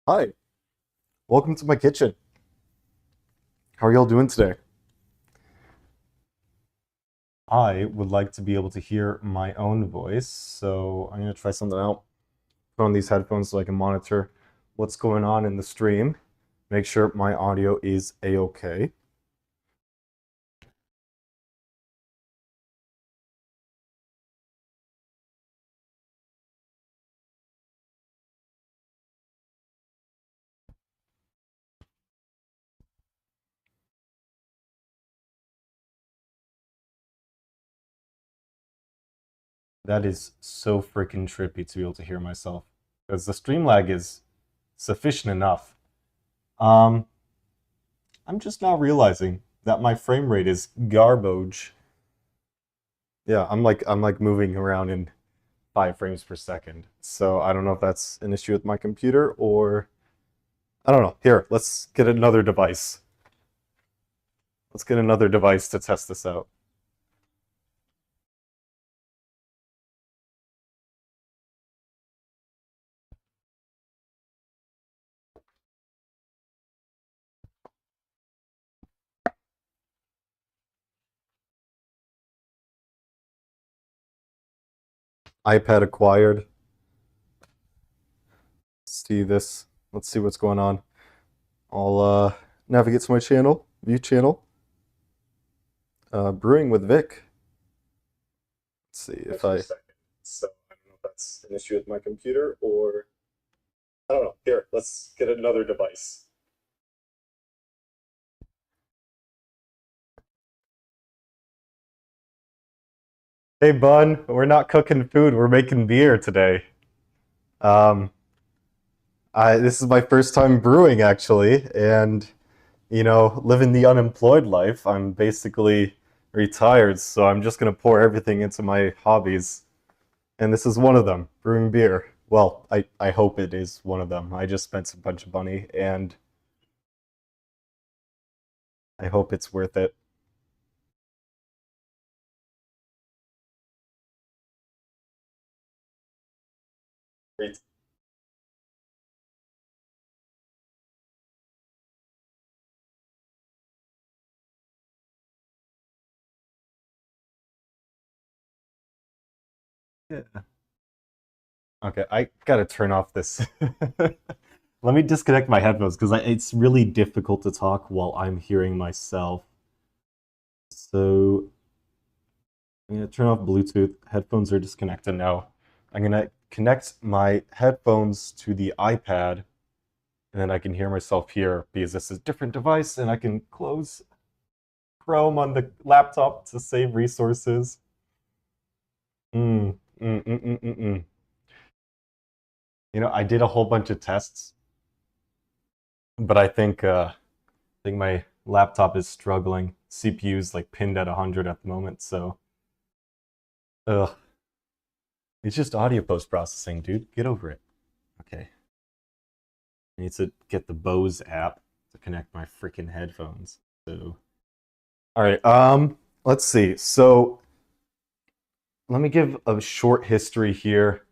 Hi, welcome to my kitchen. How are y'all doing today? I would like to be able to hear my own voice, so I'm going to try something out. Put on these headphones so I can monitor what's going on in the stream. Make sure my audio is a-okay. That is so freaking trippy to be able to hear myself, because the stream lag is sufficient enough. Um, I'm just now realizing that my frame rate is garbage. Yeah, I'm like moving around in 5 frames per second. So I don't know if that's an issue with my computer or I don't know. Here, let's get another device. Let's get another device to test this out. iPad acquired. See this. Let's see what's going on. I'll navigate to my channel, view channel. Brewing with Vic. Let's see if I. So I don't know if that's an issue with my computer or I don't know. Here, let's get another device. Hey, Bun, we're not cooking food. We're making beer today. Um, this is my first time brewing actually, and living the unemployed life. I'm basically retired, so I'm just gonna pour everything into my hobbies, and this is one of them, brewing beer. Well, I hope it is one of them. I just spent a bunch of money, and I hope it's worth it. Great. Yeah. Okay, I gotta turn off this. Let me disconnect my headphones because it's really difficult to talk while I'm hearing myself. So I'm gonna turn off Bluetooth. Headphones are disconnected now. I'm gonna connect my headphones to the iPad, and then I can hear myself here because this is a different device, and I can close Chrome on the laptop to save resources. Mm, mm, mm, mm, mm, mm. I did a whole bunch of tests, but I think my laptop is struggling. CPU is like pinned at 100 at the moment, so ugh. It's just audio post processing, dude. Get over it. Okay. I need to get the Bose app to connect my freaking headphones. So, all right. Let's see. So, let me give a short history here.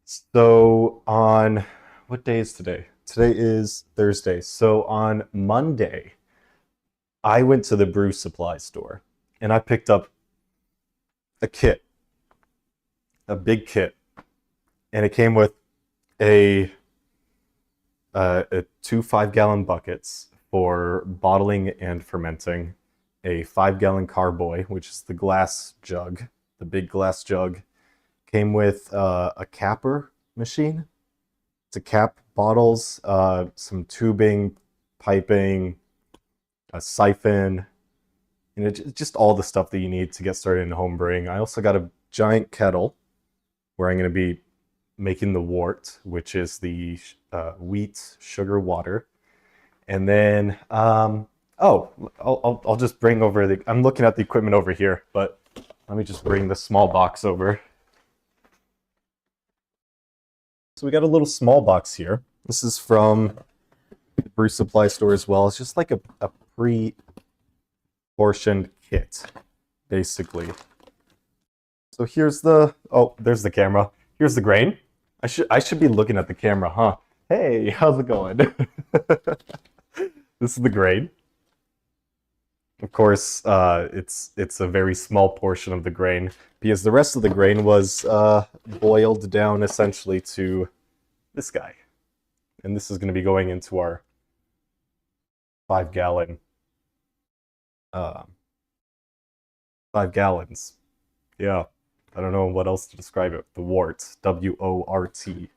So, on what day is today? Today is Thursday. So, on Monday, I went to the brew supply store and I picked up a kit, a big kit, and it came with a two 5-gallon buckets for bottling and fermenting, a 5-gallon carboy, which is the glass jug, the big glass jug. Came with a capper machine to cap bottles, some tubing, piping, a siphon, just all the stuff that you need to get started in home brewing. I also got a giant kettle where I'm going to be making the wort, which is the wheat sugar water. And then, I'll just bring over I'm looking at the equipment over here, but let me just bring the small box over. So we got a little small box here. This is from the brew supply store as well. It's just like a pre-portioned kit, basically. So there's the camera. Here's the grain. I should be looking at the camera, huh? Hey, how's it going? This is the grain. Of course, it's a very small portion of the grain because the rest of the grain was boiled down essentially to this guy, and this is going to be going into our 5 gallon, uh, 5 gallons. Yeah, I don't know what else to describe it. The wort, W-O-R-T.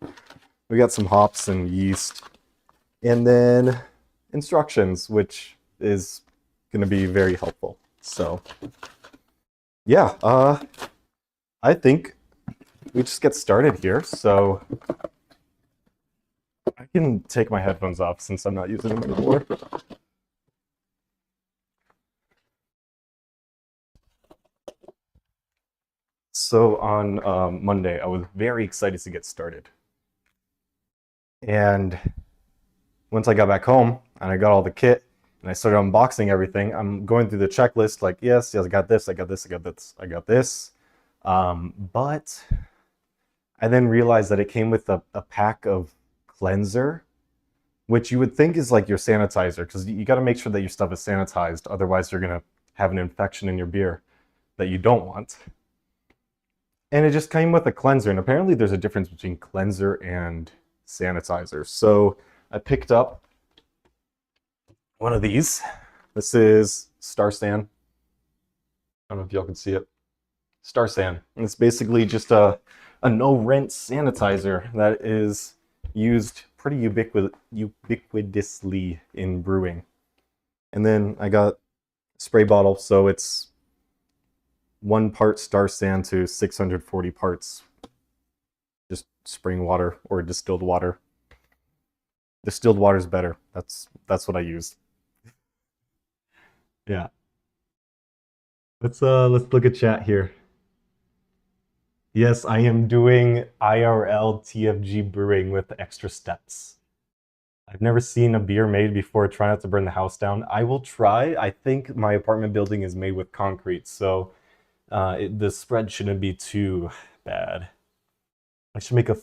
We got some hops and yeast, and then instructions, which is going to be very helpful. So, yeah, I think we just get started here. So I can take my headphones off since I'm not using them anymore. So on Monday, I was very excited to get started. And once I got back home and I got all the kit and I started unboxing everything, I'm going through the checklist like, yes, I got this, I got this, I got this, I got this. But I then realized that it came with a pack of cleanser, which you would think is like your sanitizer, because you got to make sure that your stuff is sanitized. Otherwise, you're going to have an infection in your beer that you don't want. And it just came with a cleanser. And apparently there's a difference between cleanser and sanitizer. So I picked up one of these. This is Star San. I don't know if y'all can see it. Star San. And it's basically just a no-rinse sanitizer that is used pretty ubiquitously in brewing. And then I got a spray bottle, so it's 1 part Star San to 640 parts just spring water or distilled water. Distilled water is better. That's what I used. Yeah. Let's look at chat here. Yes, I am doing IRL TFG brewing with extra steps. I've never seen a beer made before. Try not to burn the house down. I will try. I think my apartment building is made with concrete, so the spread shouldn't be too bad. I should make a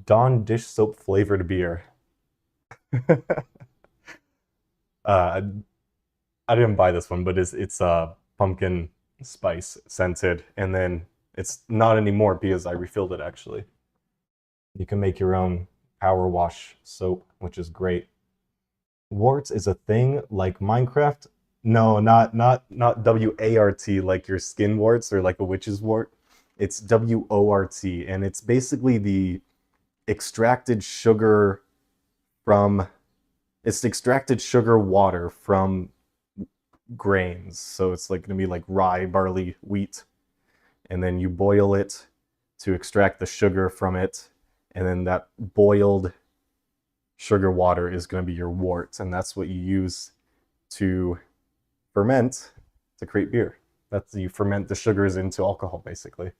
Dawn dish soap flavored beer. uh, I didn't buy this one, but it's pumpkin spice scented, and then it's not anymore because I refilled it actually. You can make your own power wash soap, which is great. Warts is a thing like Minecraft. No, not W-A-R-T like your skin warts or like a witch's wart. It's W-O-R-T, and it's basically the extracted sugar from it's extracted sugar water from grains. So it's like gonna be like rye, barley, wheat, and then you boil it to extract the sugar from it, and then that boiled sugar water is going to be your wort, and that's what you use to ferment to create beer. That's you ferment the sugars into alcohol, basically.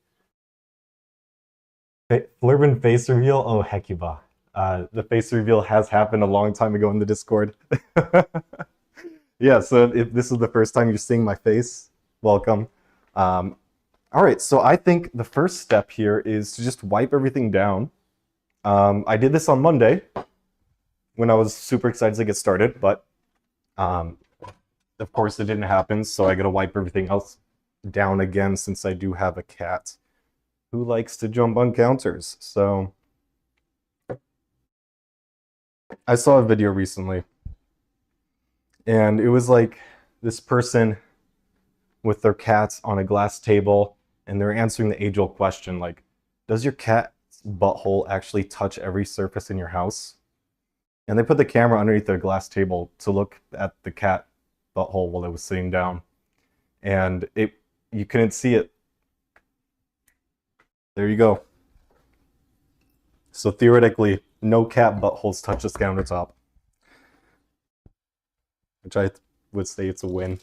Flurban face reveal. Oh, Hecuba. The face reveal has happened a long time ago in the Discord. Yeah, so if this is the first time you're seeing my face, welcome. All right, so I think the first step here is to just wipe everything down. I did this on Monday when I was super excited to get started, but of course it didn't happen, so I gotta wipe everything else down again since I do have a cat who likes to jump on counters. So I saw a video recently, and it was like this person with their cats on a glass table, and they're answering the age-old question, like, does your cat's butthole actually touch every surface in your house? And they put the camera underneath their glass table to look at the cat butthole while it was sitting down. And you couldn't see it. There you go. So theoretically, no cat buttholes touch this countertop. Which I would say it's a win.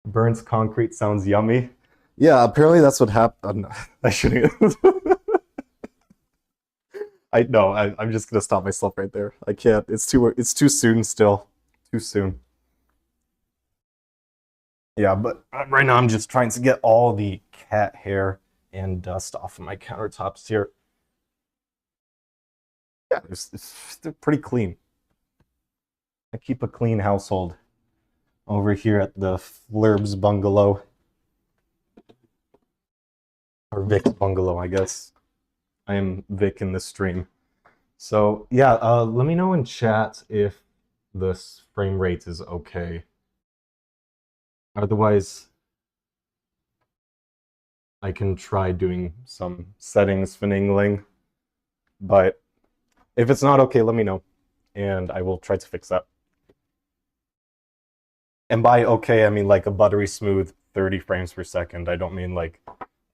Burns concrete sounds yummy. Yeah, apparently that's what happened. I shouldn't. I know. I'm just gonna stop myself right there. I can't. It's too soon still. Too soon. Yeah, but right now I'm just trying to get all the cat hair and dust off of my countertops here. Yeah, they're pretty clean. I keep a clean household over here at the Flurb's bungalow. Or Vic's bungalow, I guess. I am Vic in this stream. So yeah, let me know in chat if this frame rate is okay. Otherwise, I can try doing some settings finagling. But if it's not okay, let me know, and I will try to fix that. And by okay, I mean like a buttery smooth 30 frames per second. I don't mean like,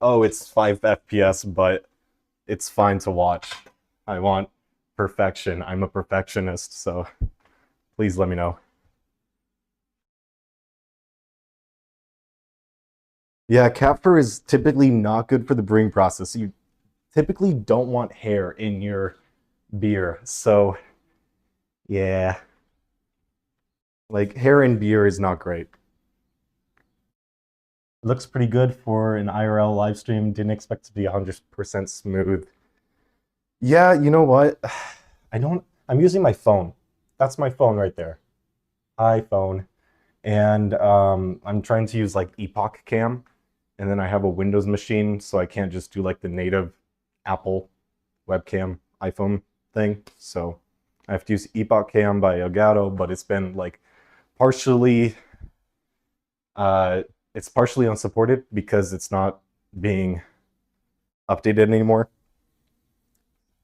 oh, it's 5 FPS, but it's fine to watch. I want perfection. I'm a perfectionist, so please let me know. Yeah, cat fur is typically not good for the brewing process. You typically don't want hair in your beer. So, yeah, like hair in beer is not great. It looks pretty good for an IRL live stream. Didn't expect to be 100% smooth. Yeah, you know what? I'm using my phone. That's my phone right there. iPhone. And I'm trying to use like Epoch Cam. And then I have a Windows machine, so I can't just do like the native Apple webcam iPhone thing. So I have to use Epoch Cam by Elgato, but it's been like partially it's partially unsupported because it's not being updated anymore.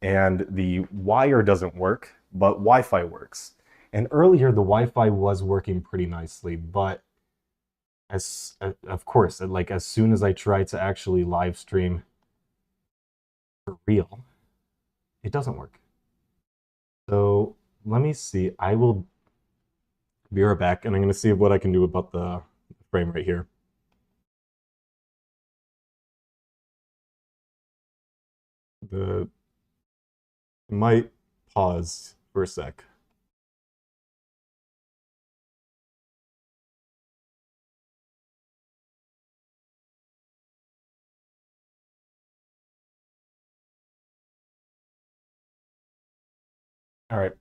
And the wire doesn't work, but Wi-Fi works. And earlier the Wi-Fi was working pretty nicely, but as of course, like as soon as I try to actually live stream for real, it doesn't work. So let me see. I will be right back, and I'm going to see what I can do about the frame right here. The might pause for a sec. All right,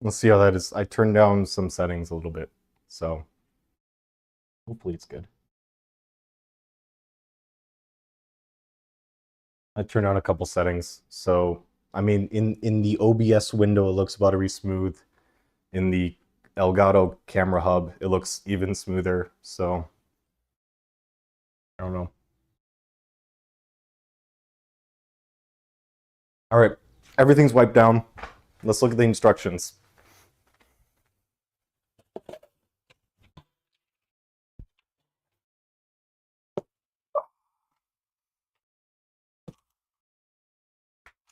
let's see how that is. I turned down some settings a little bit, so hopefully it's good. I turned down a couple settings, so I mean, in the OBS window, it looks buttery smooth. In the Elgato camera hub, it looks even smoother. So I don't know. All right, everything's wiped down. Let's look at the instructions.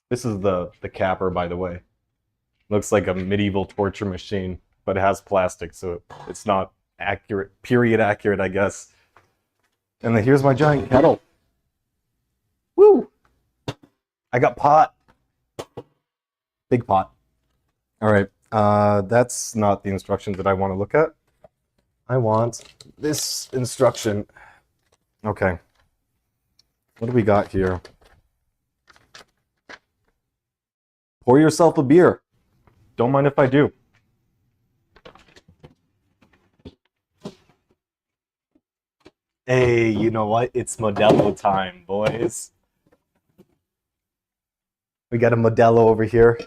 This is the capper, by the way. Looks like a medieval torture machine, but it has plastic, so it's not accurate, period accurate, I guess. And then here's my giant kettle. Woo! I got pot. Big pot. All right, that's not the instructions that I want to look at. I want this instruction. Okay. What do we got here? Pour yourself a beer. Don't mind if I do. Hey, you know what? It's Modelo time, boys. We got a Modelo over here.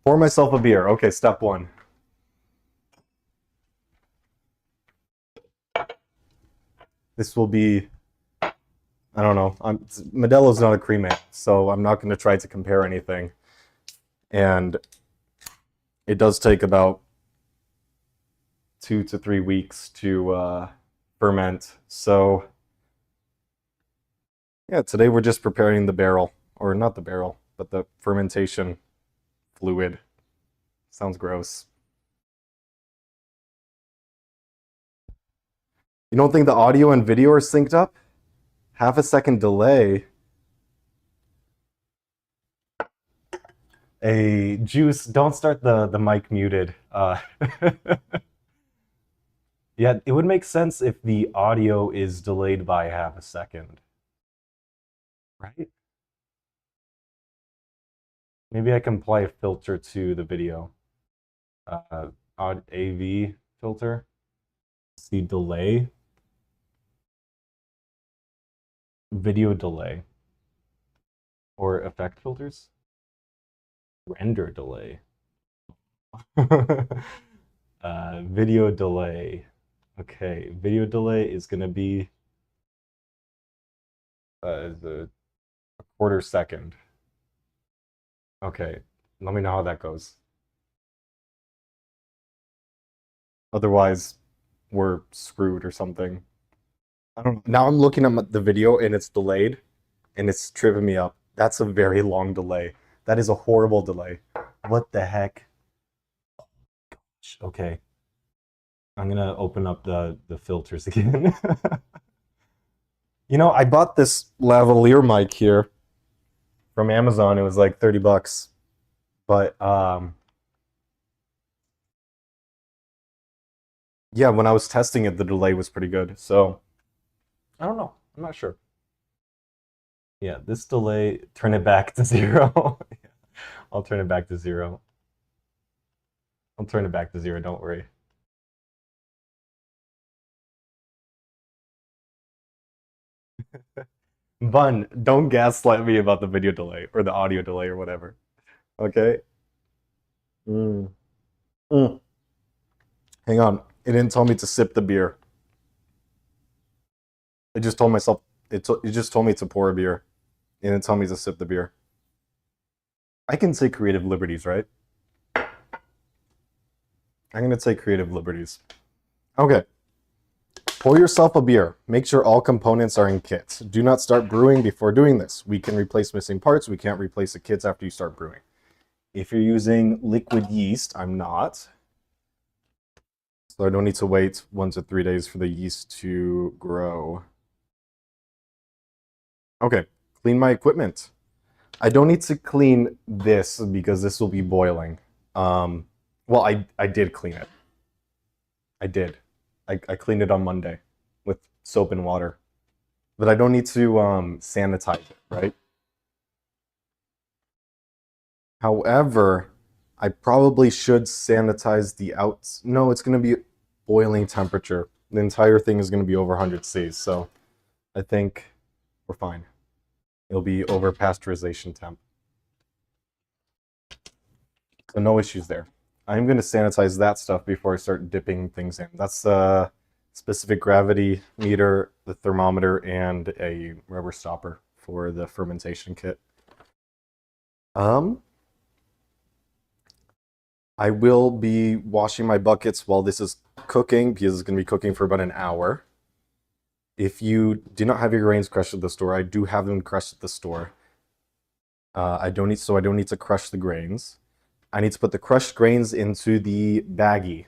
Pour myself a beer. Okay, step one. This will be, I don't know. Modelo's not a cream ale, so I'm not going to try to compare anything. And it does take about 2 to 3 weeks to ferment. So yeah, today we're just preparing the barrel, or not the barrel, but the fermentation fluid. Sounds gross. You don't think the audio and video are synced up? Half a second delay. A Juice, don't start the mic muted. Yeah, it would make sense if the audio is delayed by half a second. Right? Maybe I can apply a filter to the video. Odd AV filter. See delay. Video delay. Or effect filters. Render delay. Video delay. Okay, video delay is gonna be a quarter second. Okay, let me know how that goes. Otherwise, we're screwed or something. I don't know. Now I'm looking at the video and it's delayed and it's tripping me up. That's a very long delay. That is a horrible delay. What the heck? Okay. I'm gonna open up the filters again. You know, I bought this lavalier mic here from Amazon. It was like 30 bucks. But yeah, when I was testing it, the delay was pretty good. So I don't know. I'm not sure. Yeah, this delay, turn it back to 0. I'll turn it back to 0. I'll turn it back to 0, don't worry. Bun, don't gaslight me about the video delay or the audio delay or whatever. Okay? Mm. Mm. Hang on. It didn't tell me to sip the beer. It just told myself, it just told me to pour a beer. It didn't tell me to sip the beer. I can say creative liberties, right? I'm going to take creative liberties. Okay. Pour yourself a beer. Make sure all components are in kits. Do not start brewing before doing this. We can replace missing parts. We can't replace the kits after you start brewing. If you're using liquid yeast, I'm not. So I don't need to wait 1 to 3 days for the yeast to grow. Okay, clean my equipment. I don't need to clean this because this will be boiling. Well, I did clean it. I did. I cleaned it on Monday with soap and water. But I don't need to sanitize it, right? However, I probably should sanitize the outs. No, it's going to be boiling temperature. The entire thing is going to be over 100 Cs, so I think we're fine. It'll be over pasteurization temp. So no issues there. I'm going to sanitize that stuff before I start dipping things in. That's the specific gravity meter, the thermometer, and a rubber stopper for the fermentation kit. I will be washing my buckets while this is cooking because it's going to be cooking for about an hour. If you do not have your grains crushed at the store, I do have them crushed at the store. I don't need to crush the grains. I need to put the crushed grains into the baggie.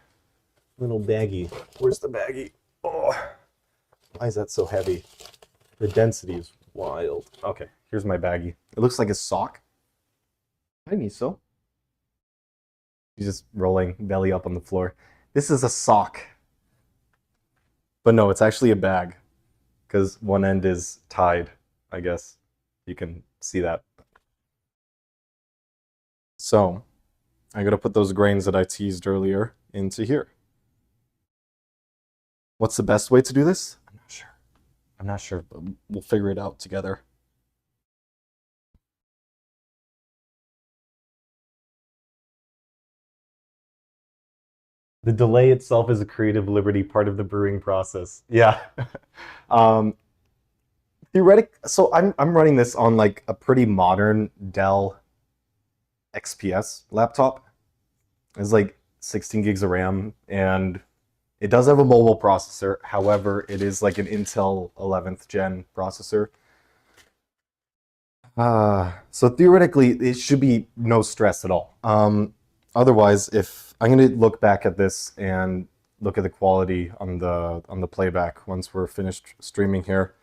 Little baggie. Where's the baggie? Oh, why is that so heavy? The density is wild. Okay, here's my baggie. It looks like a sock. Hi, Miso. He's just rolling belly up on the floor. This is a sock. But no, it's actually a bag because one end is tied, I guess. You can see that. So I gotta put those grains that I teased earlier into here. What's the best way to do this? I'm not sure. I'm not sure, but we'll figure it out together. The delay itself is a creative liberty, part of the brewing process. Yeah. um, so I'm running this on like a pretty modern Dell XPS laptop. It's like 16 gigs of RAM, and it does have a mobile processor. However, it is like an Intel 11th gen processor. So theoretically, it should be no stress at all. Otherwise, if I'm going to look back at this and look at the quality on the playback once we're finished streaming here,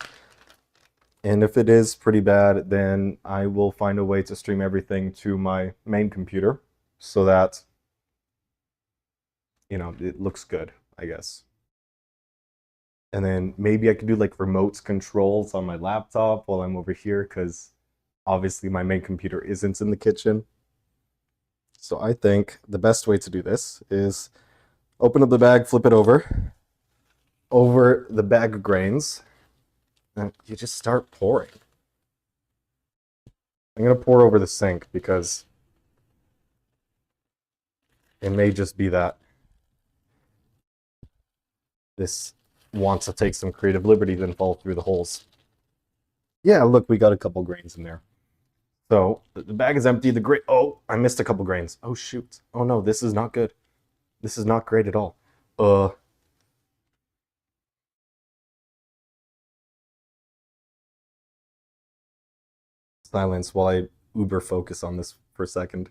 and if it is pretty bad, then I will find a way to stream everything to my main computer so that, you know, it looks good, I guess. And then maybe I could do like remote controls on my laptop while I'm over here because obviously my main computer isn't in the kitchen. So I think the best way to do this is open up the bag, flip it over the bag of grains, and you just start pouring. I'm going to pour over the sink because it may just be that this wants to take some creative liberties and fall through the holes. Yeah, look, we got a couple grains in there. So the bag is empty. Oh, I missed a couple grains. Oh, shoot. Oh, no, this is not good. This is not great at all. Silence while I uber focus on this for a second.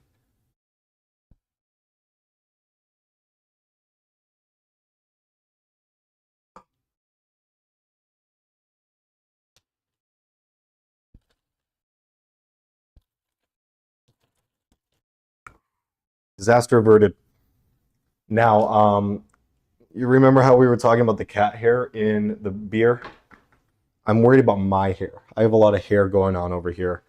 Disaster averted. Now, you remember how we were talking about the cat hair in the beer? I'm worried about my hair. I have a lot of hair going on over here.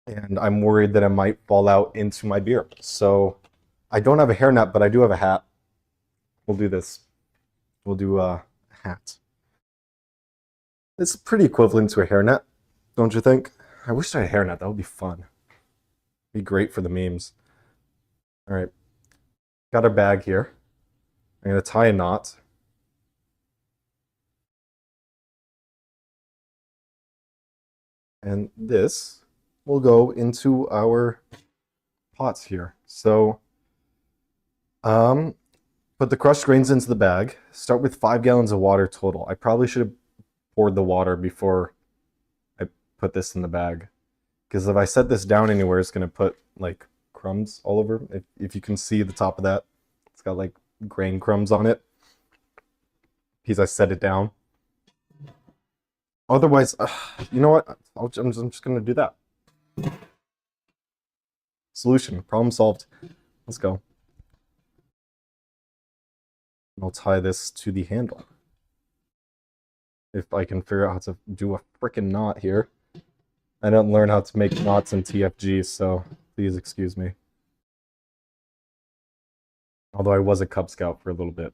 And I'm worried that it might fall out into my beer. So I don't have a hairnet, but I do have a hat. We'll do this. We'll do a hat. It's pretty equivalent to a hairnet, don't you think? I wish I had a hairnet. That would be fun. Be great for the memes. All right. Got our bag here. I'm going to tie a knot. And this will go into our pots here. So, put the crushed grains into the bag. Start with 5 gallons of water total. I probably should have poured the water before I put this in the bag. Because if I set this down anywhere, it's going to put like crumbs all over. If you can see the top of that, it's got like grain crumbs on it. Because I set it down. Otherwise, you know what? I'm just going to do that. Solution. Problem solved. Let's go. I'll tie this to the handle. If I can figure out how to do a freaking knot here. I don't learn how to make knots in TFG, so please excuse me. Although I was a Cub Scout for a little bit.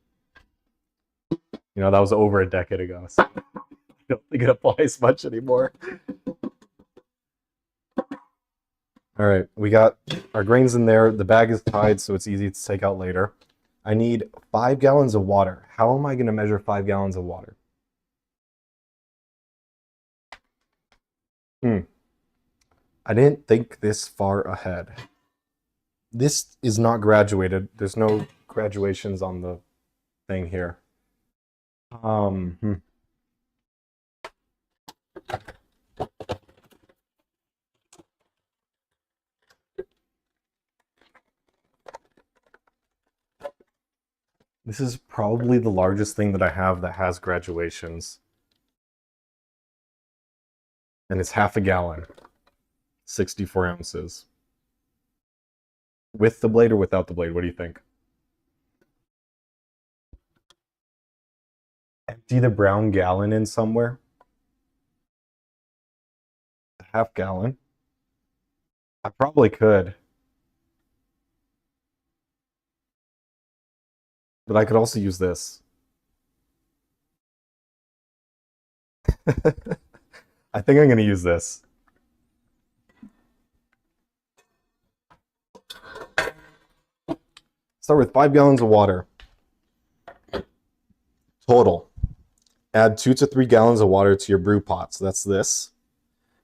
You know, that was over a decade ago, so I don't think it applies much anymore. All right, we got our grains in there. The bag is tied, so it's easy to take out later. I need 5 gallons of water. How am I going to measure 5 gallons of water? I didn't think this far ahead. This is not graduated. There's no graduations on the thing here. This is probably the largest thing that I have that has graduations. And it's half a gallon. 64 ounces. With the blade or without the blade? What do you think? Empty the brown gallon in somewhere. A half gallon. I probably could. But I could also use this. I think I'm going to use this. Start with 5 gallons of water. Total. Add 2 to 3 gallons of water to your brew pot. So that's this.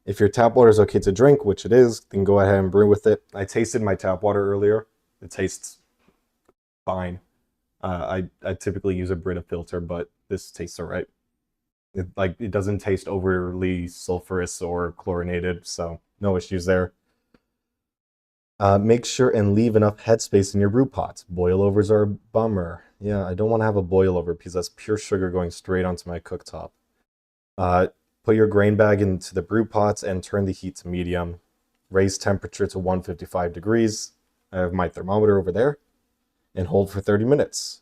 If your tap water is okay to drink, which it is, then go ahead and brew with it. I tasted my tap water earlier. It tastes fine. I typically use a Brita filter, but this tastes all right. It doesn't taste overly sulfurous or chlorinated, so no issues there. Make sure and leave enough headspace in your brew pot. Boilovers are a bummer. Yeah, I don't want to have a boilover because that's pure sugar going straight onto my cooktop. Put your grain bag into the brew pot and turn the heat to medium. Raise temperature to 155 degrees. I have my thermometer over there. And hold for 30 minutes.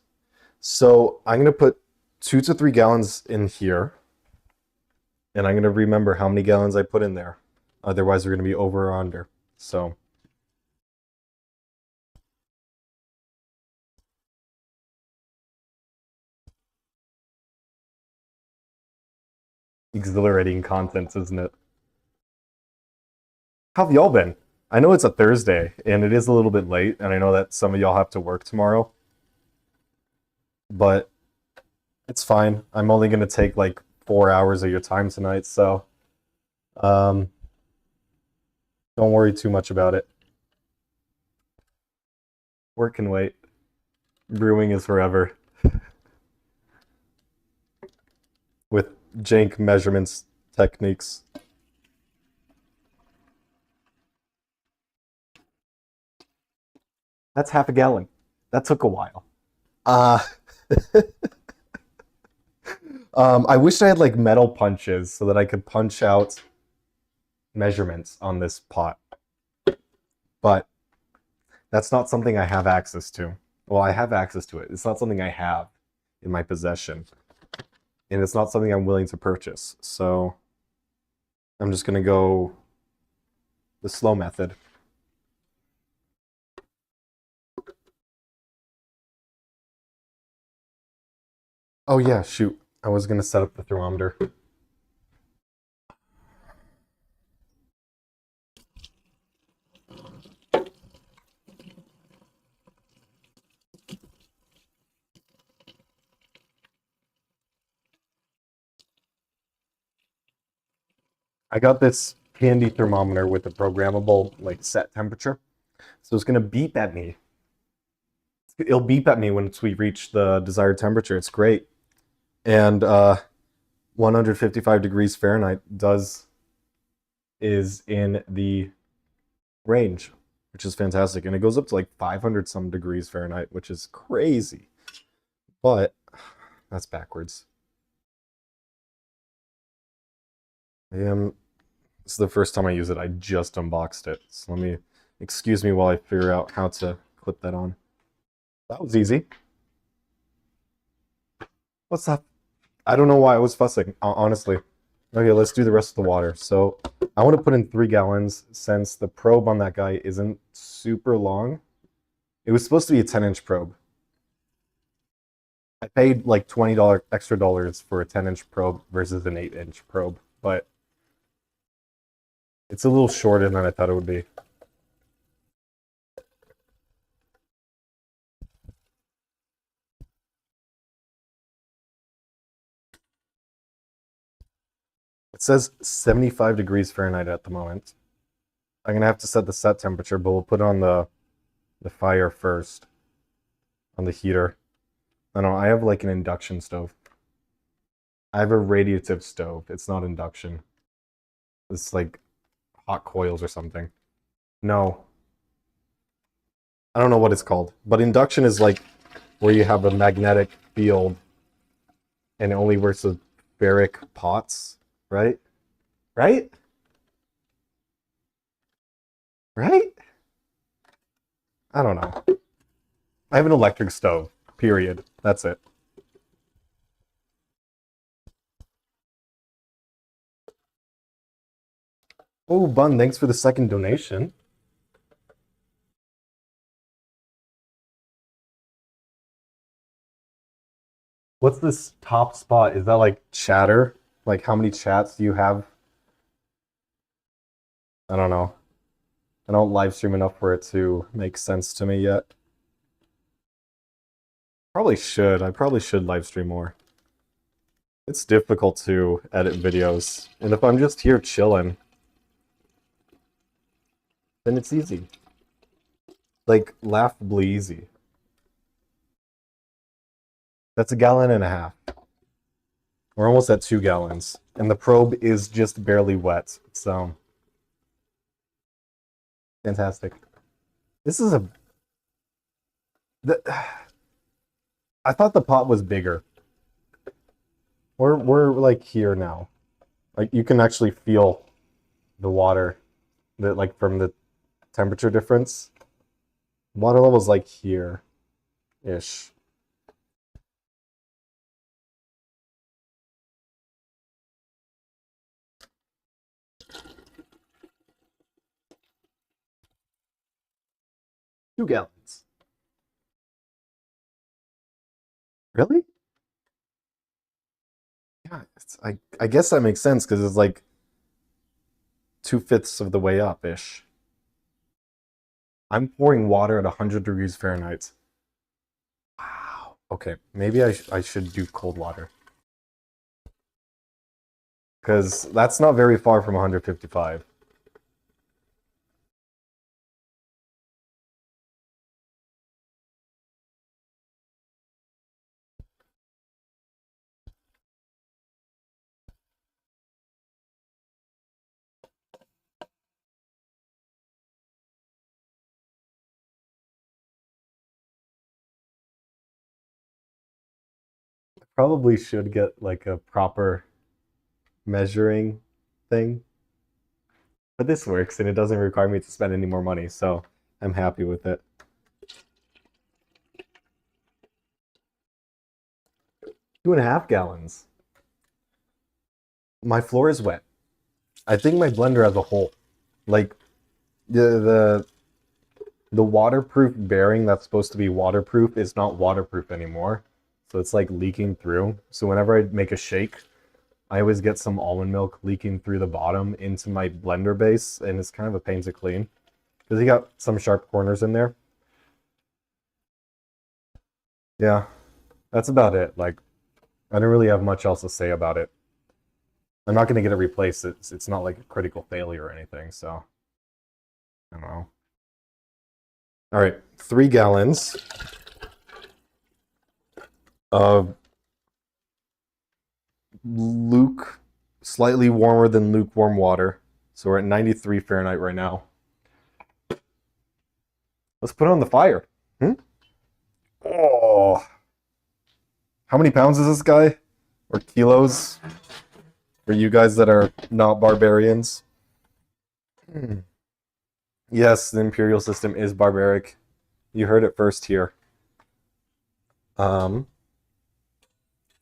So I'm going to put 2 to 3 gallons in here. And I'm going to remember how many gallons I put in there. Otherwise, we're going to be over or under. So exhilarating content, isn't it? How have y'all been? I know it's a Thursday and it is a little bit late, and I know that some of y'all have to work tomorrow, but it's fine. I'm only gonna take like 4 hours of your time tonight, so um, don't worry too much about it. Work can wait. Brewing is forever with jank measurements techniques. That's half a gallon. That took a while. Uh, I wish I had like metal punches so that I could punch out measurements on this pot, but that's not something I have access to. Well, I have access to it. It's not something I have in my possession, and it's not something I'm willing to purchase. So I'm just gonna go the slow method. Oh yeah, shoot. I was gonna set up the thermometer. I got this handy thermometer with a programmable like set temperature. So it's gonna beep at me. It'll beep at me once we reach the desired temperature. It's great. And 155 degrees Fahrenheit is in the range, which is fantastic. And it goes up to like 500 some degrees Fahrenheit, which is crazy. But that's backwards. This is the first time I use it. I just unboxed it. So excuse me while I figure out how to clip that on. That was easy. What's that? I don't know why I was fussing, honestly. Okay, let's do the rest of the water. So I want to put in 3 gallons since the probe on that guy isn't super long. It was supposed to be a 10-inch probe. I paid like $20 extra dollars for a 10-inch probe versus an 8-inch probe, but it's a little shorter than I thought it would be. It says 75 degrees Fahrenheit at the moment. I'm gonna have to set the set temperature, but we'll put on the fire first on the heater. I don't know, I have like an induction stove. I have a radiative stove. It's not induction. It's like hot coils or something. No. I don't know what it's called. But induction is like where you have a magnetic field and it only works with ferric pots, right? Right? Right? I don't know. I have an electric stove, period. That's it. Oh, Bun, thanks for the second donation. What's this top spot? Is that like chatter? Like how many chats do you have? I don't know. I don't live stream enough for it to make sense to me yet. Probably should. I probably should live stream more. It's difficult to edit videos. And if I'm just here chilling, then it's easy. Like, laughably easy. That's 1.5 gallons. We're almost at 2 gallons. And the probe is just barely wet. So, fantastic. This is a... The, I thought the pot was bigger. We're like here now. Like, you can actually feel the water, like from the temperature difference. Water level's like here-ish. Two gallons. Really? Yeah, I guess that makes sense because it's like 2/5 of the way up ish. I'm pouring water at 100 degrees Fahrenheit. Wow. Okay, maybe I should do cold water because that's not very far from 155. Probably should get like a proper measuring thing. But this works and it doesn't require me to spend any more money, so I'm happy with it. 2.5 gallons. My floor is wet. I think my blender as a whole, like the the waterproof bearing that's supposed to be waterproof is not waterproof anymore. So it's like leaking through. So whenever I make a shake, I always get some almond milk leaking through the bottom into my blender base, and it's kind of a pain to clean because you got some sharp corners in there. Yeah, that's about it. Like, I don't really have much else to say about it. I'm not going to get it replaced. It's not like a critical failure or anything, so I don't know. All right, 3 gallons of slightly warmer than lukewarm water. So we're at 93 Fahrenheit right now. Let's put it on the fire. Oh, how many pounds is this guy? Or kilos? For you guys that are not barbarians. Yes, the imperial system is barbaric. You heard it first here. I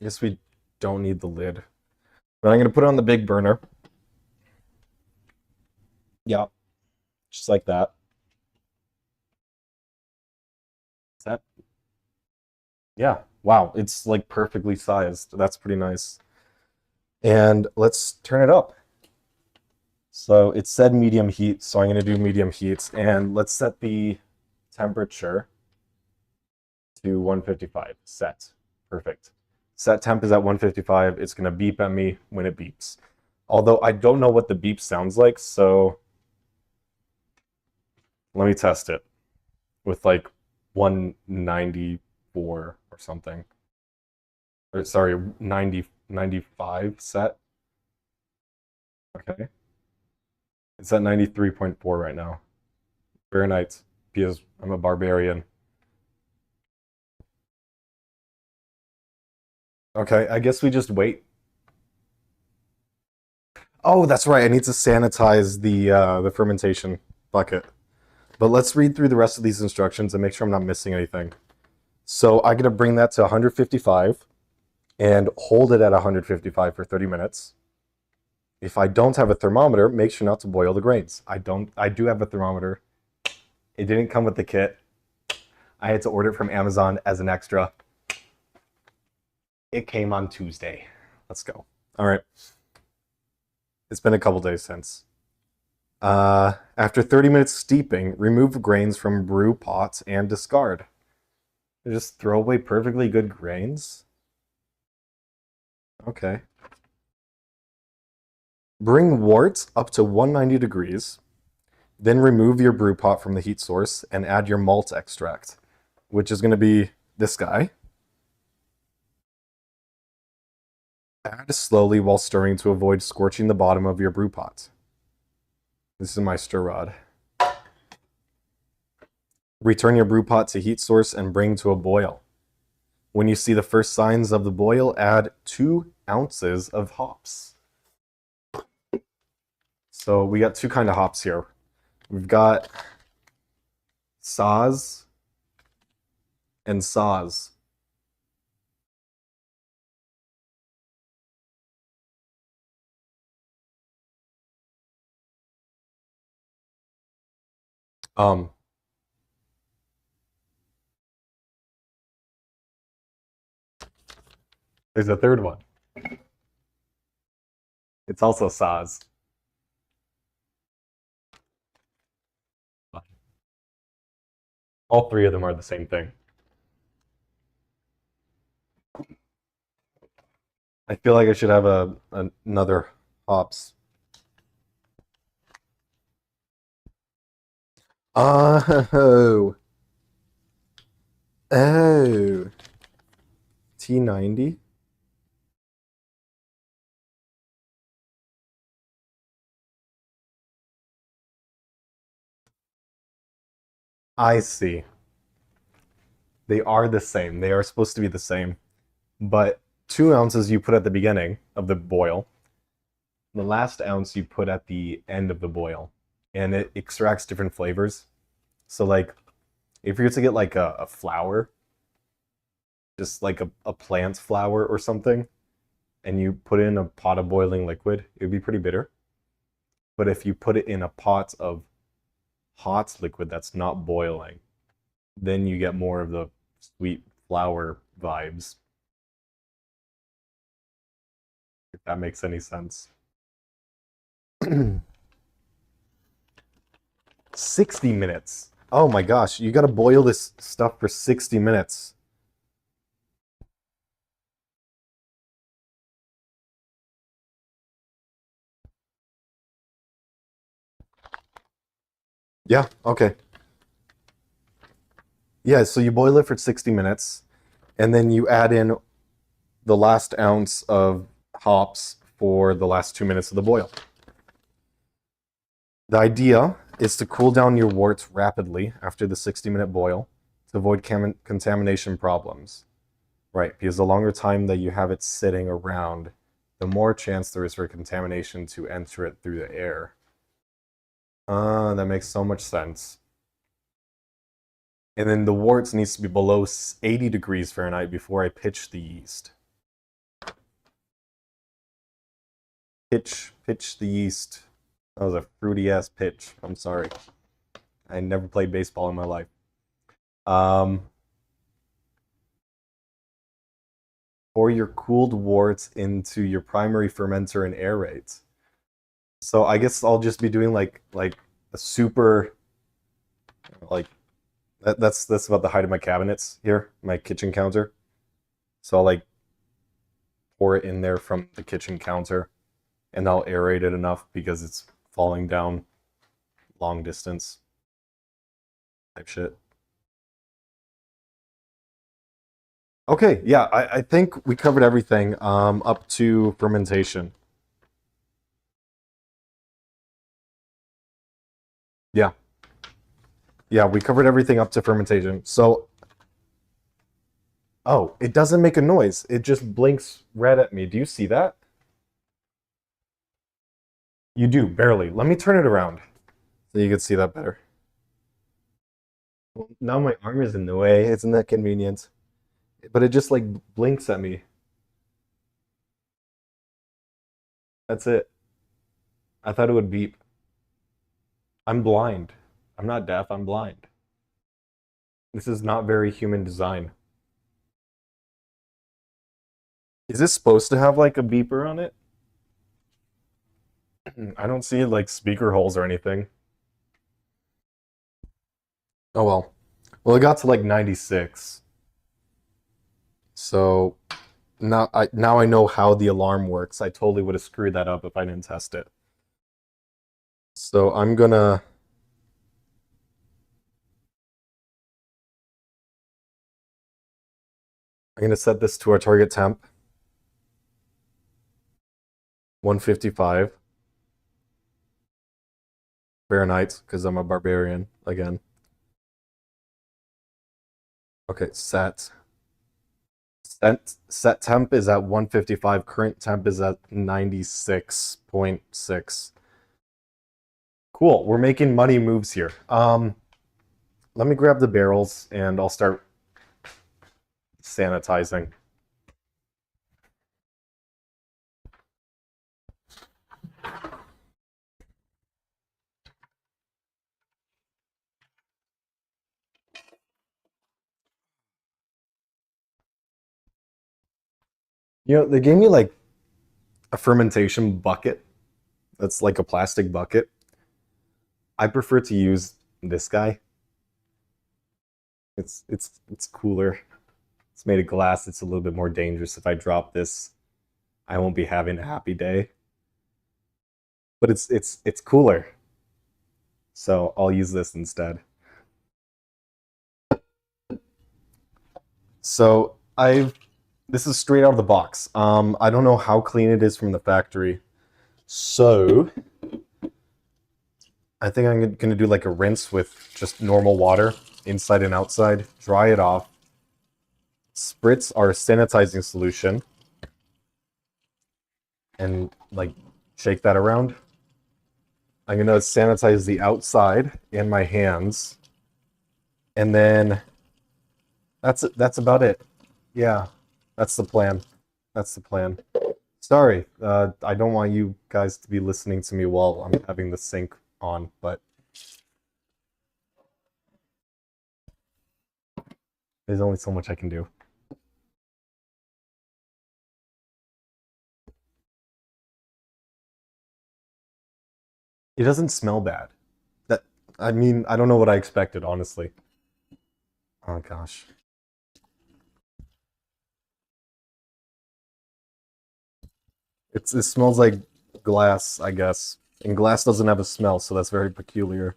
guess we don't need the lid. But I'm going to put it on the big burner. Yeah, just like that. Is that? Yeah, wow, it's like perfectly sized. That's pretty nice. And let's turn it up. So it said medium heat, so I'm going to do medium heat. And let's set the temperature to 155. Set. Perfect. Set temp is at 155. It's going to beep at me when it beeps. Although I don't know what the beep sounds like, so let me test it with like 194 or something. Or sorry, 95 set. Okay. It's at 93.4 right now. Fahrenheit, because I'm a barbarian. Okay, I guess we just wait. Oh, that's right. I need to sanitize the fermentation bucket. But let's read through the rest of these instructions and make sure I'm not missing anything. So I'm gonna bring that to 155 and hold it at 155 for 30 minutes. If I don't have a thermometer, make sure not to boil the grains. I do have a thermometer. It didn't come with the kit. I had to order it from Amazon as an extra. It came on Tuesday. Let's go. All right. It's been a couple days since. After 30 minutes steeping, remove grains from brew pots and discard. Just throw away perfectly good grains? Okay. Bring wort up to 190 degrees. Then remove your brew pot from the heat source and add your malt extract, which is going to be this guy. Add slowly while stirring to avoid scorching the bottom of your brew pot. This is my stir rod. Return your brew pot to heat source and bring to a boil. When you see the first signs of the boil, add 2 ounces of hops. So we got two kind of hops here. We've got Saaz and Saaz. Um, there's a third one. It's also Saz. All three of them are the same thing. I feel like I should have another hops. Oh. Oh. T90? I see. They are the same. They are supposed to be the same. But 2 ounces you put at the beginning of the boil. The last ounce you put at the end of the boil. And it extracts different flavors. So like if you're to get like a flower, just like a plant flower or something, and you put it in a pot of boiling liquid, it would be pretty bitter. But if you put it in a pot of hot liquid that's not boiling, then you get more of the sweet flower vibes. If that makes any sense. 60 minutes. Oh my gosh, you gotta boil this stuff for 60 minutes. Yeah, okay. Yeah, so you boil it for 60 minutes, and then you add in the last ounce of hops for the last 2 minutes of the boil. The idea is to cool down your worts rapidly after the 60-minute boil to avoid contamination problems. Right, because the longer time that you have it sitting around, the more chance there is for contamination to enter it through the air. That makes so much sense. And then the worts needs to be below 80 degrees Fahrenheit before I pitch the yeast. Pitch the yeast. That was a fruity ass pitch. I'm sorry. I never played baseball in my life. Pour your cooled worts into your primary fermenter and aerate. So I guess I'll just be doing like a super like that's about the height of my cabinets here, my kitchen counter. So I'll like pour it in there from the kitchen counter, and I'll aerate it enough because it's falling down long distance type shit. Okay, yeah, I think we covered everything up to fermentation. Yeah. Yeah, we covered everything up to fermentation. So, oh, it doesn't make a noise. It just blinks red at me. Do you see that? You do, barely. Let me turn it around so you can see that better. Well, now my arm is in the way. Isn't that convenient? But it just like blinks at me. That's it. I thought it would beep. I'm blind. I'm not deaf, I'm blind. This is not very human design. Is this supposed to have like a beeper on it? I don't see like speaker holes or anything. Oh well. Well, it got to like 96. So now I know how the alarm works. I totally would have screwed that up if I didn't test it. So I'm gonna set this to our target temp, 155 Fahrenheit, because I'm a barbarian again. Okay, set temp is at 155. Current temp is at 96.6. Cool. We're making money moves here. Let me grab the barrels and I'll start sanitizing. You know, they gave me like a fermentation bucket that's like a plastic bucket. I prefer to use this guy. It's cooler. It's made of glass. It's a little bit more dangerous. If I drop this, I won't be having a happy day. But it's cooler. So I'll use this instead. So this is straight out of the box. I don't know how clean it is from the factory. So I think I'm gonna do like a rinse with just normal water, inside and outside, dry it off, spritz our sanitizing solution, and like shake that around. I'm gonna sanitize the outside and my hands, and then that's about it. Yeah, that's the plan. That's the plan. Sorry, I don't want you guys to be listening to me while I'm having the sink on, but there's only so much I can do. It doesn't smell bad. I mean, I don't know what I expected, honestly. Oh gosh. It smells like glass, I guess. And glass doesn't have a smell, so that's very peculiar.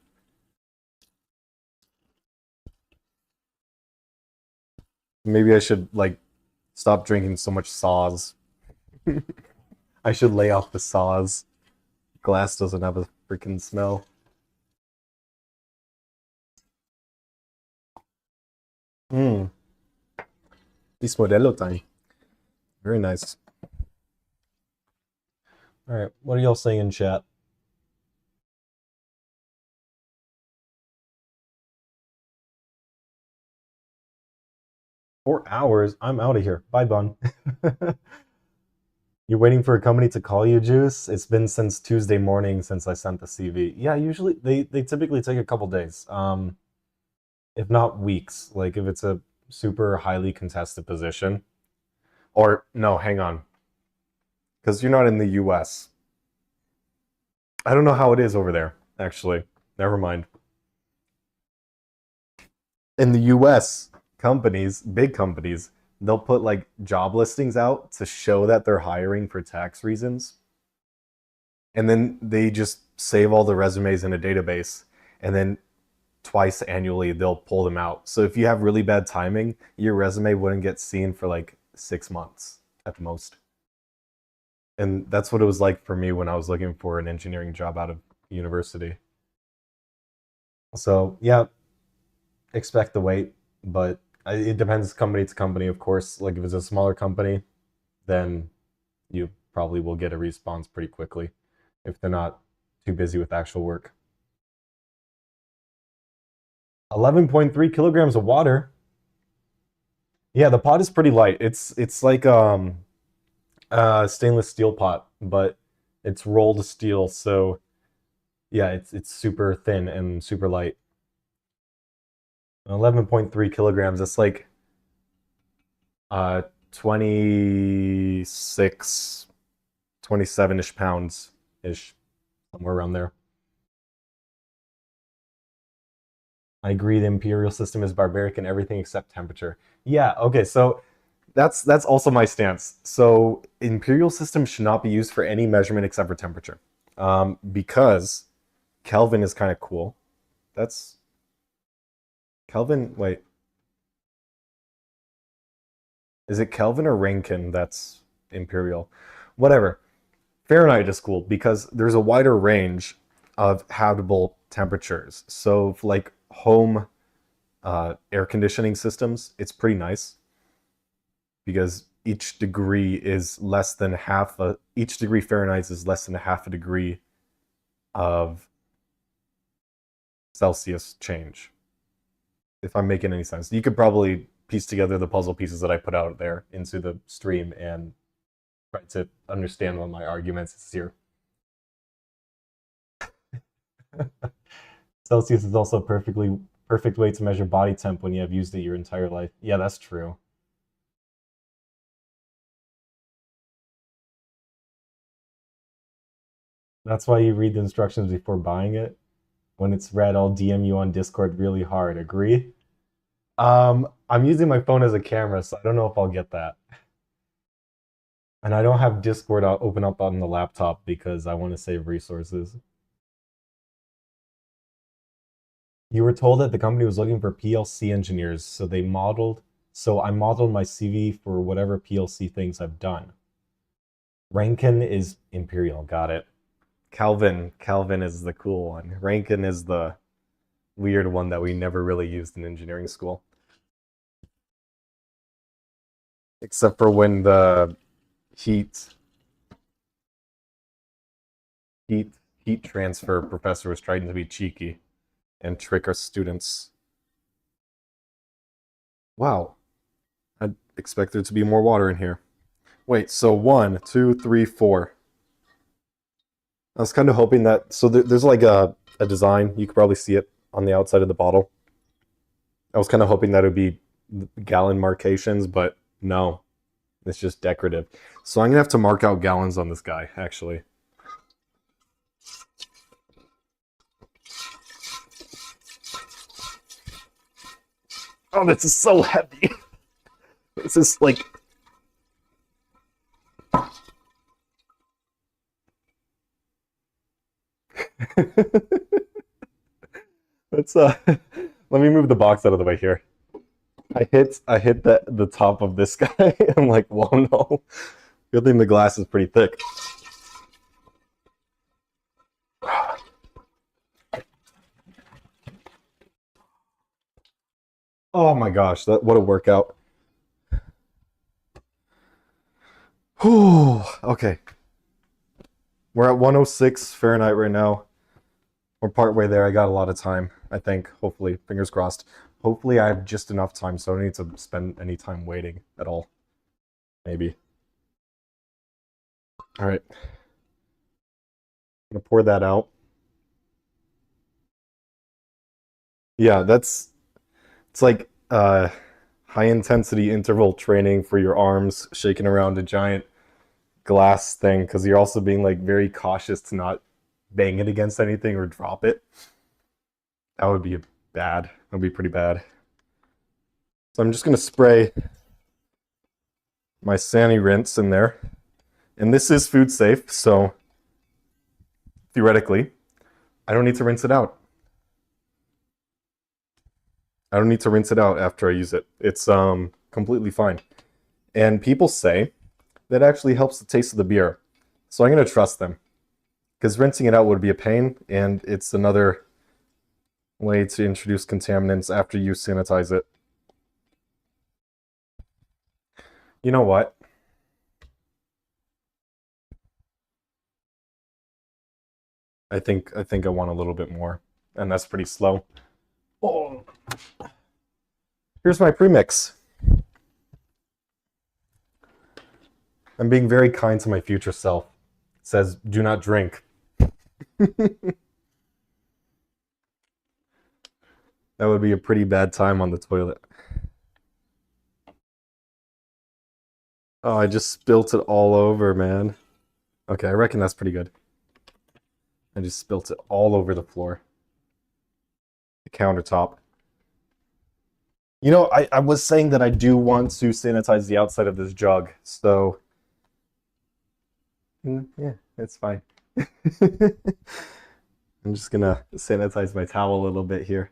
Maybe I should like stop drinking so much saws. I should lay off the saws. Glass doesn't have a freaking smell. Hmm. This modello time. Very nice. All right, what are y'all saying in chat? "4 hours? I'm out of here. Bye, Bun." You're waiting for a company to call you, Juice? It's been since Tuesday morning since I sent the CV. Yeah, usually they typically take a couple days, if not weeks. Like if it's a super highly contested position, or no, hang on, because you're not in the U.S. I don't know how it is over there. Actually, never mind. In the US, companies, big companies, they'll put like job listings out to show that they're hiring for tax reasons. And then they just save all the resumes in a database. And then twice annually, they'll pull them out. So if you have really bad timing, your resume wouldn't get seen for like 6 months at the most. And that's what it was like for me when I was looking for an engineering job out of university. So, yeah, expect the wait, but it depends company to company, of course. Like if it's a smaller company, then you probably will get a response pretty quickly if they're not too busy with actual work. 11.3 kilograms of water. Yeah, the pot is pretty light. It's like a stainless steel pot, but it's rolled steel, so yeah, it's super thin and super light. 11.3 kilograms. That's like 26, 27-ish pounds ish, somewhere around there. I agree the imperial system is barbaric in everything except temperature. Yeah, okay, so that's also my stance. So imperial system should not be used for any measurement except for temperature. Because Kelvin is kind of cool. That's Kelvin, wait. Is it Kelvin or Rankine that's imperial? Whatever. Fahrenheit is cool because there's a wider range of habitable temperatures. So, for like home air conditioning systems, it's pretty nice because each degree is less than each degree Fahrenheit is less than a half a degree of Celsius change. If I'm making any sense, you could probably piece together the puzzle pieces that I put out there into the stream and try to understand what my arguments is here. Celsius is also a perfect way to measure body temp when you have used it your entire life. Yeah, that's true. That's why you read the instructions before buying it. When it's read, I'll DM you on Discord really hard. Agree? I'm using my phone as a camera, so I don't know if I'll get that. And I don't have Discord open up on the laptop because I want to save resources. You were told that the company was looking for PLC engineers, so I modeled my CV for whatever PLC things I've done. Rankin is Imperial, got it. Calvin is the cool one. Rankin is the weird one that we never really used in engineering school. Except for when the heat transfer professor was trying to be cheeky and trick our students. Wow. I'd expect there to be more water in here. Wait, so 1, 2, 3, 4. I was kind of hoping that, so there's like a design, you could probably see it on the outside of the bottle. I was kind of hoping that it would be gallon markations, but no, it's just decorative. So I'm gonna have to mark out gallons on this guy, actually. Oh, this is so heavy. This is like... Let's let me move the box out of the way here. I hit the top of this guy. I'm like, whoa, no. Good thing the glass is pretty thick. Oh my gosh, what a workout. Whew, okay. We're at 106 Fahrenheit right now. We're partway there. I got a lot of time, I think. Hopefully, fingers crossed. Hopefully I have just enough time so I don't need to spend any time waiting at all. Maybe. All right. I'm gonna pour that out. Yeah, it's like high intensity interval training for your arms, shaking around a giant glass thing because you're also being like very cautious to not bang it against anything or drop it. That would be bad. That would be pretty bad. So I'm just gonna spray my Sani rinse in there. And this is food safe, so theoretically, I don't need to rinse it out. I don't need to rinse it out after I use it. It's completely fine. And people say that actually helps the taste of the beer. So I'm going to trust them. Because rinsing it out would be a pain, and it's another way to introduce contaminants after you sanitize it. You know what? I think I want a little bit more, and that's pretty slow. Oh. Here's my premix. I'm being very kind to my future self. It says, do not drink. That would be a pretty bad time on the toilet. Oh, I just spilt it all over, man. Okay, I reckon that's pretty good. I just spilt it all over the floor. The countertop. You know, I was saying that I do want to sanitize the outside of this jug, so... yeah, it's fine. I'm just gonna sanitize my towel a little bit here.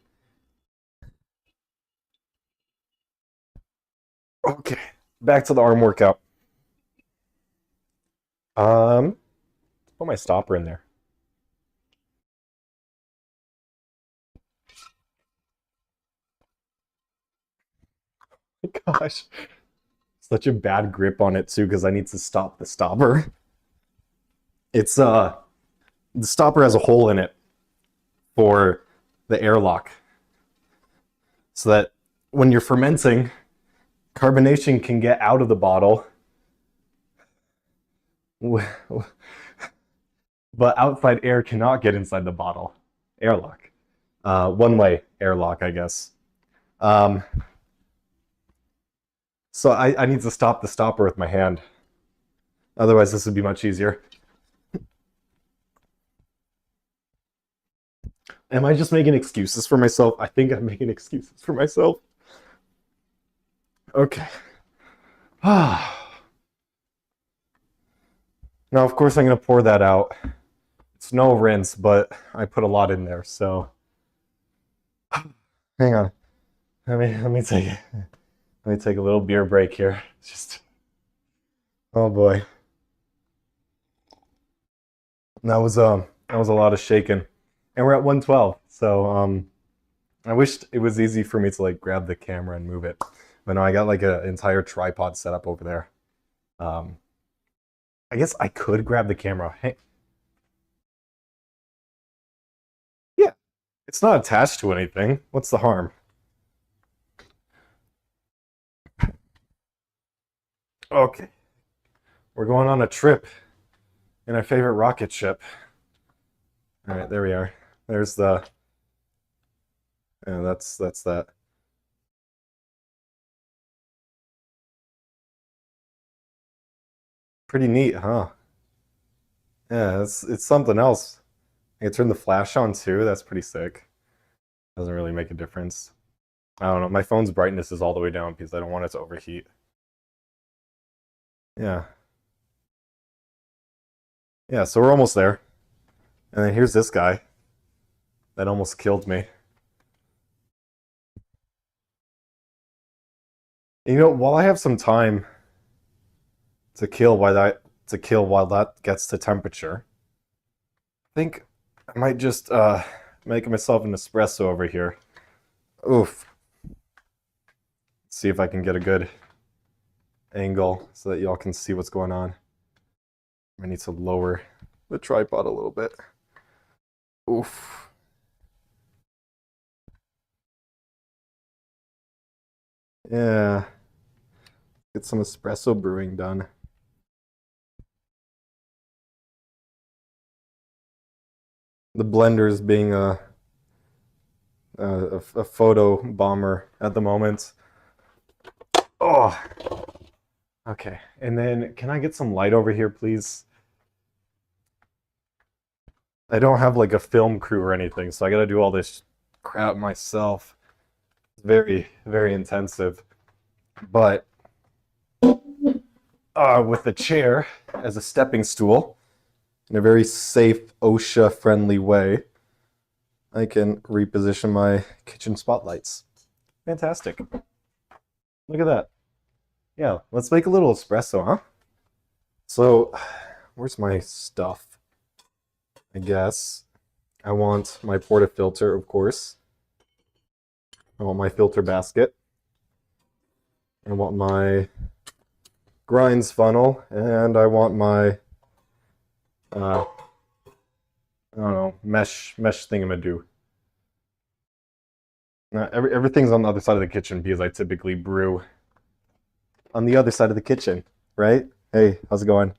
Okay, back to the arm workout. Put my stopper in there. Gosh, such a bad grip on it too because I need to stop the stopper. It's the stopper has a hole in it for the airlock, so that when you're fermenting, carbonation can get out of the bottle, but outside air cannot get inside the bottle. Airlock, one-way airlock, I guess. So I need to stop the stopper with my hand. Otherwise, this would be much easier. Am I just making excuses for myself? I think I'm making excuses for myself. Okay. Now, of course, I'm going to pour that out. It's no rinse, but I put a lot in there, so hang on. Let me take a little beer break here. Just oh boy. That was a lot of shaking. And we're at 112. So I wished it was easy for me to like grab the camera and move it. But no, I got like an entire tripod set up over there. I guess I could grab the camera. Hey. Yeah. It's not attached to anything. What's the harm? Okay. We're going on a trip in our favorite rocket ship. All right, there we are. There's the. Yeah, that's that. Pretty neat, huh? Yeah, it's something else. I can turn the flash on too. That's pretty sick. Doesn't really make a difference. I don't know. My phone's brightness is all the way down because I don't want it to overheat. Yeah. Yeah, so we're almost there. And then here's this guy that almost killed me. You know, while I have some time to kill while that gets to temperature, I think I might just make myself an espresso over here. Oof. See if I can get a good angle so that y'all can see what's going on. I need to lower the tripod a little bit. Oof. Yeah. Get some espresso brewing done. The blender is being a photo bomber at the moment. Oh, okay. And then can I get some light over here, please? I don't have like a film crew or anything, so I gotta do all this crap myself. It's very, very intensive. But with the chair as a stepping stool in a very safe, OSHA-friendly way, I can reposition my kitchen spotlights. Fantastic. Look at that. Yeah, let's make a little espresso, huh? So, where's my stuff? I guess I want my portafilter, of course. I want my filter basket. I want my grinds funnel, and I want my I don't know, mesh thingamadoo. Everything's on the other side of the kitchen because I typically brew on the other side of the kitchen, right? Hey, how's it going?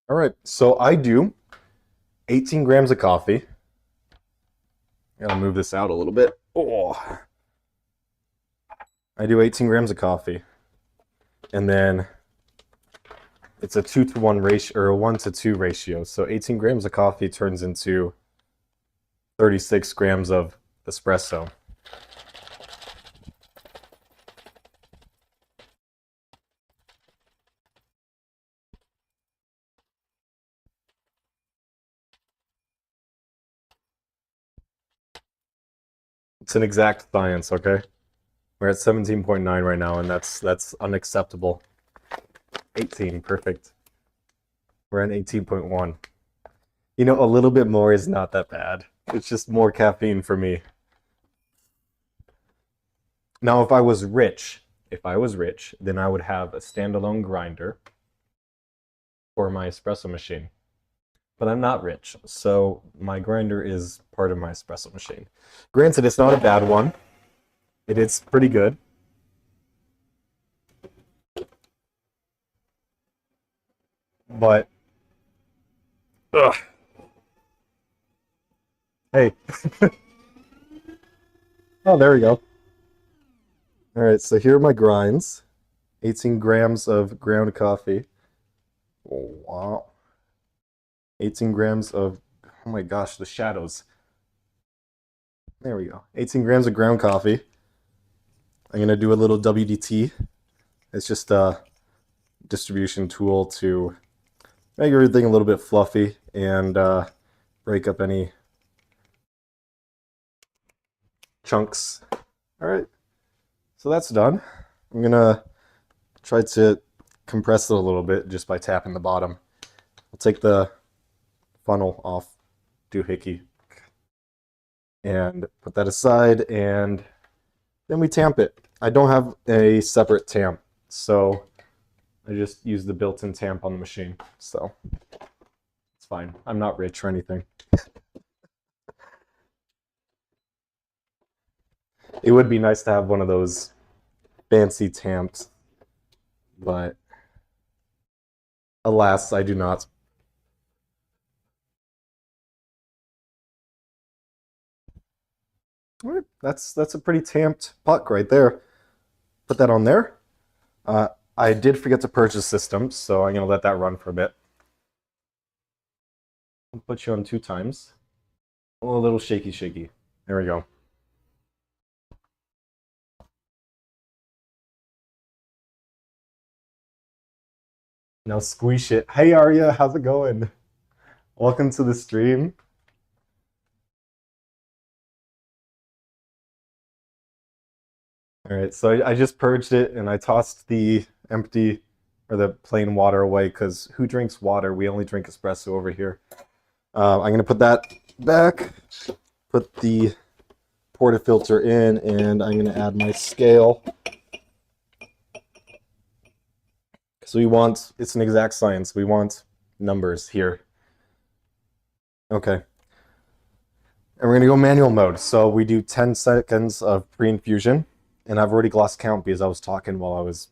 All right, so I do 18 grams of coffee. I gotta move this out a little bit. Oh, I do 18 grams of coffee, and then it's a 2-to-1 ratio or a 1-to-2 ratio. So 18 grams of coffee turns into 36 grams of espresso. It's an exact science, okay? We're at 17.9 right now, and that's unacceptable. 18, perfect. We're at 18.1. You know, a little bit more is not that bad. It's just more caffeine for me. Now, if I was rich, then I would have a standalone grinder for my espresso machine. But I'm not rich, so my grinder is part of my espresso machine. Granted, it's not a bad one. It is pretty good. But, ugh. Hey. Oh, there we go. All right, so here are my grinds. 18 grams of ground coffee. Oh, wow. 18 grams of, oh my gosh, the shadows. There we go. 18 grams of ground coffee. I'm going to do a little WDT. It's just a distribution tool to make everything a little bit fluffy and break up any chunks. All right, so that's done. I'm going to try to compress it a little bit just by tapping the bottom. I'll take the funnel off doohickey and put that aside, and then we tamp it. I don't have a separate tamp, so I just use the built-in tamp on the machine, so it's fine. I'm not rich or anything. It would be nice to have one of those fancy tamps, but alas, I do not. All right, that's a pretty tamped puck right there. Put that on there. I did forget to purchase systems, so I'm gonna let that run for a bit. I'll put you on 2 times. Oh, a little shaky, shaky. There we go. Now squish it. Hey Arya, how's it going? Welcome to the stream. All right, so I just purged it and I tossed the empty or the plain water away because who drinks water? We only drink espresso over here. I'm gonna put that back, put the portafilter in, and I'm gonna add my scale. So it's an exact science. We want numbers here. Okay. And we're gonna go manual mode. So we do 10 seconds of pre-infusion, and I've already lost count because I was talking while I was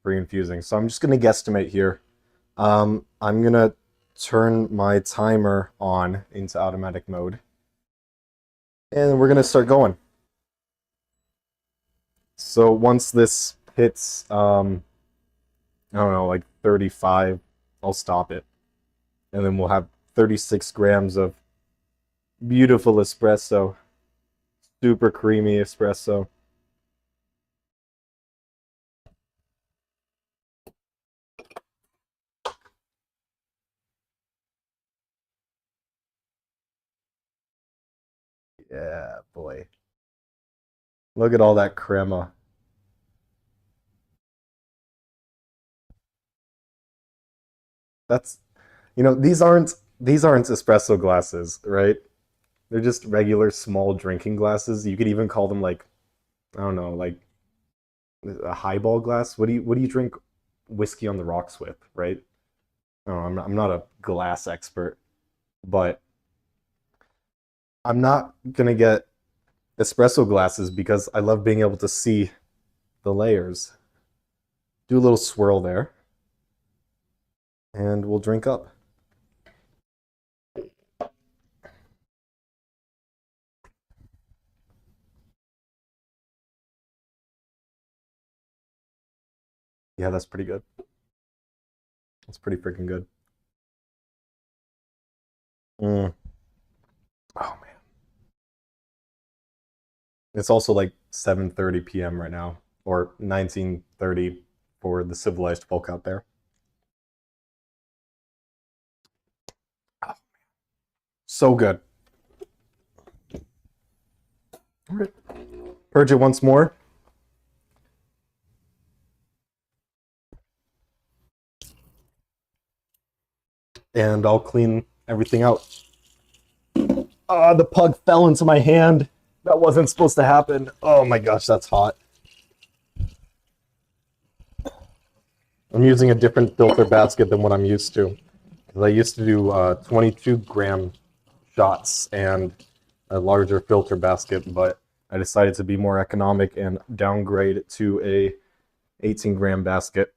pre-infusing. So I'm just gonna guesstimate here. I'm gonna turn my timer on into automatic mode. And we're gonna start going. So once this hits, I don't know, like 35, I'll stop it. And then we'll have 36 grams of beautiful espresso. Super creamy espresso. Yeah, boy. Look at all that crema. That's, these aren't espresso glasses, right? They're just regular small drinking glasses. You could even call them like, I don't know, like a highball glass. What do you drink whiskey on the rocks with, right? I don't know, I'm not a glass expert, but I'm not gonna get espresso glasses because I love being able to see the layers. Do a little swirl there, and we'll drink up. Yeah, that's pretty good. That's pretty freaking good. Mm. Oh man. It's also like 7:30 p.m. right now, or 19:30 for the civilized folk out there. So good. All right. Purge it once more. And I'll clean everything out. The pug fell into my hand. That wasn't supposed to happen. Oh my gosh, that's hot. I'm using a different filter basket than what I'm used to. Because I used to do 22-gram shots and a larger filter basket, but I decided to be more economic and downgrade to a 18-gram basket.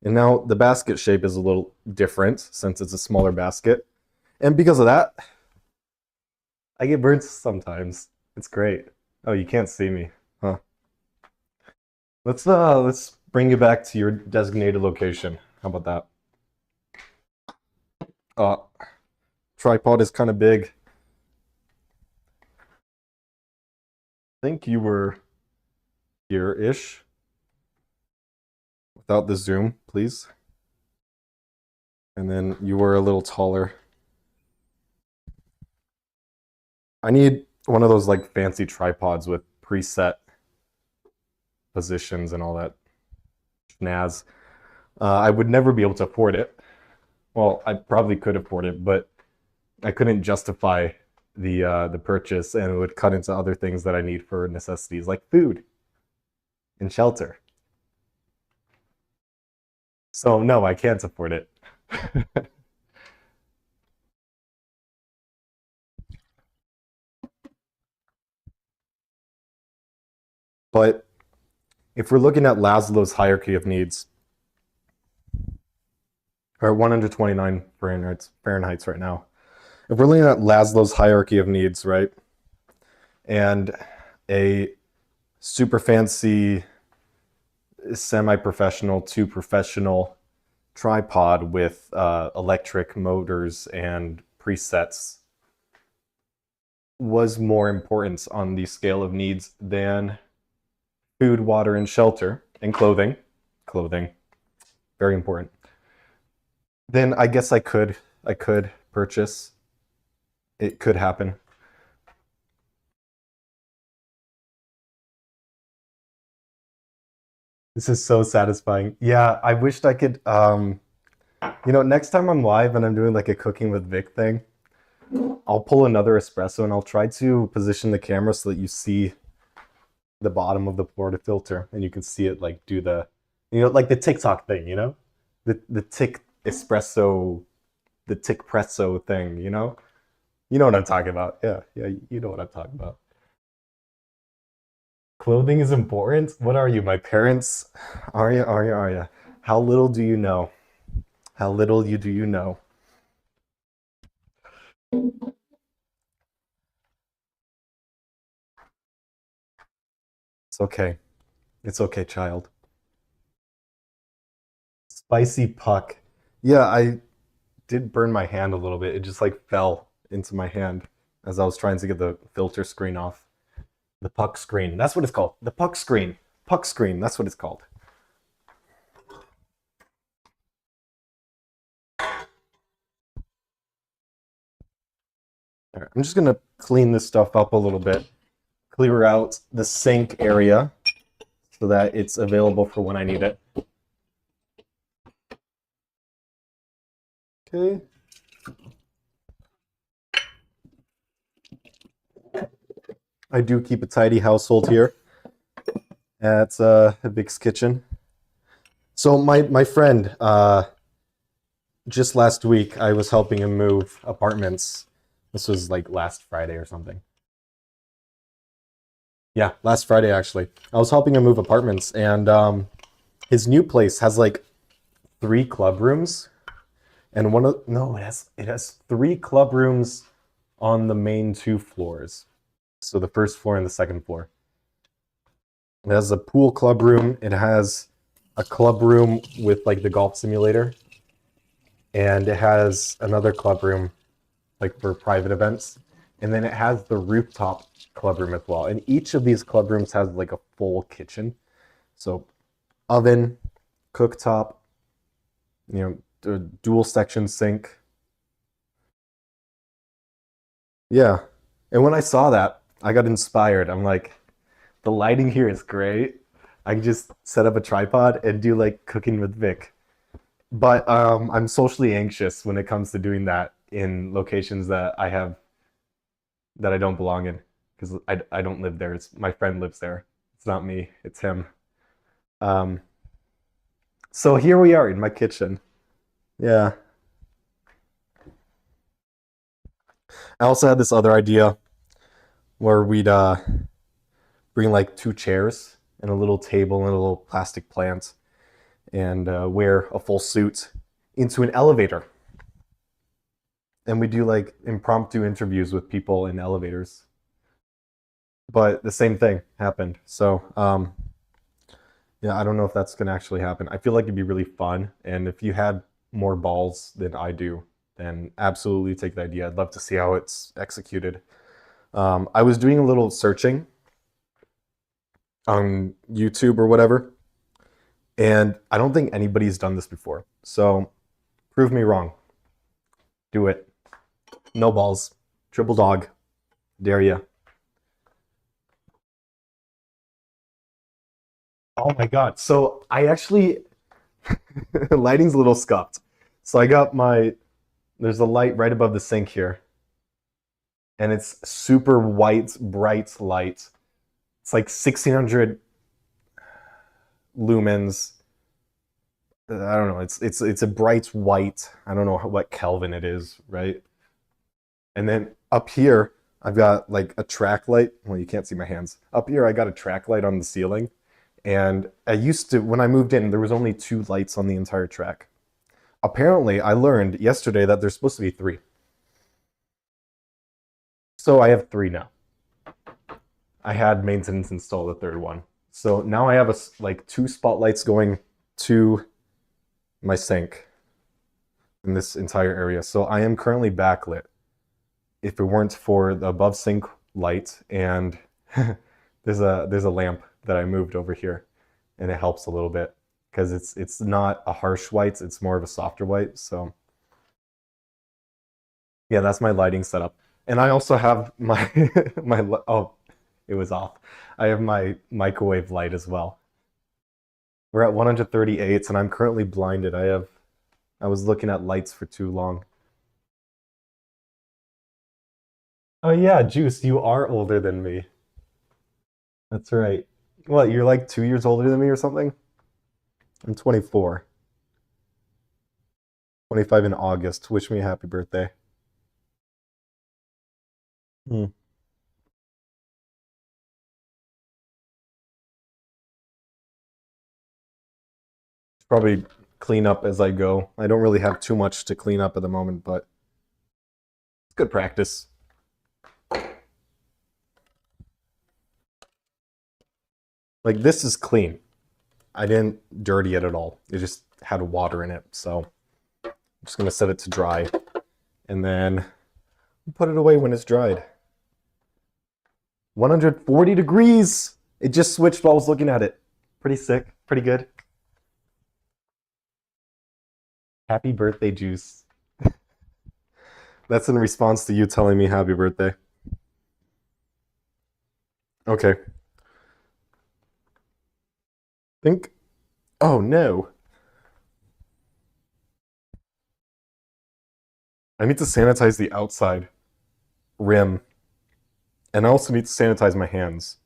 And now the basket shape is a little different since it's a smaller basket. And because of that, I get burnt sometimes. It's great. Oh, you can't see me, huh? Let's bring you back to your designated location. How about that? Tripod is kind of big. I think you were here-ish. Without the zoom, please. And then you were a little taller. I need one of those like fancy tripods with preset positions and all that snaz. I would never be able to afford it. Well, I probably could afford it, but I couldn't justify the purchase, and it would cut into other things that I need for necessities like food and shelter. So no, I can't afford it. But if we're looking at Maslow's hierarchy of needs, or 129 Fahrenheit's right now. If we're looking at Maslow's hierarchy of needs, right, and a super fancy semi-professional to professional tripod with electric motors and presets was more important on the scale of needs than food, water, and shelter, and clothing. Clothing, very important. Then I guess I could purchase. It could happen. This is so satisfying. Yeah, I wished I could next time I'm live and I'm doing like a cooking with Vic thing, I'll pull another espresso and I'll try to position the camera so that you see the bottom of the portafilter and you can see it like do the, like the TikTok thing, the tick espresso, the tick presso thing, you know what I'm talking about. Yeah, you know what I'm talking about. Clothing is important. What are you, my parents? Arya. How little do you know? How little do you know? It's okay. It's okay, child. Spicy puck. Yeah, I did burn my hand a little bit. It just like fell into my hand as I was trying to get the filter screen off. The puck screen. That's what it's called. The puck screen. Puck screen. That's what it's called. All right, I'm just gonna clean this stuff up a little bit. Clear out the sink area so that it's available for when I need it. Okay. I do keep a tidy household here at Vic's kitchen. So my friend, just last week, I was helping him move apartments. This was like last Friday or something. Yeah, last Friday actually. I was helping him move apartments, and his new place has like 3 club rooms, and it has 3 club rooms on the main 2 floors. So the first floor and the second floor. It has a pool club room. It has a club room with like the golf simulator, and it has another club room like for private events, and then it has the rooftop club room as well. And each of these club rooms has like a full kitchen, so oven, cooktop, the dual section sink. Yeah, and when I saw that, I got inspired. I'm like, the lighting here is great. I can just set up a tripod and do like cooking with Vic. But I'm socially anxious when it comes to doing that in locations that I don't belong in, because I don't live there. It's my friend lives there. It's not me. It's him. Um, so here we are in my kitchen. Yeah. I also had this other idea where we'd bring like 2 chairs and a little table and a little plastic plant and wear a full suit into an elevator. And we do like impromptu interviews with people in elevators. But the same thing happened. So Yeah, I don't know if that's gonna actually happen. I feel like it'd be really fun, and if you had more balls than I do, then absolutely take the idea. I'd love to see how it's executed. I was doing a little searching on YouTube or whatever, and I don't think anybody's done this before. So prove me wrong. Do it. No balls. Triple dog. Dare ya. Oh my God. So I actually, lighting's a little scuffed. So I got there's a light right above the sink here, and it's super white, bright light. It's like 1600 lumens. I don't know. It's a bright white. I don't know what Kelvin it is, right? And then up here, I've got like a track light. Well, you can't see my hands. Up here, I got a track light on the ceiling. And I used to, when I moved in, there was only 2 lights on the entire track. Apparently, I learned yesterday that there's supposed to be 3. So I have 3 now. I had maintenance install the 3rd one. So now I have like 2 spotlights going to my sink in this entire area. So I am currently backlit. If it weren't for the above sink light, and there's a lamp that I moved over here, and it helps a little bit because it's not a harsh white, it's more of a softer white. So yeah, that's my lighting setup. And I also have my oh, it was off. I have my microwave light as well. We're at 138, and I'm currently blinded. I was looking at lights for too long. Oh yeah, Juice, you are older than me. That's right. What, you're like 2 years older than me or something? I'm 24. 25 in August. Wish me a happy birthday. Hmm. Probably clean up as I go. I don't really have too much to clean up at the moment, but it's good practice. Like this is clean. I didn't dirty it at all. It just had water in it. So I'm just gonna set it to dry and then put it away when it's dried. 140 degrees. It just switched while I was looking at it. Pretty sick. Pretty good. Happy birthday, Juice. That's in response to you telling me happy birthday. Okay. Think. Oh no. I need to sanitize the outside rim. And I also need to sanitize my hands.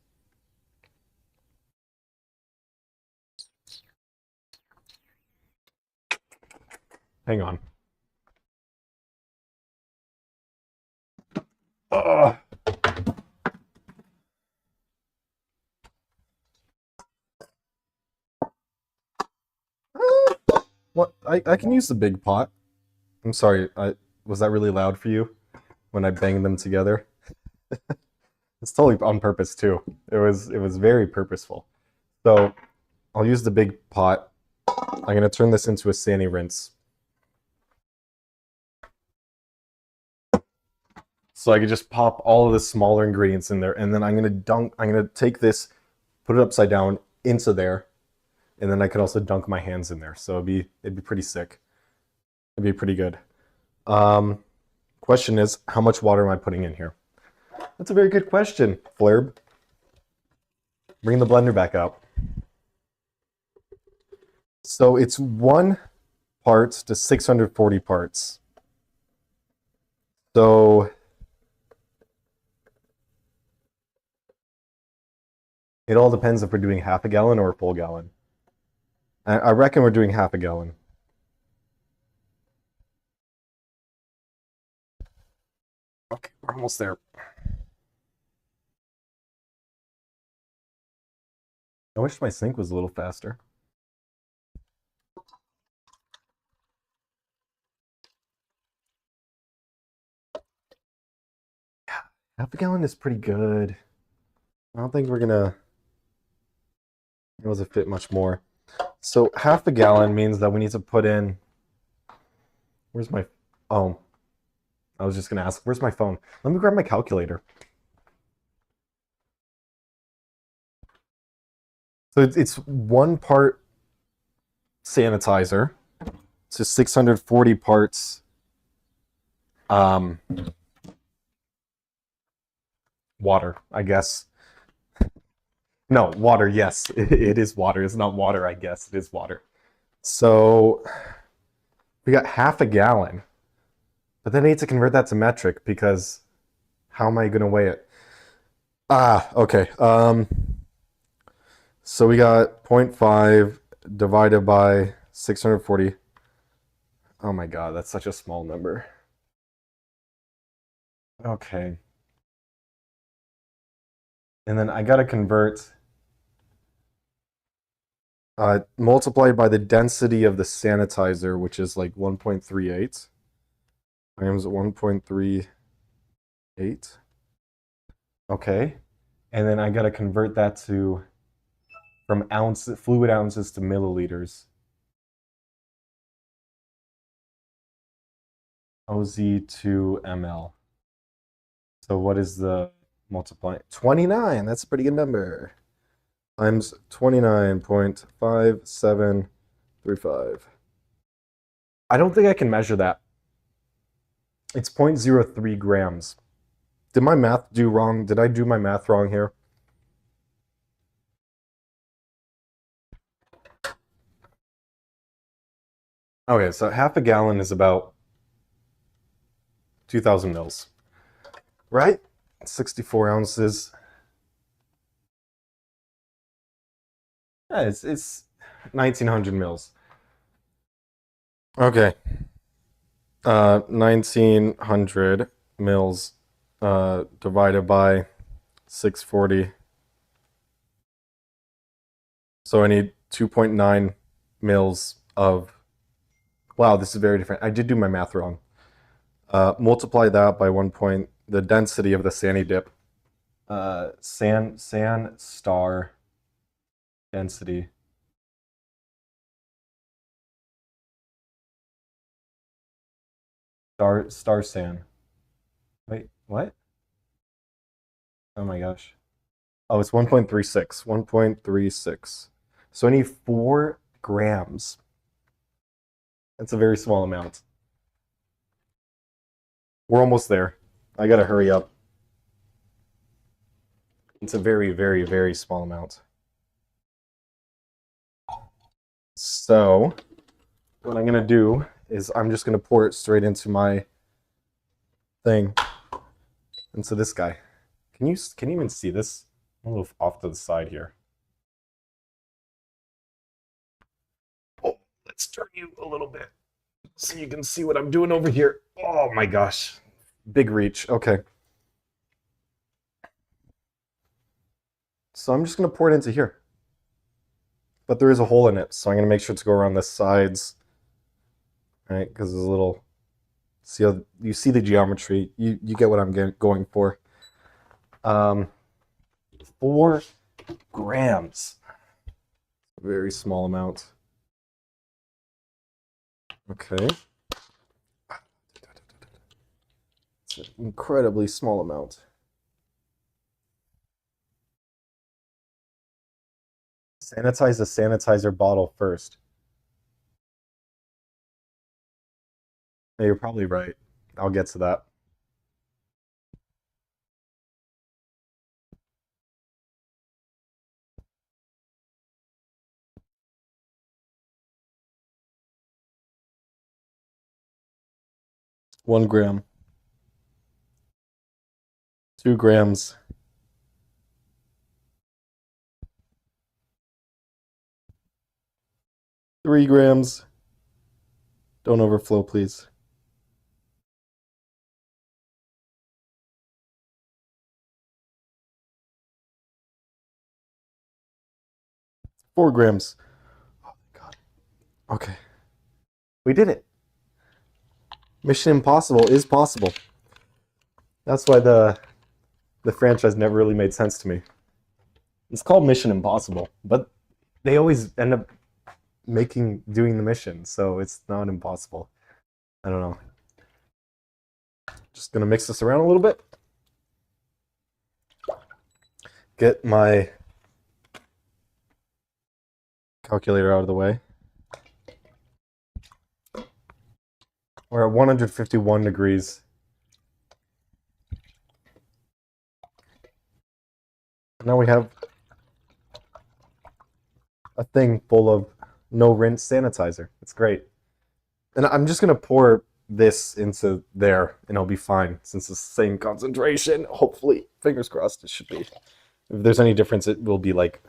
Hang on. Ugh. What? I can use the big pot. I'm sorry. Was that really loud for you when I banged them together? It's totally on purpose too. It was very purposeful. So I'll use the big pot. I'm gonna turn this into a sani rinse. So I could just pop all of the smaller ingredients in there, and then I'm gonna take this, put it upside down into there, and then I could also dunk my hands in there. So it'd be pretty sick. It'd be pretty good. Um, Question is, how much water am I putting in here? That's a very good question, Flurb. Bring the blender back out. So it's 1 part to 640 parts. So it all depends if we're doing half a gallon or a full gallon. I reckon we're doing half a gallon. Okay, we're almost there. I wish my sink was a little faster. Half a gallon is pretty good. I don't think we're gonna It doesn't fit much more. So half a gallon means that we need to put in, where's my, oh, I was just going to ask, where's my phone? Let me grab my calculator. So it's 1 part sanitizer, so 640 parts water, I guess. No, water, yes. It is water. It's not water, I guess. It is water. So we got half a gallon. But then I need to convert that to metric because how am I going to weigh it? Okay. So we got 0.5 divided by 640. Oh my God, that's such a small number. Okay. And then I got to convert multiplied by the density of the sanitizer, which is like 1.38 times 1.38. Okay. And then I got to convert that to from fluid ounces to milliliters. OZ to ml. So what is the multiply? 29. That's a pretty good number. Times 29.5735. I don't think I can measure that. It's 0.03 grams. Did my math do wrong? Did I do my math wrong here? Okay, so half a gallon is about 2,000 mils, right? 64 ounces. Yeah, it's 1,900 mils. Okay. 1,900 mils divided by 640. So I need 2.9 mils of. Wow, this is very different. I did do my math wrong. Multiply that by 1 point, the density of the Sani dip. San star density. Star san. Wait, what? Oh my gosh. Oh, it's 1.36. 1.36. So I need 4 grams. That's a very small amount. We're almost there. I gotta hurry up. It's a very, very, very small amount. So what I'm gonna do is I'm just gonna pour it straight into my thing. Into this guy. Can you even see this? I'm a little off to the side here. Oh, let's turn you a little bit so you can see what I'm doing over here. Oh my gosh. Big reach. Okay. So I'm just going to pour it into here. But there is a hole in it, so I'm going to make sure to go around the sides. Right? Because there's a little... See how you see the geometry. You get what I'm going for. 4 grams. Very small amount. Okay. It's an incredibly small amount. Sanitize the sanitizer bottle first. Yeah, you're probably right. I'll get to that. One gram. 2 grams. 3 grams. Don't overflow, please. 4 grams. Oh my God. Okay. We did it. Mission Impossible is possible. That's why the franchise never really made sense to me. It's called Mission Impossible, but they always end up doing the mission, so it's not impossible. I don't know. Just gonna mix this around a little bit. Get my calculator out of the way. We're at 151 degrees. Now we have a thing full of no rinse sanitizer. It's great. And I'm just gonna pour this into there and it'll be fine since it's the same concentration. Hopefully, fingers crossed, it should be. If there's any difference, it will be like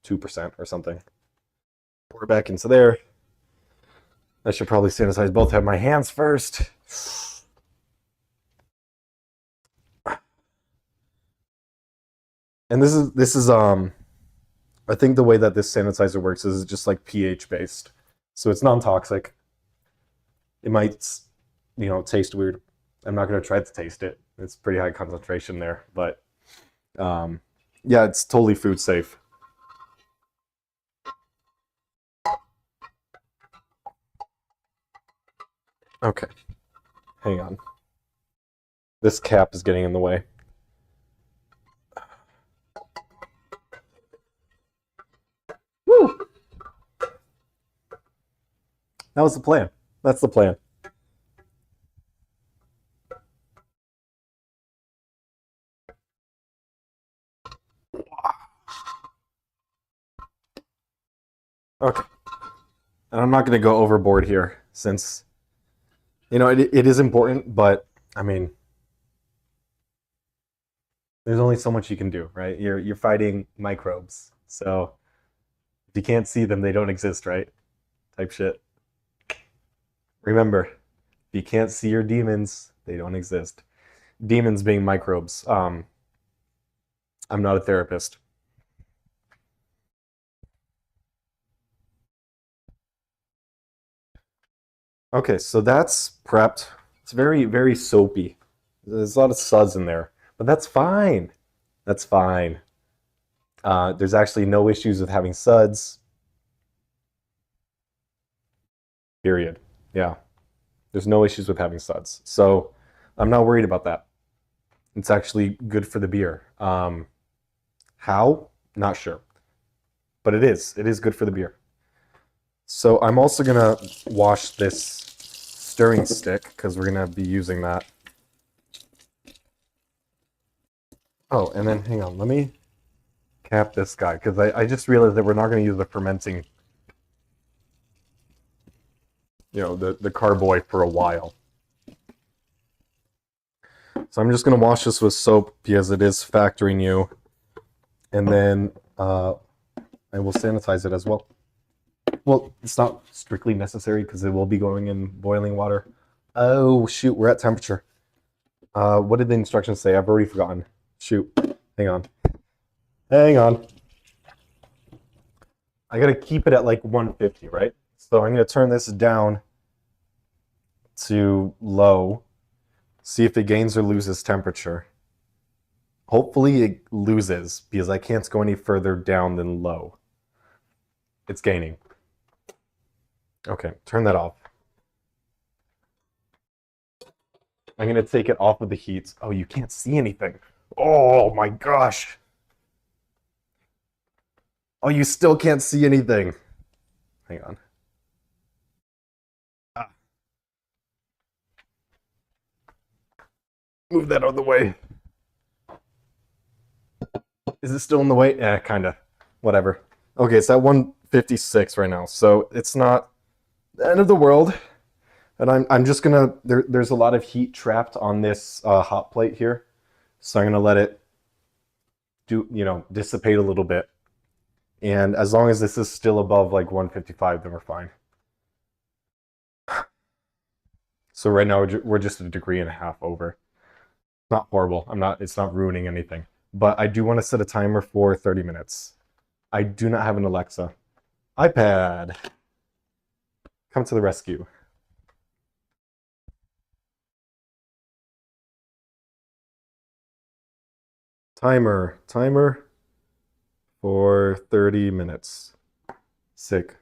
2% or something. Pour it back into there. I should probably sanitize both of my hands first. And this is I think the way that this sanitizer works is just like pH based. So it's non-toxic. It might, taste weird. I'm not going to try to taste it. It's pretty high concentration there, but yeah, it's totally food safe. Okay, hang on. This cap is getting in the way. Woo! That was the plan. That's the plan. Okay. And I'm not going to go overboard here since, it is important, but I mean, there's only so much you can do, right? You're fighting microbes. So if you can't see them, they don't exist, right? Type shit. Remember, if you can't see your demons, they don't exist. Demons being microbes. I'm not a therapist. Okay, so that's prepped. It's very, very soapy. There's a lot of suds in there, but that's fine. That's fine. There's actually no issues with having suds. Period. Yeah. There's no issues with having suds. So I'm not worried about that. It's actually good for the beer. How? Not sure. But it is. It is good for the beer. So I'm also going to wash this stirring stick because we're going to be using that. Oh, and then hang on. Let me cap this guy because I just realized that we're not going to use the fermenting, the carboy for a while. So I'm just going to wash this with soap because it is factory new. And then I will sanitize it as well. Well, it's not strictly necessary because it will be going in boiling water. Oh, shoot, we're at temperature. What did the instructions say? I've already forgotten. Shoot, hang on. Hang on. I gotta keep it at like 150, right? So I'm gonna turn this down to low, see if it gains or loses temperature. Hopefully it loses because I can't go any further down than low. It's gaining. Okay, turn that off. I'm gonna take it off of the heat. Oh, you can't see anything. Oh my gosh. Oh, you still can't see anything. Hang on. Ah. Move that out of the way. Is it still in the way? Yeah, kinda. Whatever. Okay, it's at 156 right now, so it's not the end of the world. And I'm just gonna there's a lot of heat trapped on this hot plate here, so I'm gonna let it dissipate a little bit. And as long as this is still above like 155, then we're fine. So right now we're just a degree and a half over. Not horrible. It's not ruining anything. But I do want to set a timer for 30 minutes. I do not have an Alexa. iPad, come to the rescue. Timer for 30 minutes. Sick.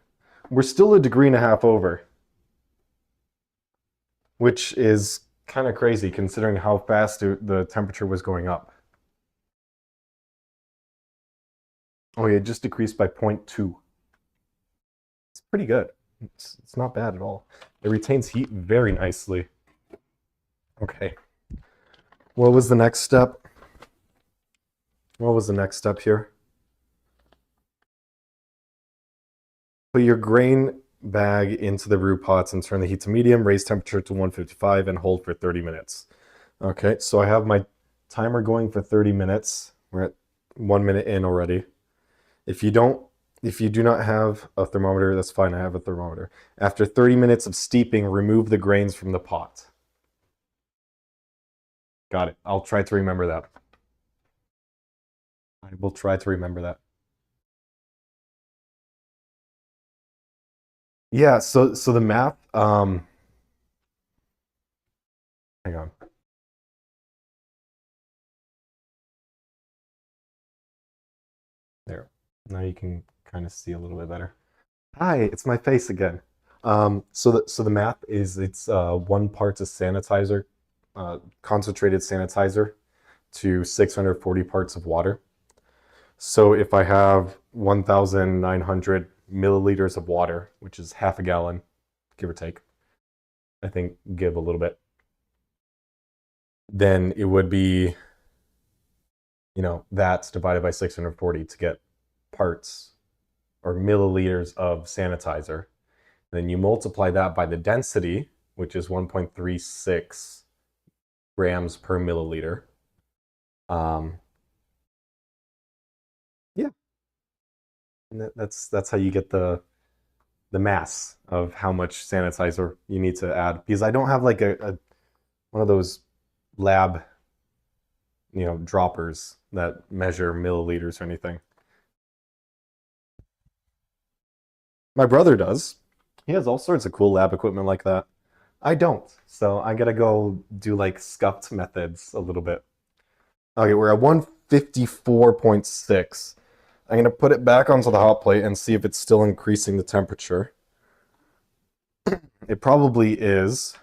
We're still a degree and a half over, which is kind of crazy considering how fast the temperature was going up. Oh yeah, it just decreased by 0.2. It's pretty good. It's not bad at all. It retains heat very nicely. Okay. What was the next step? What was the next step here? Put your grain bag into the brew pots and turn the heat to medium, raise temperature to 155 and hold for 30 minutes. Okay, so I have my timer going for 30 minutes. We're at 1 minute in already. If you do not have a thermometer, that's fine, I have a thermometer. After 30 minutes of steeping, remove the grains from the pot. Got it. I'll try to remember that. I will try to remember that. Yeah, so the math, hang on. There. Now you can kind of see a little bit better. Hi, it's my face again. So the math is it's 1 part of sanitizer, concentrated sanitizer to 640 parts of water. So if I have 1,900 milliliters of water, which is half a gallon, give or take, I think give a little bit, then it would be, that's divided by 640 to get parts or milliliters of sanitizer. Then you multiply that by the density, which is 1.36 grams per milliliter. Yeah, and that's how you get the mass of how much sanitizer you need to add. Because I don't have like a one of those lab, droppers that measure milliliters or anything. My brother does. He has all sorts of cool lab equipment like that. I don't. So I gotta go do like scuffed methods a little bit. Okay, we're at 154.6. I'm gonna put it back onto the hot plate and see if it's still increasing the temperature. It probably is.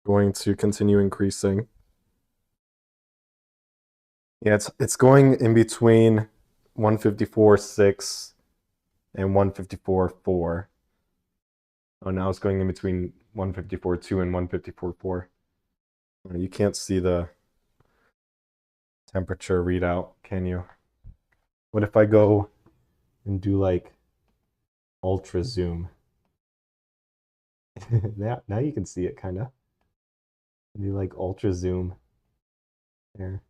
Going to continue increasing. Yeah, it's going in between 154.6 and 154.4. Oh, now it's going in between 154.2 and 154.4. You can't see the temperature readout, can you? What if I go and do like ultra zoom? Now you can see it kind of. Do like ultra zoom there.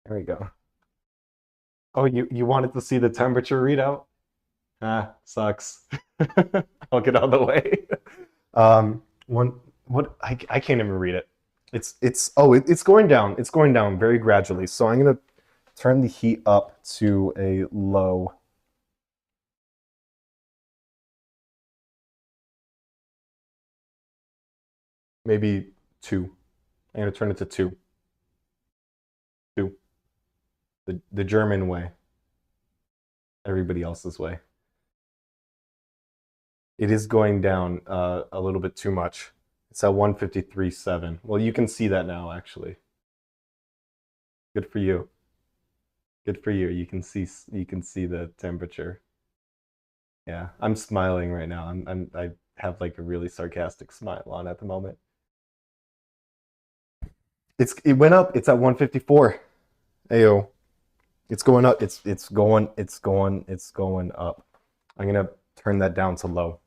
There we go. Oh, you wanted to see the temperature readout? Ah, sucks. I'll get out of the way. I can't even read it. It's going down. It's going down very gradually. So I'm gonna turn the heat up to a low. Maybe 2. I'm gonna turn it to 2. 2. The German way. Everybody else's way. It is going down a little bit too much. It's at 153.7. Well, you can see that now, actually. Good for you. Good for you. You can see the temperature. Yeah, I'm smiling right now. I have like a really sarcastic smile on at the moment. It went up. It's at 154. Ayo. It's going up. It's going up. I'm gonna turn that down to low.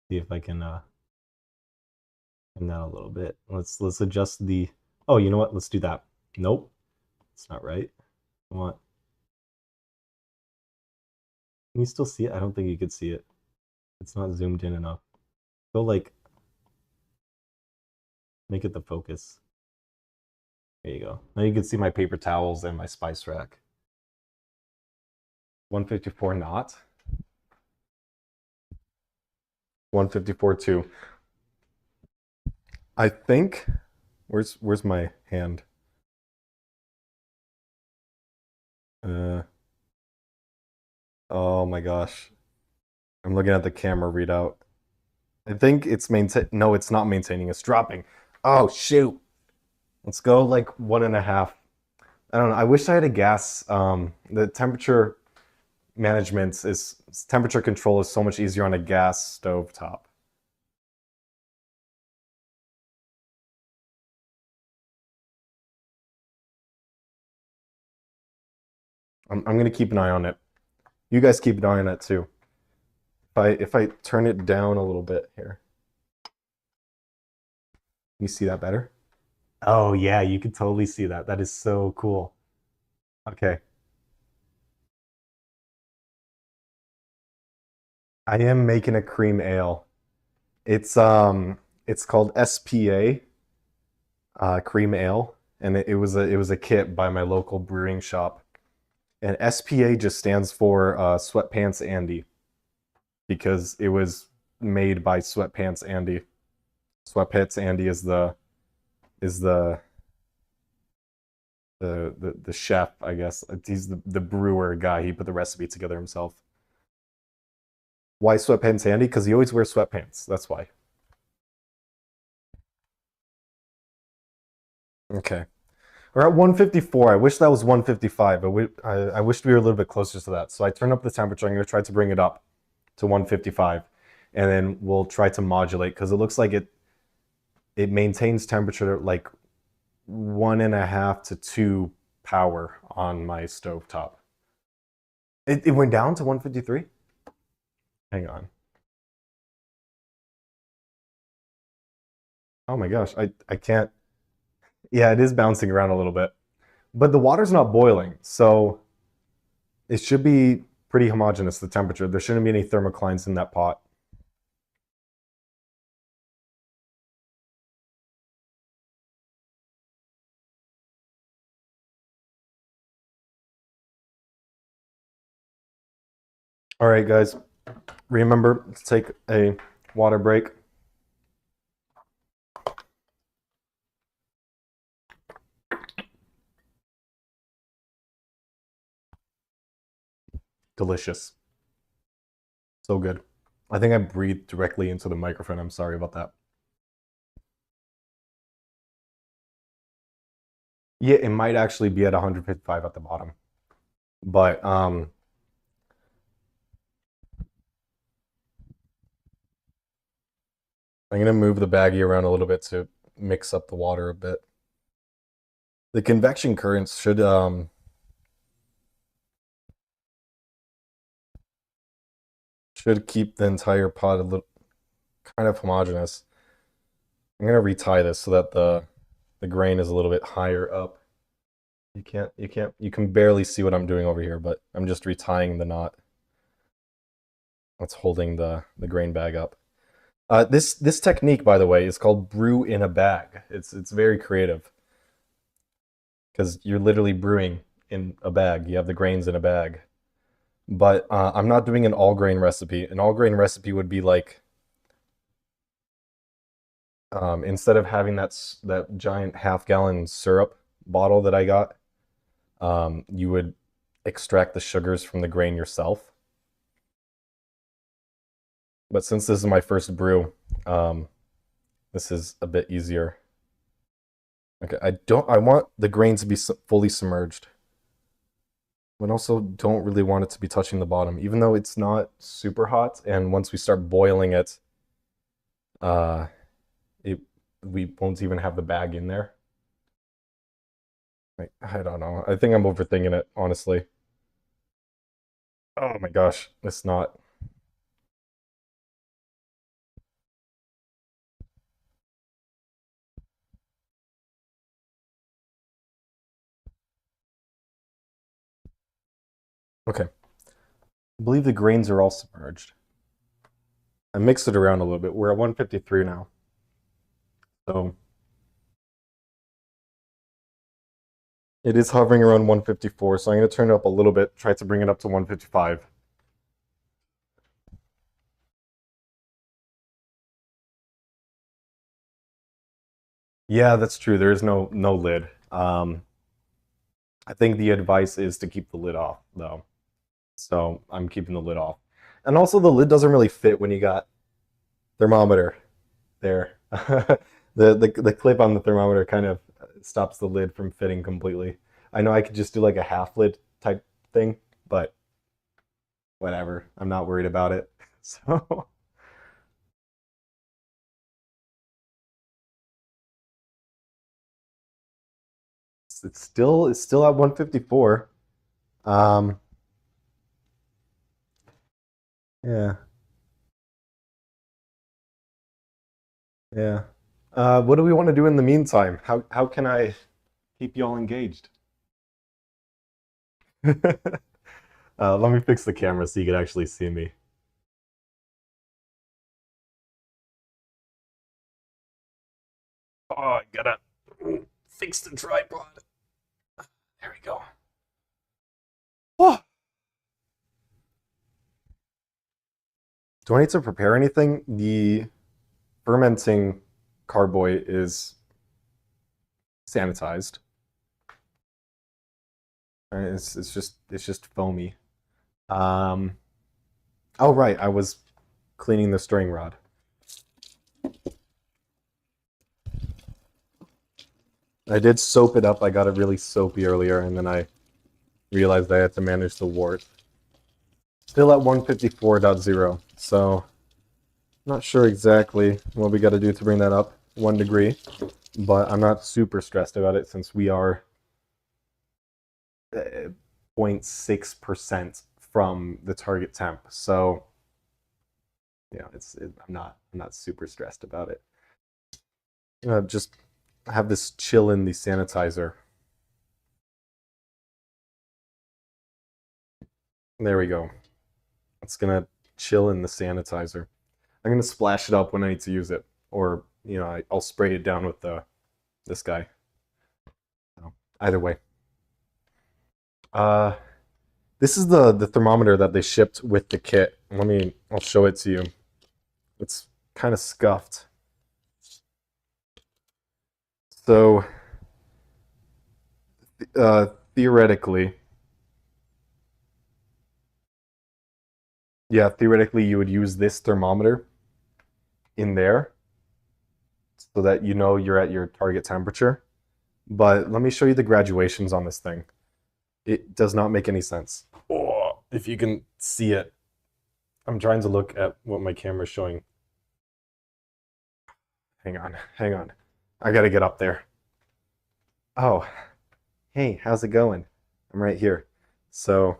See if I can turn that a little bit. Let's adjust the. Oh, you know what? Let's do that. Nope, it's not right. I want. Can you still see it? I don't think you could see it. It's not zoomed in enough. Go like. Make it the focus. There you go. Now you can see my paper towels and my spice rack. 154 not. 154 too. I think, where's my hand? Oh my gosh. I'm looking at the camera readout. I think it's no, it's not maintaining, it's dropping. Oh shoot. Let's go like 1.5. I don't know. I wish I had a gas. The temperature control is so much easier on a gas stove top. I'm gonna keep an eye on it. You guys keep an eye on it too. If I turn it down a little bit here, you see that better? Oh yeah, you can totally see that. That is so cool. Okay. I am making a cream ale. It's called SPA cream ale, and it was a kit by my local brewing shop. And SPA just stands for Sweatpants Andy because it was made by Sweatpants Andy. Sweatpants Andy is the chef, I guess. He's the brewer guy. He put the recipe together himself. Why Sweatpants Andy? Because he always wears sweatpants. That's why. Okay. We're at 154. I wish that was 155, but I wished we were a little bit closer to that. So I turned up the temperature. I'm going to try to bring it up to 155, and then we'll try to modulate because it looks like it maintains temperature like 1.5 to 2 power on my stovetop. It went down to 153? Hang on. Oh my gosh, I can't. Yeah, it is bouncing around a little bit. But the water's not boiling, so it should be pretty homogeneous, the temperature. There shouldn't be any thermoclines in that pot. All right, guys, remember to take a water break. Delicious. So good. I think I breathed directly into the microphone. I'm sorry about that. Yeah, it might actually be at 155 at the bottom. But I'm gonna move the baggie around a little bit to mix up the water a bit. The convection currents should keep the entire pot a little kind of homogeneous. I'm gonna retie this so that the grain is a little bit higher up. You can barely see what I'm doing over here, but I'm just retying the knot that's holding the grain bag up. This technique, by the way, is called brew in a bag. It's very creative because you're literally brewing in a bag. You have the grains in a bag. But I'm not doing an all grain recipe. An all grain recipe would be like instead of having that giant half-gallon syrup bottle that I got, you would extract the sugars from the grain yourself. But since this is my first brew, this is a bit easier. Okay, I want the grain to be fully submerged, but also don't really want it to be touching the bottom, even though it's not super hot. And once we start boiling it, uh, we won't even have the bag in there. I don't know. I think I'm overthinking it, honestly. Oh my gosh, it's not. Okay. I believe the grains are all submerged. I mixed it around a little bit. We're at 153 now. So it is hovering around 154. So I'm going to turn it up a little bit, try to bring it up to 155. Yeah, that's true. There is no lid. I think the advice is to keep the lid off, though. So I'm keeping the lid off. And also the lid doesn't really fit when you got thermometer there. The clip on the thermometer kind of stops the lid from fitting completely. I know I could just do like a half lid type thing, but whatever. I'm not worried about it. So it's still at 154. Um, yeah, yeah. What do we want to do in the meantime? How can I keep you all engaged? Let me fix the camera so you can actually see me. Oh, I gotta fix the tripod. There we go. Oh. Do I need to prepare anything? The fermenting carboy is sanitized. It's just foamy. Um, oh right, I was cleaning the stirring rod. I did soap it up. I got it really soapy earlier, and then I realized I had to manage the wort. Still at 154.0, so not sure exactly what we got to do to bring that up 1 degree, but I'm not super stressed about it since we are 0.6% from the target temp. So yeah, I'm not super stressed about it. Just have this chill in the sanitizer. There we go. It's gonna chill in the sanitizer. I'm gonna splash it up when I need to use it, or I'll spray it down with this guy. So, either way. Uh, this is the thermometer that they shipped with the kit. I'll show it to you. It's kind of scuffed. So, theoretically, yeah, theoretically you would use this thermometer in there so that you know you're at your target temperature. But let me show you the graduations on this thing. It does not make any sense. Oh, if you can see it. I'm trying to look at what my camera's showing. Hang on. I gotta get up there. Oh, hey, how's it going? I'm right here. So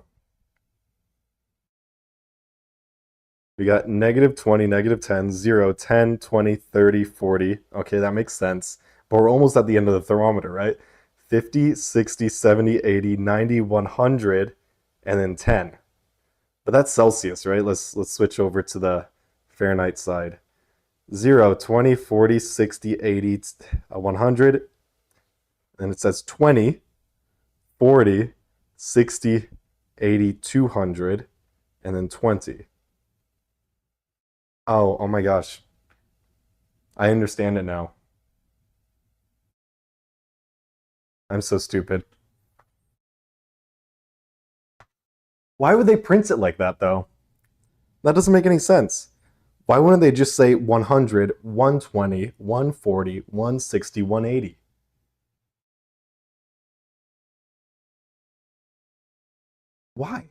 we got -20, -10, 0, 10, 20, 30, 40. Okay, that makes sense. But we're almost at the end of the thermometer, right? 50, 60, 70, 80, 90, 100, and then 10. But that's Celsius, right? Let's switch over to the Fahrenheit side. 0, 20, 40, 60, 80, 100. And it says 20, 40, 60, 80, 200, and then 20. Oh my gosh. I understand it now. I'm so stupid. Why would they print it like that, though? That doesn't make any sense. Why wouldn't they just say 100, 120, 140, 160, 180? Why?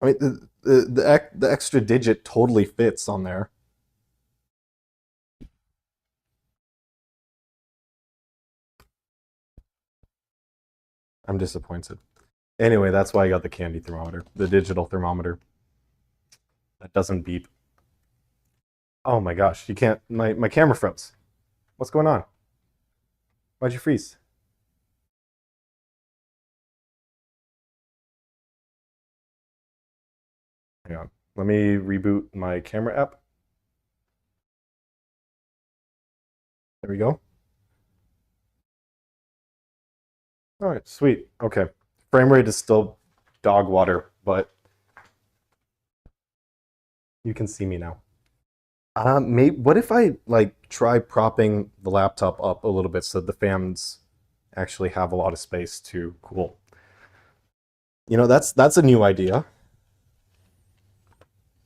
I mean, the extra digit totally fits on there. I'm disappointed. Anyway, that's why I got the candy thermometer, the digital thermometer. That doesn't beep. Oh my gosh, you can't. My camera froze. What's going on? Why'd you freeze? Hang on. Let me reboot my camera app. There we go. All right, sweet. Okay. Frame rate is still dog water, but you can see me now. Maybe, what if I like try propping the laptop up a little bit so the fans actually have a lot of space to cool? That's a new idea.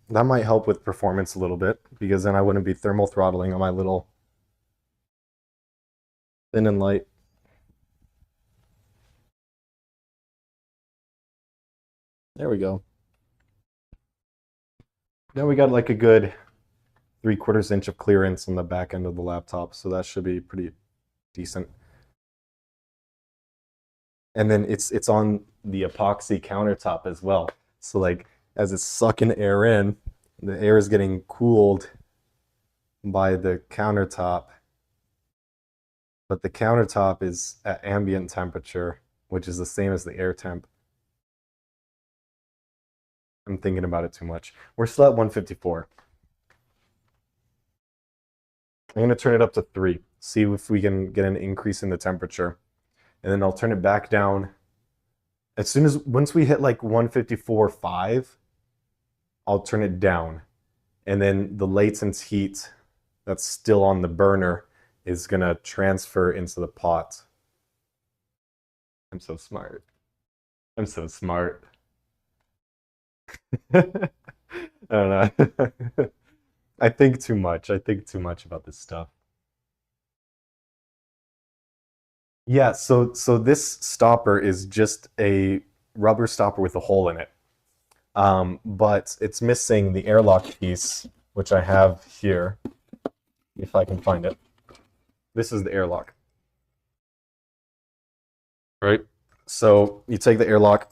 That might help with performance a little bit because then I wouldn't be thermal throttling on my little thin and light. There we go. Now we got like a good 3/4 inch of clearance on the back end of the laptop, so that should be pretty decent. And then it's on the epoxy countertop as well. So like as it's sucking air in, the air is getting cooled by the countertop, but the countertop is at ambient temperature, which is the same as the air temp. I'm thinking about it too much. We're still at 154. I'm going to turn it up to 3, see if we can get an increase in the temperature. And then I'll turn it back down. Once we hit like 154.5, I'll turn it down. And then the latent heat that's still on the burner is going to transfer into the pot. I'm so smart. I'm so smart. I don't know. I think too much. I think too much about this stuff. Yeah, so this stopper is just a rubber stopper with a hole in it. But it's missing the airlock piece, which I have here, if I can find it. This is the airlock, right? So you take the airlock,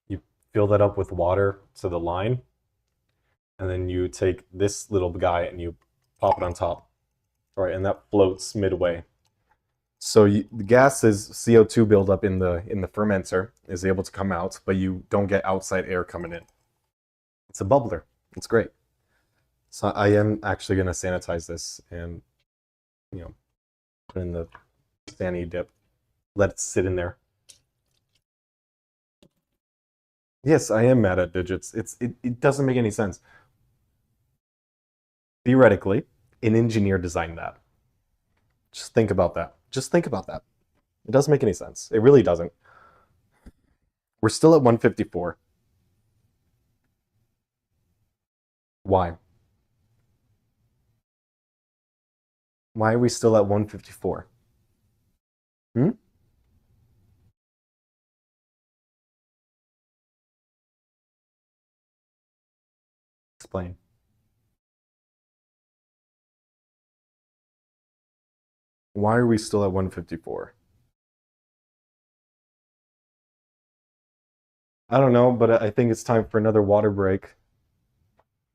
you fill that up with water to the line, and then you take this little guy and you pop it on top, right? And that floats midway. So the gases CO2 buildup in the fermenter is able to come out, but you don't get outside air coming in. It's a bubbler. It's great. So I am actually going to sanitize this and put in the Sani dip. Let it sit in there. Yes, I am mad at digits. It doesn't make any sense. Theoretically, an engineer designed that. Just think about that. Just think about that. It doesn't make any sense. It really doesn't. We're still at 154. Why? Why are we still at 154? Hmm? Explain. Why are we still at 154? I don't know, but I think it's time for another water break.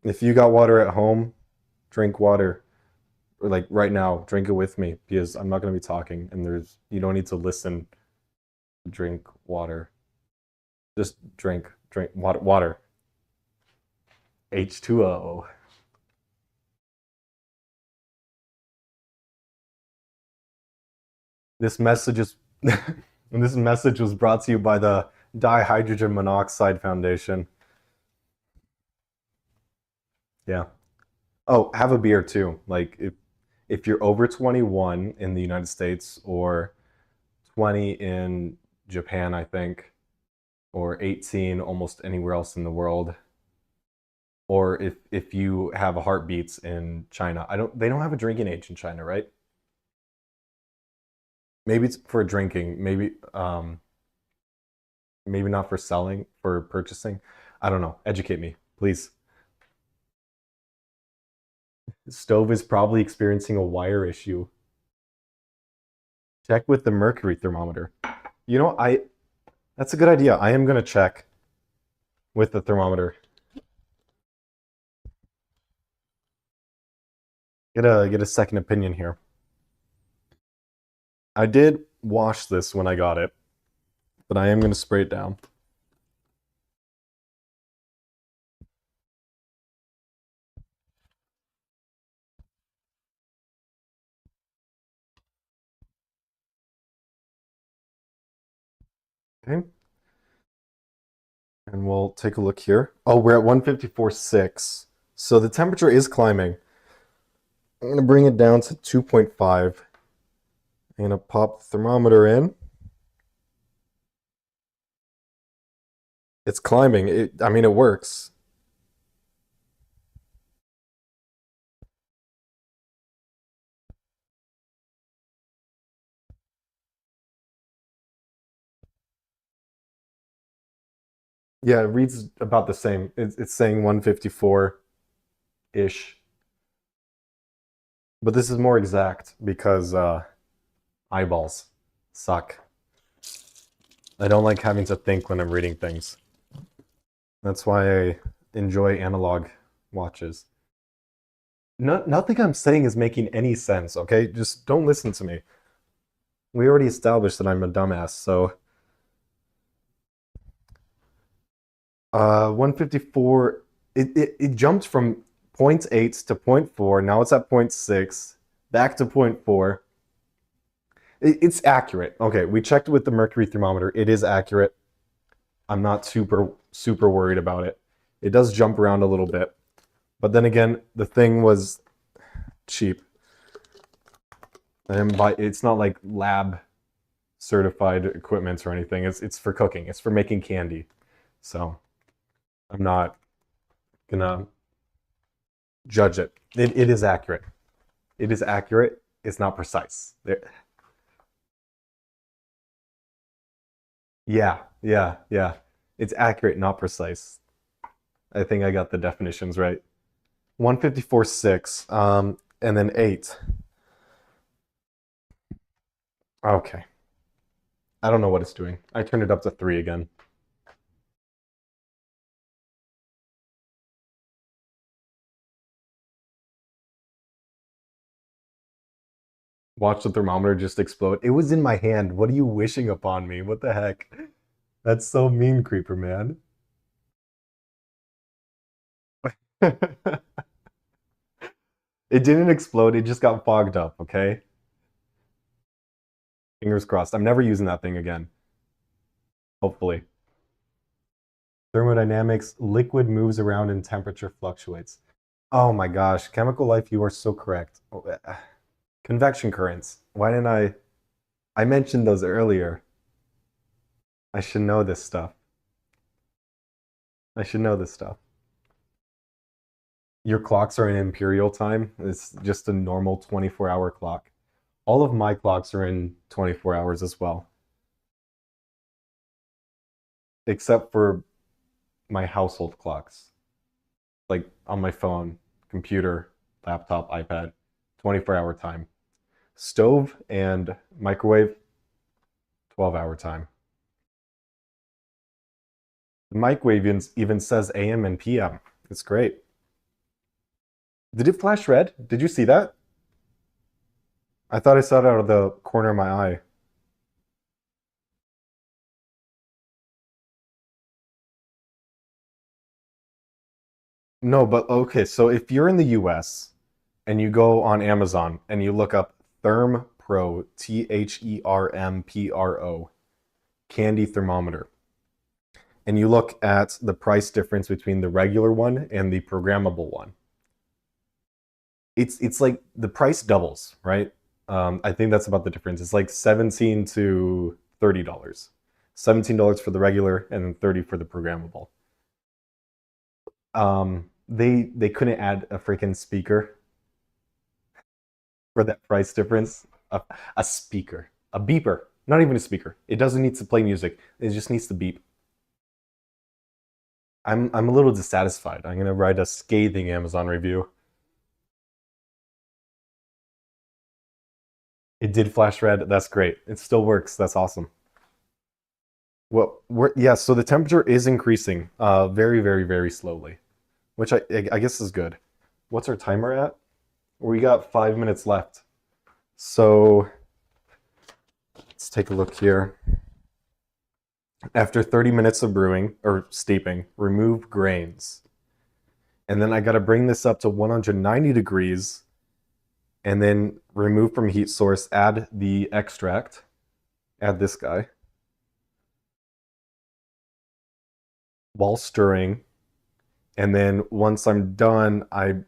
If you got water at home, drink water. Or like right now, drink it with me because I'm not going to be talking and you don't need to listen. Drink water. Just drink water. H2O. This message is this message was brought to you by the Dihydrogen Monoxide Foundation. Yeah. Oh, have a beer too. Like if you're over 21 in the United States or 20 in Japan, I think, or 18 almost anywhere else in the world, or if you have a heartbeats in China. They don't have a drinking age in China, right? Maybe it's for drinking, maybe not for selling, for purchasing. I don't know. Educate me, please. The stove is probably experiencing a wire issue. Check with the mercury thermometer. You know, I That's a good idea. I am gonna check with the thermometer. Get a second opinion here. I did wash this when I got it, but I am gonna spray it down. Okay. And we'll take a look here. Oh, we're at 154.6. So the temperature is climbing. I'm going to bring it down to 2.5. I'm going to pop the thermometer in. It's climbing. I mean, it works. Yeah, it reads about the same. It's saying 154-ish. But this is more exact because eyeballs suck. I don't like having to think when I'm reading things. That's why I enjoy analog watches. Nothing I'm saying is making any sense, okay? Just don't listen to me. We already established that I'm a dumbass, so 154, it jumped from 0.8 to 0.4, now it's at 0.6, back to 0.4. It's accurate. Okay, we checked with the mercury thermometer. It is accurate. I'm not super worried about it. It does jump around a little bit. But then again, the thing was cheap. And it's not like lab certified equipment or anything. It's for cooking. It's for making candy. So I'm not gonna judge it. It is accurate. It is accurate. It's not precise. Yeah. It's accurate, not precise. I think I got the definitions right. 154.6, and then 8. Okay. I don't know what it's doing. I turned it up to 3 again. Watch the thermometer just explode. It was in my hand. What are you wishing upon me? What the heck? That's so mean, Creeper Man. It didn't explode. It just got fogged up, okay? Fingers crossed. I'm never using that thing again. Hopefully. Thermodynamics, liquid moves around and temperature fluctuates. Oh my gosh. Chemical life, you are so correct. Convection currents. Why didn't I mentioned those earlier. I should know this stuff. I should know this stuff. Your clocks are in imperial time. It's just a normal 24-hour clock. All of my clocks are in 24 hours as well. Except for my household clocks. Like on my phone, computer, laptop, iPad, 24-hour time. Stove and microwave, 12-hour time. The microwave even says AM and PM. It's great. Did it flash red? Did you see that? I thought I saw it out of the corner of my eye. No, but okay, so if you're in the US and you go on Amazon and you look up Therm Pro, THERMPRO, candy thermometer, and you look at the price difference between the regular one and the programmable one, it's like the price doubles, right? I think that's about the difference. It's like $17 to $30. $17 for the regular and then 30 for the programmable. They couldn't add a freaking speaker for that price difference. A speaker, a beeper, not even a speaker. It doesn't need to play music. It just needs to beep. I'm a little dissatisfied. I'm gonna write a scathing Amazon review. It did flash red. That's great. It still works. That's awesome. Well, yeah. So the temperature is increasing, very slowly, which I guess is good. What's our timer at? We got 5 minutes left. So let's take a look here. After 30 minutes of brewing or steeping, remove grains. And then I got to bring this up to 190 degrees and then remove from heat source, add the extract, add this guy. While stirring, And then once I'm done, I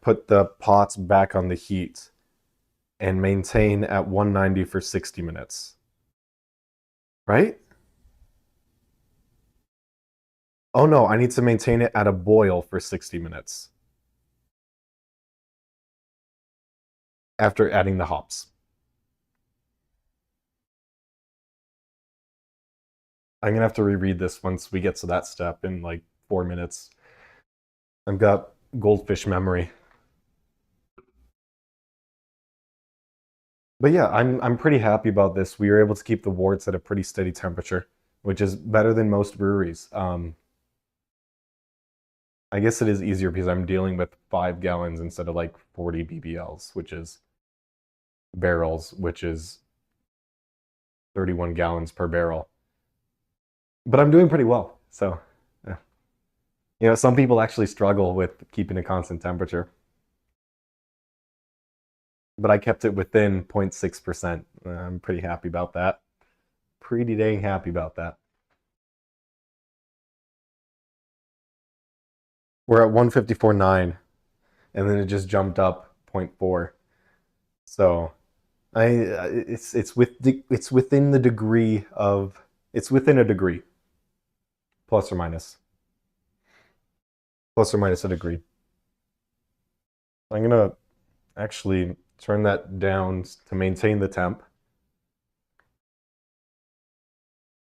put the pots back on the heat and maintain at 190 for 60 minutes. Right? Oh no, I need to maintain it at a boil for 60 minutes after adding the hops. I'm gonna have to reread this once we get to that step in like 4 minutes. I've got goldfish memory. But yeah, I'm pretty happy about this. We were able to keep the worts at a pretty steady temperature, which is better than most breweries. I guess it is easier because I'm dealing with 5 gallons instead of like 40 BBLs, which is barrels, which is 31 gallons per barrel. But I'm doing pretty well. So, yeah. Some people actually struggle with keeping a constant temperature, but I kept it within 0.6%. I'm pretty happy about that. Pretty dang happy about that. We're at 154.9, and then it just jumped up zero point 0.4. So it's within the degree of it's within a degree, plus or minus, plus or minus a degree. I'm gonna actually turn that down to maintain the temp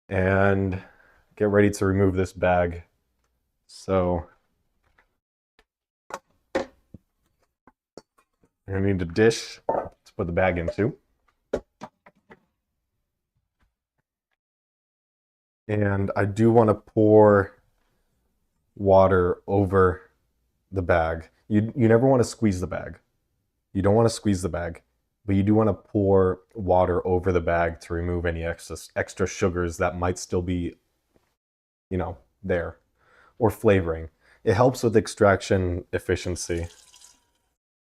and get ready to remove this bag. So I'm gonna need a dish to put the bag into. And I do want to pour water over the bag. You never want to squeeze the bag. You don't want to squeeze the bag, but you do want to pour water over the bag to remove any extra sugars that might still be, there, or flavoring. It helps with extraction efficiency.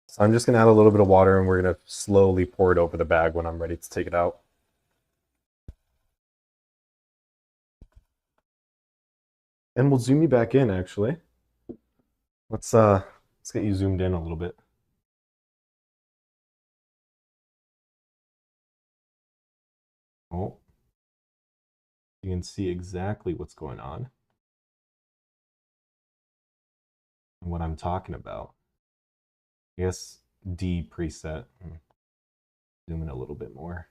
So I'm just gonna add a little bit of water and we're gonna slowly pour it over the bag when I'm ready to take it out. And we'll zoom you back in actually. Let's get you zoomed in a little bit. Oh, you can see exactly what's going on and what I'm talking about. I guess D preset. Zoom in a little bit more.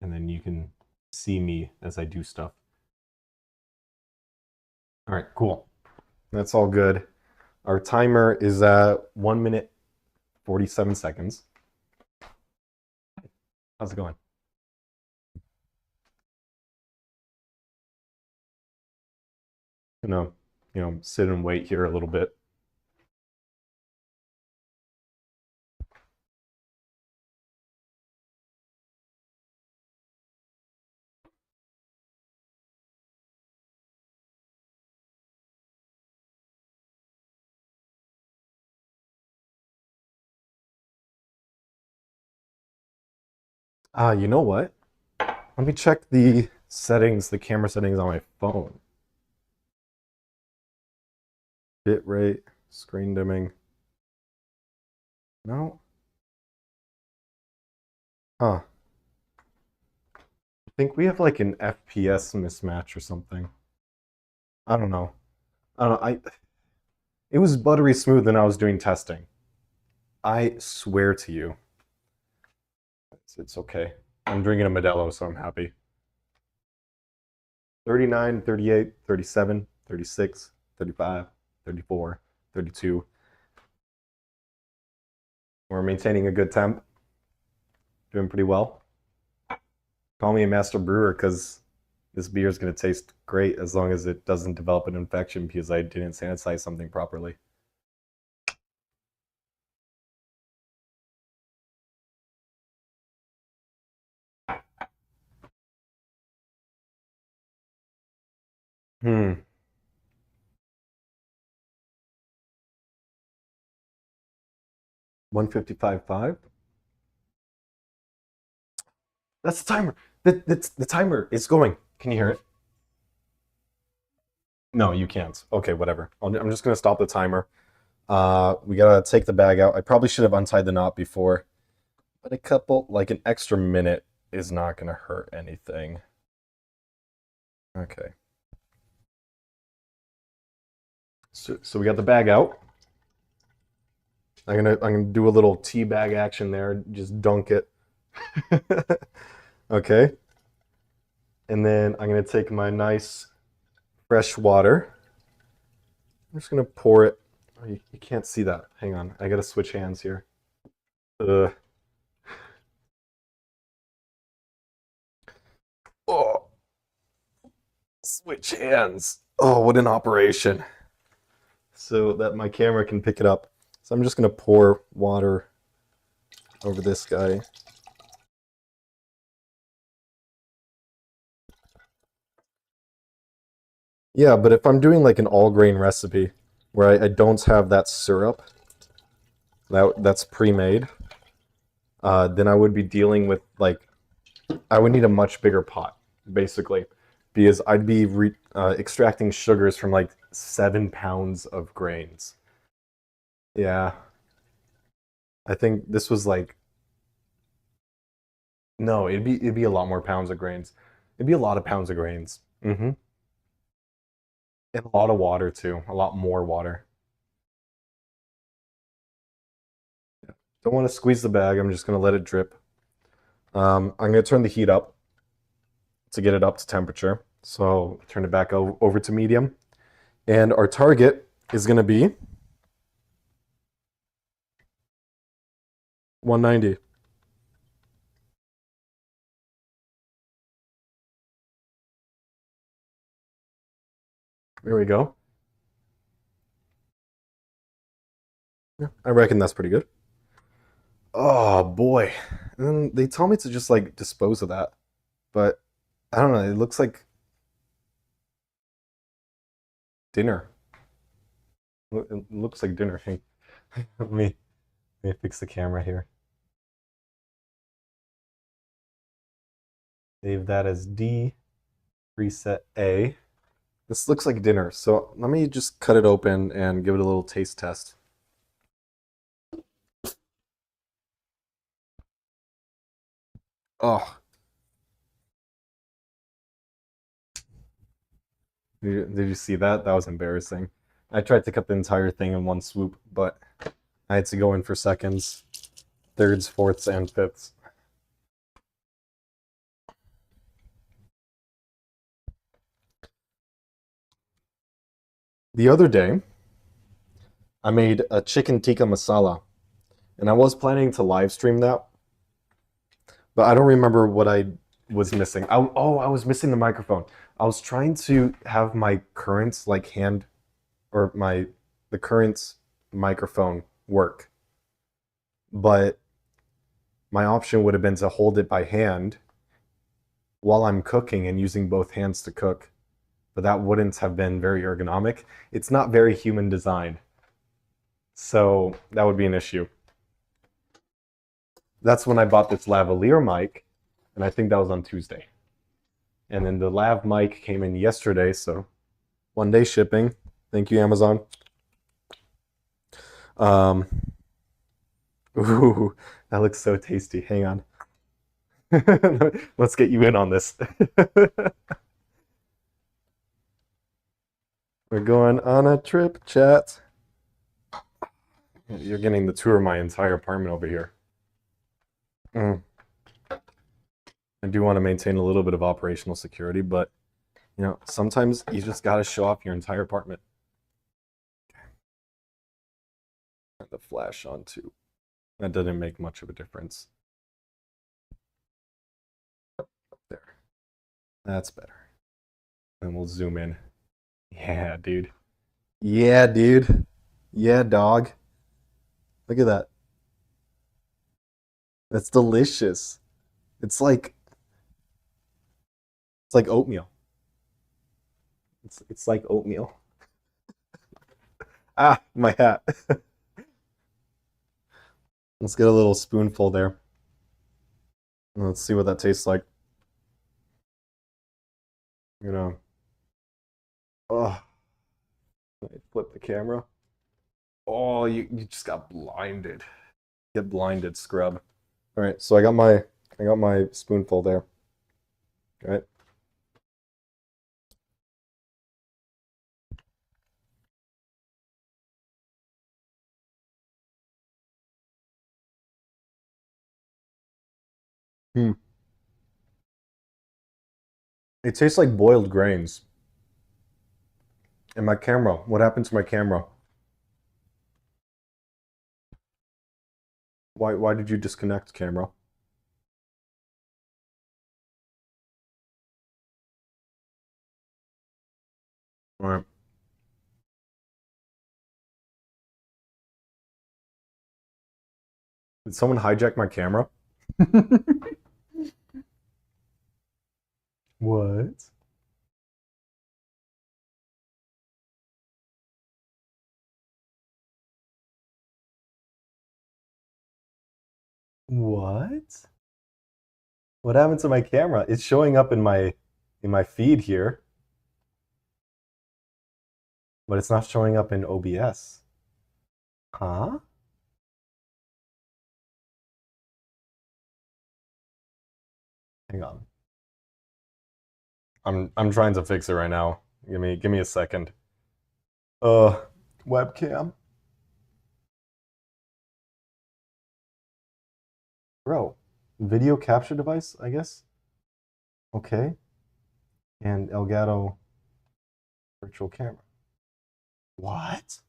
And then you can see me as I do stuff. All right, cool. That's all good. Our timer is at 1 minute 47 seconds. How's it going? Gonna, sit and wait here a little bit. You know what? Let me check the settings, the camera settings on my phone. Bit rate, screen dimming. No? Huh. I think we have like an FPS mismatch or something. I don't know. I don't know. It was buttery smooth when I was doing testing. I swear to you. It's okay. I'm drinking a Modelo, so I'm happy. 39, 38, 37, 36, 35, 34, 32. We're maintaining a good temp. Doing pretty well. Call me a master brewer because this beer is going to taste great as long as it doesn't develop an infection because I didn't sanitize something properly. Hmm. 155.5? That's the timer. The timer is going. Can you hear it? No, you can't. Okay, whatever. I'm just gonna stop the timer. We gotta take the bag out. I probably should have untied the knot before, but like an extra minute is not gonna hurt anything. Okay. So we got the bag out. I'm gonna do a little tea bag action there. Just dunk it. Okay. And then I'm gonna take my nice fresh water. I'm just gonna pour it. Oh, you can't see that. Hang on. I gotta switch hands here. Ugh. Oh, switch hands. Oh, what an operation. So that my camera can pick it up. So I'm just gonna pour water over this guy. Yeah, but if I'm doing like an all grain recipe where I don't have that syrup that's pre-made, then I would be dealing with like I would need a much bigger pot, basically, because I'd be extracting sugars from like 7 pounds of grains. Yeah, I think this was like no, it'd be a lot more pounds of grains. It'd be a lot of pounds of grains. Mm-hmm. And a lot of water too, a lot more water. Don't want to squeeze the bag. I'm just gonna let it drip. I'm gonna turn the heat up to get it up to temperature. So turn it back over to medium. And our target is gonna be 190. There we go. Yeah, I reckon that's pretty good. Oh boy. And they tell me to just like dispose of that. But I don't know, it looks like dinner. It looks like dinner. Hey, let me fix the camera here. Save that as D, preset A. This looks like dinner, so let me just cut it open and give it a little taste test. Oh, did you see that? That was embarrassing. I tried to cut the entire thing in one swoop, but I had to go in for seconds, thirds, fourths, and fifths. The other day, I made a chicken tikka masala, and I was planning to live stream that, but I don't remember what I was missing. I was missing the microphone. I was trying to have my current like hand or the current microphone work, but my option would have been to hold it by hand while I'm cooking and using both hands to cook, but that wouldn't have been very ergonomic. It's not very human designed, so that would be an issue. That's when I bought this lavalier mic, and I think that was on Tuesday. And then the lav mic came in yesterday, so 1 day shipping. Thank you, Amazon. Um, ooh, that looks so tasty. Hang on. Let's get you in on this. We're going on a trip, chat. You're getting the tour of my entire apartment over here. Mm. I do want to maintain a little bit of operational security, but sometimes you just got to show off your entire apartment. Turn the flash on too. That doesn't make much of a difference. There. That's better. And we'll zoom in. Yeah, dude. Yeah, dude. Yeah, dog. Look at that. That's delicious. It's like oatmeal. It's like oatmeal. Ah, my hat. Let's get a little spoonful there. Let's see what that tastes like. You know. Oh, I flip the camera. Oh, you just got blinded. Get blinded, scrub. All right, so I got my spoonful there. All right. Hmm. It tastes like boiled grains. And my camera. What happened to my camera? Why did you disconnect, camera? All right. Did someone hijack my camera? What? What? What happened to my camera? It's showing up in my feed here, but it's not showing up in OBS. Huh? Hang on. I'm trying to fix it right now. Give me a second. Uh, webcam. Bro, video capture device, I guess. Okay. And Elgato virtual camera. What?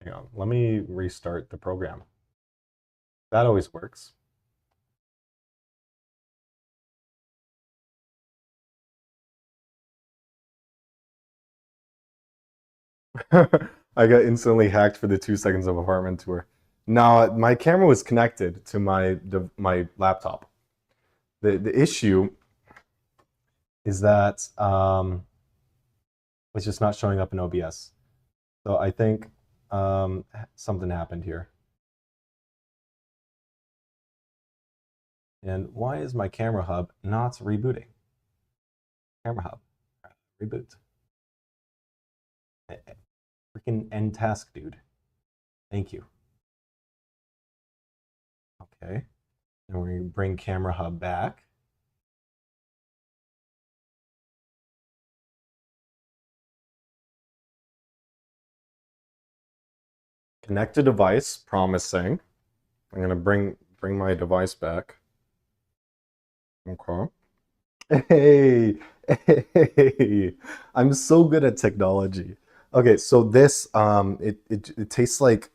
Hang on. Let me restart the program. That always works. I got instantly hacked for the 2 seconds of apartment tour. Now, my camera was connected to my laptop. The issue is that it's just not showing up in OBS. So I think something happened here. And why is my camera hub not rebooting? Camera hub, reboot. Freaking end task, dude. Thank you. Okay. And we bring camera hub back. Connect a device, promising. I'm gonna bring my device back. Okay. Hey, hey, I'm so good at technology. Okay, so this it tastes like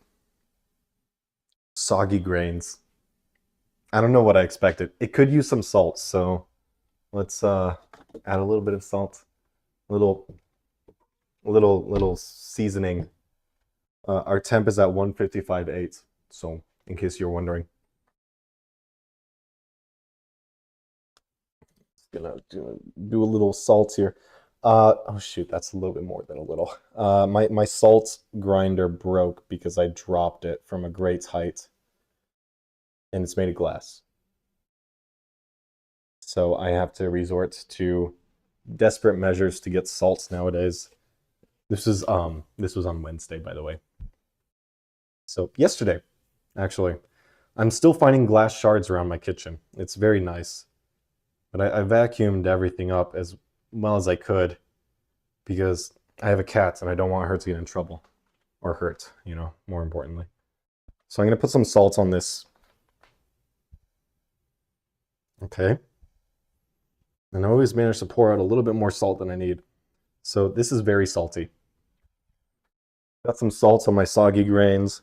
soggy grains. I don't know what I expected. It could use some salt, so let's add a little bit of salt, little little seasoning. Our temp is at 155.8, so in case you're wondering. Gonna do a little salt here. Oh shoot, that's a little bit more than a little. My salt grinder broke because I dropped it from a great height, and it's made of glass. So I have to resort to desperate measures to get salts nowadays. This was on Wednesday, by the way. So yesterday, actually, I'm still finding glass shards around my kitchen. It's very nice, but I vacuumed everything up as well as I could because I have a cat and I don't want her to get in trouble or hurt, more importantly. So I'm going to put some salt on this. Okay. And I always manage to pour out a little bit more salt than I need. So this is very salty. Got some salt on my soggy grains.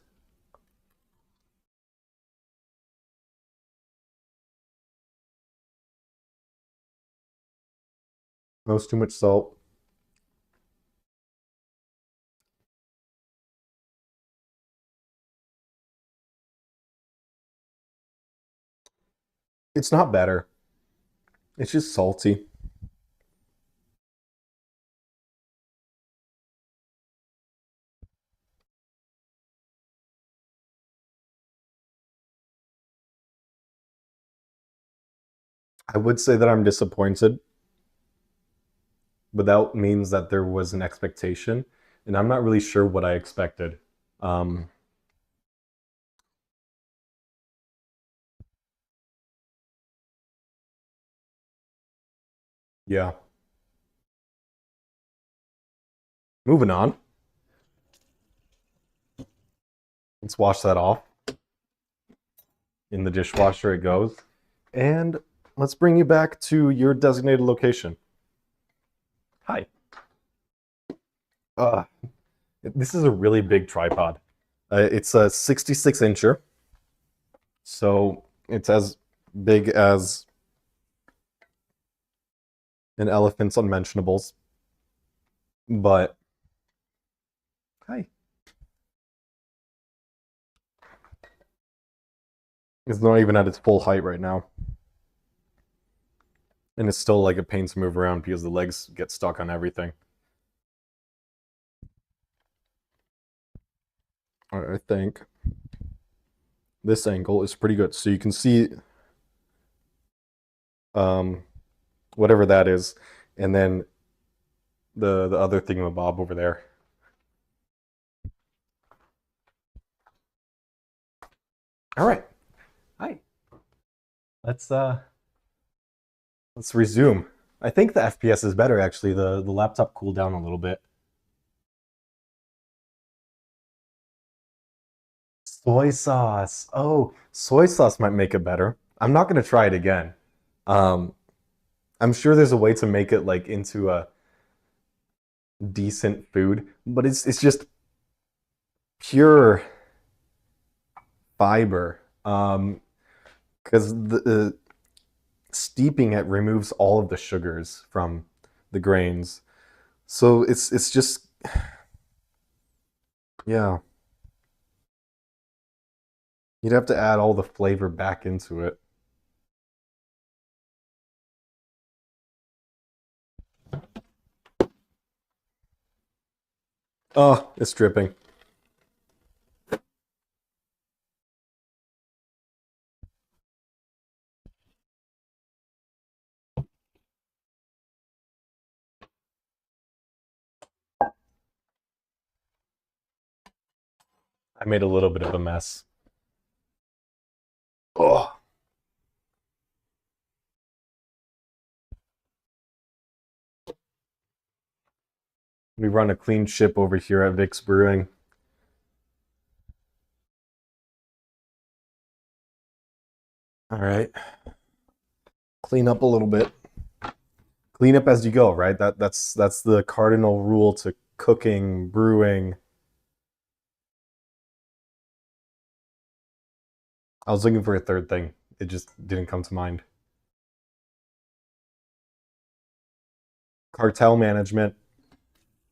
No, it's too much salt. It's not better. It's just salty. I would say that I'm disappointed, but that means that there was an expectation, and I'm not really sure what I expected. Um, yeah. Moving on. Let's wash that off. In the dishwasher it goes. And let's bring you back to your designated location. Hi. Uh, this is a really big tripod. It's a 66 incher, so it's as big as an elephant's unmentionables. But hi, it's not even at its full height right now, and it's still like a pain to move around because the legs get stuck on everything. I think this angle is pretty good, so you can see um, whatever that is, and then the other thingamabob over there. All right. Hi. Let's uh let's resume. I think the FPS is better actually. The laptop cooled down a little bit. Soy sauce. Oh, soy sauce might make it better. I'm not gonna try it again. Um, I'm sure there's a way to make it like into a decent food, but it's just pure fiber. Because the steeping it removes all of the sugars from the grains. So it's just yeah. You'd have to add all the flavor back into it. Oh, it's dripping. I made a little bit of a mess. Oh, we run a clean ship over here at Vic's Brewing. All right. Clean up a little bit. Clean up as you go, right? That's the cardinal rule to cooking, brewing. I was looking for a third thing. It just didn't come to mind. Cartel management,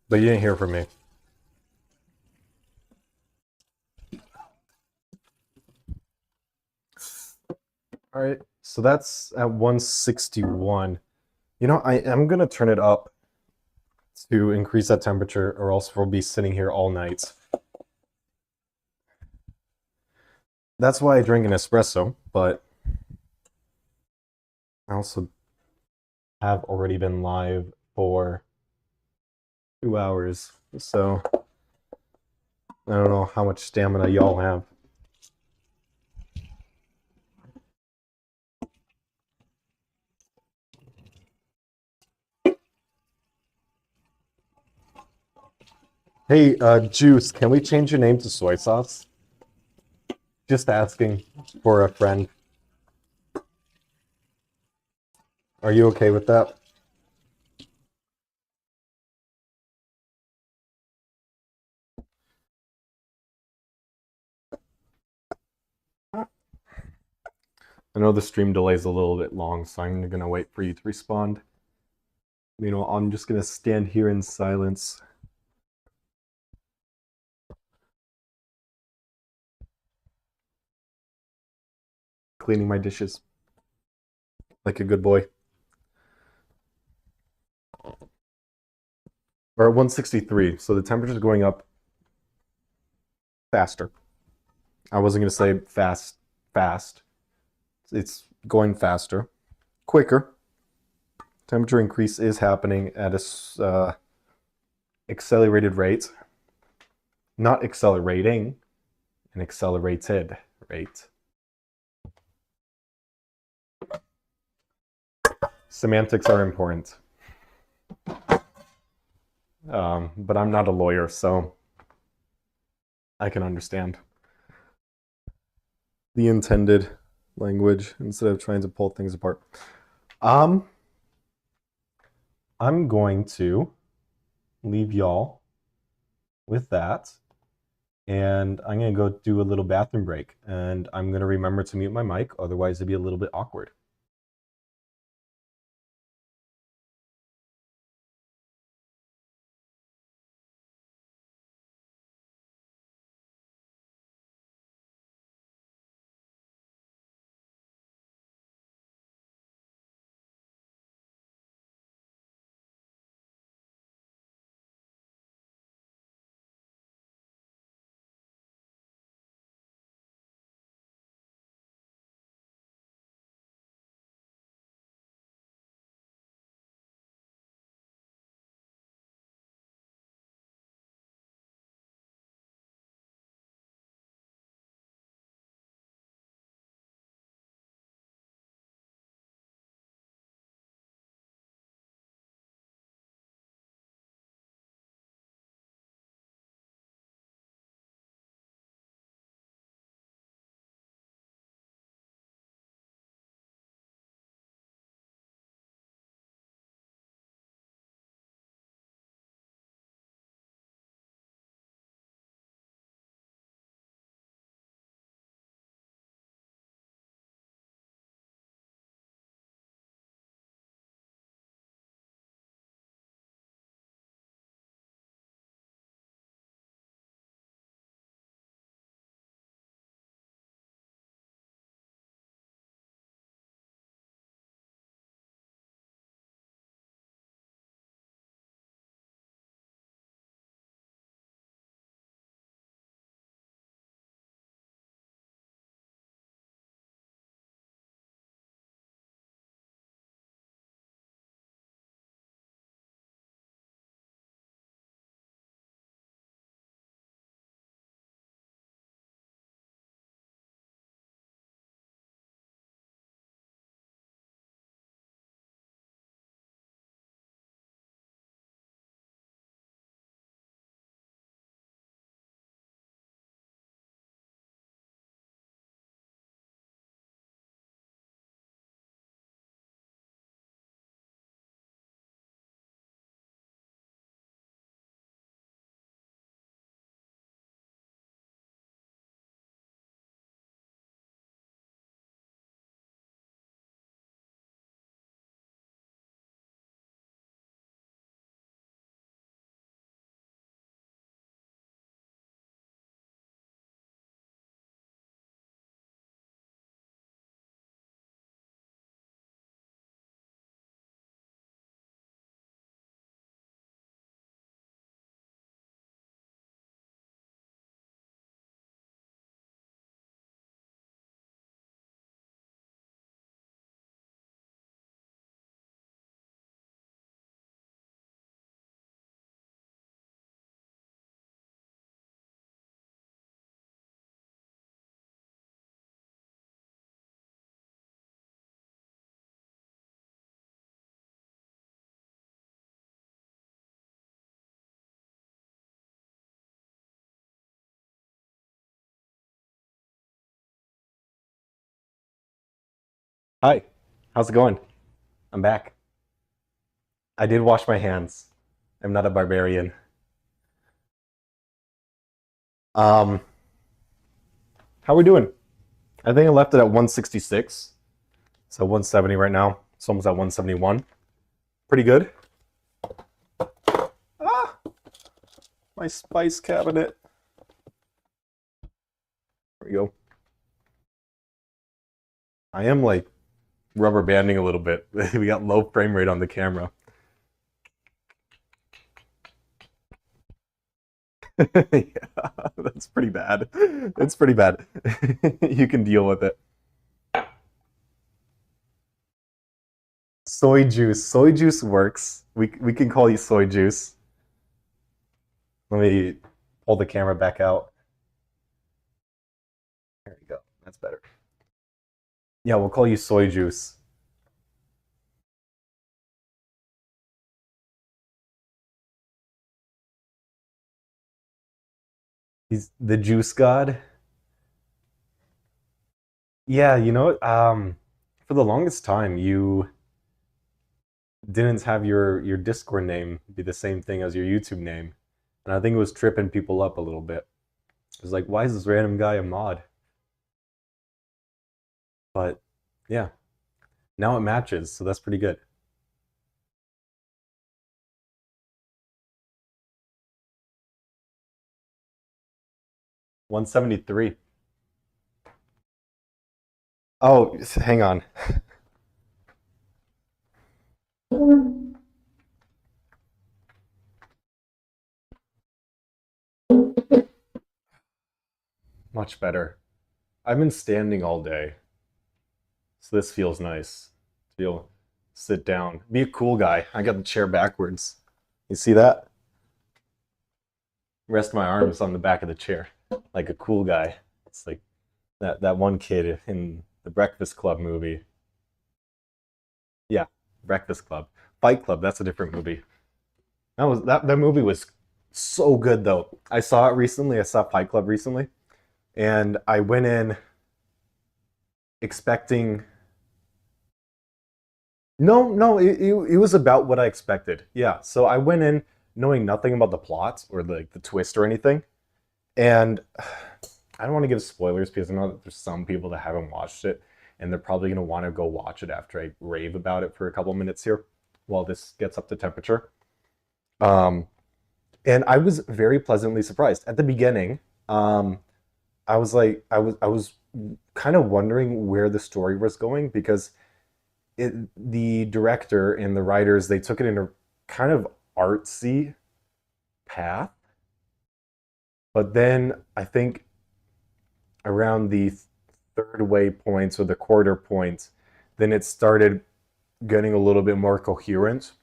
but you didn't hear from me. All right. So that's at 161. You know, I'm gonna turn it up to increase that temperature, or else we'll be sitting here all night. That's why I drink an espresso, but I also have already been live for 2 hours. So I don't know how much stamina y'all have. Hey, Juice, can we change your name to soy sauce? Just asking for a friend. Are you okay with that? I know the stream delay is a little bit long, so I'm gonna wait for you to respond. You know, I'm just gonna stand here in silence. Cleaning my dishes like a good boy. We're at 163, so the temperature is going up faster. I wasn't gonna say fast. It's going faster. quicker. Temperature increase is happening at a accelerated rate. Not accelerating, an accelerated rate. Semantics are important. But I'm not a lawyer, so I can understand the intended language instead of trying to pull things apart. I'm going to leave y'all with that, and I'm going to go do a little bathroom break, and I'm going to remember to mute my mic, otherwise it'd be a little bit awkward. Hi, how's it going? I'm back. I did wash my hands. I'm not a barbarian. Um, how are we doing? I think I left it at 166. So 170 right now. It's almost at 171. Pretty good. Ah, my spice cabinet. There we go. I am like rubber banding a little bit. We got low frame rate on the camera. Yeah, that's pretty bad. It's pretty bad. You can deal with it. Soy juice. Soy juice works. We can call you soy juice. Let me pull the camera back out. There you go. That's better. Yeah, we'll call you soy juice. He's the juice god. Yeah, you know, for the longest time, you didn't have your Discord name be the same thing as your YouTube name, and I think it was tripping people up a little bit. It was like, why is this random guy a mod? But yeah, now it matches, so that's pretty good. 173. Oh, hang on. Much better. I've been standing all day, so this feels nice to be able to sit down. Be a cool guy. I got the chair backwards. You see that? Rest my arms on the back of the chair like a cool guy. It's like that one kid in the Breakfast Club movie. Yeah, Breakfast Club. Fight Club, that's a different movie. That movie was so good though. I saw it recently. I saw Fight Club recently, and I went in expecting. No, it was about what I expected. Yeah, so I went in knowing nothing about the plot or the twist or anything, and I don't want to give spoilers because I know that there's some people that haven't watched it, and they're probably going to want to go watch it after I rave about it for a couple minutes here while this gets up to temperature. Um, and I was very pleasantly surprised at the beginning. I was like, I was kind of wondering where the story was going because the director and the writers they took it in a kind of artsy path, but then I think around the third way points or the quarter points, then it started getting a little bit more coherent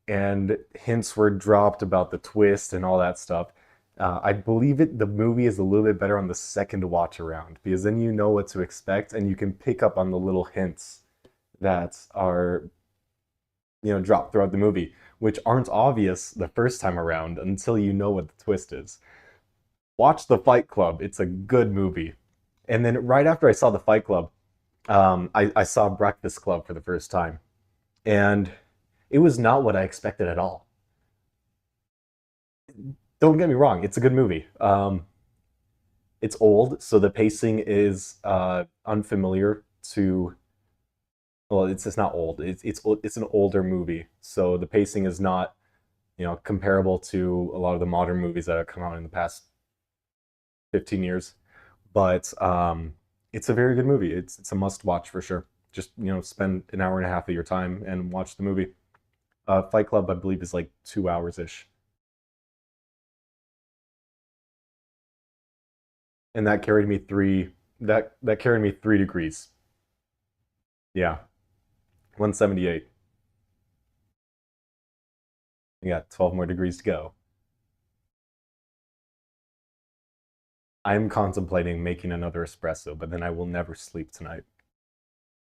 and hints were dropped about the twist and all that stuff. I believe the movie is a little bit better on the second watch around because then you know what to expect and you can pick up on the little hints that are dropped throughout the movie, which aren't obvious the first time around until you know what the twist is. Watch The Fight Club. It's a good movie. And then right after I saw The Fight Club, I saw Breakfast Club for the first time, and it was not what I expected at all. Don't get me wrong; it's a good movie. It's old, so the pacing is unfamiliar to. Well, it's not old. It's an older movie, so the pacing is not comparable to a lot of the modern movies that have come out in the past 15 years. But it's a very good movie. It's a must watch for sure. Just spend an hour and a half of your time and watch the movie. Fight Club, I believe, is like 2 hours ish, and that carried me three. That carried me 3 degrees. Yeah, 178. You got 12 more degrees to go. I'm contemplating making another espresso, but then I will never sleep tonight,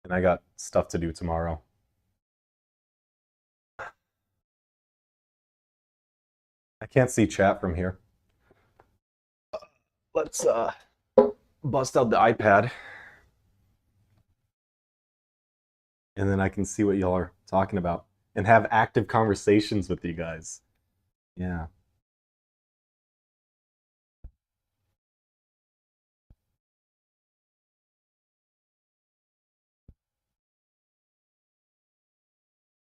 and I got stuff to do tomorrow. I can't see chat from here. Let's bust out the iPad, and then I can see what y'all are talking about and have active conversations with you guys. Yeah.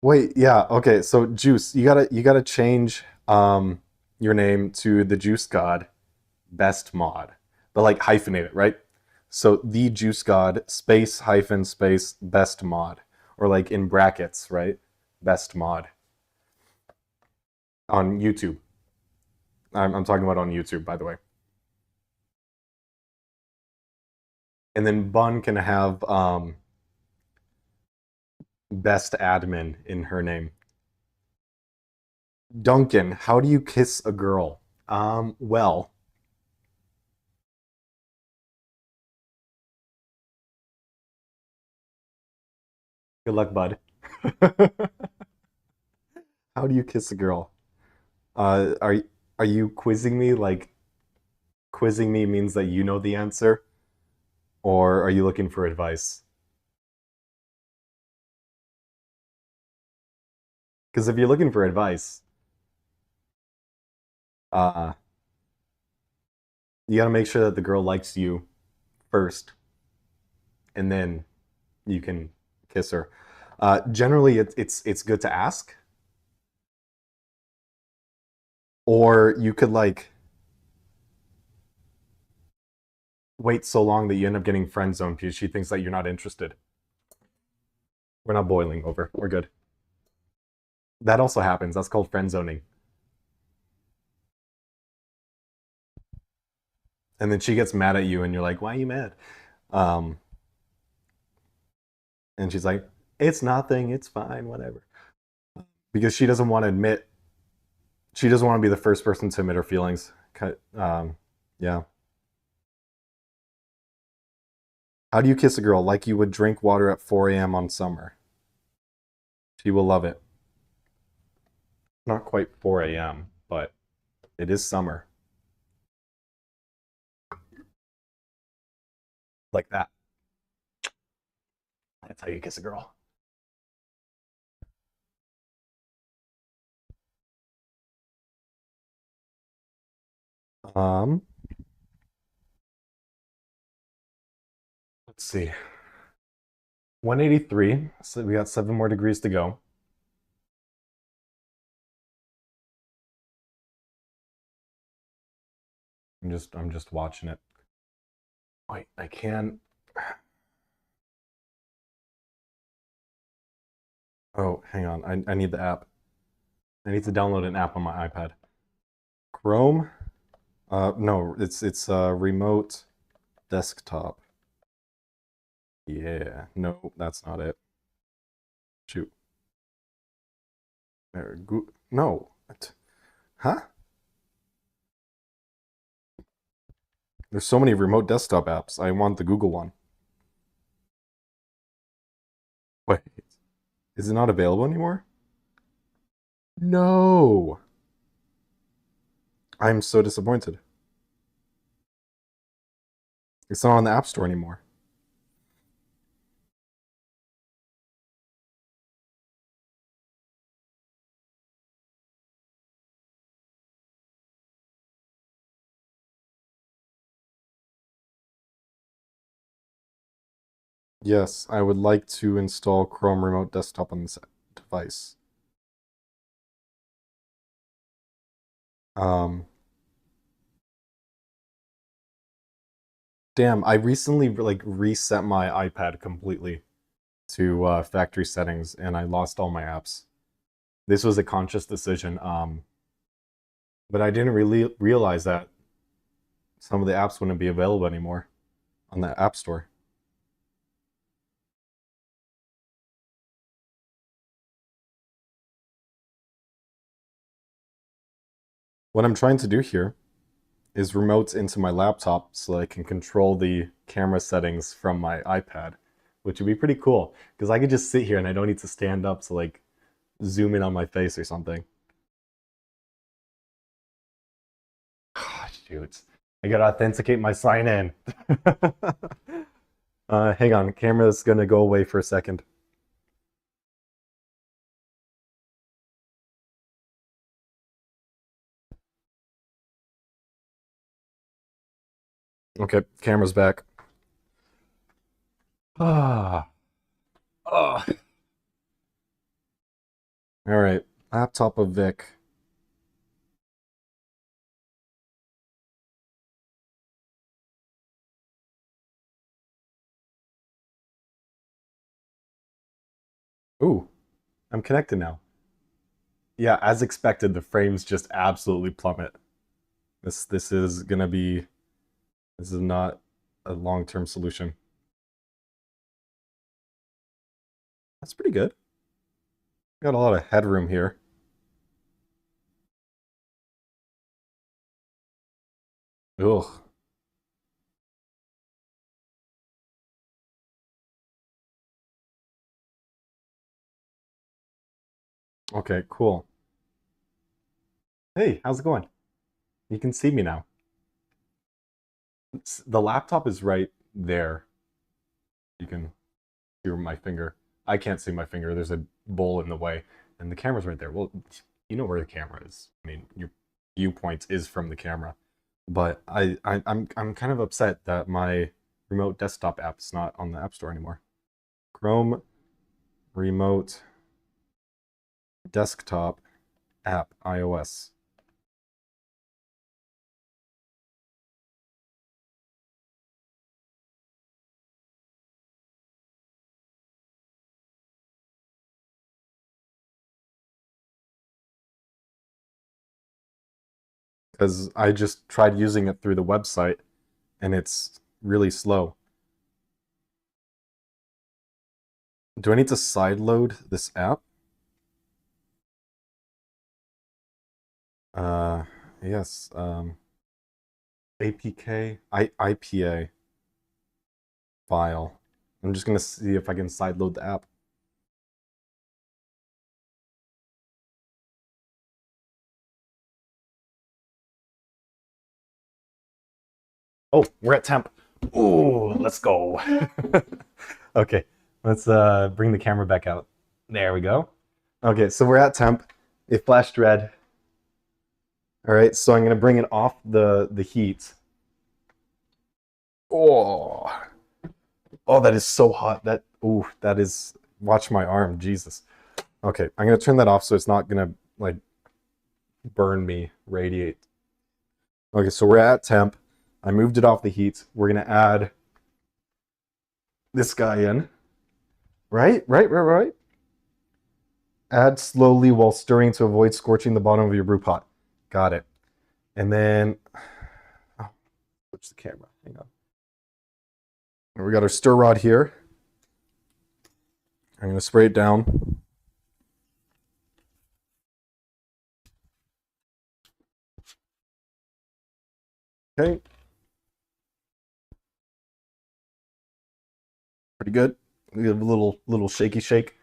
Wait, yeah, okay. So Juice, you gotta change your name to the Juice God Best Mod. But like hyphenate it, right? So the Juice God space hyphen space best mod. Or like in brackets, right? Best mod on YouTube. I'm talking about on YouTube, by the way. And then Bun can have Best admin in her name. Duncan, how do you kiss a girl? Well, good luck, bud. How do you kiss a girl? Are you quizzing me? Like quizzing me means that you know the answer, or are you looking for advice? Because if you're looking for advice, uh, you got to make sure that the girl likes you first, and then you can kiss her. Generally, it's good to ask, or you could like wait so long that you end up getting friend zoned because she thinks that you're not interested. We're not boiling over. We're good. That also happens. That's called friend zoning. And then she gets mad at you, and you're like, "Why are you mad?" Um, and she's like, "It's nothing. It's fine. Whatever." Because she doesn't want to admit. She doesn't want to be the first person to admit her feelings. Yeah. How do you kiss a girl? Like you would drink water at 4 a.m. on summer. She will love it. Not quite 4 a.m., but it is summer. Like that. That's how you kiss a girl. Um, let's see. 183. So we got 7 more degrees to go. I'm just watching it. Wait, I can. Oh, hang on. I need the app. I need to download an app on my iPad. Chrome? No, it's remote desktop. Yeah, no, that's not it. Shoot. There, no. Huh? There's so many remote desktop apps. I want the Google one. Wait, is it not available anymore? No. I'm so disappointed. It's not on the App Store anymore. Yes, I would like to install Chrome Remote Desktop on this device. Um, damn, I recently like reset my iPad completely to factory settings, and I lost all my apps. This was a conscious decision, but I didn't really realize that some of the apps wouldn't be available anymore on the App Store. What I'm trying to do here is remote into my laptop so I can control the camera settings from my iPad, which would be pretty cool because I could just sit here and I don't need to stand up to like zoom in on my face or something. Shoot. I gotta authenticate my sign in. Hang on, camera's gonna go away for a second. Okay, camera's back. Ah, ah. All right, laptop of Vic. Ooh, I'm connected now. Yeah, as expected, the frames just absolutely plummet. This is gonna be this is not a long-term solution. That's pretty good. Got a lot of headroom here. Ugh. Okay, cool. Hey, how's it going? You can see me now. The laptop is right there. You can see my finger. I can't see my finger. There's a bowl in the way, and the camera's right there. Well, you know where the camera is. I mean, your viewpoint is from the camera. But I'm kind of upset that my remote desktop app's not on the App Store anymore. Chrome remote desktop app iOS. Because I just tried using it through the website and it's really slow. Do I need to sideload this app? Uh, yes. APK, IPA file. I'm just gonna see if I can sideload the app. Oh, we're at temp. Ooh, let's go. Okay, let's bring the camera back out. There we go. Okay, so we're at temp. It flashed red. All right, so I'm gonna bring it off the heat. Oh, oh, that is so hot. That is. Watch my arm, Jesus. Okay, I'm gonna turn that off so it's not gonna like burn me, radiate. Okay, so we're at temp. I moved it off the heat. We're gonna add this guy in. Right. Add slowly while stirring to avoid scorching the bottom of your brew pot. Got it. And then, oh, switch the camera. Hang on. And we got our stir rod here. I'm gonna spray it down. Okay. Pretty good. We give a little shaky shake,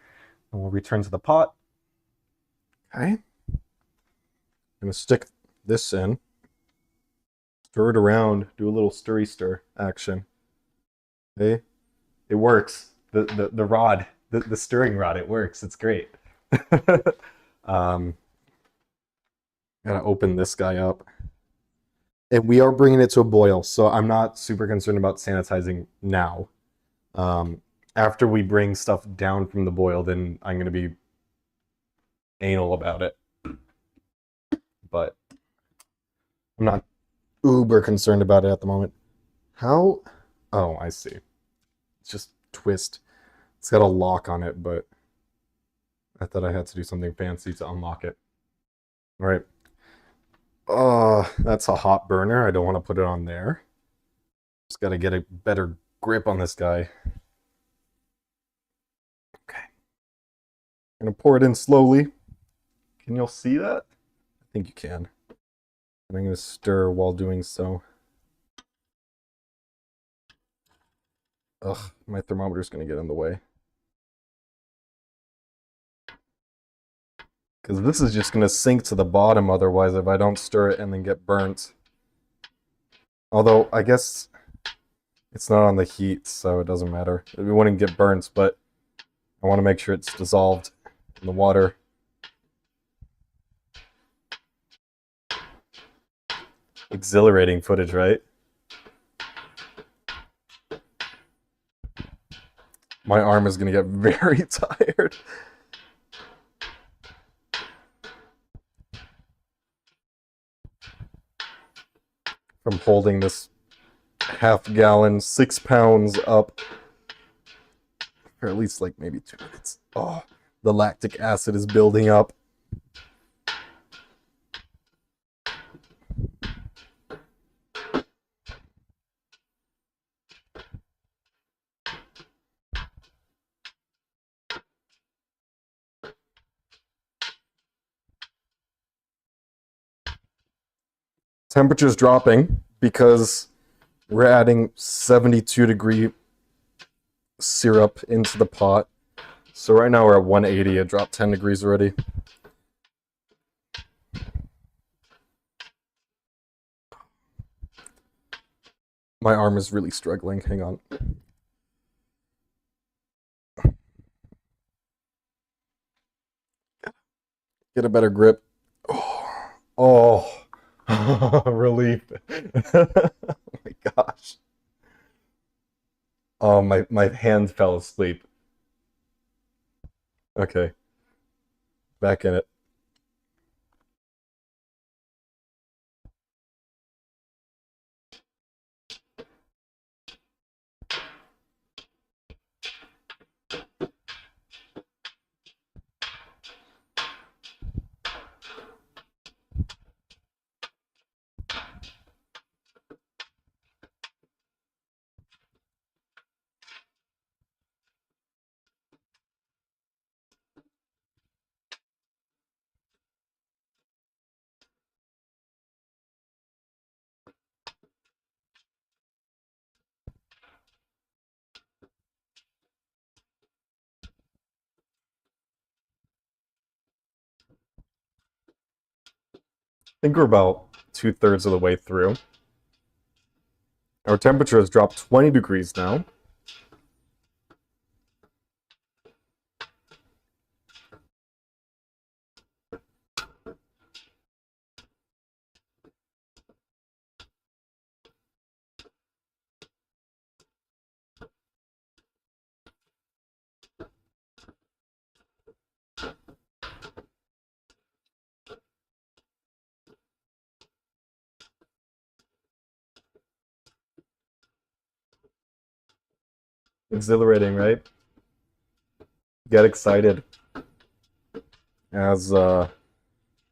and we'll return to the pot. Okay. I'm gonna stick this in, stir it around, do a little stirry stir action. Okay, it works. The rod, the stirring rod, it works. It's great. um, Gotta open this guy up, and we are bringing it to a boil. So I'm not super concerned about sanitizing now. After we bring stuff down from the boil, then I'm gonna be anal about it. But I'm not uber concerned about it at the moment. How? Oh, I see. It's just twist. It's got a lock on it, but I thought I had to do something fancy to unlock it. All right. Oh, that's a hot burner. I don't want to put it on there. Just got to get a better grip on this guy. Okay. I'm going to pour it in slowly. Can you all see that? I think you can. And I'm going to stir while doing so. Ugh, my thermometer's going to get in the way. Because this is just going to sink to the bottom otherwise if I don't stir it and then get burnt. Although, I guess it's not on the heat, so it doesn't matter. It wouldn't get burnt, but I want to make sure it's dissolved in the water. Exhilarating footage, right? My arm is going to get very tired. From holding this half-gallon, 6 pounds up for at least like maybe 2 minutes. Oh, the lactic acid is building up. Temperature's dropping because we're adding 72-degree syrup into the pot. So right now we're at 180. It dropped 10 degrees already. My arm is really struggling. Hang on. Get a better grip. Oh, relief. Oh my gosh. Oh, my hand fell asleep. Okay, back in it. I think we're about 2/3 of the way through. Our temperature has dropped 20 degrees now. Exhilarating, right? Get excited. As that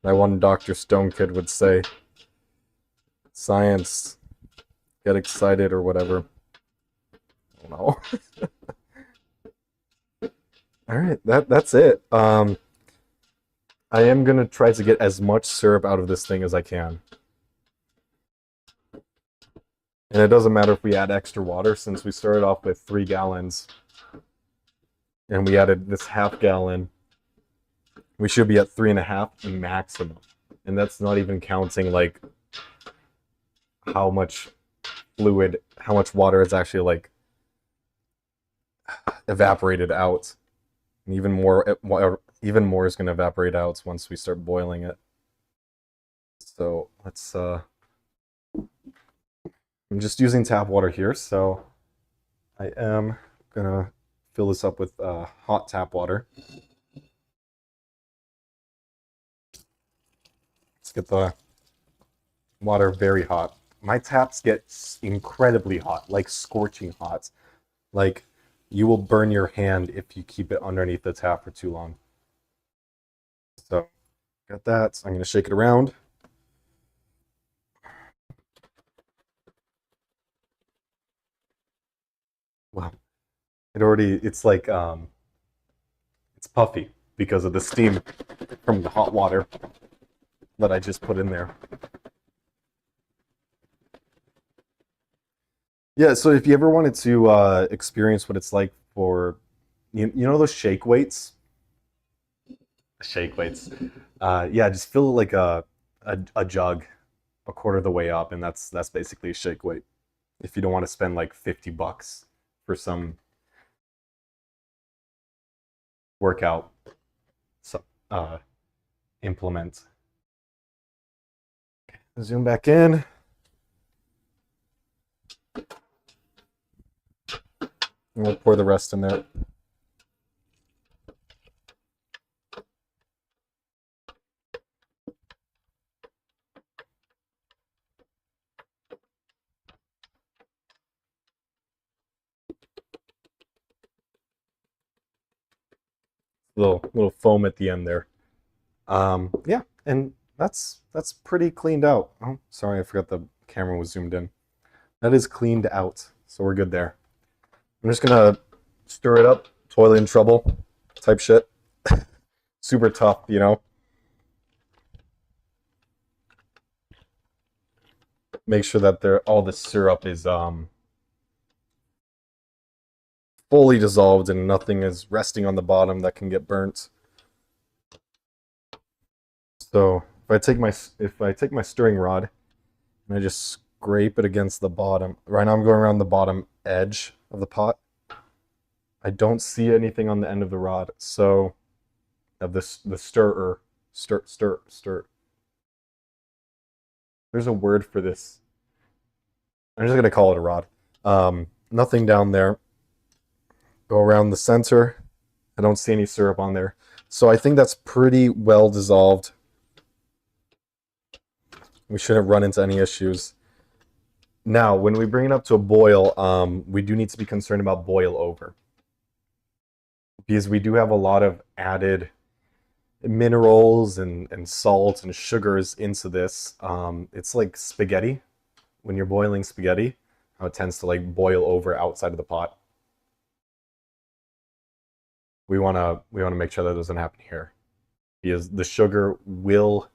one Dr. Stone kid would say, science, get excited or whatever. I don't know. All right, that's it. I am gonna try to get as much syrup out of this thing as I can. And it doesn't matter if we add extra water, since we started off with 3 gallons and we added this half gallon. We should be at 3.5 maximum. And that's not even counting like how much fluid, how much water is actually like evaporated out. And even more is going to evaporate out once we start boiling it. So let's I'm just using tap water here, so I am gonna fill this up with hot tap water. Let's get the water very hot. My taps get incredibly hot, like scorching hot. Like you will burn your hand if you keep it underneath the tap for too long. So got that. So I'm gonna shake it around. Wow. It's like it's puffy because of the steam from the hot water that I just put in there. Yeah, so if you ever wanted to experience what it's like for, you know those shake weights? Shake weights. Yeah, just fill it like a jug a quarter of the way up, and that's basically a shake weight. If you don't want to spend like $50 for some workout implement. Zoom back in. And we'll pour the rest in there. Little foam at the end there. Yeah, and that's pretty cleaned out. Oh, sorry, I forgot the camera was zoomed in. That is cleaned out, so we're good there. I'm just gonna stir it up, toilet in trouble type shit. Super tough, you know. make sure that all the syrup is fully dissolved and nothing is resting on the bottom that can get burnt. So if I take my stirring rod and I just scrape it against the bottom. Right now I'm going around the bottom edge of the pot. I don't see anything on the end of the rod, so of the stirrer, stir. There's a word for this. I'm just gonna call it a rod. Nothing down there. Go around the center. I don't see any syrup on there. So I think that's pretty well dissolved. We shouldn't run into any issues. Now, when we bring it up to a boil, we do need to be concerned about boil over. Because we do have a lot of added minerals and salts and sugars into this. It's like spaghetti. When you're boiling spaghetti, how it tends to like boil over outside of the pot. We wanna make sure that doesn't happen here, because the sugar will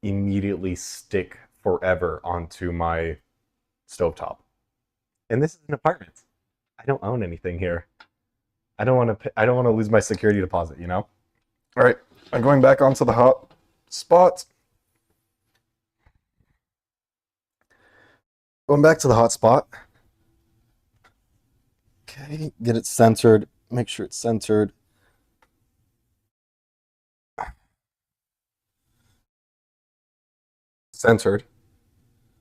immediately stick forever onto my stovetop. And this is an apartment. I don't own anything here. I don't want to lose my security deposit, you know? All right, I'm going back onto the hot spot. Going back to the hot spot. Okay, get it centered. Make sure it's centered. Centered.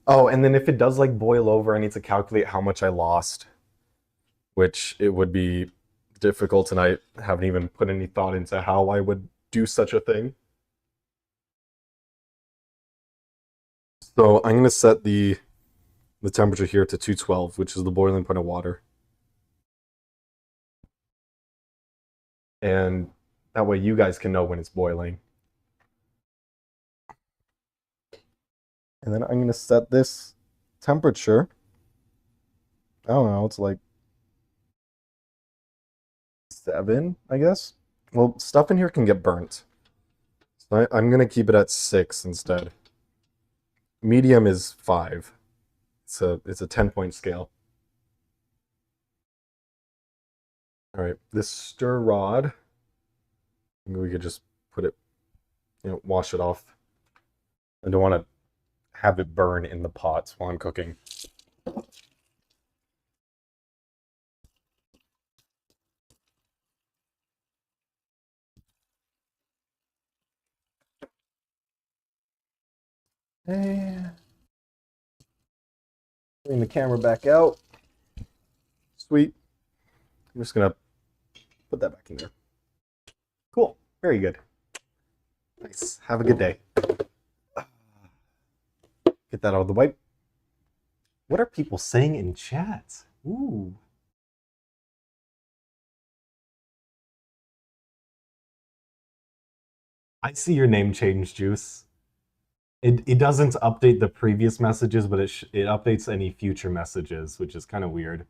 Oh, and then if it does like boil over, I need to calculate how much I lost, which it would be difficult, and I haven't even put any thought into how I would do such a thing. So I'm going to set the temperature here to 212, which is the boiling point of water. And that way you guys can know when it's boiling. And then I'm going to set this temperature. I don't know, it's like 7, I guess. Well, stuff in here can get burnt. So I'm going to keep it at 6 instead. Medium is 5. It's a 10-point scale. All right, this stir rod, we could just put it, wash it off. I don't want to have it burn in the pots while I'm cooking. And bring the camera back out. Sweet. I'm just gonna put that back in there. Cool. Very good. Nice. Have a good day. Get that out of the way. What are people saying in chat? Ooh. I see your name change, Juice. It doesn't update the previous messages, but it updates any future messages, which is kind of weird.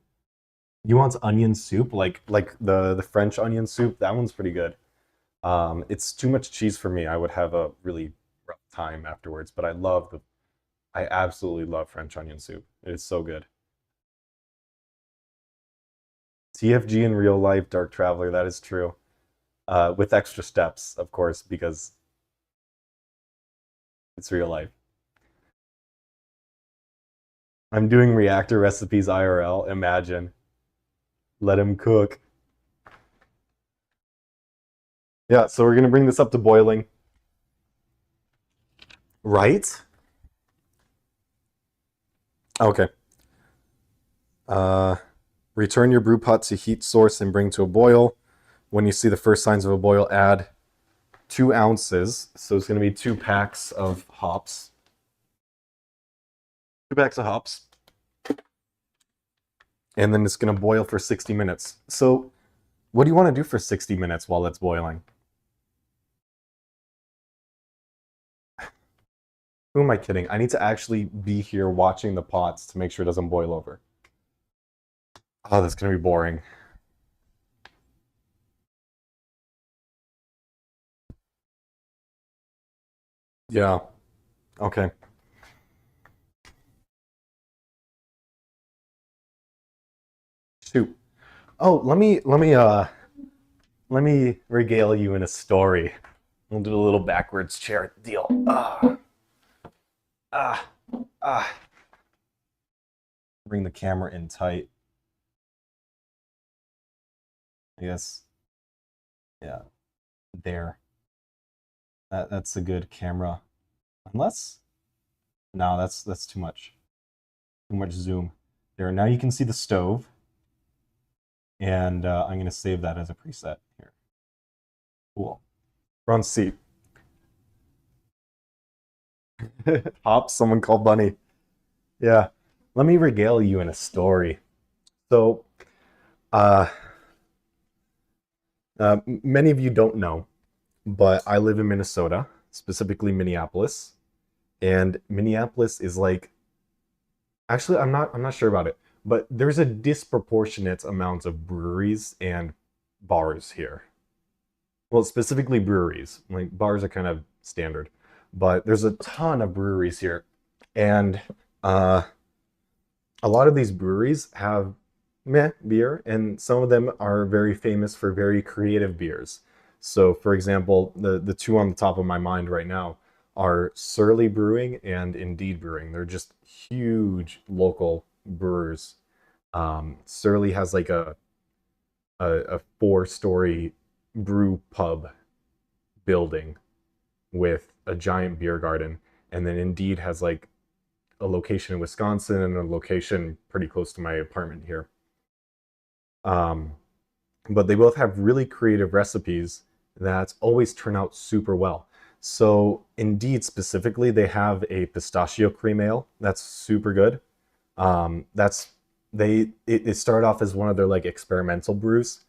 You want onion soup, like the French onion soup? That one's pretty good. It's too much cheese for me. I would have a really rough time afterwards. But I absolutely love French onion soup. It is so good. TFG in real life, Dark Traveler. That is true. With extra steps, of course, because it's real life. I'm doing reactor recipes IRL. Imagine. Let him cook. Yeah, so we're going to bring this up to boiling. Right? Okay. Return your brew pot to heat source and bring to a boil. When you see the first signs of a boil, add 2 ounces. So it's going to be 2 packs of hops. 2 packs of hops. And then it's going to boil for 60 minutes. So what do you want to do for 60 minutes while it's boiling? Who am I kidding? I need to actually be here watching the pots to make sure it doesn't boil over. Oh, that's going to be boring. Yeah. Okay. Shoot. Oh, let me regale you in a story. We'll do a little backwards chair deal. Ah, ah. Bring the camera in tight. I guess. Yeah, there. That's a good camera. Unless, no, that's too much. Too much zoom. There. Now you can see the stove, and I'm gonna save that as a preset here. Cool. Front seat. Hop. Someone called Bunny. Yeah. Let me regale you in a story. So, uh, many of you don't know, but I live in Minnesota, specifically Minneapolis, and Minneapolis is like, actually I'm not sure about it, but there's a disproportionate amount of breweries and bars here. Well, specifically breweries. Like bars are kind of standard, but there's a ton of breweries here, and uh, a lot of these breweries have meh beer, and some of them are very famous for very creative beers. So, for example, the two on the top of my mind right now are Surly Brewing and Indeed Brewing. They're just huge local brewers. Surly has like a four-story brew pub building with a giant beer garden, and then Indeed has like a location in Wisconsin and a location pretty close to my apartment here. Um, but they both have really creative recipes that always turn out super well. So, Indeed specifically, they have a pistachio cream ale that's super good. That's it started off as one of their like experimental brews,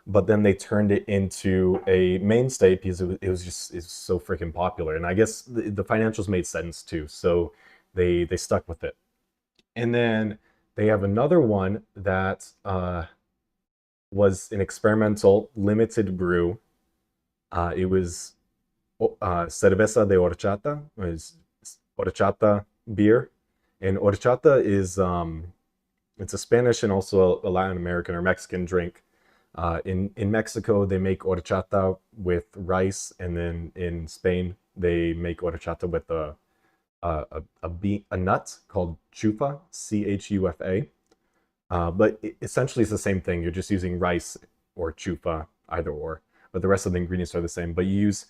but then they turned it into a mainstay because it was just it's so freaking popular, and I guess the financials made sense too, so they stuck with it. And then they have another one that was an experimental limited brew. It was cerveza de horchata, is horchata beer, and horchata is it's a Spanish and also a Latin American or Mexican drink. In Mexico, they make horchata with rice, and then in Spain, they make horchata with a nut called chufa, CHUFA. But essentially, it's the same thing. You're just using rice or chufa, either or. But the rest of the ingredients are the same. But you use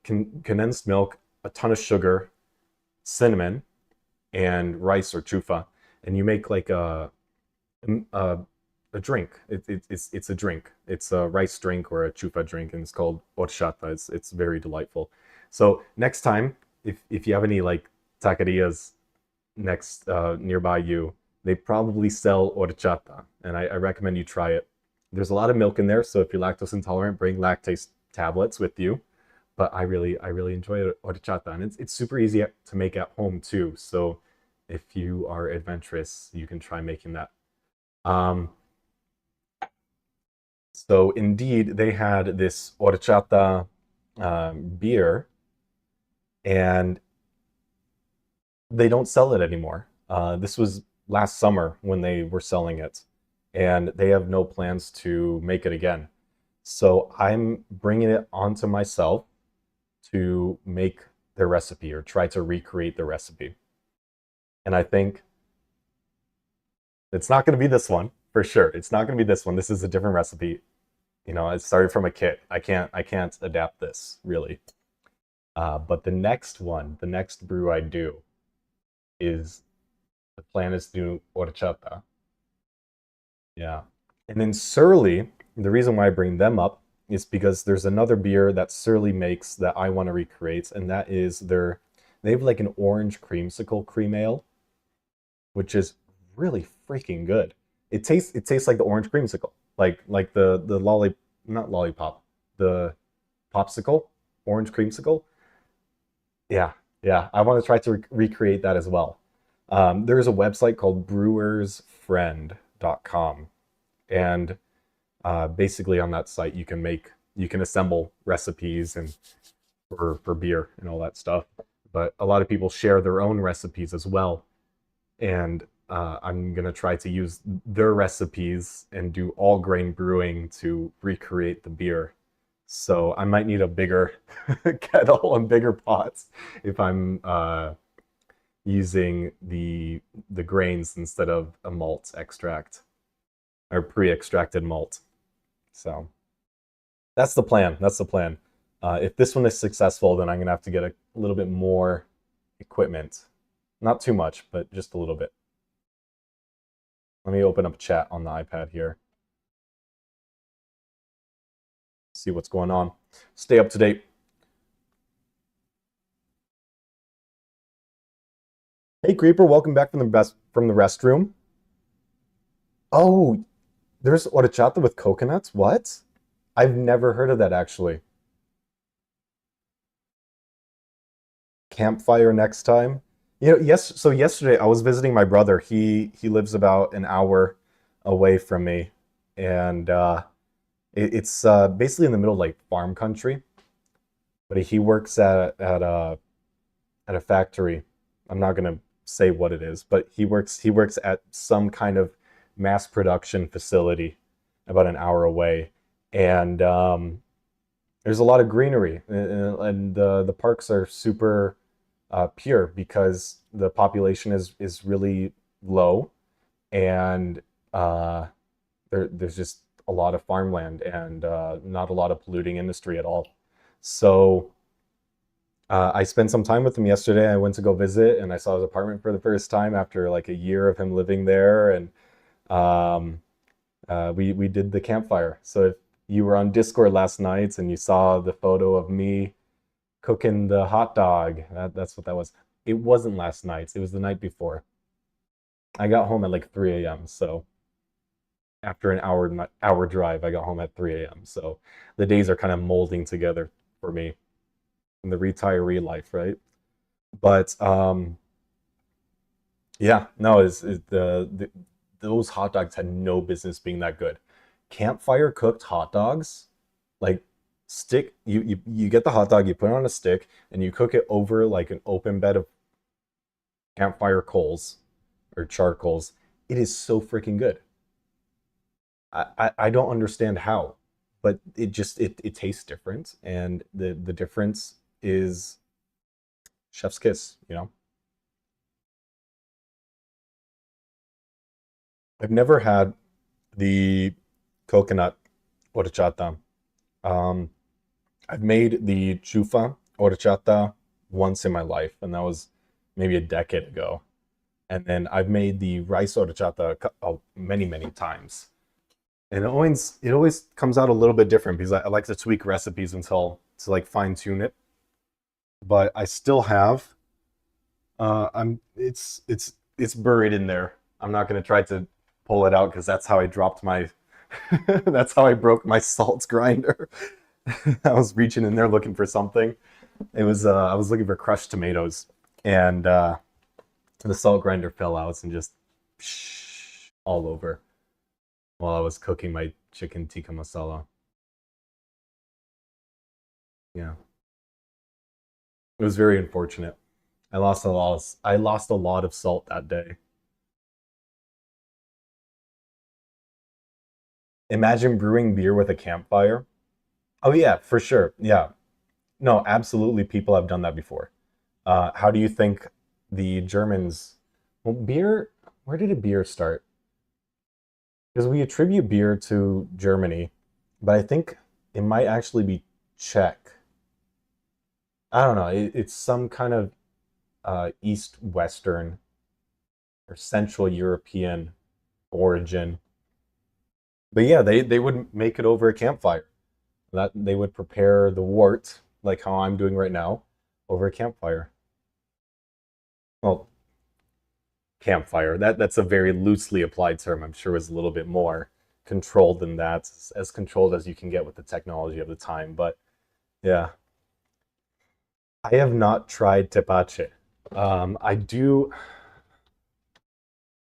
condensed milk, a ton of sugar, cinnamon, and rice or chufa, and you make like a, a drink. It's a drink. It's a rice drink or a chufa drink, and it's called horchata. It's very delightful. So next time, if you have any like taquerias next nearby you, they probably sell horchata, and I recommend you try it. There's a lot of milk in there, so if you're lactose intolerant, bring lactase tablets with you. But I really enjoy horchata, and it's super easy to make at home too. So if you are adventurous, you can try making that. Um, so indeed, they had this horchata beer, and they don't sell it anymore. This was last summer when they were selling it, and they have no plans to make it again. So I'm bringing it onto myself to make their recipe or try to recreate the recipe. And I think it's not going to be this one for sure. It's not going to be this one. This is a different recipe. You know, it started from a kit. I can't adapt this really. But the next one, the next brew I do is the plan is to do horchata. Yeah. And then Surly, the reason why I bring them up is because there's another beer that Surly makes that I want to recreate, and that is they have like an orange creamsicle cream ale, which is really freaking good. It tastes like the orange creamsicle, like the not lollipop, the popsicle, orange creamsicle. Yeah, yeah. I want to try to recreate that as well. There's a website called brewersfriend.com, and basically on that site you can assemble recipes and for beer and all that stuff. But a lot of people share their own recipes as well, and I'm gonna try to use their recipes and do all grain brewing to recreate the beer. So I might need a bigger kettle and bigger pots if I'm using the grains instead of a malt extract or pre-extracted malt. So that's the plan. That's the plan. If this one is successful, then I'm gonna have to get a little bit more equipment. Not too much, but just a little bit. Let me open up chat on the iPad here. See what's going on. Stay up to date. Hey Creeper, welcome back from the restroom. Oh, there's horchata with coconuts? What? I've never heard of that actually. Campfire next time. You know, yes, so yesterday I was visiting my brother. He lives about an hour away from me, and it's basically in the middle of like farm country. But he works at a factory. I'm not gonna say what it is, but he works at some kind of mass production facility about an hour away, and there's a lot of greenery, and the parks are super pure because the population is really low, and there's just a lot of farmland and not a lot of polluting industry at all. So I spent some time with him yesterday. I went to go visit, and I saw his apartment for the first time after like a year of him living there, and um, we did the campfire. So if you were on Discord last night and you saw the photo of me cooking the hot dog, that's what that was. It wasn't last night. It was the night before. I got home at like 3 a.m. So after an hour drive, I got home at 3 a.m. So the days are kind of molding together for me in the retiree life, right? But yeah, no, is those hot dogs had no business being that good. Campfire cooked hot dogs, like stick you get the hot dog, you put it on a stick, and you cook it over like an open bed of campfire coals or charcoals. It is so freaking good. I don't understand how, but it tastes different, and the difference is chef's kiss, you know? I've never had the coconut horchata. Um, I've made the chufa horchata once in my life, and that was maybe a decade ago. And then I've made the rice horchata many, many times. And it always comes out a little bit different because I like to tweak recipes until to like fine tune it. But I still have I'm it's buried in there. I'm not gonna try to pull it out because that's how I dropped my that's how I broke my salt grinder. I was reaching in there looking for something. It was I was looking for crushed tomatoes, and the salt grinder fell out and just all over while I was cooking my chicken tikka masala. Yeah, it was very unfortunate. I lost a lot of salt that day. Imagine brewing beer with a campfire. Oh yeah, for sure. Yeah. No, absolutely people have done that before. How do you think the Germans, well, beer, where did a beer start? Because we attribute beer to Germany, but I think it might actually be Czech. I don't know. It's some kind of East Western or Central European origin. But yeah, they would make it over a campfire. That they would prepare the wort, like how I'm doing right now, over a campfire. Well, campfire. That's a very loosely applied term. I'm sure it was a little bit more controlled than that, as controlled as you can get with the technology of the time. But yeah, I have not tried tepache. I do.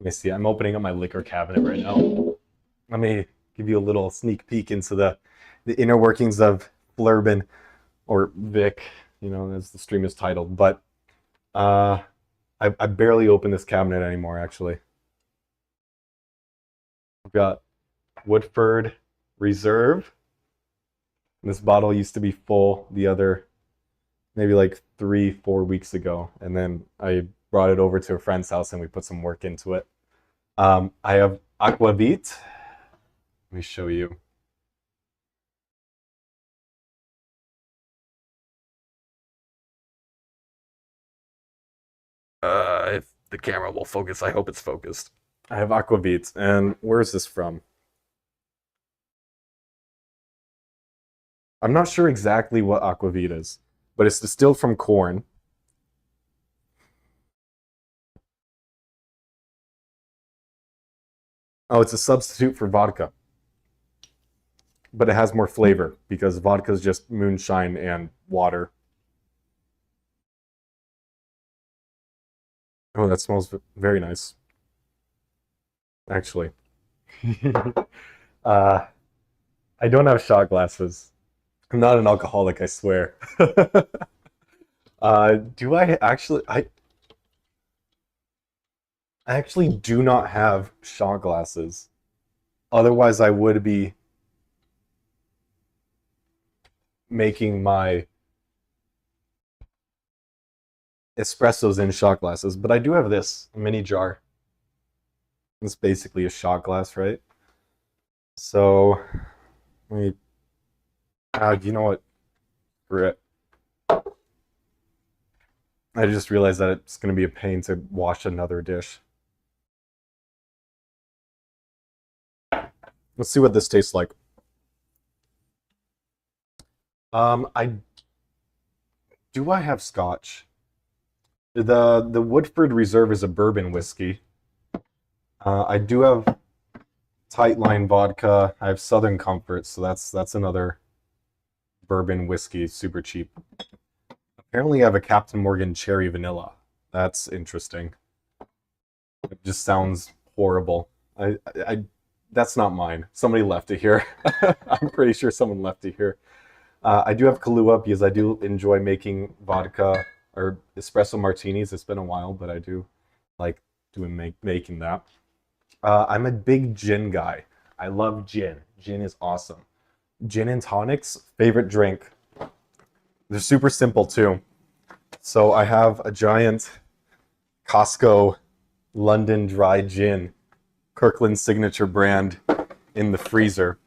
Let me see. I'm opening up my liquor cabinet right now. Let me give you a little sneak peek into the inner workings of Bourbon or Vic, as the stream is titled. But uh, I barely open this cabinet anymore, actually. We've got Woodford Reserve. This bottle used to be full the other, maybe like 3, 4 weeks ago. And then I brought it over to a friend's house and we put some work into it. I have Aquavit. Let me show you. If the camera will focus, I hope it's focused. I have Aquavit, and where is this from? I'm not sure exactly what Aquavit is, but it's distilled from corn. Oh, it's a substitute for vodka, but it has more flavor because vodka is just moonshine and water. Oh, that smells very nice, actually. uh, I don't have shot glasses. I'm not an alcoholic, I swear. Do I actually? I actually do not have shot glasses. Otherwise, I would be making my espressos in shot glasses. But I do have this mini jar. It's basically a shot glass, right? So, let me. You know what? Screw it. I just realized that it's going to be a pain to wash another dish. Let's see what this tastes like. I do I have scotch? The Woodford Reserve is a bourbon whiskey. I do have Tight Line vodka. I have Southern Comfort, so that's another bourbon whiskey, super cheap. Apparently, I have a Captain Morgan Cherry Vanilla. That's interesting. It just sounds horrible. That's not mine. Somebody left it here. I'm pretty sure someone left it here. I do have Kahlua because I do enjoy making vodka or espresso martinis. It's been a while, but I do like making that. I'm a big gin guy. I love gin. Gin is awesome. Gin and tonics, favorite drink. They're super simple too. So I have a giant Costco London dry gin, Kirkland signature brand, in the freezer.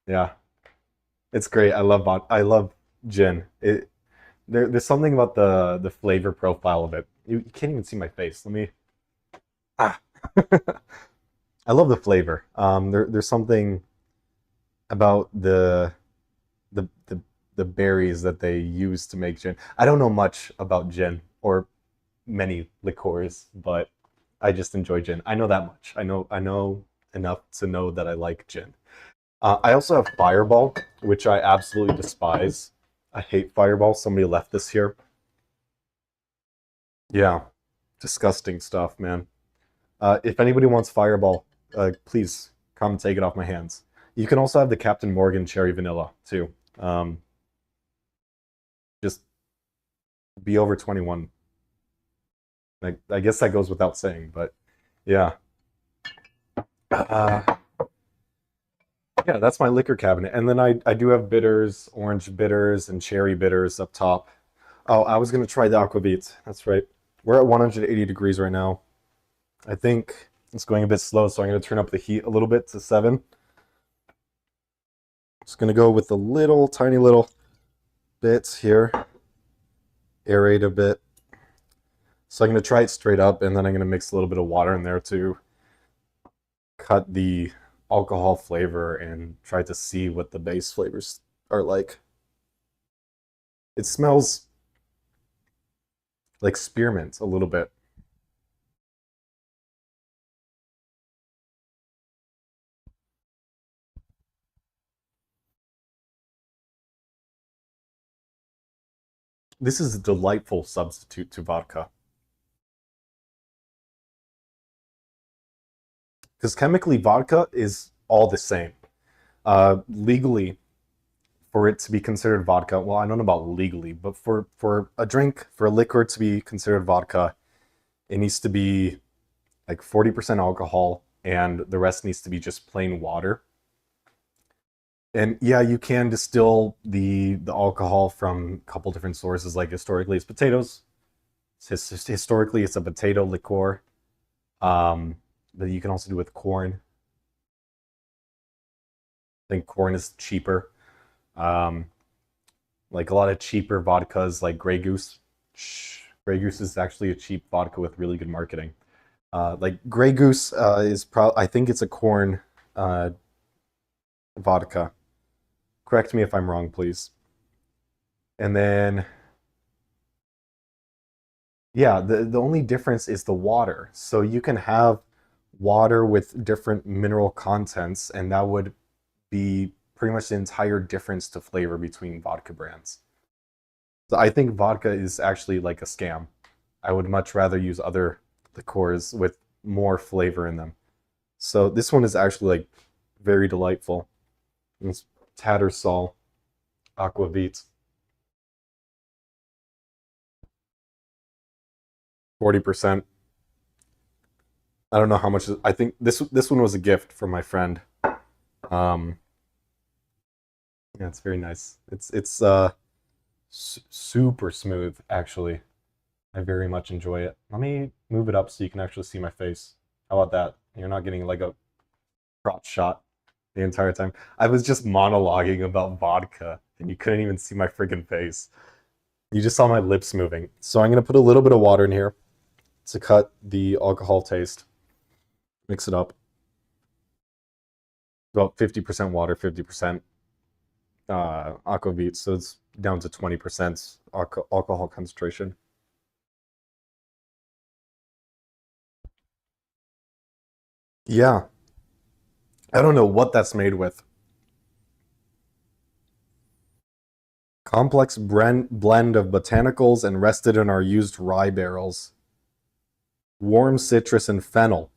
Yeah, it's great. I love gin. There's something about the flavor profile of it. You can't even see my face. Let me. Ah. I love the flavor. There's something about the the the berries that they use to make gin. I don't know much about gin or many liqueurs, but I just enjoy gin. I know that much. I know enough to know that I like gin. I also have Fireball, which I absolutely despise. I hate Fireball. Somebody left this here. Yeah, disgusting stuff, man. If anybody wants Fireball, please come take it off my hands. You can also have the Captain Morgan Cherry Vanilla too. Just be over 21. I guess that goes without saying, but yeah. Uh, yeah, that's my liquor cabinet. And then I do have bitters, orange bitters, and cherry bitters up top. Oh, I was going to try the aquavit. That's right. We're at 180 degrees right now. I think it's going a bit slow, so I'm going to turn up the heat a little bit to 7. Just going to go with a little, tiny little bits here. Aerate a bit. So I'm going to try it straight up, and then I'm going to mix a little bit of water in there to cut the alcohol flavor and try to see what the base flavors are like. It smells like spearmint a little bit. This is a delightful substitute to vodka. Because chemically, vodka is all the same. Legally, for it to be considered vodka, well, I don't know about legally, but for a drink, for a liquor to be considered vodka, it needs to be like 40% alcohol, and the rest needs to be just plain water. And yeah, you can distill the alcohol from a couple different sources. Like historically, it's potatoes. Historically, it's a potato liqueur. But you can also do with corn. I think corn is cheaper. Um, like a lot of cheaper vodkas, like Grey Goose. Grey Goose is actually a cheap vodka with really good marketing. Like Grey Goose is I think it's a corn uh, vodka. Correct me if I'm wrong, please. And then, yeah, the only difference is the water. So you can have water with different mineral contents, and that would be pretty much the entire difference to flavor between vodka brands. So I think vodka is actually like a scam. I would much rather use other liqueurs with more flavor in them. So this one is actually like very delightful. It's Tattersall Aquavit. 40%. I don't know how much. I think this one was a gift from my friend. Um, yeah, it's very nice. It's super smooth actually. I very much enjoy it. Let me move it up so you can actually see my face. How about that? You're not getting like a crotch shot the entire time. I was just monologuing about vodka and you couldn't even see my freaking face. You just saw my lips moving. So I'm gonna put a little bit of water in here to cut the alcohol taste. Mix it up. About 50% water, 50% aquavit, so it's down to 20% alcohol concentration. Yeah, I don't know what that's made with. Complex blend of botanicals and rested in our used rye barrels. Warm citrus and fennel.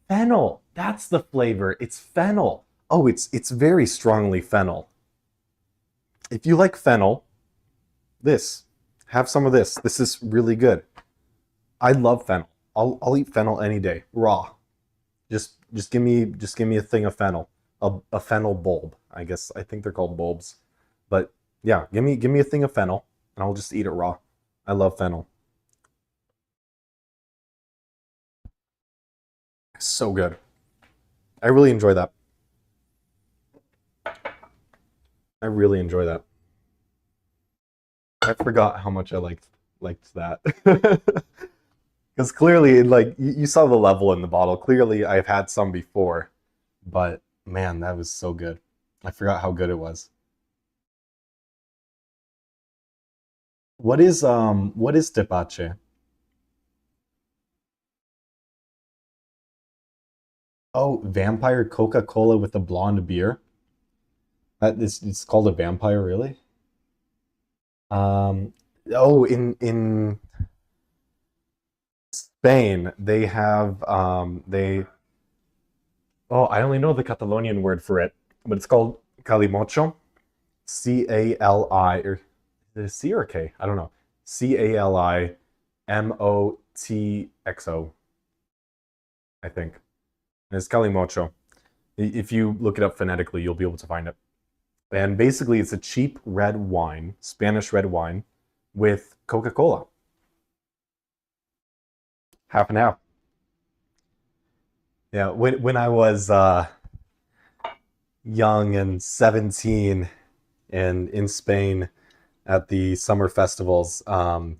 Fennel, that's the flavor. It's fennel. Oh, it's very strongly fennel. If you like fennel, this, have some of this. This is really good. I love fennel. I'll eat fennel any day, raw. Just give me a thing of fennel, a fennel bulb. I think they're called bulbs, but yeah, give me a thing of fennel, and I'll just eat it raw. I love fennel. So good. I really enjoy that. I really enjoy that. I forgot how much I liked that. Because clearly, like you saw the level in the bottle. Clearly, I've had some before, but man, that was so good. I forgot how good it was. What is tepache? Oh, vampire Coca-Cola with a blonde beer. That is it's called a vampire, really? Um, oh, in Spain, they have oh, I only know the Catalonian word for it, but it's called calimocho. C-A-L-I, or is it a C or a K? I don't know. Calimotxo, I think. And it's calimocho. If you look it up phonetically, you'll be able to find it. And basically, it's a cheap red wine, Spanish red wine, with Coca-Cola. Half and half. Yeah, when I was young and 17 and in Spain at the summer festivals, that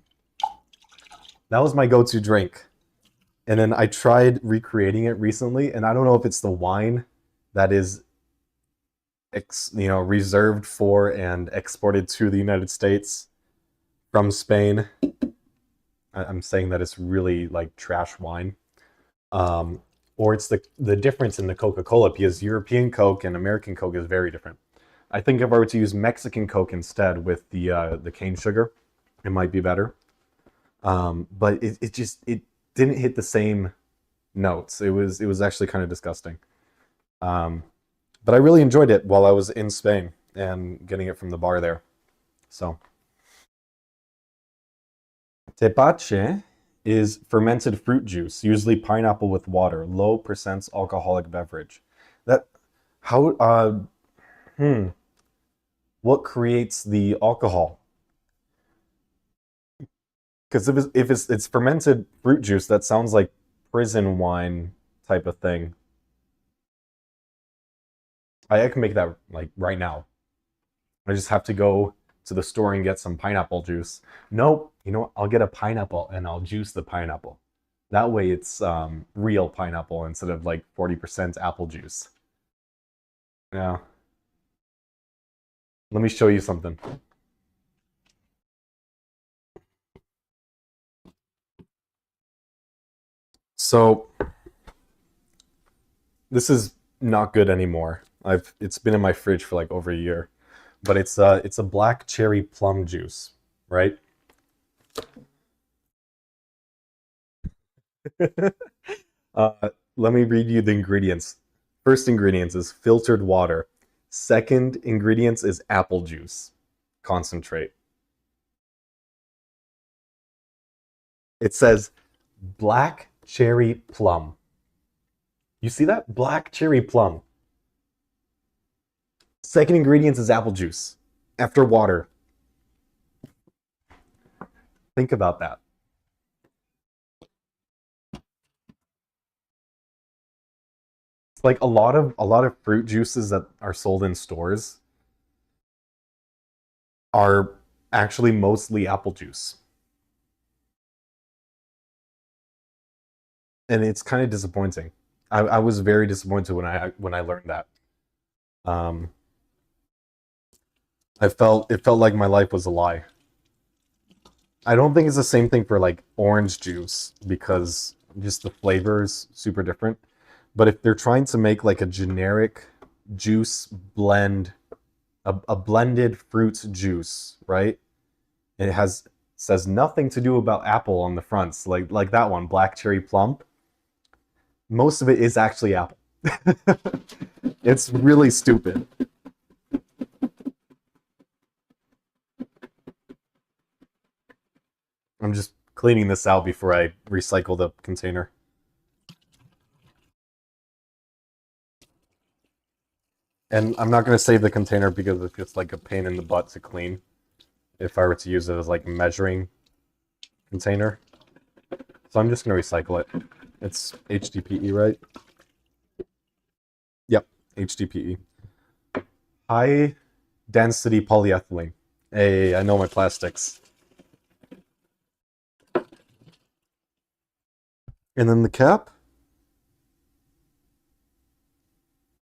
was my go-to drink. And then I tried recreating it recently, and I don't know if it's the wine that is reserved for and exported to the United States from Spain. I'm saying that it's really like trash wine. Um, or it's the difference in the Coca-Cola, because European Coke and American Coke is very different. I think if I were to use Mexican Coke instead with the cane sugar, it might be better. But it didn't hit the same notes. It was actually kind of disgusting. Um, but I really enjoyed it while I was in Spain and getting it from the bar there. So tepache is fermented fruit juice, usually pineapple with water, low percent alcoholic beverage. That how what creates the alcohol? Because if it's fermented fruit juice, that sounds like prison wine type of thing. I can make that like right now. I just have to go to the store and get some pineapple juice. Nope, you know what? I'll get a pineapple and I'll juice the pineapple. That way it's real pineapple instead of like 40% apple juice. Yeah. Let me show you something. So this is not good anymore. It's been in my fridge for like over a year, but it's a black cherry plum juice, right? Let me read you the ingredients. First ingredients is filtered water. Second ingredients is apple juice concentrate. It says black cherry plum. You see that? Black cherry plum. Second ingredients is apple juice after water. Think about that. It's like a lot of fruit juices that are sold in stores are actually mostly apple juice. And it's kind of disappointing. I was very disappointed when I learned that. Um, it felt like my life was a lie. I don't think it's the same thing for like orange juice because just the flavor is super different. But if they're trying to make like a generic juice blend, a blended fruit juice, right? It has says nothing to do about apple on the fronts, like that one, black cherry plum. Most of it is actually apple. It's really stupid. I'm just cleaning this out before I recycle the container. And I'm not going to save the container because it's just like a pain in the butt to clean if I were to use it as like a measuring container. So I'm just going to recycle it. It's HDPE, right? Yep, HDPE. High density polyethylene. Hey, I know my plastics. And then the cap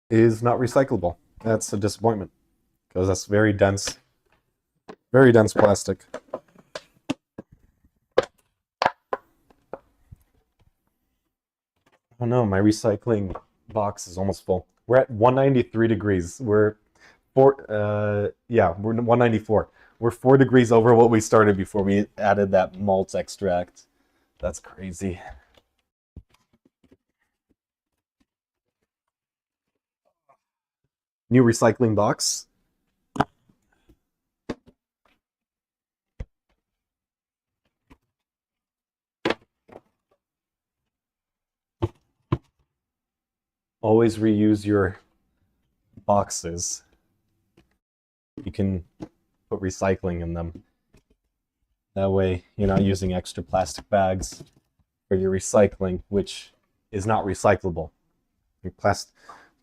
is not recyclable. That's a disappointment because that's very dense plastic. Oh no, my recycling box is almost full. We're at 193 degrees. We're 194. We're 4 degrees over what we started before we added that malt extract. That's crazy. New recycling box. Always reuse your boxes. You can put recycling in them. That way, you're not using extra plastic bags for your recycling, which is not recyclable.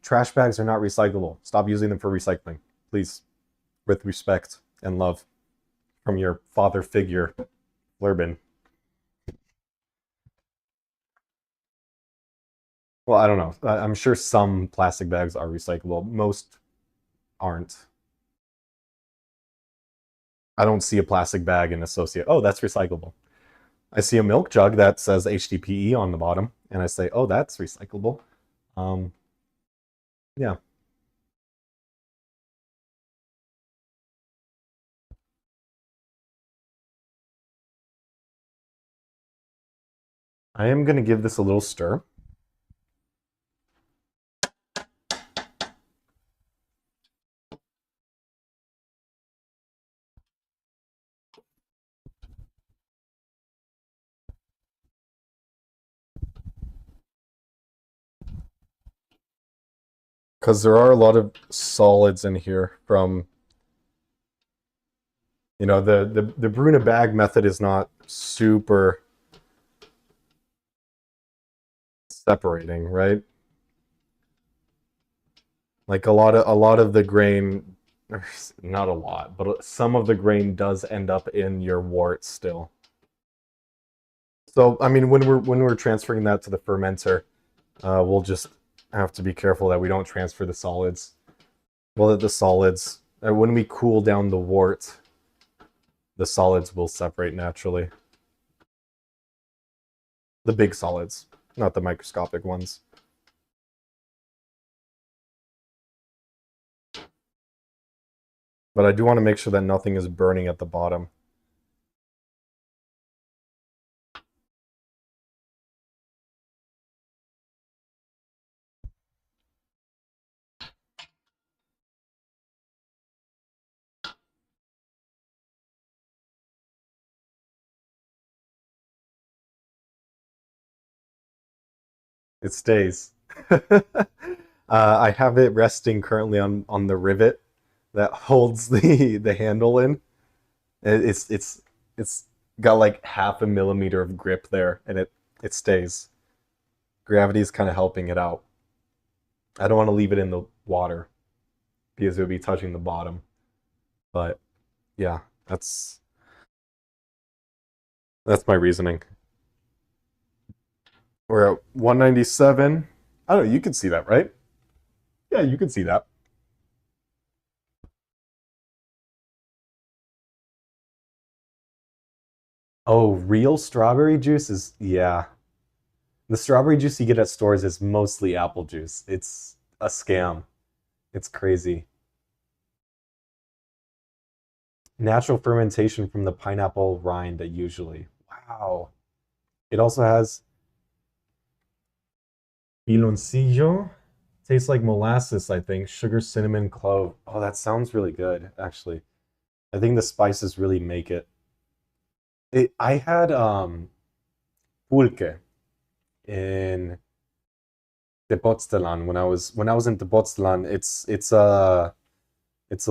Trash bags are not recyclable. Stop using them for recycling, please, with respect and love from your father figure, Lurbin. Well, I don't know. I'm sure some plastic bags are recyclable. Most aren't. I don't see a plastic bag and associate, oh, that's recyclable. I see a milk jug that says HDPE on the bottom, and I say, oh, that's recyclable. Um, yeah. I am going to give this a little stir. Because there are a lot of solids in here from, you know, the brew in a bag method is not super separating, right? Like a lot of the grain, not a lot, but some of the grain does end up in your wort still. So I mean, when we're transferring that to the fermenter, we'll just have to be careful that we don't transfer the solids. Well, the solids, when we cool down the wort, the solids will separate naturally. The big solids, not the microscopic ones. But I do want to make sure that nothing is burning at the bottom. It stays. I have it resting currently on the rivet that holds the handle in. It's got like half a millimeter of grip there, and it stays. Gravity is kind of helping it out. I don't want to leave it in the water because it would be touching the bottom. But yeah, that's my reasoning. We're at 197. I don't know, you can see that, right? Yeah, you can see that. Oh, real strawberry juice is, yeah. The strawberry juice you get at stores is mostly apple juice. It's a scam. It's crazy. Natural fermentation from the pineapple rind usually. Wow. It also has piloncillo. Tastes like molasses, I think. Sugar, cinnamon, clove. Oh, that sounds really good, actually. I think the spices really make it. I had pulque in Tepoztlan when I was in Tepoztlan. It's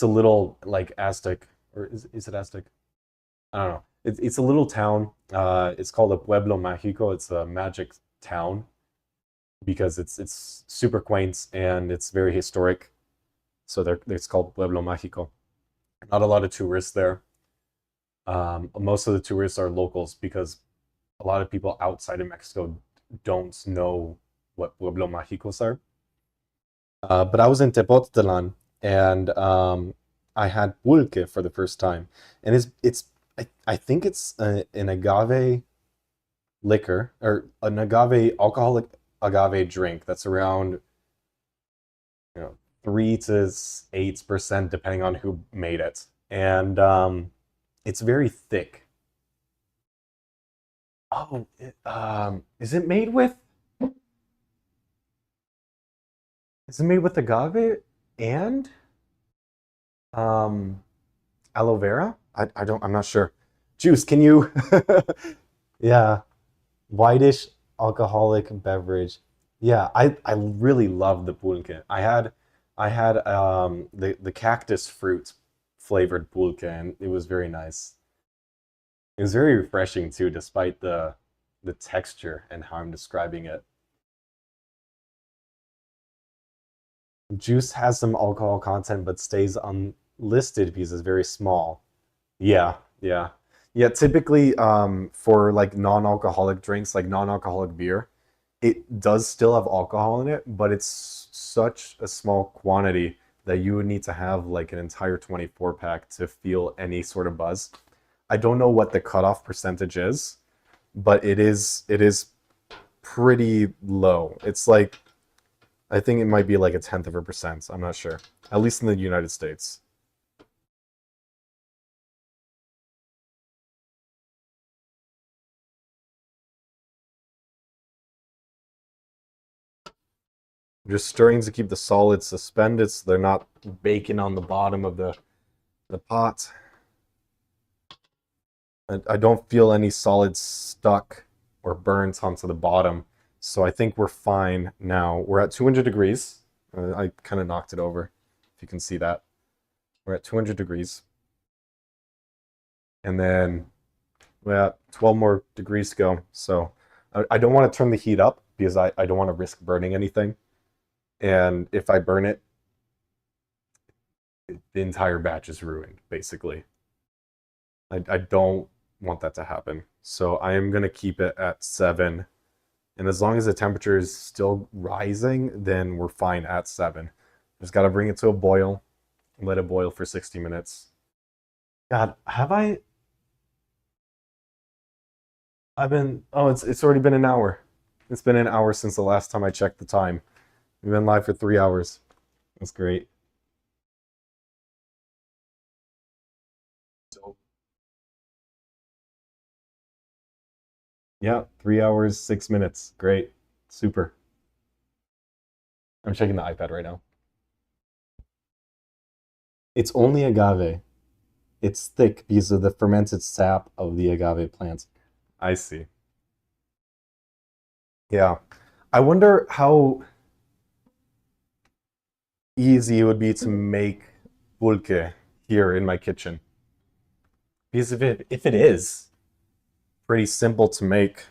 a little like Aztec, or is it Aztec? I don't know. It's a little town. It's called a Pueblo Mágico. It's a magic town because it's super quaint and it's very historic. So it's called Pueblo Mágico. Not a lot of tourists there. Most of the tourists are locals because a lot of people outside of Mexico don't know what Pueblo Mágicos are. But I was in Tepoztlan and I had pulque for the first time, and I think it's an agave liquor or an agave alcoholic agave drink that's around 3 to 8% depending on who made it, and it's very thick. Oh, is it made with? Is it made with agave and um aloe vera? I'm not sure. Juice, can you? Yeah, whitish alcoholic beverage. Yeah, I really love the pulque. I had the cactus fruit flavored pulque, and it was very nice. It was very refreshing too, despite the texture and how I'm describing it. Juice has some alcohol content, but stays unlisted because it's very small. Yeah, yeah. Yeah, typically for like non-alcoholic drinks, like non-alcoholic beer, it does still have alcohol in it, but it's such a small quantity that you would need to have like an entire 24 pack to feel any sort of buzz. I don't know what the cutoff percentage is, but it is pretty low. It's like I think it might be like a tenth of a percent. I'm not sure. At least in the United States. Just stirring to keep the solids suspended so they're not baking on the bottom of the pot. I don't feel any solids stuck or burnt onto the bottom So I think we're fine now. We're at 200 degrees. I kind of knocked it over, if you can see that. We're at 200 degrees. And then we got 12 more degrees to go. So I don't want to turn the heat up because I don't want to risk burning anything. And if I burn it, the entire batch is ruined, basically. I don't want that to happen. So I am going to keep it at 7. And as long as the temperature is still rising, then we're fine at 7. Just got to bring it to a boil and let it boil for 60 minutes. God, it's already been an hour. It's been an hour since the last time I checked the time. We've been live for 3 hours. That's great. So, yeah, 3 hours, 6 minutes. Great. Super. I'm checking the iPad right now. It's only agave. It's thick because of the fermented sap of the agave plants. I see. Yeah. I wonder how easy it would be to make pulque here in my kitchen. Because if it is pretty simple to make,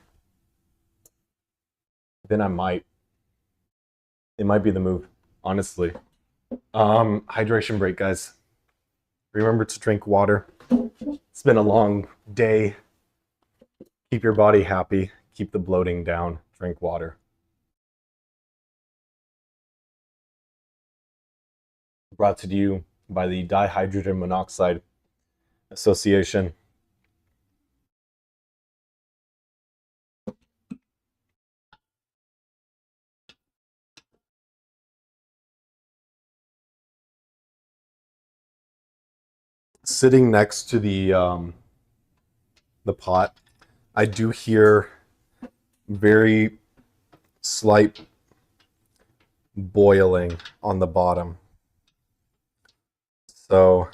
then it might be the move, honestly. Hydration break, guys. Remember to drink water. It's been a long day. Keep your body happy. Keep the bloating down. Drink water. Brought to you by the Dihydrogen Monoxide Association. Sitting next to the pot, I do hear very slight boiling on the bottom. So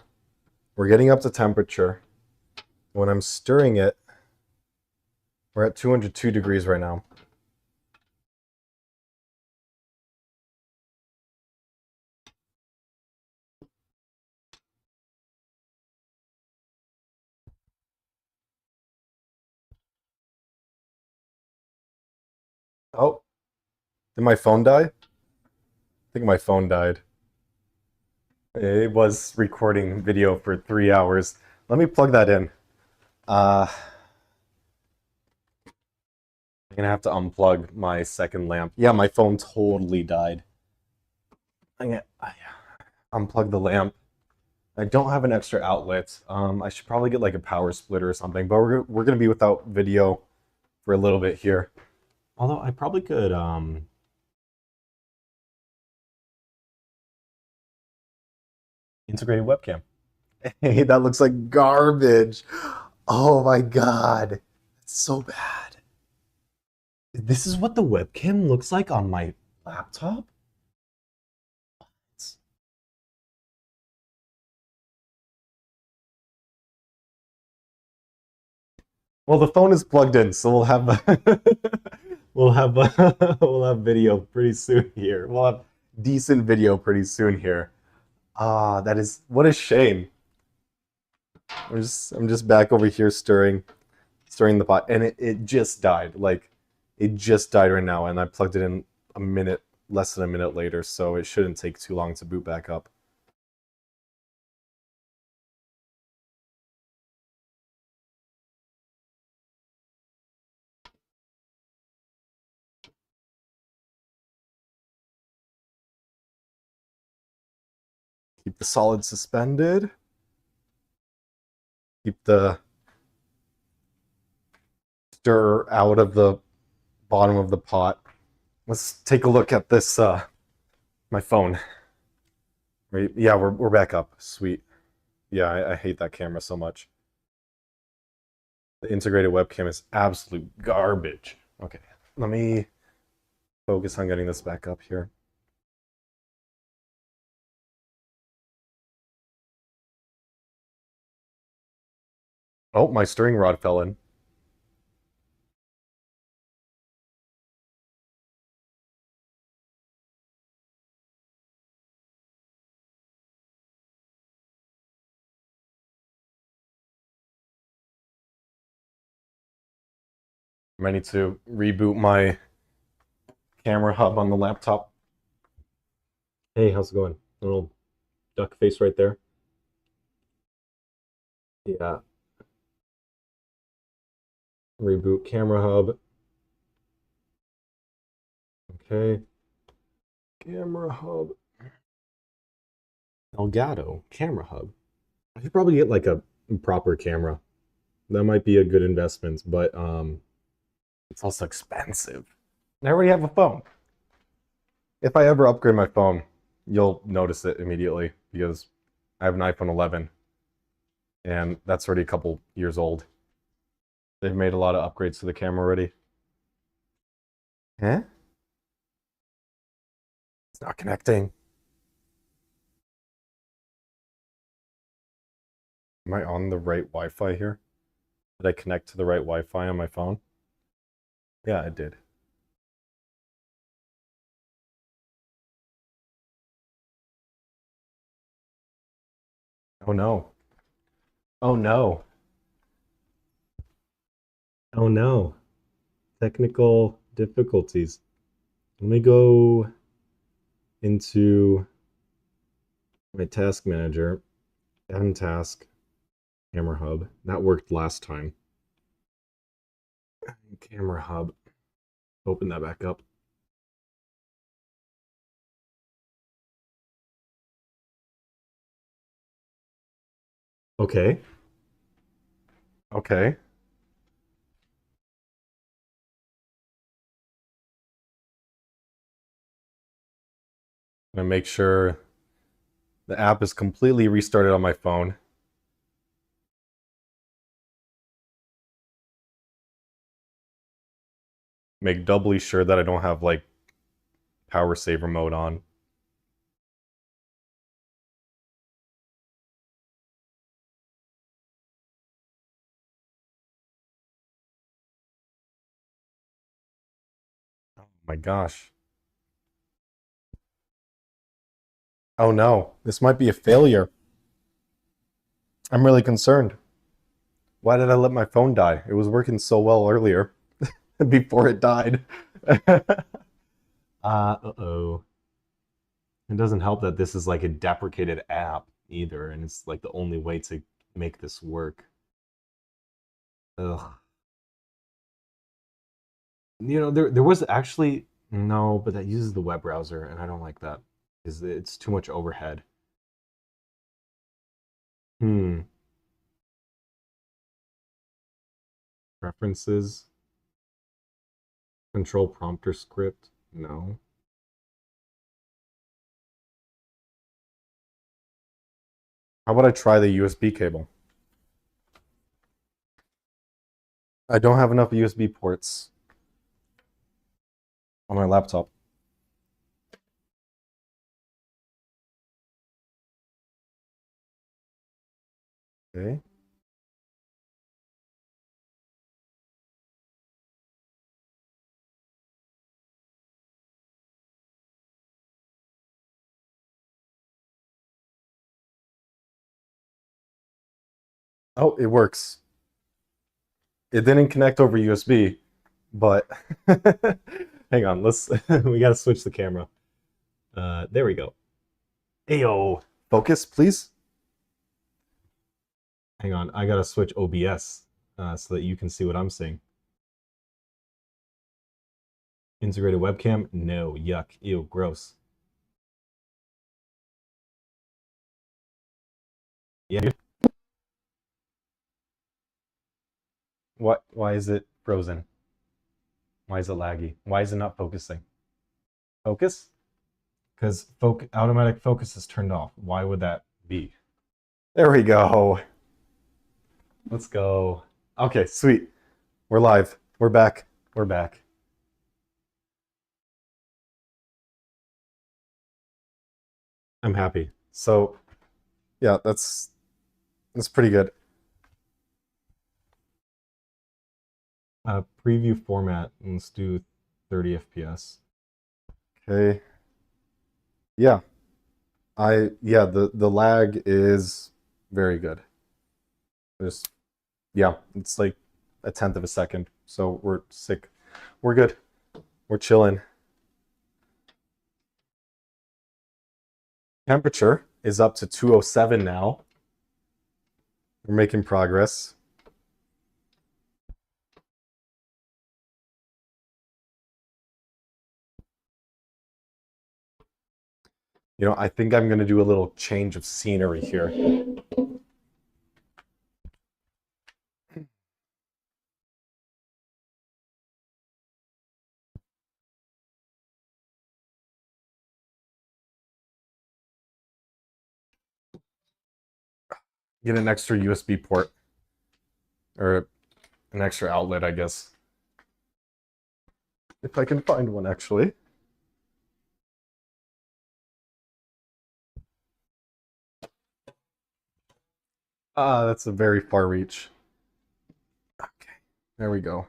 we're getting up to temperature. When I'm stirring it, we're at 202 degrees right now. Oh, did my phone die? I think my phone died. It was recording video for 3 hours. Let me plug that in. I'm gonna have to unplug my second lamp. Yeah, my phone totally died. I'm gonna unplug the lamp. I don't have an extra outlet. I should probably get like a power splitter or something, but we're gonna be without video for a little bit here. Although I probably could integrated webcam. Hey, that looks like garbage. Oh my god. It's so bad. This is what the webcam looks like on my laptop? Well, the phone is plugged in, so we'll have we'll have video pretty soon here. We'll have decent video pretty soon here. Ah, that is what a shame. I'm just back over here stirring the pot, and it just died. Like it just died right now, and I plugged it in a minute, less than a minute later, so it shouldn't take too long to boot back up. Keep the solid suspended. Keep the stir out of the bottom of the pot. Let's take a look at this my phone. Yeah, we're back up. Sweet. Yeah, I hate that camera so much. The integrated webcam is absolute garbage. Okay, let me focus on getting this back up here. Oh, my stirring rod fell in. I might need to reboot my camera hub on the laptop. Hey, how's it going? Little duck face right there. Yeah. Reboot camera hub. Okay. Camera hub. Elgato camera hub. I should probably get like a proper camera. That might be a good investment, but it's also expensive. I already have a phone. If I ever upgrade my phone, you'll notice it immediately because I have an iPhone 11 and that's already a couple years old. They've made a lot of upgrades to the camera already. Huh? It's not connecting. Am I on the right Wi-Fi here? Did I connect to the right Wi-Fi on my phone? Yeah, I did. Oh no. Oh no. Oh no. Technical difficulties. Let me go into my task manager, add task, camera hub. That worked last time. Camera hub. Open that back up. Okay. Okay. I'm gonna make sure the app is completely restarted on my phone. Make doubly sure that I don't have like power saver mode on. Oh my gosh. Oh no, this might be a failure. I'm really concerned. Why did I let my phone die? It was working so well earlier before it died. Uh-oh. It doesn't help that this is like a deprecated app either, and it's like the only way to make this work. Ugh. You know, there was actually no, but that uses the web browser, and I don't like that. It's too much overhead. Hmm. Preferences, control prompter script. No. How about I try the USB cable? I don't have enough USB ports on my laptop. Okay. Oh, it works. It didn't connect over USB, but hang on, let's we gotta switch the camera. There we go. Ayo, focus, please. Hang on, I gotta switch OBS so that you can see what I'm seeing. Integrated webcam? No, yuck, ew, gross. Yeah. What? Why is it frozen? Why is it laggy? Why is it not focusing? Focus? Because automatic focus is turned off. Why would that be? There we go. Let's go. Okay, sweet. We're live. We're back. We're back. I'm happy. So, yeah, that's pretty good. Preview format. Let's do 30 FPS. Okay. Yeah. The lag is very good. Just yeah, it's like a tenth of a second. So we're sick. We're good. We're chilling. Temperature is up to 207 now. We're making progress. You know, I think I'm going to do a little change of scenery here. Get an extra USB port. Or an extra outlet, I guess. If I can find one, actually. Ah, that's a very far reach. Okay, there we go.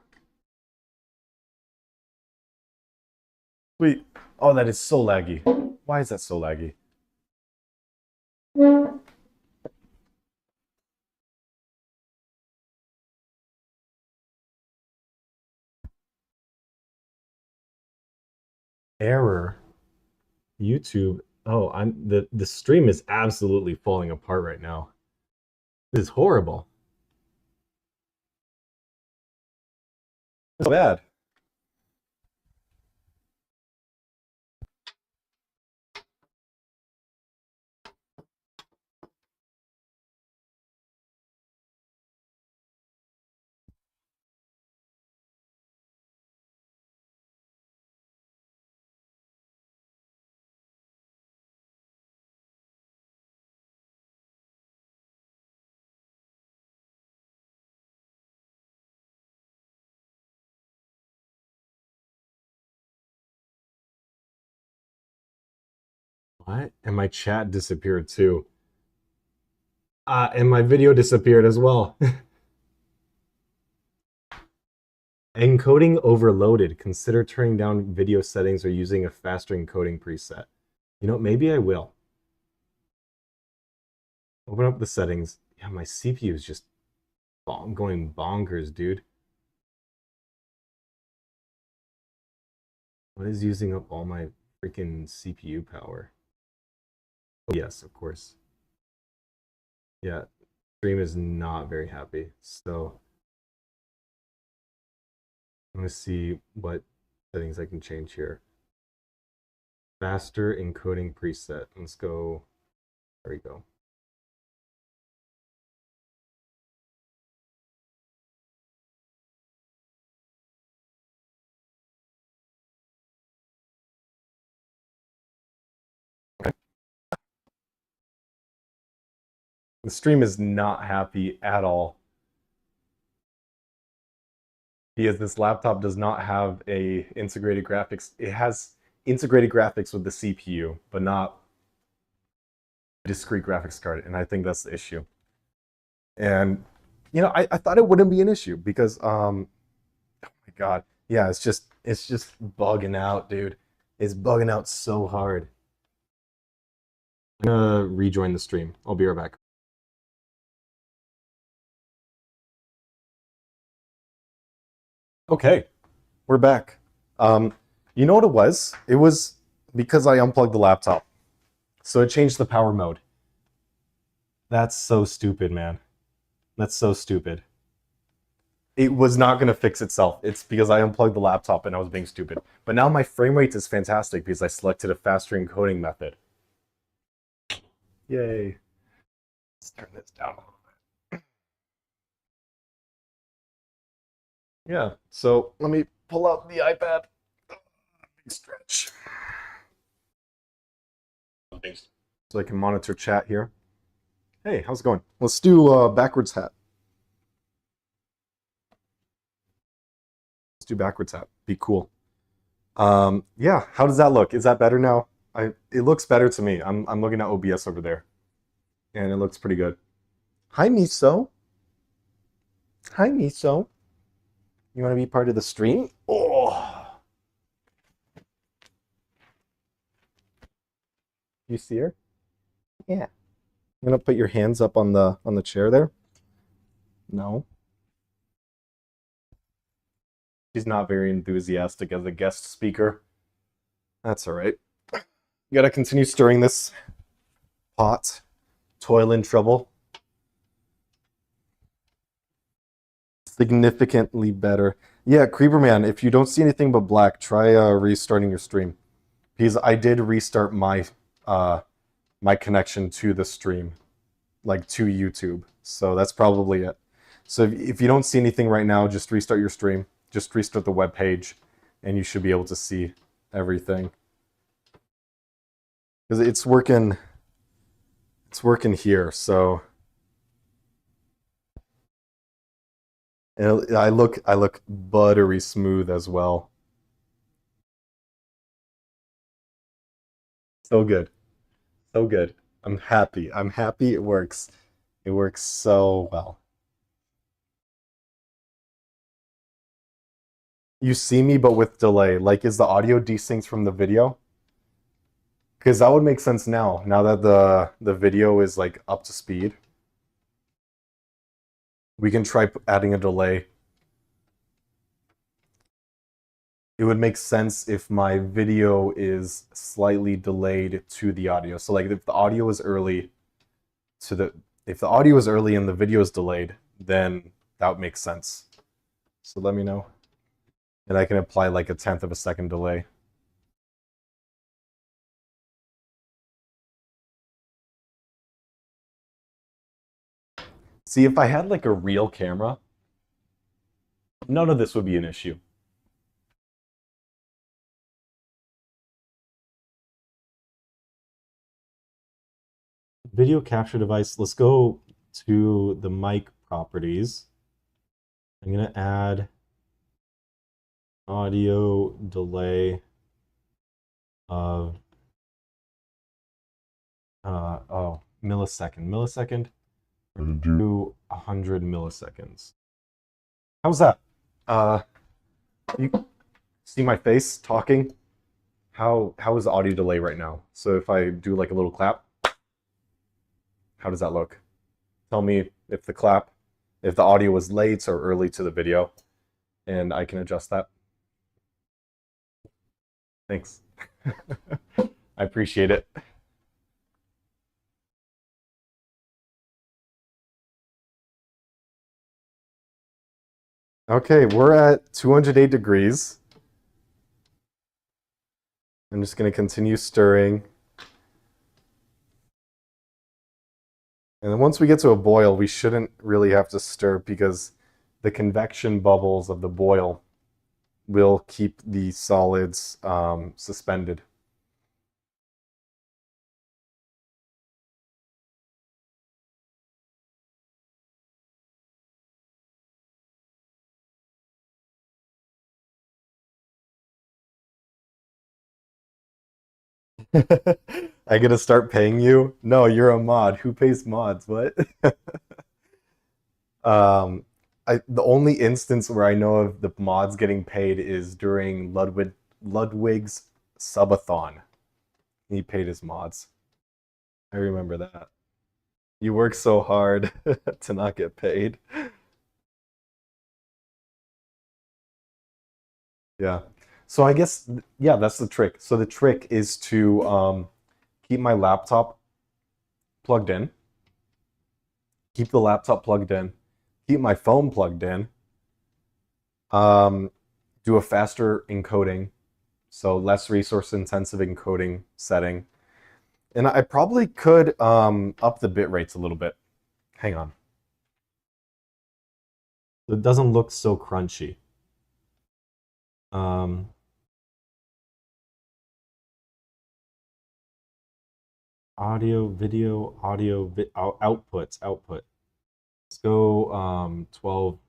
Sweet. Oh, that is so laggy. Why is that so laggy? Error. YouTube. Oh, the stream is absolutely falling apart right now. This is horrible. It's so bad. What? And my chat disappeared too. And my video disappeared as well. Encoding overloaded. Consider turning down video settings or using a faster encoding preset. You know, maybe I will. Open up the settings. Yeah, my CPU is just going bonkers, dude. What is using up all my freaking CPU power? Oh, yes, of course. Yeah, stream is not very happy. So I'm gonna see what settings I can change here. Faster encoding preset. Let's go. There we go. The stream is not happy at all. Because this laptop does not have a integrated graphics. It has integrated graphics with the CPU, but not a discrete graphics card, and I think that's the issue. And you know, I thought it wouldn't be an issue because oh my god, yeah, it's just bugging out, dude. It's bugging out so hard. I'm gonna rejoin the stream. I'll be right back. Okay, we're back. You know what it was? It was because I unplugged the laptop. So it changed the power mode. That's so stupid, man. That's so stupid. It was not going to fix itself. It's because I unplugged the laptop and I was being stupid. But now my frame rate is fantastic because I selected a faster encoding method. Yay. Let's turn this down a little bit. Yeah, so let me pull out the iPad. Big stretch. So I can monitor chat here. Hey, how's it going? Let's do backwards hat. Let's do backwards hat. Be cool. Yeah, how does that look? Is that better now? It looks better to me. I'm looking at OBS over there. And it looks pretty good. Hi, Miso. Hi, Miso. You want to be part of the stream? Oh. You see her? Yeah. You gonna put your hands up on the chair there? No. She's not very enthusiastic as a guest speaker. That's all right. You gotta continue stirring this pot. Toil and trouble. Significantly better. Yeah, Creeperman, if you don't see anything but black, try restarting your stream. Because I did restart my my connection to the stream, like to YouTube. So that's probably it. So if you don't see anything right now, just restart your stream. Just restart the web page, and you should be able to see everything. Because it's working here, so and I look buttery smooth as well. So good. So good. I'm happy. I'm happy it works. It works so well. You see me, but with delay. Like, is the audio desynced from the video? Because that would make sense now that the video is like up to speed. We can try adding a delay. It would make sense if my video is slightly delayed to the audio. So like if the audio is early if the audio is early and the video is delayed, then that would make sense. So let me know. And I can apply like a 1/10 of a second delay. See, if I had like a real camera, none of this would be an issue. Video capture device. Let's go to the mic properties. I'm going to add audio delay of millisecond to 100 milliseconds. How's that? You see my face talking? How is the audio delay right now? So if I do like a little clap, how does that look? Tell me if the audio was late or early to the video, and I can adjust that. Thanks. I appreciate it. Okay, we're at 208 degrees. I'm just going to continue stirring. And then once we get to a boil, we shouldn't really have to stir because the convection bubbles of the boil will keep the solids suspended. I gotta start paying you? No, you're a mod. Who pays mods? What? The only instance where I know of the mods getting paid is during Ludwig's subathon. He paid his mods. I remember that. You work so hard to not get paid. Yeah. So I guess, yeah, that's the trick. So the trick is to keep my laptop plugged in, keep the laptop plugged in, keep my phone plugged in, do a faster encoding, so less resource intensive encoding setting. And I probably could up the bit rates a little bit. Hang on. It doesn't look so crunchy. Audio, video, outputs. Let's go 12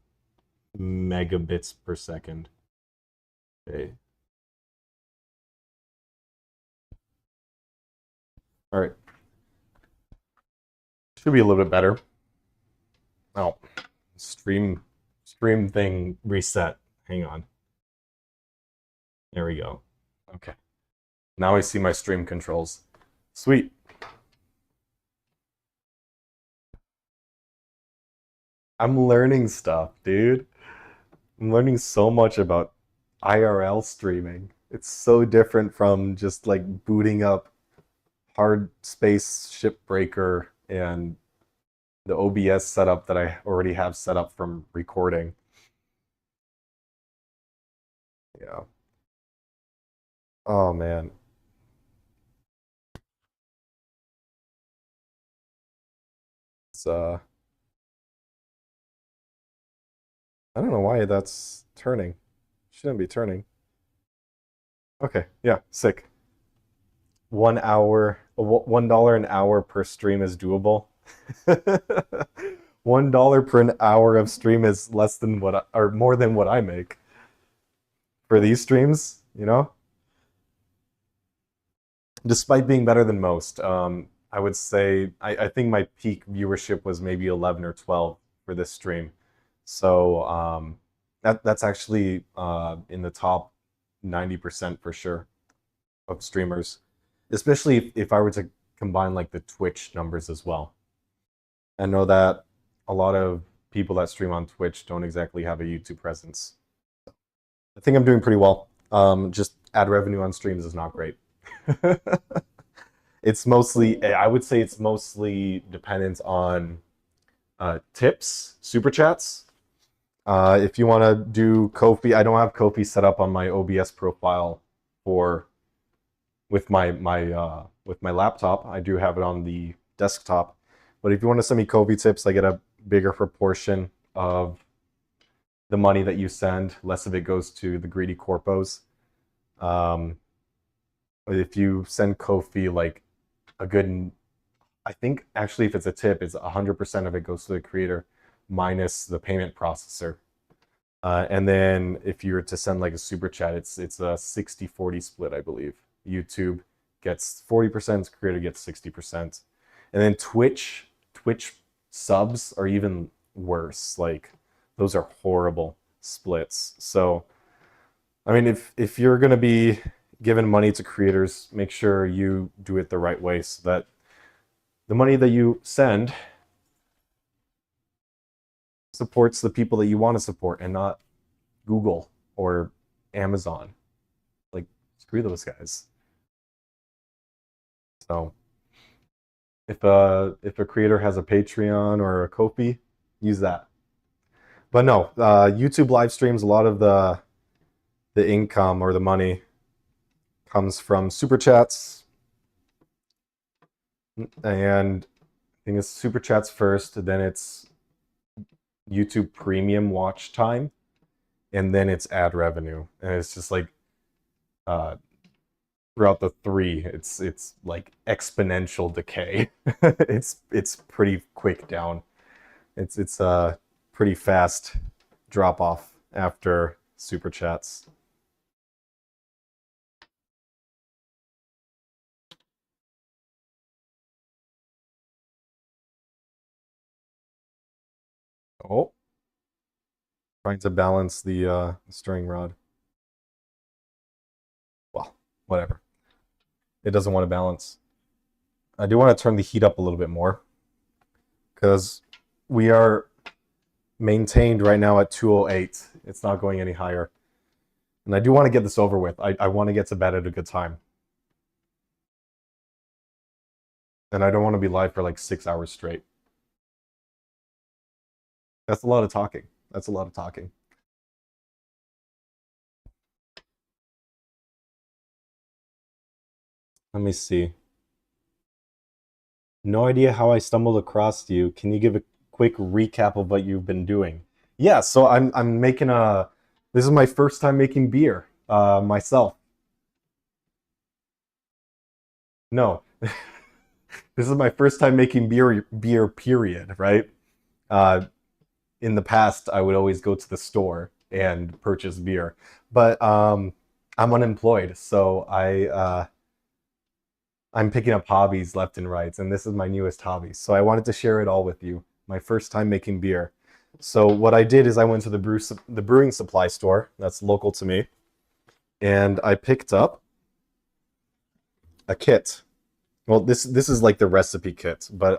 megabits per second. Okay. All right. Should be a little bit better. Oh, stream thing reset. Hang on. There we go. Okay. Now I see my stream controls. Sweet. I'm learning stuff, dude. I'm learning so much about IRL streaming. It's so different from just like booting up hard space shipbreaker and the OBS setup that I already have set up from recording. Yeah. Oh man. It's I don't know why that's turning. Shouldn't be turning. Okay, yeah, sick. 1 hour, $1 an hour per stream is doable. $1 per an hour of stream is less than or more than what I make for these streams, you know? Despite being better than most, I would say I think my peak viewership was maybe 11 or 12 for this stream. So that's actually in the top 90% for sure of streamers, especially if I were to combine like the Twitch numbers as well. I know that a lot of people that stream on Twitch don't exactly have a YouTube presence. I think I'm doing pretty well. Just ad revenue on streams is not great. It's mostly, I would say it's mostly dependent on tips, super chats. If you want to do Ko-fi, I don't have Ko-fi set up on my OBS profile for with my laptop. I do have it on the desktop. But if you want to send me Ko-fi tips, I get a bigger proportion of the money that you send. Less of it goes to the greedy corpos. If you send Ko-fi like a good, I think actually if it's a tip, it's 100% of it goes to the creator minus the payment processor. And then if you were to send like a super chat, it's a 60-40 split, I believe. YouTube gets 40%, creator gets 60%. And then Twitch subs are even worse. Like those are horrible splits. So I mean, if you're gonna be giving money to creators, make sure you do it the right way so that the money that you send supports the people that you want to support and not Google or Amazon. Like, screw those guys. So if a creator has a Patreon or a Ko-fi, use that. But no, YouTube live streams, a lot of the income or the money comes from super chats, and I think it's super chats first, then it's YouTube premium watch time, and then it's ad revenue. And it's just like throughout the three, it's like exponential decay. it's pretty quick down. It's a pretty fast drop off after super chats. Oh, trying to balance the stirring rod. Well, whatever. It doesn't want to balance. I do want to turn the heat up a little bit more because we are maintained right now at 208. It's not going any higher. And I do want to get this over with. I want to get to bed at a good time. And I don't want to be live for like 6 hours straight. That's a lot of talking. That's a lot of talking. Let me see. No idea how I stumbled across you. Can you give a quick recap of what you've been doing? Yeah, so I'm making this is my first time making beer myself. No. This is my first time making beer period, right? In the past I would always go to the store and purchase beer. But I'm unemployed, so I'm picking up hobbies left and right, and this is my newest hobby. So I wanted to share it all with you. My first time making beer. So what I did is I went to the brewing supply store that's local to me, and I picked up a kit. Well, this is like the recipe kit, but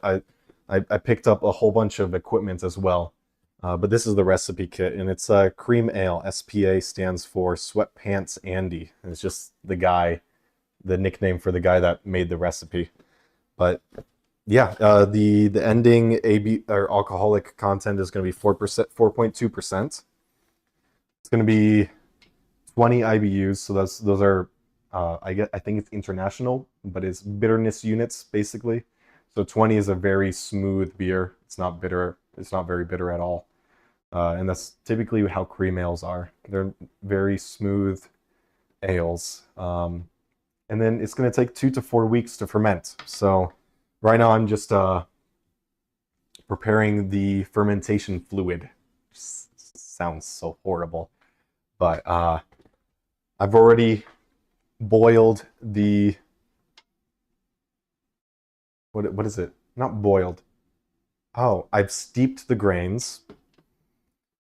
I picked up a whole bunch of equipment as well. But this is the recipe kit, and it's a cream ale. SPA stands for Sweatpants Andy. And it's just the nickname for the guy that made the recipe. But yeah, the ending AB or alcoholic content is going to be 4%, 4.2%. It's going to be 20 IBUs, so those are I think it's international, but it's bitterness units basically. So 20 is a very smooth beer. It's not bitter. It's not very bitter at all. And that's typically how cream ales are. They're very smooth ales. And then it's going to take 2 to 4 weeks to ferment. So right now I'm just preparing the fermentation fluid. Sounds so horrible. But I've already boiled the... What is it? Not boiled. Oh, I've steeped the grains.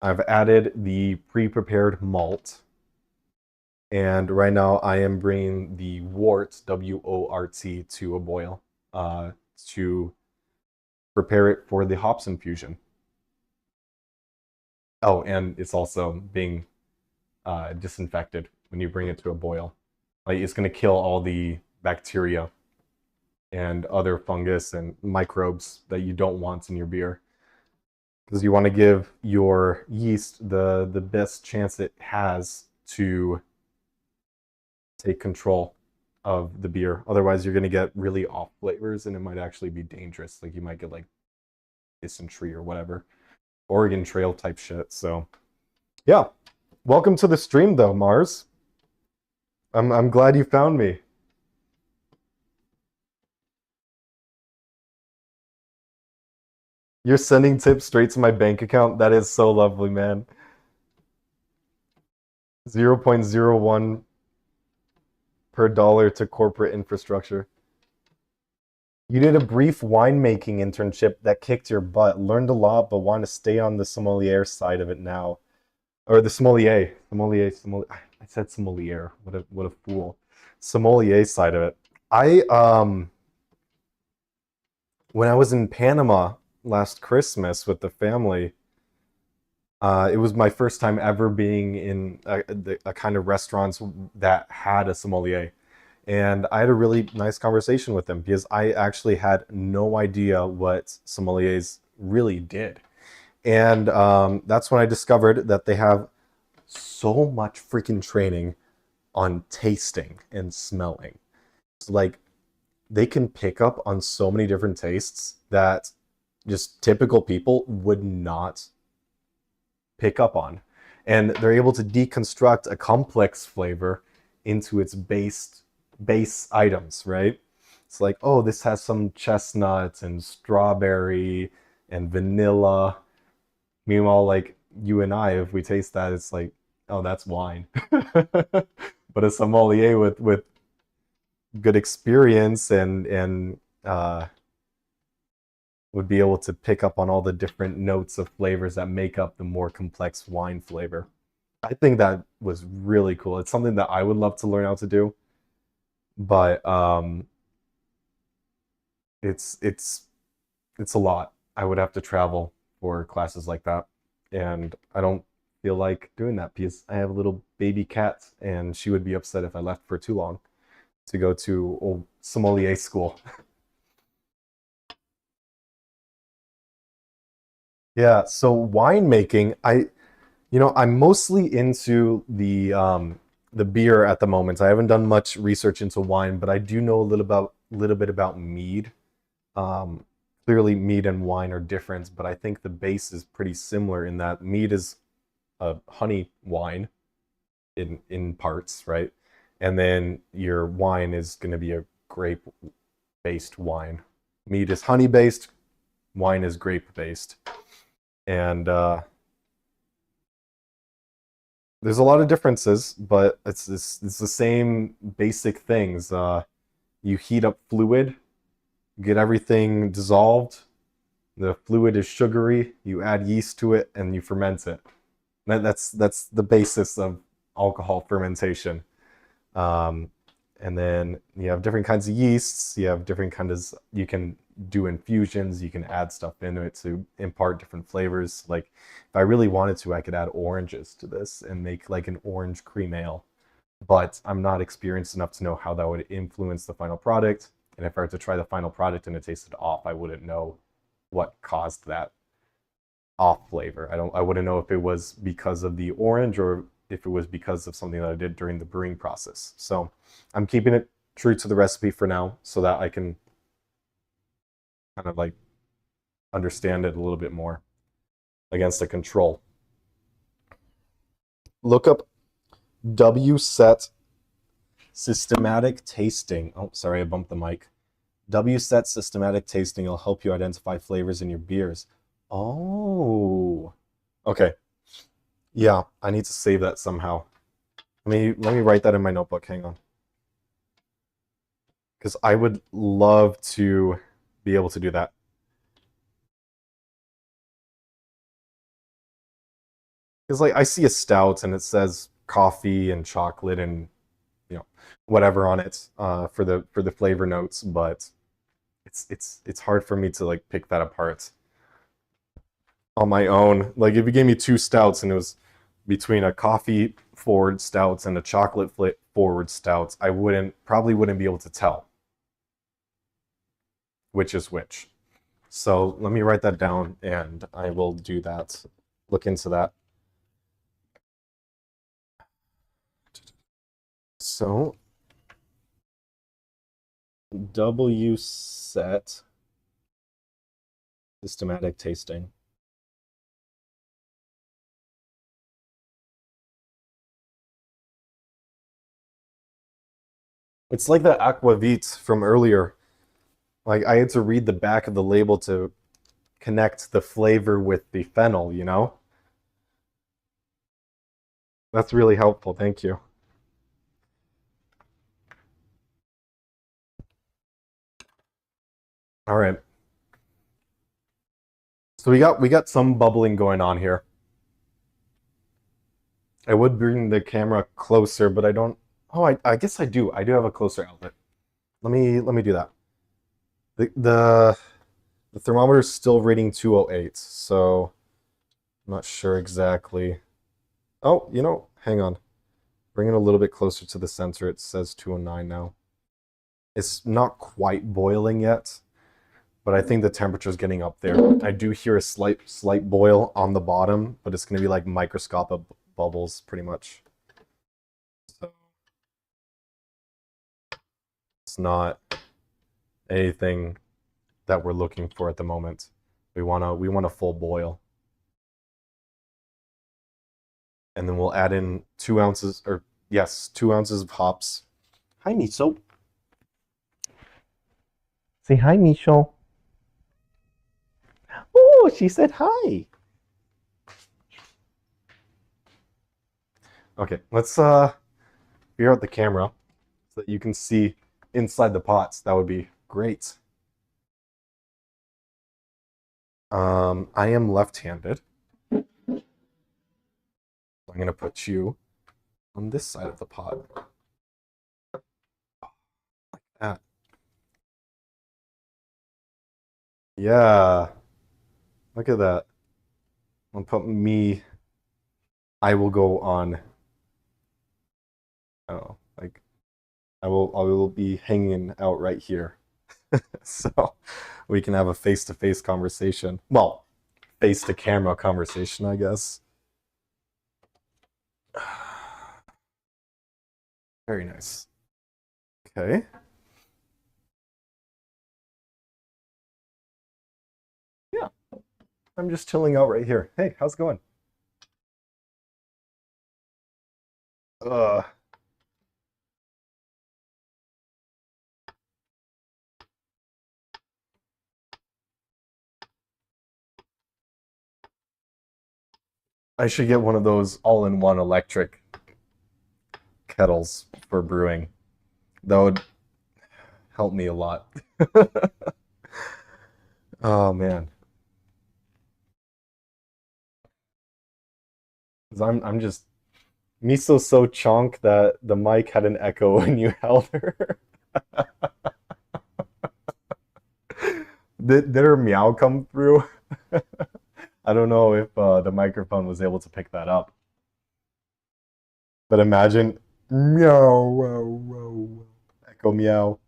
I've added the pre-prepared malt. And right now I am bringing the wort, W-O-R-T, to a boil to prepare it for the hops infusion. Oh, and it's also being disinfected when you bring it to a boil. Like, it's going to kill all the bacteria and other fungus and microbes that you don't want in your beer, because you want to give your yeast the best chance it has to take control of the beer. Otherwise, you're going to get really off flavors, and it might actually be dangerous. Like, you might get like dysentery or whatever, Oregon Trail type shit. So yeah, welcome to the stream though, Mars. I'm glad you found me. You're sending tips straight to my bank account. That is so lovely, man. 0.01 per dollar to corporate infrastructure. You did a brief winemaking internship that kicked your butt. Learned a lot, but want to stay on the sommelier side of it now. Or the sommelier. Sommelier. I said sommelier. What a fool. Sommelier side of it. When I was in Panama last Christmas with the family, it was my first time ever being in a kind of restaurants that had a sommelier. And I had a really nice conversation with him because I actually had no idea what sommeliers really did. And that's when I discovered that they have so much freaking training on tasting and smelling. It's like they can pick up on so many different tastes that just typical people would not pick up on. And they're able to deconstruct a complex flavor into its base items, right? It's like, oh, this has some chestnut and strawberry and vanilla. Meanwhile, like you and I, if we taste that, it's like, oh, that's wine. But a sommelier with good experience and would be able to pick up on all the different notes of flavors that make up the more complex wine flavor. I think that was really cool. It's something that I would love to learn how to do, but it's a lot. I would have to travel for classes like that, and I don't feel like doing that because I have a little baby cat, and she would be upset if I left for too long to go to old sommelier school. Yeah, so winemaking, I'm mostly into the beer at the moment. I haven't done much research into wine, but I do know little bit about mead. Clearly, mead and wine are different, but I think the base is pretty similar in that mead is a honey wine in parts, right? And then your wine is going to be a grape based wine. Mead is honey based, wine is grape based. And there's a lot of differences, but it's the same basic things. You heat up fluid, get everything dissolved. The fluid is sugary. You add yeast to it, and you ferment it. That's the basis of alcohol fermentation. And then you have different kinds of yeasts. You have different kinds of, you can do infusions. You can add stuff into it to impart different flavors. Like if I really wanted to, I could add oranges to this and make like an orange cream ale. But I'm not experienced enough to know how that would influence the final product. And if I were to try the final product and it tasted off, I wouldn't know what caused that off flavor. I wouldn't know if it was because of the orange or if it was because of something that I did during the brewing process. So I'm keeping it true to the recipe for now so that I can kind of like understand it a little bit more against the control. Look up WSET systematic tasting. Oh, sorry, I bumped the mic. WSET systematic tasting will help you identify flavors in your beers. Oh, okay. Yeah, I need to save that somehow. Let me write that in my notebook. Hang on. Because I would love to be able to do that. Because like I see a stout and it says coffee and chocolate and whatever on it for the flavor notes, but it's hard for me to like pick that apart on my own. Like if you gave me two stouts and it was between a coffee forward stout and a chocolate forward stout, I probably wouldn't be able to tell which is which. So let me write that down and I will do that. Look into that. So WSET systematic tasting. It's like the aquavit from earlier. Like I had to read the back of the label to connect the flavor with the fennel, you know? That's really helpful. Thank you. All right. So we got some bubbling going on here. I would bring the camera closer, but I don't. Oh, I guess I do. I do have a closer outlet. Let me do that. The the thermometer is still reading 208, so I'm not sure exactly. Oh, hang on. Bring it a little bit closer to the sensor. It says 209 now. It's not quite boiling yet, but I think the temperature is getting up there. I do hear a slight boil on the bottom, but it's going to be like microscopic bubbles pretty much. So it's not anything that we're looking for at the moment. We want a full boil. And then we'll add in 2 ounces, or yes, 2 ounces of hops. Hi, Miso. Say hi, Miso. Oh, she said hi. Okay, let's figure out the camera so that you can see inside the pots. That would be great. I am left-handed. So I'm gonna put you on this side of the pot. Like that. Yeah. Look at that. I'll put me. I will go on. I don't know, like I will be hanging out right here. So we can have a face-to-face conversation. Well, face-to-camera conversation, I guess. Very nice. Okay. Yeah, I'm just chilling out right here. Hey, how's it going? Uh, I should get one of those all-in-one electric kettles for brewing. That would help me a lot. Oh man. 'Cause I'm just Miso's so chonk that the mic had an echo when you held her. Did her meow come through? I don't know if the microphone was able to pick that up. But imagine meow, wow, wow, wow. Echo meow.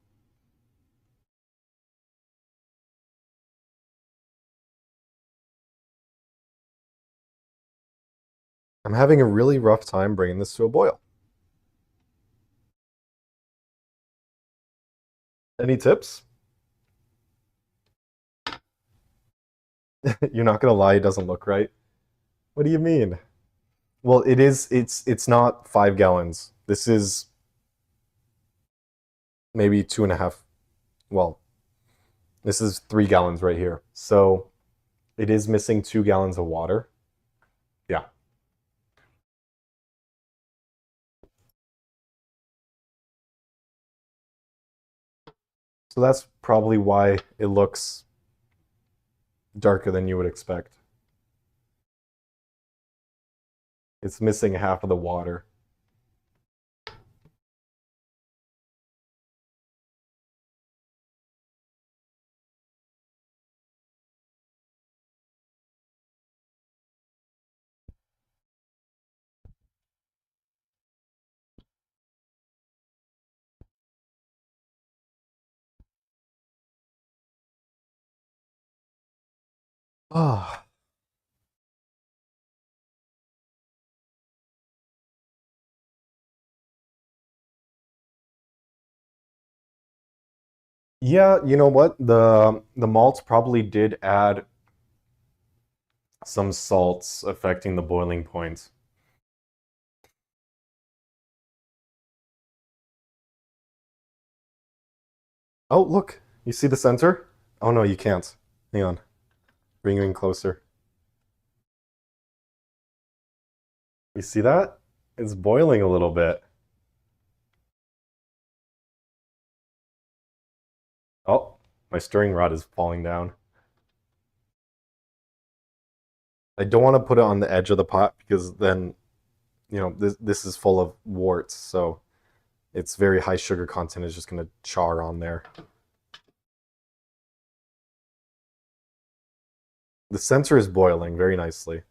I'm having a really rough time bringing this to a boil. Any tips? You're not gonna lie, it doesn't look right. What do you mean? Well, it is. It's not 5 gallons. This is maybe 2.5. Well, this is 3 gallons right here. So it is missing 2 gallons of water. Yeah. So that's probably why it looks darker than you would expect. It's missing half of the water. Ah. Yeah, you know what? The malts probably did add some salts affecting the boiling point. Oh, look. You see the center? Oh no, you can't. Hang on. Bring you in closer. You see that? It's boiling a little bit. Oh, my stirring rod is falling down. I don't want to put it on the edge of the pot because then, this is full of warts, so its very high sugar content is just going to char on there. The center is boiling very nicely.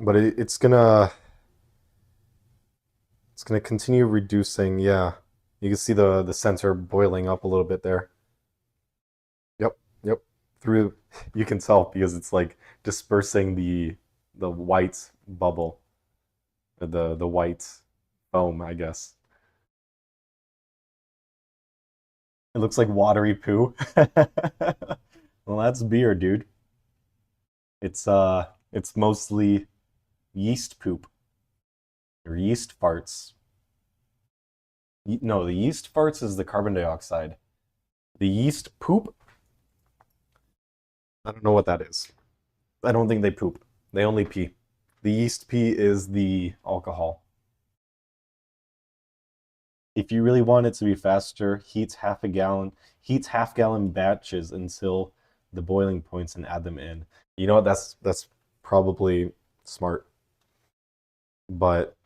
But it's gonna continue reducing. Yeah, you can see the center boiling up a little bit there. Yep, yep. Through you can tell because it's like dispersing the white bubble, the white foam, I guess. It looks like watery poo. Well, that's beer, dude. It's mostly yeast poop or yeast farts. No, the yeast farts is the carbon dioxide. The yeast poop, I don't know what that is. I don't think they poop. They only pee. The yeast pee is the alcohol. If you really want it to be faster, heat half-gallon batches until the boiling points and add them in. You know what? That's probably smart. But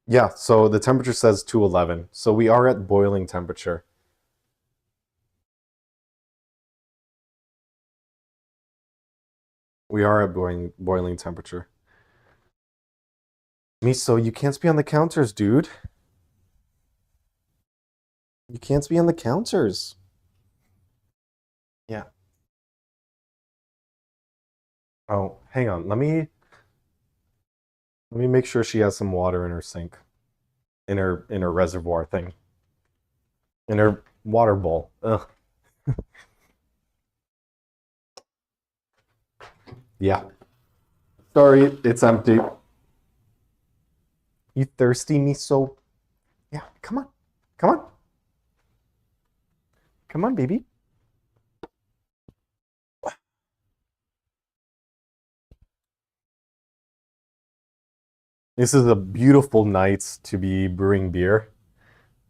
yeah, so the temperature says 211. So we are at boiling temperature. We are at boiling temperature. Miso, you can't be on the counters, dude. You can't be on the counters. Yeah. Oh, hang on. Let me make sure she has some water in her sink. In her reservoir thing. In her water bowl. Ugh. Yeah. Sorry, it's empty. You thirsty, Miso? Yeah, come on. Come on. Come on, baby. This is a beautiful night to be brewing beer.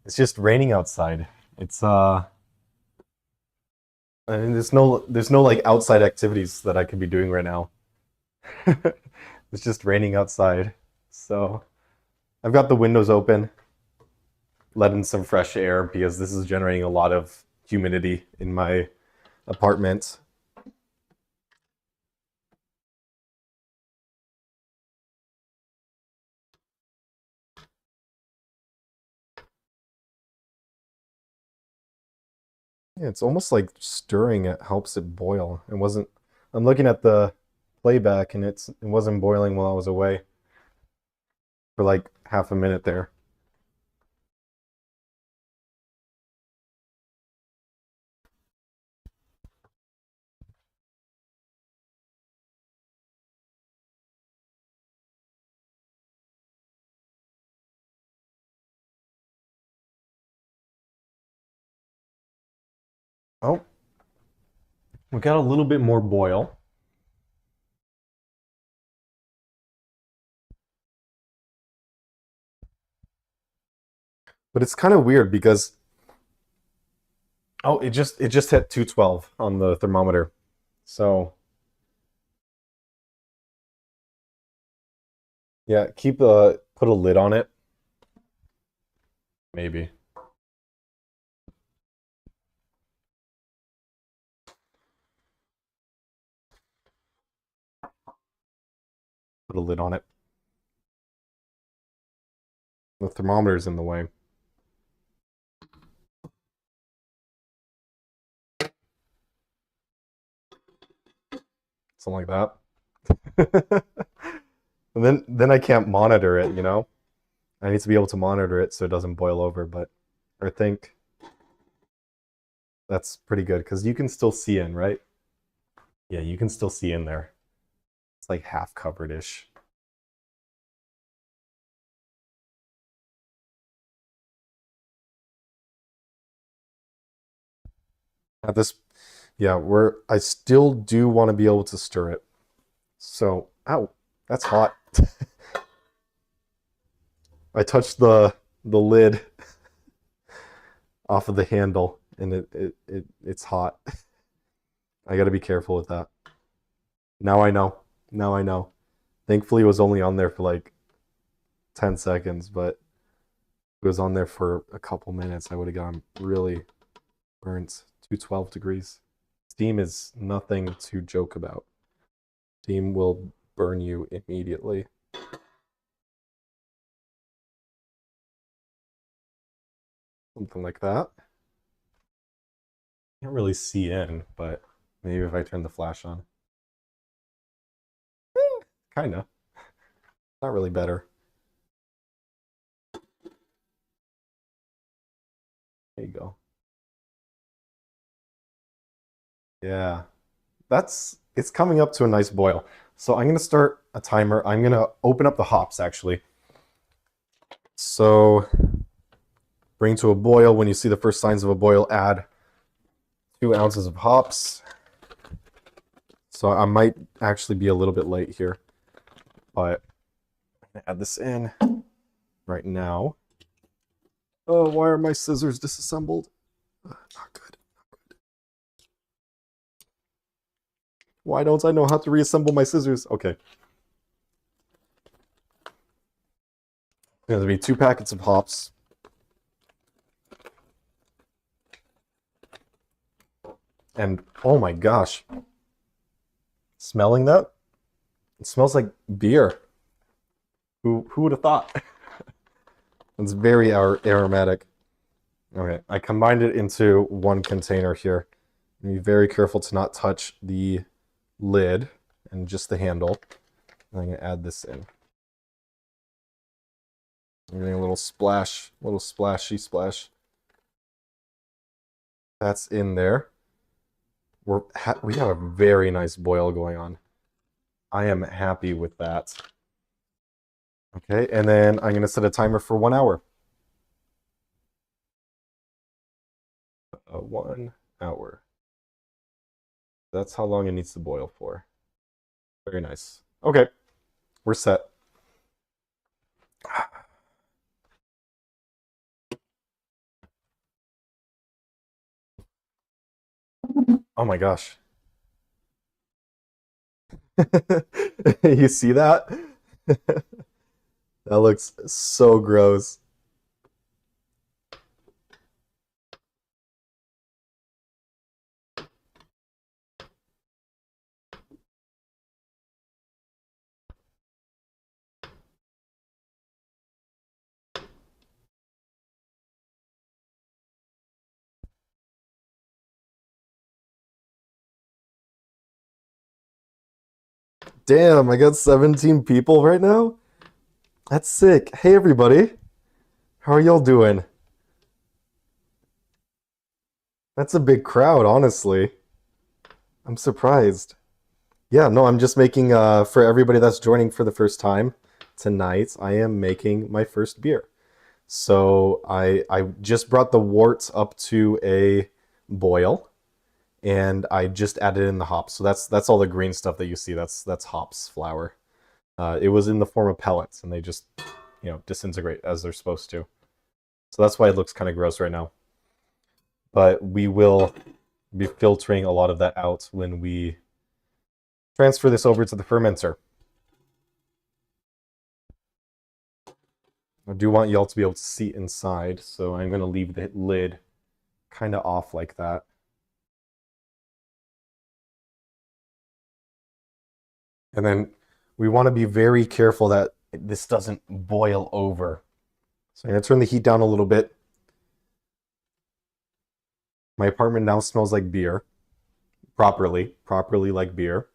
It's just raining outside. It's I mean, there's no like outside activities that I could be doing right now. It's just raining outside. So I've got the windows open, let in some fresh air because this is generating a lot of humidity in my apartment. Yeah, it's almost like stirring it helps it boil. It wasn't. I'm looking at the playback and it wasn't boiling while I was away for like half a minute there. Oh, we got a little bit more boil. But it's kind of weird because oh, it just hit 212 on the thermometer. So yeah, keep put a lid on it. Maybe. Put a lid on it. The thermometer's in the way. Something like that. And then I can't monitor it, you know? I need to be able to monitor it so it doesn't boil over, but I think that's pretty good because you can still see in, right? Yeah, you can still see in there. It's like half covered-ish. At this, yeah, I still do want to be able to stir it. So, ow, that's hot. I touched the lid off of the handle and it's hot. I got to be careful with that. Now I know. Now I know. Thankfully, it was only on there for like 10 seconds, but if it was on there for a couple minutes, I would have gotten really burnt. 212 degrees. Steam is nothing to joke about. Steam will burn you immediately. Something like that. Can't really see in, but maybe if I turn the flash on. Kinda. Not really better. There you go. Yeah. It's coming up to a nice boil. So I'm gonna start a timer. I'm gonna open up the hops actually. So bring to a boil. When you see the first signs of a boil, add 2 ounces of hops. So I might actually be a little bit late here, but I'm gonna add this in right now. Oh, why are my scissors disassembled? Not good. Why don't I know how to reassemble my scissors? Okay. There's gonna be 2 packets of hops. And oh my gosh. Smelling that? It smells like beer. Who would have thought? It's very aromatic. Okay, I combined it into one container here. Be very careful to not touch the lid and just the handle. And I'm gonna add this in. I'm getting a little splash, little splashy splash. That's in there. We have a very nice boil going on. I am happy with that. Okay, and then I'm gonna set a timer for 1 hour. 1 hour. That's how long it needs to boil for. Very nice. Okay, we're set. Oh my gosh. You see that? That looks so gross. Damn, I got 17 people right now? That's sick. Hey, everybody. How are y'all doing? That's a big crowd, honestly. I'm surprised. Yeah, no, I'm just making, for everybody that's joining for the first time tonight, I am making my first beer. So I just brought the wort up to a boil, and I just added in the hops. So that's all the green stuff that you see. That's hops flour. It was in the form of pellets, and they just disintegrate as they're supposed to. So that's why it looks kind of gross right now. But we will be filtering a lot of that out when we transfer this over to the fermenter. I do want y'all to be able to see inside, so I'm going to leave the lid kind of off like that. And then we want to be very careful that this doesn't boil over. So I'm going to turn the heat down a little bit. My apartment now smells like beer, properly like beer.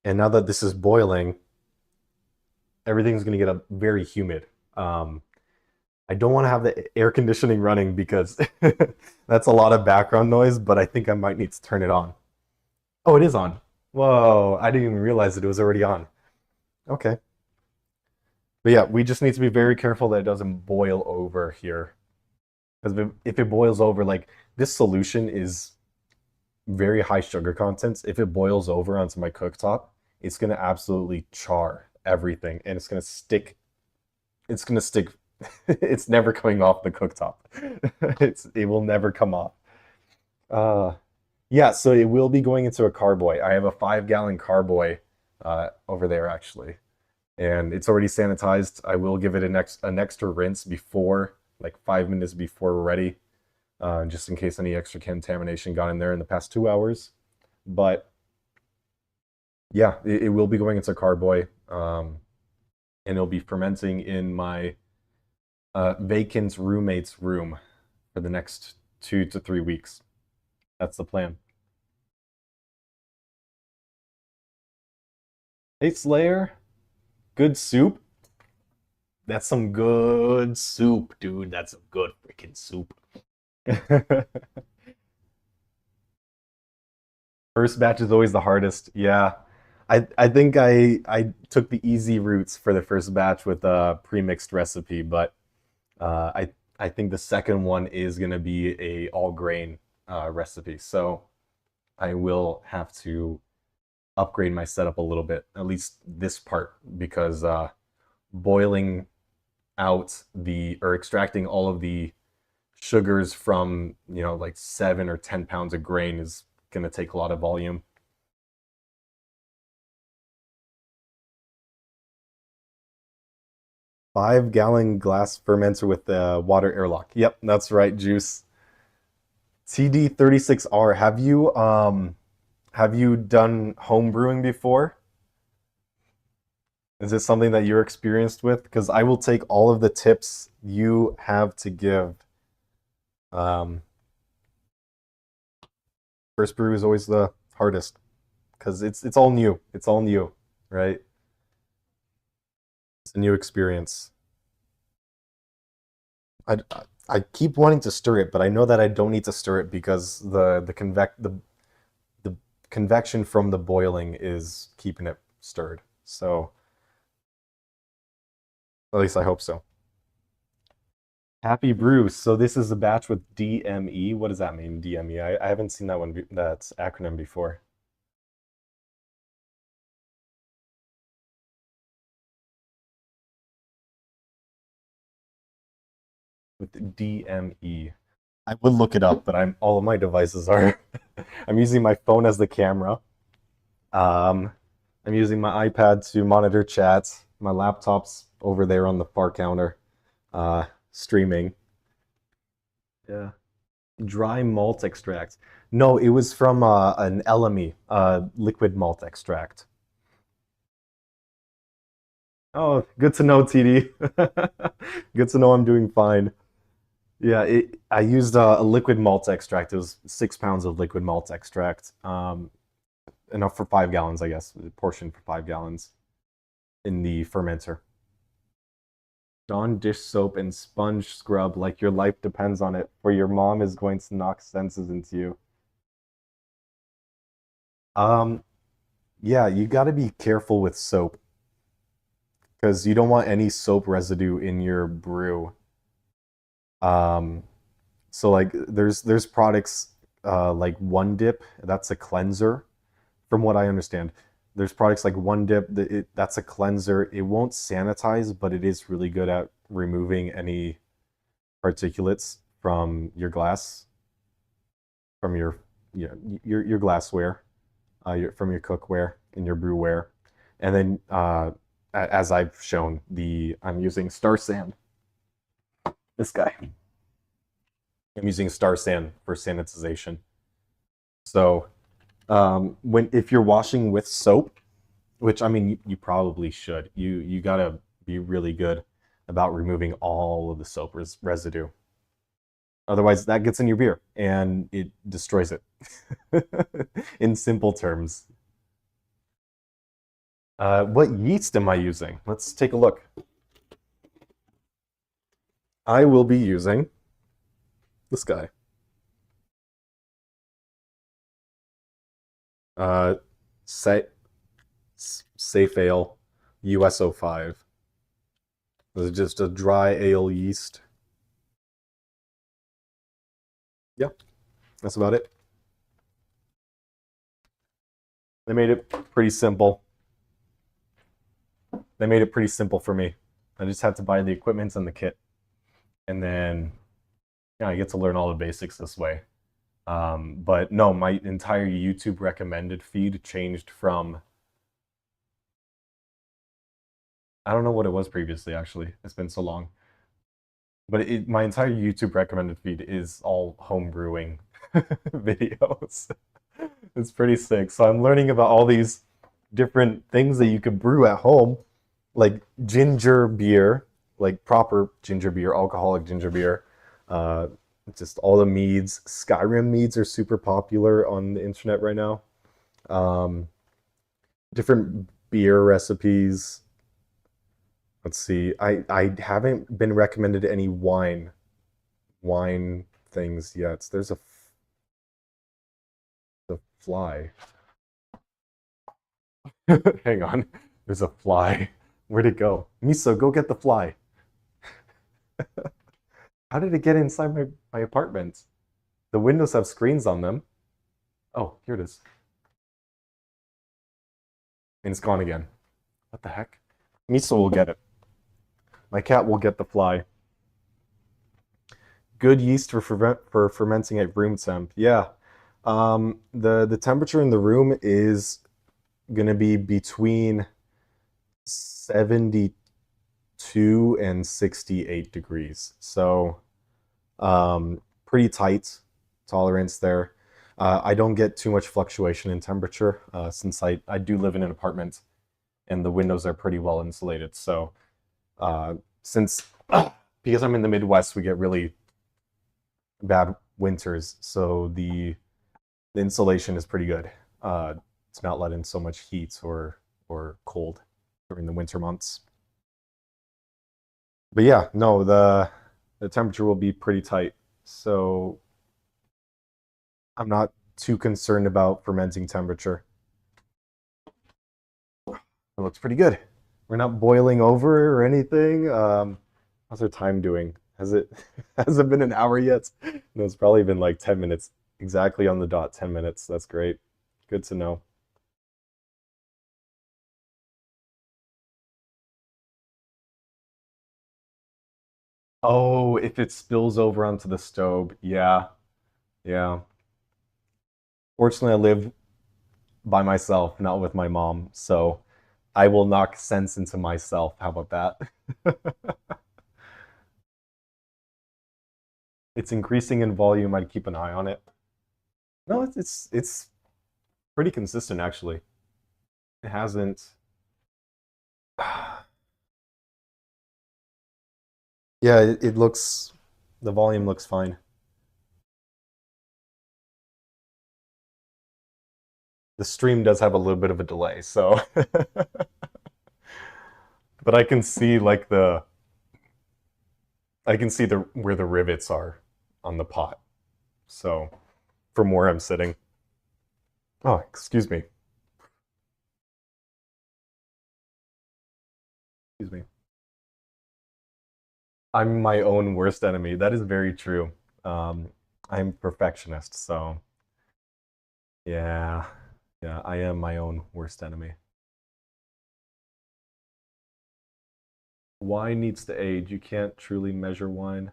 And now that this is boiling, everything's going to get very humid. I don't want to have the air conditioning running because that's a lot of background noise, but I think I might need to turn it on. Oh, it is on. Whoa, I didn't even realize that it was already on. Okay. But yeah, we just need to be very careful that it doesn't boil over here. Because if it boils over, like this solution is very high sugar content. If it boils over onto my cooktop, it's going to absolutely char everything and it's going to stick. It's going to stick. It's never coming off the cooktop. It will never come off. Uh, yeah, so it will be going into a carboy. I have a 5 gallon carboy over there actually, and it's already sanitized. I will give it an extra rinse before, like 5 minutes before we're ready, just in case any extra contamination got in there in the past 2 hours. But yeah, it will be going into carboy, and it'll be fermenting in my vacant roommate's room for the next 2 to 3 weeks. That's the plan. Hey, Slayer, good soup. That's some good soup, dude. That's some good freaking soup. First batch is always the hardest. Yeah. I think I took the easy routes for the first batch with a pre-mixed recipe, but I think the second one is gonna be a all grain recipe. So I will have to upgrade my setup a little bit, at least this part, because boiling out the or extracting all of the sugars from like 7 or 10 pounds of grain is going to take a lot of volume. 5 gallon glass fermenter with the water airlock. Yep, that's right, Juice. TD36R. Have you done home brewing before? Is this something that you're experienced with? Because I will take all of the tips you have to give. Um, First brew is always the hardest because it's all new. It's all new, right? It's a new experience. I I keep wanting to stir it, but I know that I don't need to stir it because the convection from the boiling is keeping it stirred. So at least I hope so. Happy brew. So this is a batch with DME. What does that mean, DME? I haven't seen that one, that acronym before. With DME. I would look it up, but all of my devices are. I'm using my phone as the camera. Um, I'm using my iPad to monitor chats. My laptop's over there on the far counter, streaming. Yeah. Dry malt extract. No, it was from an LME, liquid malt extract. Oh, good to know, TD. Good to know I'm doing fine. Yeah, I used a liquid malt extract. It was 6 pounds of liquid malt extract. Enough for 5 gallons, I guess. A portion for 5 gallons in the fermenter. Dawn dish soap and sponge scrub like your life depends on it, for your mom is going to knock senses into you. Um, yeah, you got to be careful with soap because you don't want any soap residue in your brew. Um, so like there's products like One Dip, that's a cleanser, from what I understand. There's products like One Dip that's a cleanser. It won't sanitize, but it is really good at removing any particulates from your glass, from your your glassware, from your cookware and your brewware. And then as I've shown, the I'm using Star San. This guy. I'm using Star San for sanitization. So when if you're washing with soap, which I mean you probably should, you gotta be really good about removing all of the soap residue. Otherwise, that gets in your beer and it destroys it. In simple terms. What yeast am I using? Let's take a look. I will be using this guy. Uh, Sa- Safe Ale USO5. This is just a dry ale yeast. Yeah, that's about it. They made it pretty simple. They made it pretty simple for me. I just had to buy the equipment and the kit, and then yeah, I get to learn all the basics this way. But no, my entire YouTube recommended feed changed from I don't know what it was previously. Actually, it's been so long. But my entire YouTube recommended feed is all home brewing videos. It's pretty sick. So I'm learning about all these different things that you could brew at home, like ginger beer, like proper ginger beer, alcoholic ginger beer. Uh, just all the meads. Skyrim meads are super popular on the internet right now. Um, Different beer recipes. Let's see. I haven't been recommended any wine things yet. There's a fly. Hang on. There's a fly. Where'd it go? Miso, go get the fly. How did it get inside my apartment? The windows have screens on them. Oh, here it is. And it's gone again. What the heck? Miso will get it. My cat will get the fly. Good yeast for fermenting at room temp. Yeah. The temperature in the room is gonna be between 72 and 68 degrees. So pretty tight tolerance there. I don't get too much fluctuation in temperature since I do live in an apartment and the windows are pretty well insulated. So since because I'm in the Midwest, we get really bad winters, so the insulation is pretty good. It's not letting so much heat or cold during the winter months. But yeah, no, the temperature will be pretty tight. So I'm not too concerned about fermenting temperature. It looks pretty good. We're not boiling over or anything. How's our time doing? Has it has it been an hour yet? No, it's probably been like 10 minutes. Exactly on the dot, 10 minutes. That's great. Good to know. Oh, if it spills over onto the stove. Yeah, yeah. Fortunately, I live by myself, not with my mom, so I will knock sense into myself. How about that? It's increasing in volume. I'd keep an eye on it. No, it's pretty consistent actually. It hasn't. Yeah, it looks. The volume looks fine. The stream does have a little bit of a delay, so but I can see like the I can see the where the rivets are on the pot. So from where I'm sitting. Oh, excuse me. Excuse me. I'm my own worst enemy. That is very true. Um, I'm a perfectionist, so yeah, yeah, I am my own worst enemy. Wine needs to age. You can't truly measure wine.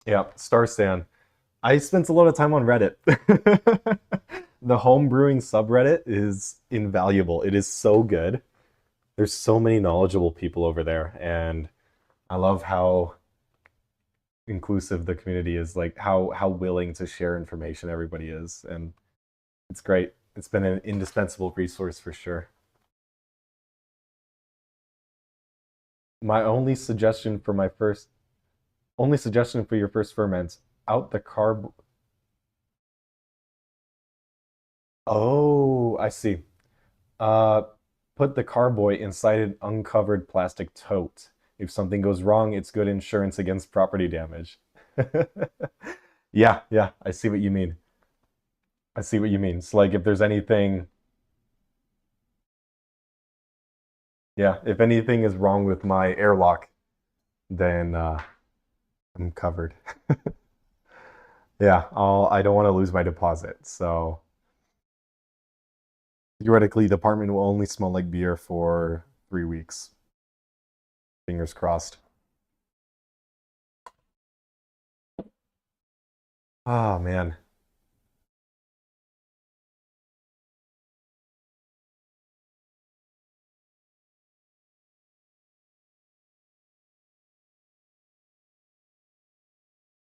Yeah, Star Stan. I spent a lot of time on Reddit. The home brewing subreddit is invaluable. It is so good. There's so many knowledgeable people over there, and I love how inclusive the community is, like how willing to share information everybody is, and it's great. It's been an indispensable resource for sure. My only suggestion for your first ferment, out the carb. Oh, I see. Uh, put the carboy inside an uncovered plastic tote. If something goes wrong, it's good insurance against property damage. Yeah, yeah, I see what you mean. I see what you mean. It's like if there's anything, yeah, if anything is wrong with my airlock, then I'm covered. Yeah, I don't want to lose my deposit. So theoretically, the apartment will only smell like beer for 3 weeks. Fingers crossed. Oh man.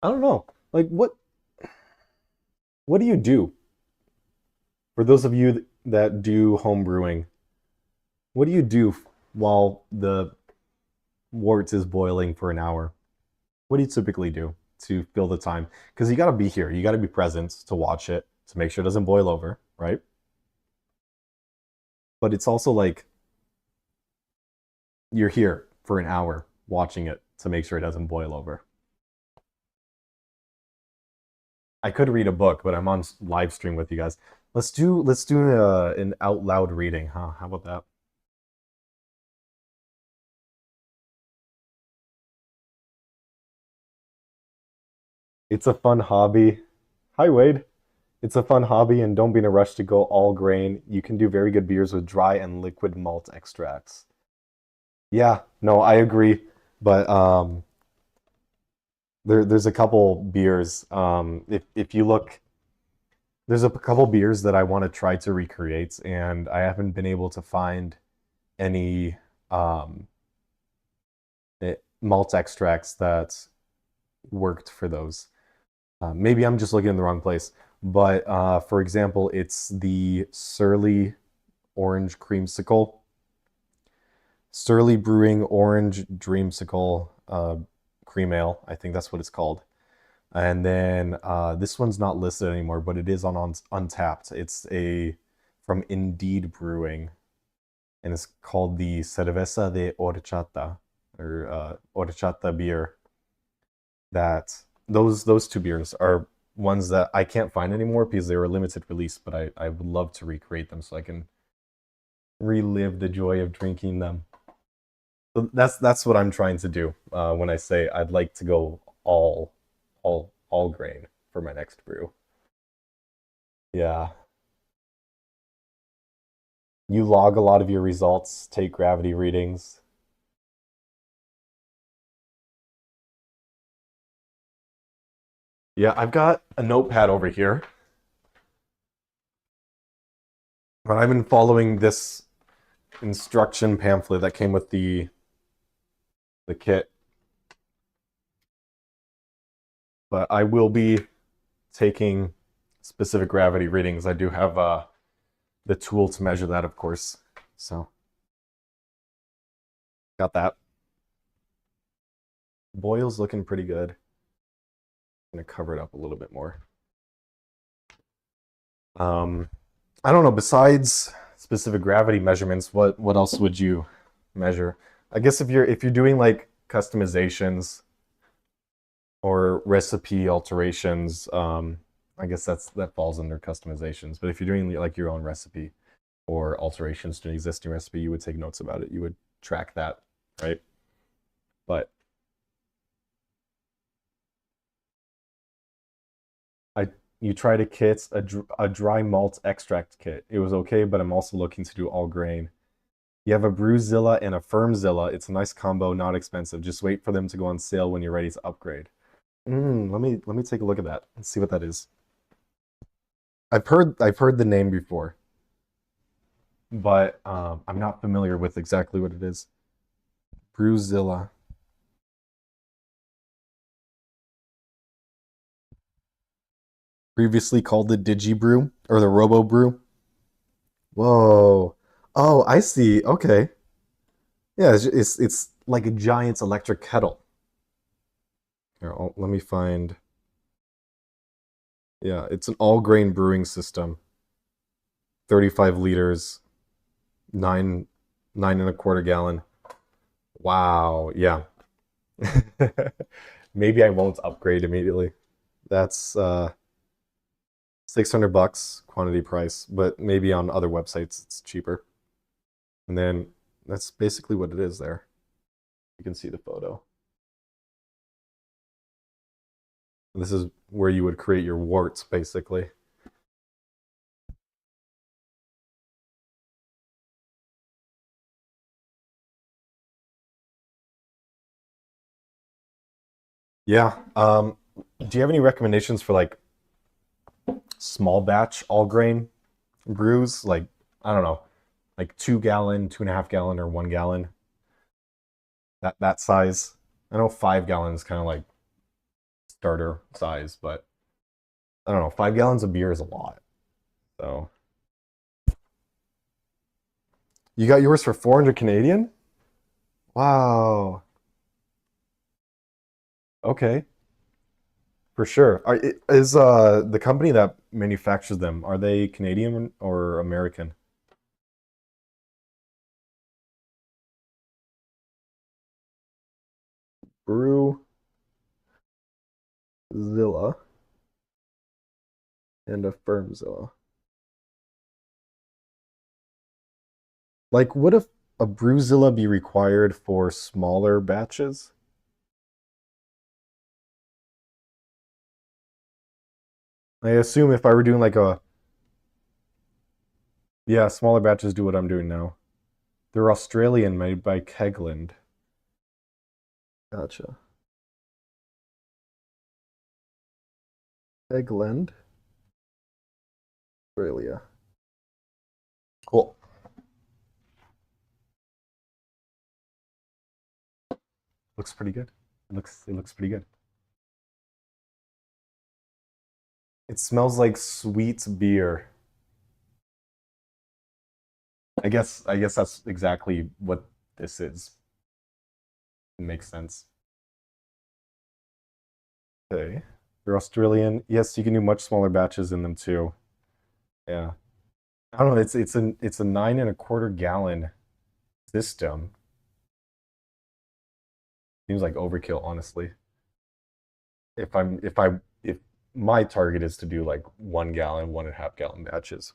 I don't know. Like what do you do for those of you that do home brewing? What do you do while the wort is boiling for an hour? What do you typically do to fill the time? Because you got to be here. You got to be present to watch it to make sure it doesn't boil over, right? But it's also like you're here for an hour watching it to make sure it doesn't boil over. I could read a book, but I'm on live stream with you guys. Let's do an out loud reading, huh? How about that? It's a fun hobby. Hi, Wade. It's a fun hobby, and don't be in a rush to go all grain. You can do very good beers with dry and liquid malt extracts. Yeah, no, I agree. But there's a couple beers. If you look, there's a couple beers that I want to try to recreate, and I haven't been able to find any um, malt extracts that worked for those. Maybe I'm just looking in the wrong place. But for example, it's the Surly Orange Creamsicle. Surly Brewing Orange Dreamsicle Cream Ale. I think that's what it's called. And then this one's not listed anymore, but it is on Untapped. It's a from Indeed Brewing, and it's called the Cerveza de Horchata or Horchata beer. That those two beers are ones that I can't find anymore because they were a limited release, but I would love to recreate them so I can relive the joy of drinking them. So that's what I'm trying to do when I say I'd like to go all grain for my next brew. Yeah. You log a lot of your results, take gravity readings. Yeah, I've got a notepad over here, but I've been following this instruction pamphlet that came with the kit. But I will be taking specific gravity readings. I do have the tool to measure that, of course. So got that. Boil's looking pretty good. I'm gonna cover it up a little bit more. I don't know. Besides specific gravity measurements, what else would you measure? I guess if you're doing like customizations or recipe alterations, I guess that falls under customizations. But if you're doing like your own recipe or alterations to an existing recipe, you would take notes about it. You would track that, right? But I you tried a kit, a dry malt extract kit. It was okay, but I'm also looking to do all grain. You have a Brewzilla and a Firmzilla. It's a nice combo, not expensive. Just wait for them to go on sale when you're ready to upgrade. Let me take a look at that and see what that is. I've heard the name before, but I'm not familiar with exactly what it is. Brewzilla. Previously called the DigiBrew or the Robo Brew. Whoa. Oh, I see. Okay. Yeah, it's like a giant electric kettle. Here, let me find. Yeah, it's an all grain brewing system. 35 liters, nine and a quarter gallon. Wow. Yeah. Maybe I won't upgrade immediately. That's $600 quantity price, but maybe on other websites it's cheaper. And then that's basically what it is there. You can see the photo. This is where you would create your worts, basically. Yeah. Do you have any recommendations for like small batch all grain brews? Like, I don't know, like 2 gallon, 2.5 gallon, or 1 gallon. That size. I know 5 gallons kind of like starter size, but I don't know. 5 gallons of beer is a lot. So you got yours for 400 Canadian? Wow. Okay, for sure. Is the company that manufactures them, are they Canadian or American? Brewzilla and a Firmzilla. Like, would a Brewzilla be required for smaller batches? I assume if I were doing like a, yeah, smaller batches do what I'm doing now. They're Australian, made by Kegland. Gotcha. Kegland, Australia. Cool. Looks pretty good. It looks pretty good. It smells like sweet beer. I guess that's exactly what this is. It makes sense. Okay. They're Australian. Yes, you can do much smaller batches in them too. Yeah. I don't know. It's a 9.25 gallon system. Seems like overkill, honestly. If my target is to do like 1 gallon, 1.5 gallon batches.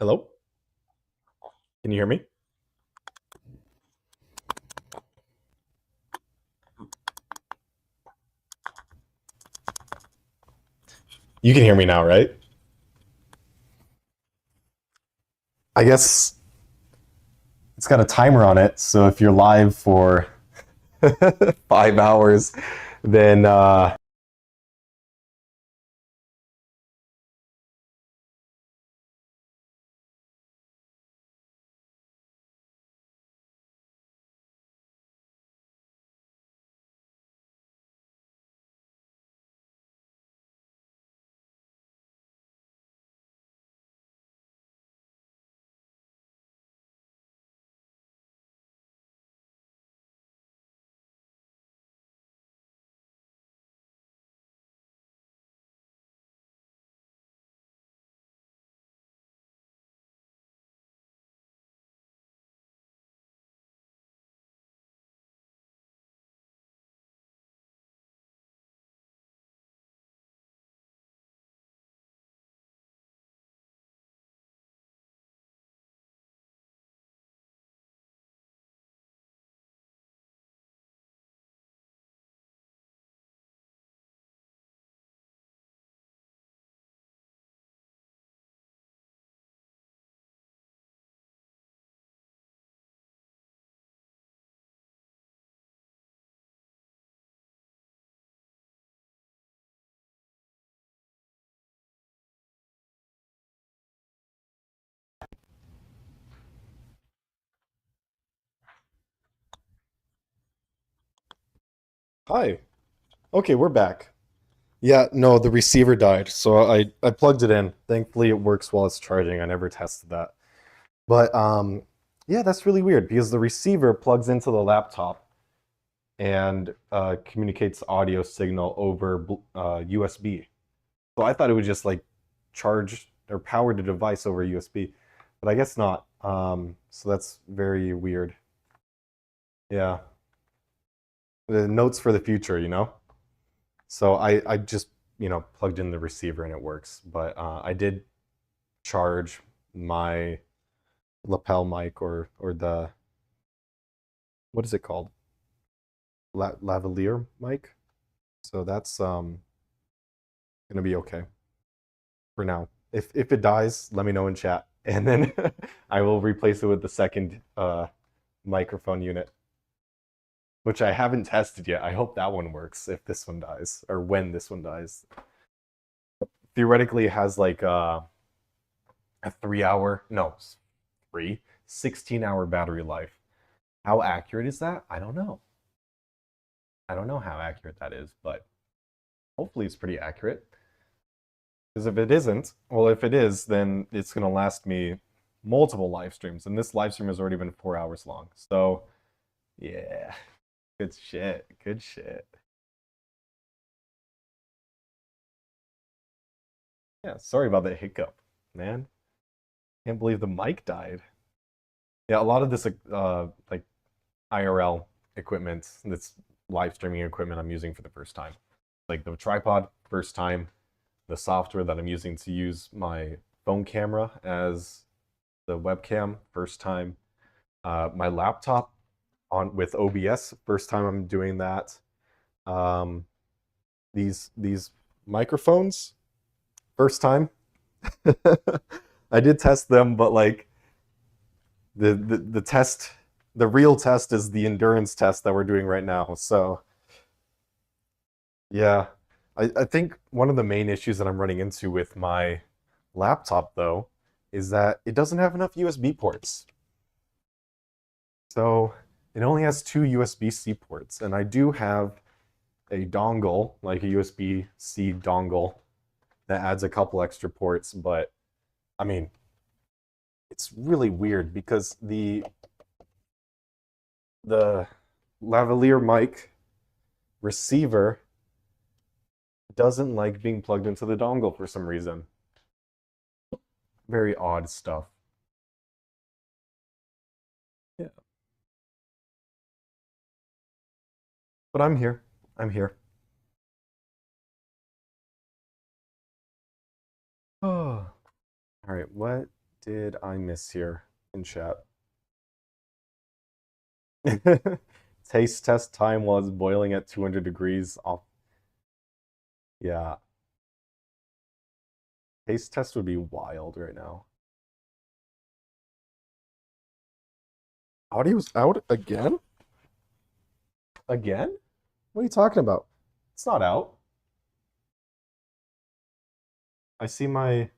Hello? Can you hear me? You can hear me now, right? I guess it's got a timer on it, so if you're live for 5 hours, then hi. Okay, we're back. Yeah, no, the receiver died, so I plugged it in. Thankfully, it works while it's charging. I never tested that. But yeah, that's really weird because the receiver plugs into the laptop and communicates audio signal over USB. So I thought it would just like charge or power the device over USB, but I guess not. So that's very weird. Yeah, the notes for the future, you know. So I just plugged in the receiver and it works, but I did charge my lapel mic or the what is it called, lavalier mic. So that's gonna be okay for now. If it dies, let me know in chat, and then I will replace it with the second microphone unit, which I haven't tested yet. I hope that one works if this one dies or when this one dies. Theoretically, it has like a 3 hour, no, three, 16-hour battery life. How accurate is that? I don't know. I don't know how accurate that is, but hopefully it's pretty accurate. Because if it isn't, well, if it is, then it's going to last me multiple live streams. And this live stream has already been 4 hours long. So, yeah, good shit. Good shit. Yeah, sorry about that hiccup, man. Can't believe the mic died. Yeah, a lot of this, like IRL equipment, this live streaming equipment I'm using for the first time. Like the tripod, first time. The software that I'm using to use my phone camera as the webcam, first time. My laptop on with OBS, first time I'm doing that. Um, these microphones, first time. I did test them, but like the test, the real test is the endurance test that we're doing right now. So yeah, I think one of the main issues that I'm running into with my laptop though is that it doesn't have enough USB ports. So it only has two USB-C ports, and I do have a dongle, like a USB-C dongle, that adds a couple extra ports, but I mean, it's really weird because the lavalier mic receiver doesn't like being plugged into the dongle for some reason. Very odd stuff. Yeah. But I'm here. I'm here. Oh. All right, what? did I miss here in chat? Taste test time was boiling at 200 degrees off. Yeah. Taste test would be wild right now. Audio's out again? Again? What are you talking about? It's not out. I see my...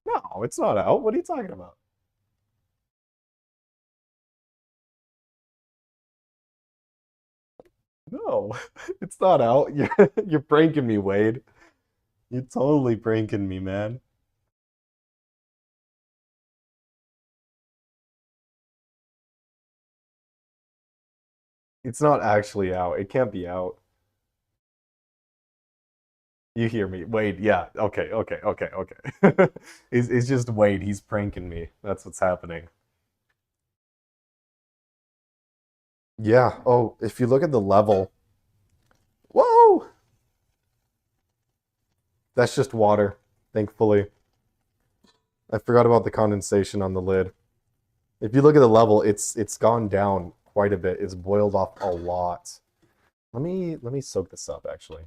No, it's not out. What are you talking about? No, it's not out. You're pranking me, Wade. You're totally pranking me, man. It's not actually out. It can't be out. You hear me. Wade, yeah. Okay, okay, okay, okay. It's just Wade. He's pranking me. That's what's happening. Yeah. Oh, if you look at the level. Whoa! That's just water, thankfully. I forgot about the condensation on the lid. If you look at the level, it's gone down quite a bit. It's boiled off a lot. Let me soak this up actually.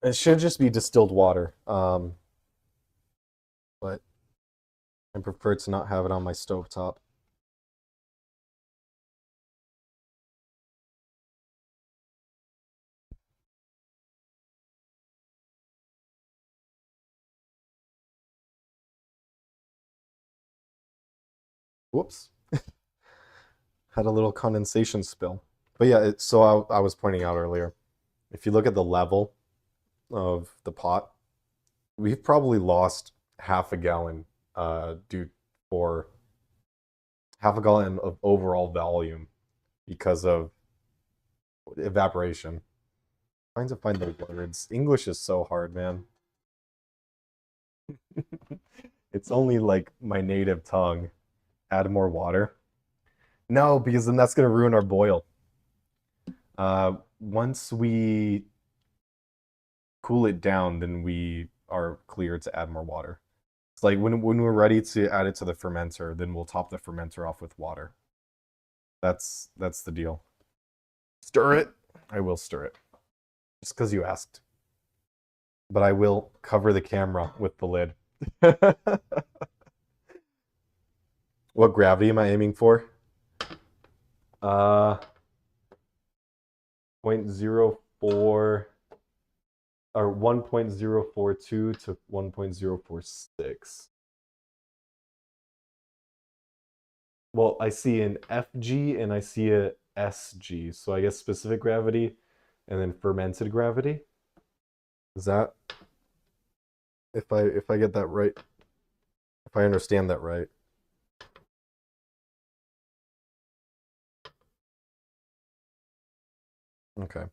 It should just be distilled water. But I prefer to not have it on my stovetop. Whoops. Had a little condensation spill. But yeah, so I was pointing out earlier, if you look at the level of the pot, we've probably lost half a gallon due for half a gallon of overall volume because of evaporation. Trying to find the words. English is so hard, man. It's only like my native tongue. Add more water. No, because then that's gonna ruin our boil. Once we cool it down, then we are clear to add more water. It's like when we're ready to add it to the fermenter, then we'll top the fermenter off with water. That's the deal. Stir it. I will stir it. Just because you asked. But I will cover the camera with the lid. What gravity am I aiming for? 0.04 or 1.042 to 1.046. Well, I see an FG and I see a SG. So I guess specific gravity and then fermented gravity. Is that if I get that right? If I understand that right. Okay.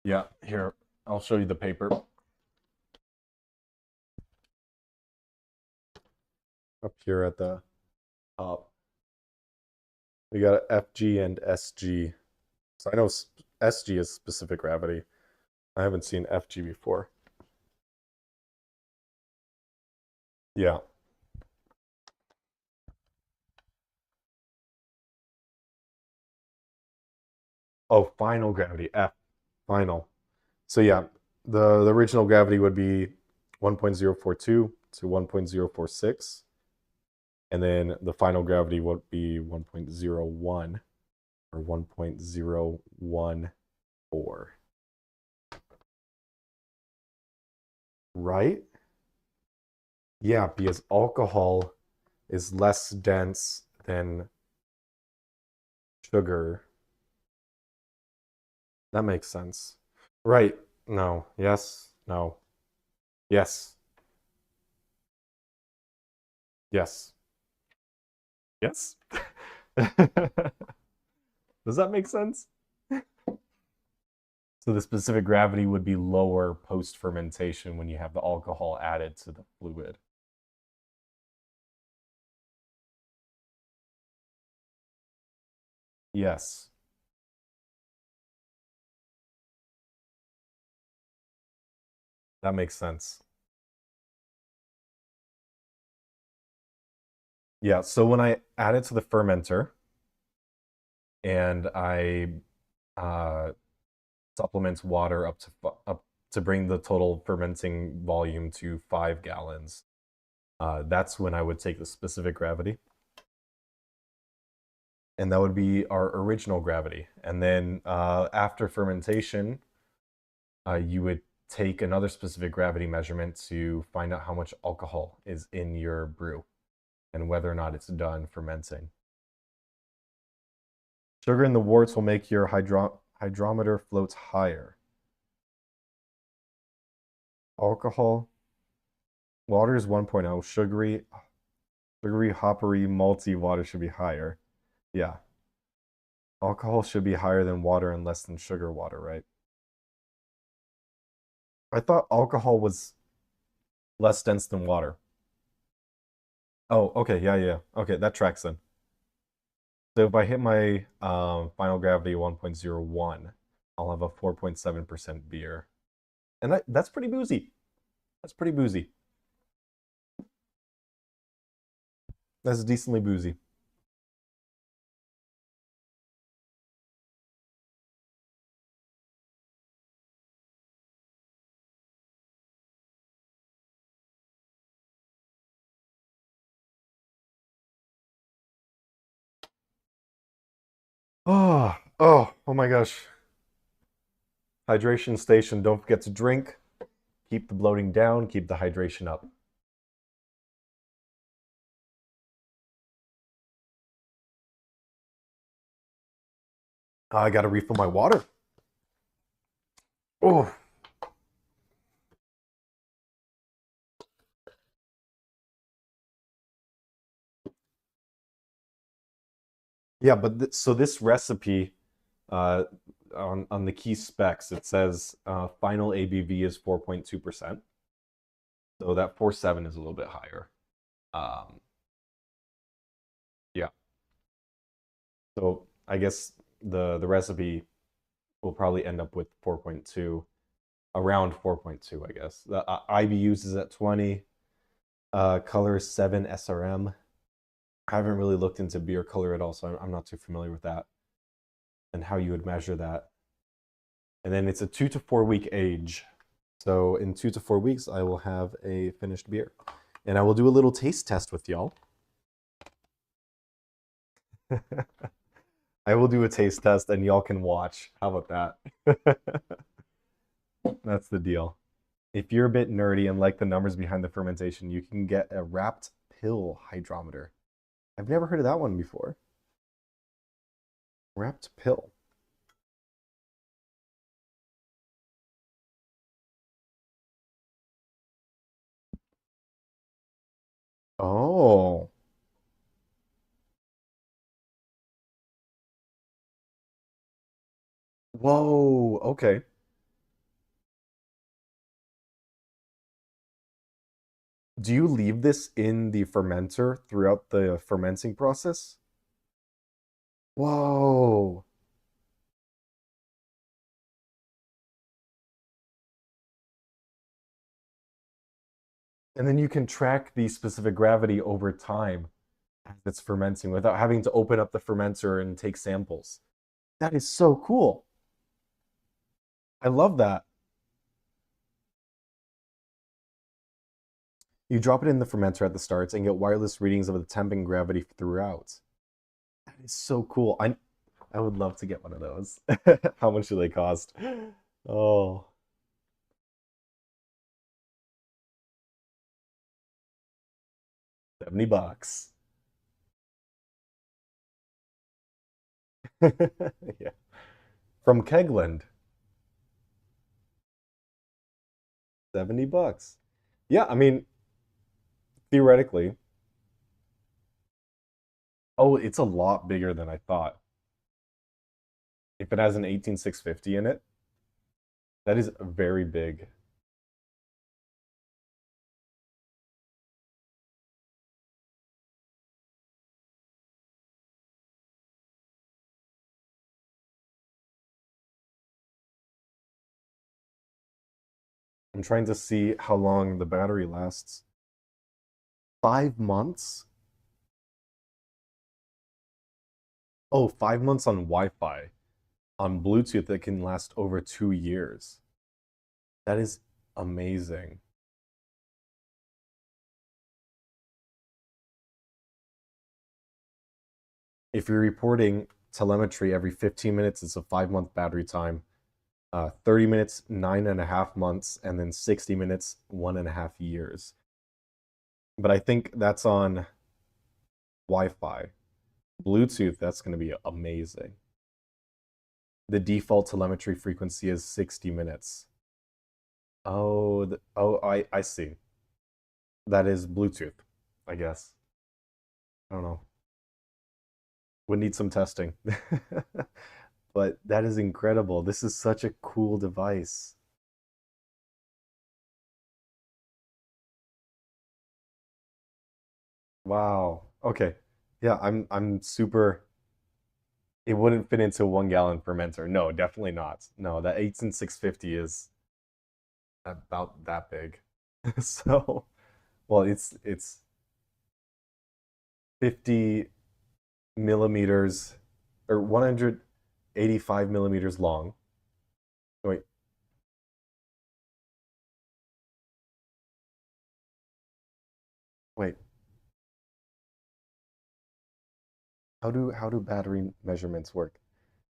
Yeah, here, I'll show you the paper. Up here at the top. We got FG and SG. So I know SG is specific gravity. I haven't seen FG before. Yeah. Oh, final gravity, F, final. So yeah, the original gravity would be 1.042 to 1.046. And then the final gravity would be 1.01 or 1.014. Right? Yeah, because alcohol is less dense than sugar. That makes sense. Right. No. Yes. No. Yes. Yes. Yes. Does that make sense? So the specific gravity would be lower post-fermentation when you have the alcohol added to the fluid. Yes. That makes sense. Yeah, so when I add it to the fermenter and I supplement water up to bring the total fermenting volume to 5 gallons, that's when I would take the specific gravity. And that would be our original gravity. And then after fermentation, you would take another specific gravity measurement to find out how much alcohol is in your brew and whether or not it's done fermenting. Sugar in the worts will make your hydrometer floats higher. Alcohol, water is 1.0. Sugary, hoppery, malty water should be higher. Yeah. Alcohol should be higher than water and less than sugar water, right? I thought alcohol was less dense than water. Oh, okay, yeah. Okay, that tracks then. So if I hit my final gravity 1.01, I'll have a 4.7% beer. And that's pretty boozy. That's pretty boozy. That's decently boozy. Oh my gosh. Hydration station, don't forget to drink. Keep the bloating down, keep the hydration up. I gotta refill my water. Oh. Yeah, but so this recipe, uh, on the key specs, it says final ABV is 4.2%. So that 4.7 is a little bit higher. Um, yeah. So I guess the recipe will probably end up with 4.2, around 4.2, I guess. The IBUs is at 20. Color is 7 SRM. I haven't really looked into beer color at all, so I'm not too familiar with that and how you would measure that. And then it's a 2 to 4 week age. So in 2 to 4 weeks, I will have a finished beer. And I will do a little taste test with y'all. I will do a taste test and y'all can watch. How about that? That's the deal. If you're a bit nerdy and like the numbers behind the fermentation, you can get a wrapped pill hydrometer. I've never heard of that one before. Wrapped pill. Oh. Whoa. Okay. Do you leave this in the fermenter throughout the fermenting process? Whoa. And then you can track the specific gravity over time as it's fermenting without having to open up the fermenter and take samples. That is so cool. I love that. You drop it in the fermenter at the start and get wireless readings of the temp and gravity throughout. That is so cool. I would love to get one of those. How much do they cost? Oh, 70 bucks. Yeah. From Kegland, 70 bucks. Yeah, I mean, theoretically. Oh, it's a lot bigger than I thought. If it has an 18650 in it, That is very big. I'm trying to see how long the battery lasts. 5 months? Oh, 5 months on Wi-Fi. On Bluetooth, it can last over 2 years. That is amazing. If you're reporting telemetry every 15 minutes, it's a 5 month battery time. 30 minutes, 9.5 months, and then 60 minutes, 1.5 years. But I think that's on Wi-Fi. Bluetooth, that's going to be amazing. The default telemetry frequency is 60 minutes. Oh, I see. That is Bluetooth, I guess. I don't know. Would need some testing. But that is incredible. This is such a cool device. Wow. Okay. Yeah, I'm super. It wouldn't fit into 1 gallon fermenter. No, definitely not. No, that 18650 is about that big. So, well, it's 50 millimeters or 185 millimeters long. Wait, wait. How do battery measurements work?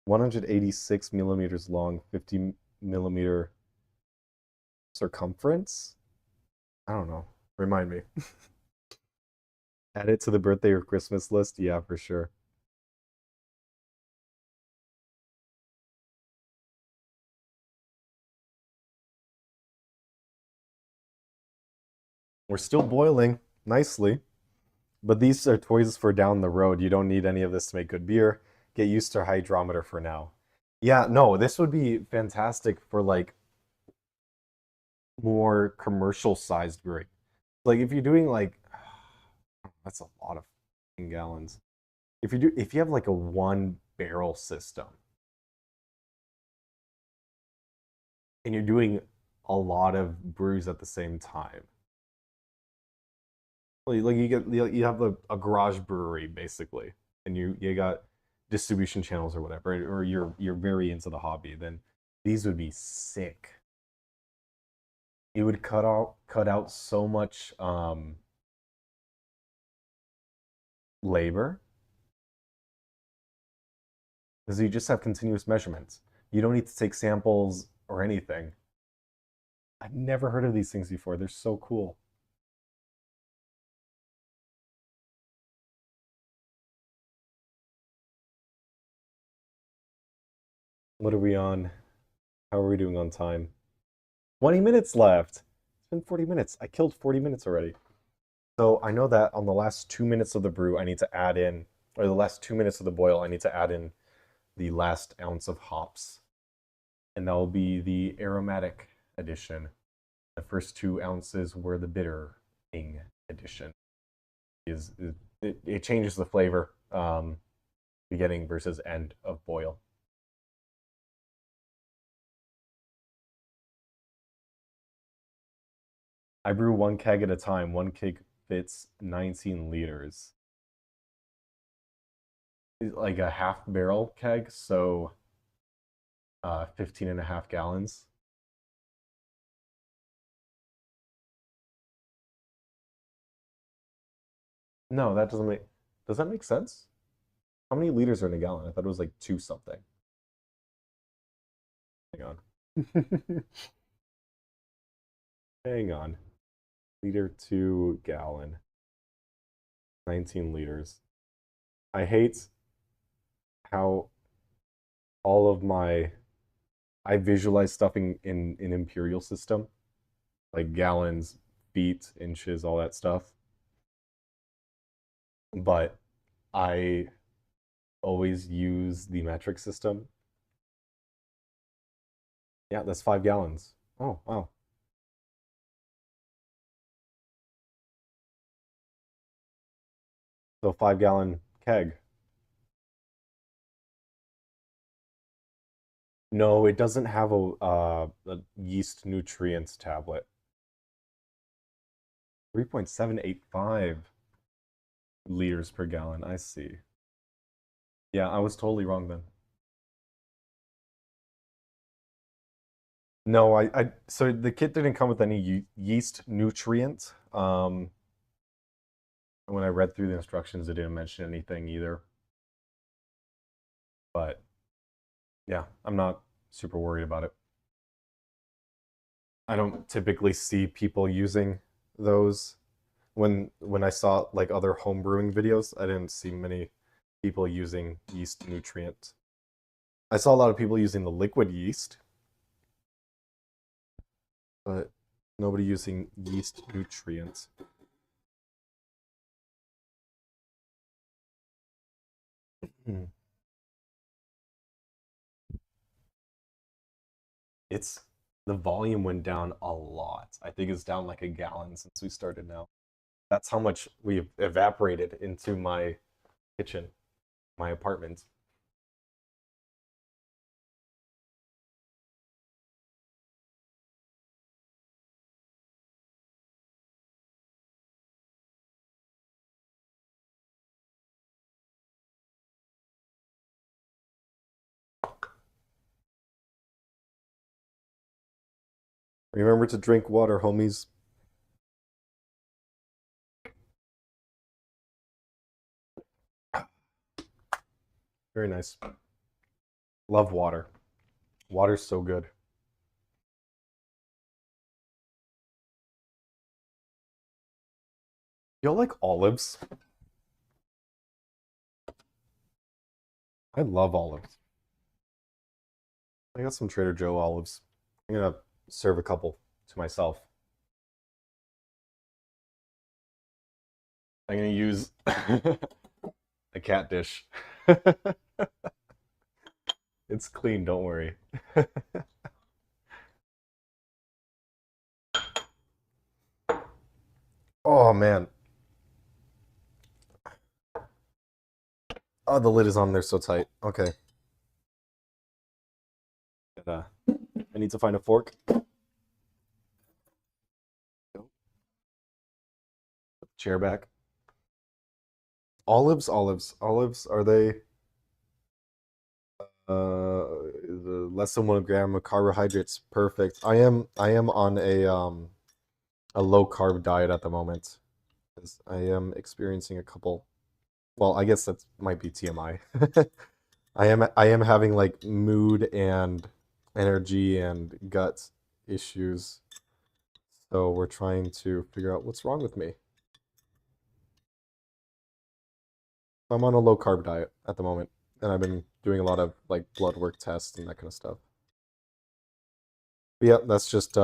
186 millimeters long, 50 millimeter circumference? I don't know. Remind me. Add it to the birthday or Christmas list? Yeah, for sure. We're still boiling nicely, but these are toys for down the road. You don't need any of this to make good beer. Get used to hydrometer for now. Yeah, no, this would be fantastic for like more commercial sized brewing. Like if you're doing like that's a lot of gallons. If you have like a 1 barrel system and you're doing a lot of brews at the same time, like you have a garage brewery basically, and you got distribution channels or whatever, or you're very into the hobby, then these would be sick. It would cut out so much labor because you just have continuous measurements. You don't need to take samples or anything. I've never heard of these things before. They're so cool. What are we on? How are we doing on time? 20 minutes left. It's been 40 minutes. I killed 40 minutes already. So I know that on the last 2 minutes of the brew, I need to add in, or the last 2 minutes of the boil, I need to add in the last ounce of hops. And that will be the aromatic addition. The first 2 ounces were the bittering addition. It changes the flavor beginning versus end of boil. I brew one keg at a time. One keg fits 19 liters. Like a half barrel keg, so 15 and a half gallons. No, that doesn't make. Does that make sense? How many liters are in a gallon? I thought it was like two something. Hang on. Hang on. Liter to gallon. 19 liters. I hate how all of my I visualize stuff in imperial system, like gallons, feet, inches, all that stuff. But I always use the metric system. Yeah, that's 5 gallons. Oh, wow. So 5 gallon keg. No, it doesn't have a yeast nutrients tablet. 3.785 liters per gallon. I see. Yeah, I was totally wrong then. No, so the kit didn't come with any yeast nutrient. When I read through the instructions, it didn't mention anything either. But yeah, I'm not super worried about it. I don't typically see people using those. When I saw like other home brewing videos, I didn't see many people using yeast nutrient. I saw a lot of people using the liquid yeast, but nobody using yeast nutrients. It's the volume went down a lot. I think it's down like a gallon since we started now. That's how much we've evaporated into my kitchen, my apartment. Remember to drink water, homies. Very nice. Love water. Water's so good. Y'all like olives? I love olives. I got some Trader Joe olives. I'm gonna serve a couple to myself. I'm gonna use a cat dish. It's clean, don't worry. Oh man. Oh, the lid is on there so tight. Okay. I need to find a fork. Chair back. Olives. Are they less than 1 gram of carbohydrates? Perfect. I am on a low carb diet at the moment. 'Cause I am experiencing a couple. Well, I guess that might be TMI. I am having like mood and energy and gut issues. So we're trying to figure out what's wrong with me. I'm on a low carb diet at the moment, and I've been doing a lot of like blood work tests and that kind of stuff. But yeah, that's just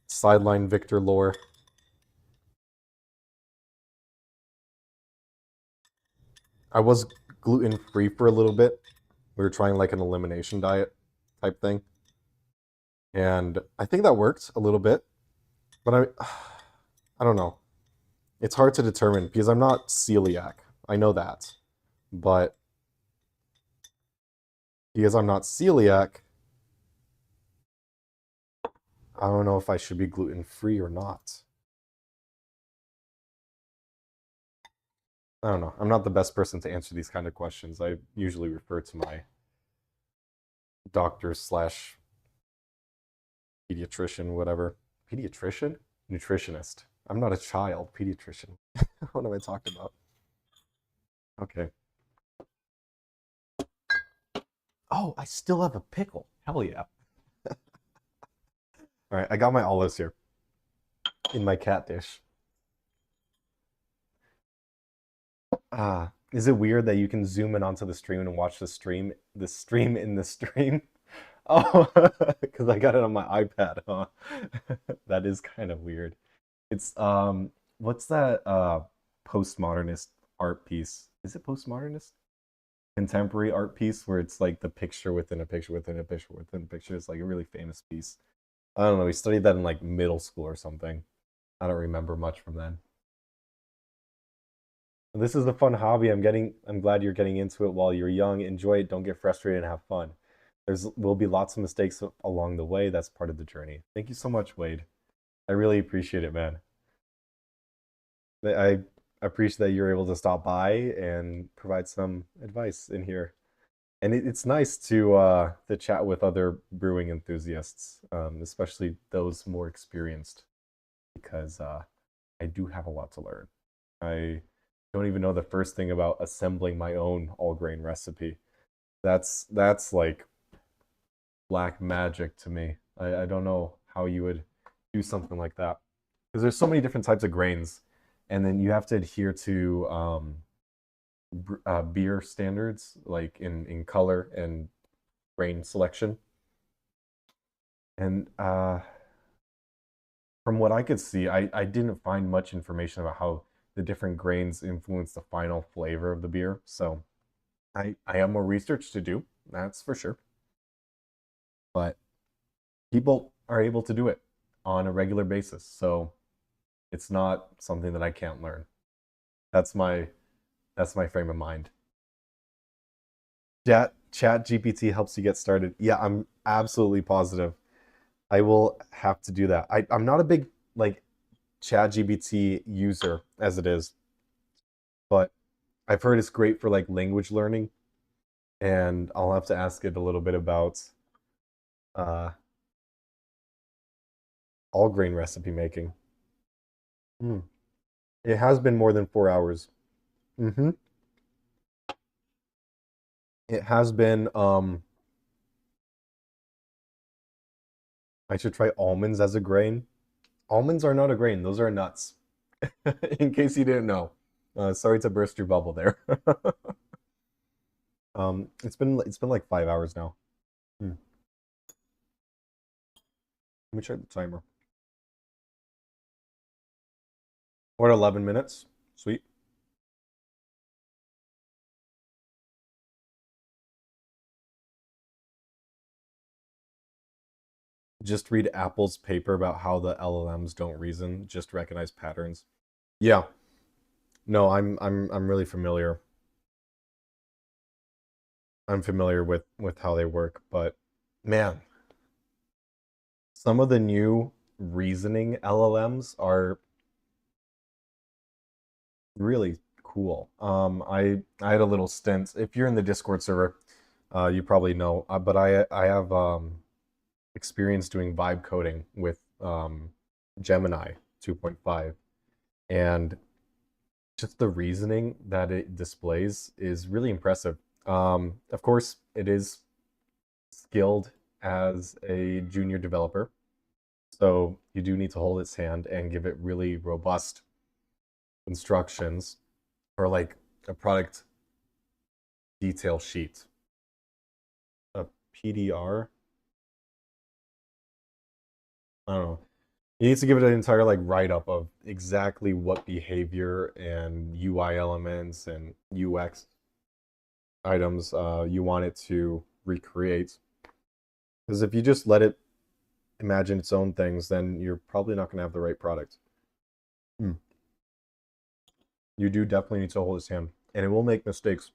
sideline Victor lore. I was gluten free for a little bit. We were trying like an elimination diet type thing, and I think that worked a little bit. But I don't know. It's hard to determine because I'm not celiac. I know that, but because I'm not celiac, I don't know if I should be gluten free or not. I don't know. I'm not the best person to answer these kind of questions. I usually refer to my doctor slash pediatrician, whatever. Pediatrician? Nutritionist. I'm not a child. Pediatrician. What am I talking about? Okay. Oh, I still have a pickle. Hell yeah. All right, I got my olives here in my cat dish. Is it weird that you can zoom in onto the stream and watch the stream in the stream? Oh, because I got it on my iPad, huh? That is kind of weird. It's what's that postmodernist art piece? Is it postmodernist? contemporary art piece where it's like the picture within a picture within a picture within a picture. It's like a really famous piece. I don't know. We studied that in like middle school or something. I don't remember much from then. This is a fun hobby. I'm glad you're getting into it while you're young. Enjoy it. Don't get frustrated and have fun. There's will be lots of mistakes along the way. That's part of the journey. Thank you so much, Wade. I really appreciate it, man. I appreciate that you're able to stop by and provide some advice in here. And it's nice to chat with other brewing enthusiasts, especially those more experienced, because I do have a lot to learn. I don't even know the first thing about assembling my own all grain recipe. That's like black magic to me. I don't know how you would do something like that because there's so many different types of grains, and then you have to adhere to beer standards like in color and grain selection. And from what I could see, I didn't find much information about how the different grains influence the final flavor of the beer. So I have more research to do, that's for sure. But people are able to do it on a regular basis. So it's not something that I can't learn. That's my that's my frame of mind. Chat GPT helps you get started. Yeah, I'm absolutely positive. I will have to do that. I'm not a big like chat GPT user as it is, but I've heard it's great for like language learning, and I'll have to ask it a little bit about uh, all grain recipe making. Mm. It has been more than 4 hours. Mm-hmm. It has been. I should try almonds as a grain. Almonds are not a grain; those are nuts. In case you didn't know. Sorry to burst your bubble there. It's been like 5 hours now. Hmm. Let me check the timer. What, 11 minutes? Sweet. Just read Apple's paper about how the LLMs don't reason, just recognize patterns. Yeah. No, I'm really familiar. I'm familiar with how they work, but man, some of the new reasoning LLMs are really cool. I had a little stint. If you're in the Discord server, you probably know, but I have experience doing vibe coding with Gemini 2.5, and just the reasoning that it displays is really impressive. Of course, it is skilled as a junior developer, so you do need to hold its hand and give it really robust instructions for like a product detail sheet, a PDR. I don't know. You need to give it an entire like write up of exactly what behavior and UI elements and UX items you want it to recreate. Because if you just let it imagine its own things, then you're probably not going to have the right product. Hmm. You do definitely need to hold its hand, and it will make mistakes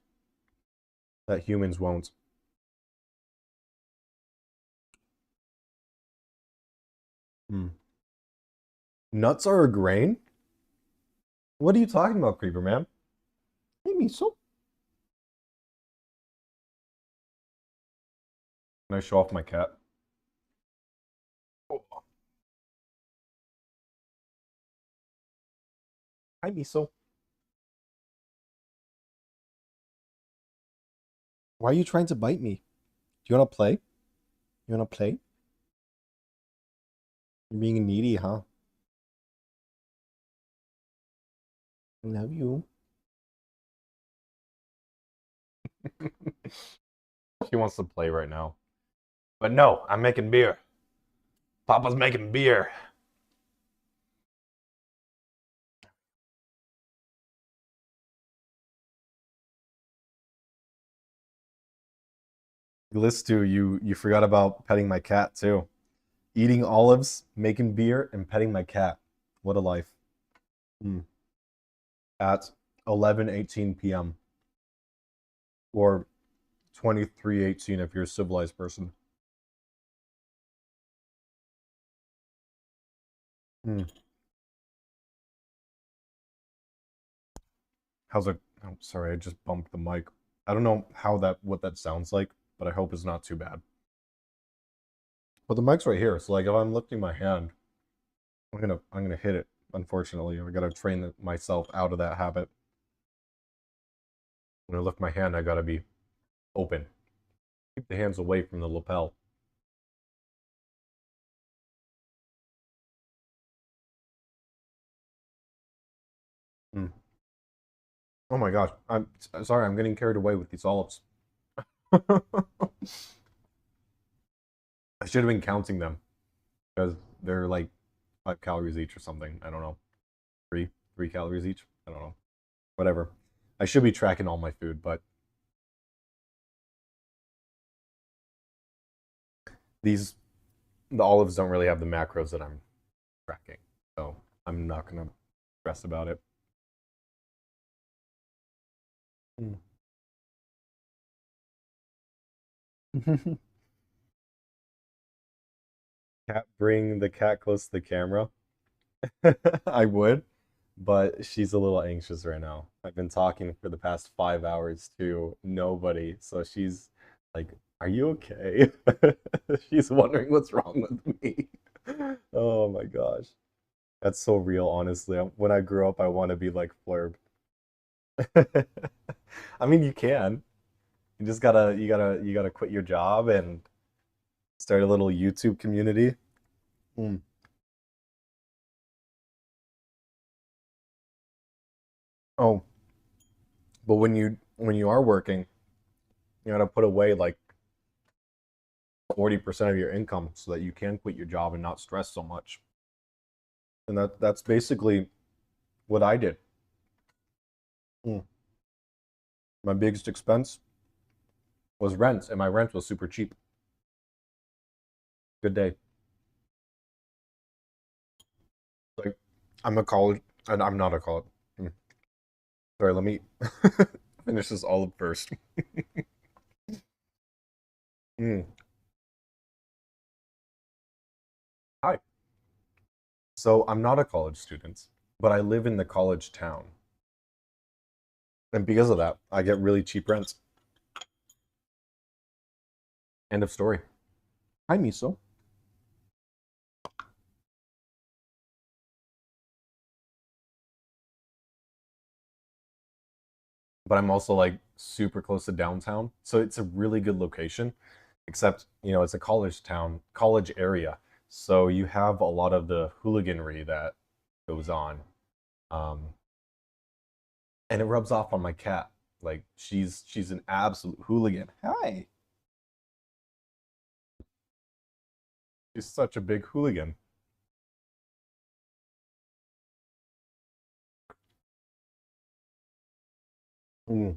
that humans won't. Hmm. Nuts are a grain? What are you talking about, Creeper Man? Hey, Miso. Can I show off my cat? Oh. Hi, Miso. Why are you trying to bite me? Do you want to play? You want to play? You're being needy, huh? I love you. She wants to play right now. But no, I'm making beer. Papa's making beer. Glistu, you forgot about petting my cat too. Eating olives, making beer, and petting my cat. What a life. Mm. At 11:18 p.m. or 23:18 if you're a civilized person. Mm. How's it? Oh, sorry, I just bumped the mic. I don't know what that sounds like, but I hope it's not too bad. But the mic's right here, so like if I'm lifting my hand, I'm gonna hit it. Unfortunately, I gotta train myself out of that habit. When I lift my hand, I gotta be open. Keep the hands away from the lapel. Mm. Oh my gosh, I'm sorry. I'm getting carried away with these olives. I should have been counting them because they're like 5 calories each or something. I don't know. Three calories each. I don't know. Whatever. I should be tracking all my food, but these the olives don't really have the macros that I'm tracking, so I'm not gonna stress about it. Mm. Cat, bring the cat close to the camera. I would, but she's a little anxious right now. I've been talking for the past 5 hours to nobody, so she's like, "Are you okay?" She's wondering what's wrong with me. Oh my gosh. That's so real, honestly. When I grow up, I want to be like Flurb. I mean, you can. You gotta quit your job and start a little YouTube community. Hmm. Oh, but when you are working, you gotta put away like 40% of your income so that you can quit your job and not stress so much. And that's basically what I did. Hmm. My biggest expense was rent, and my rent was super cheap. Good day. Like I'm a college, and I'm not a college. Hmm. Sorry, let me finish this olive first. Mm. Hi. So I'm not a college student, but I live in the college town. And because of that, I get really cheap rent. End of story. Hi, Miso. But I'm also like super close to downtown. So it's a really good location, except, it's a college town, college area. So you have a lot of the hooliganry that goes on. Um, and it rubs off on my cat. Like she's an absolute hooligan. Hi. She's such a big hooligan. Mm.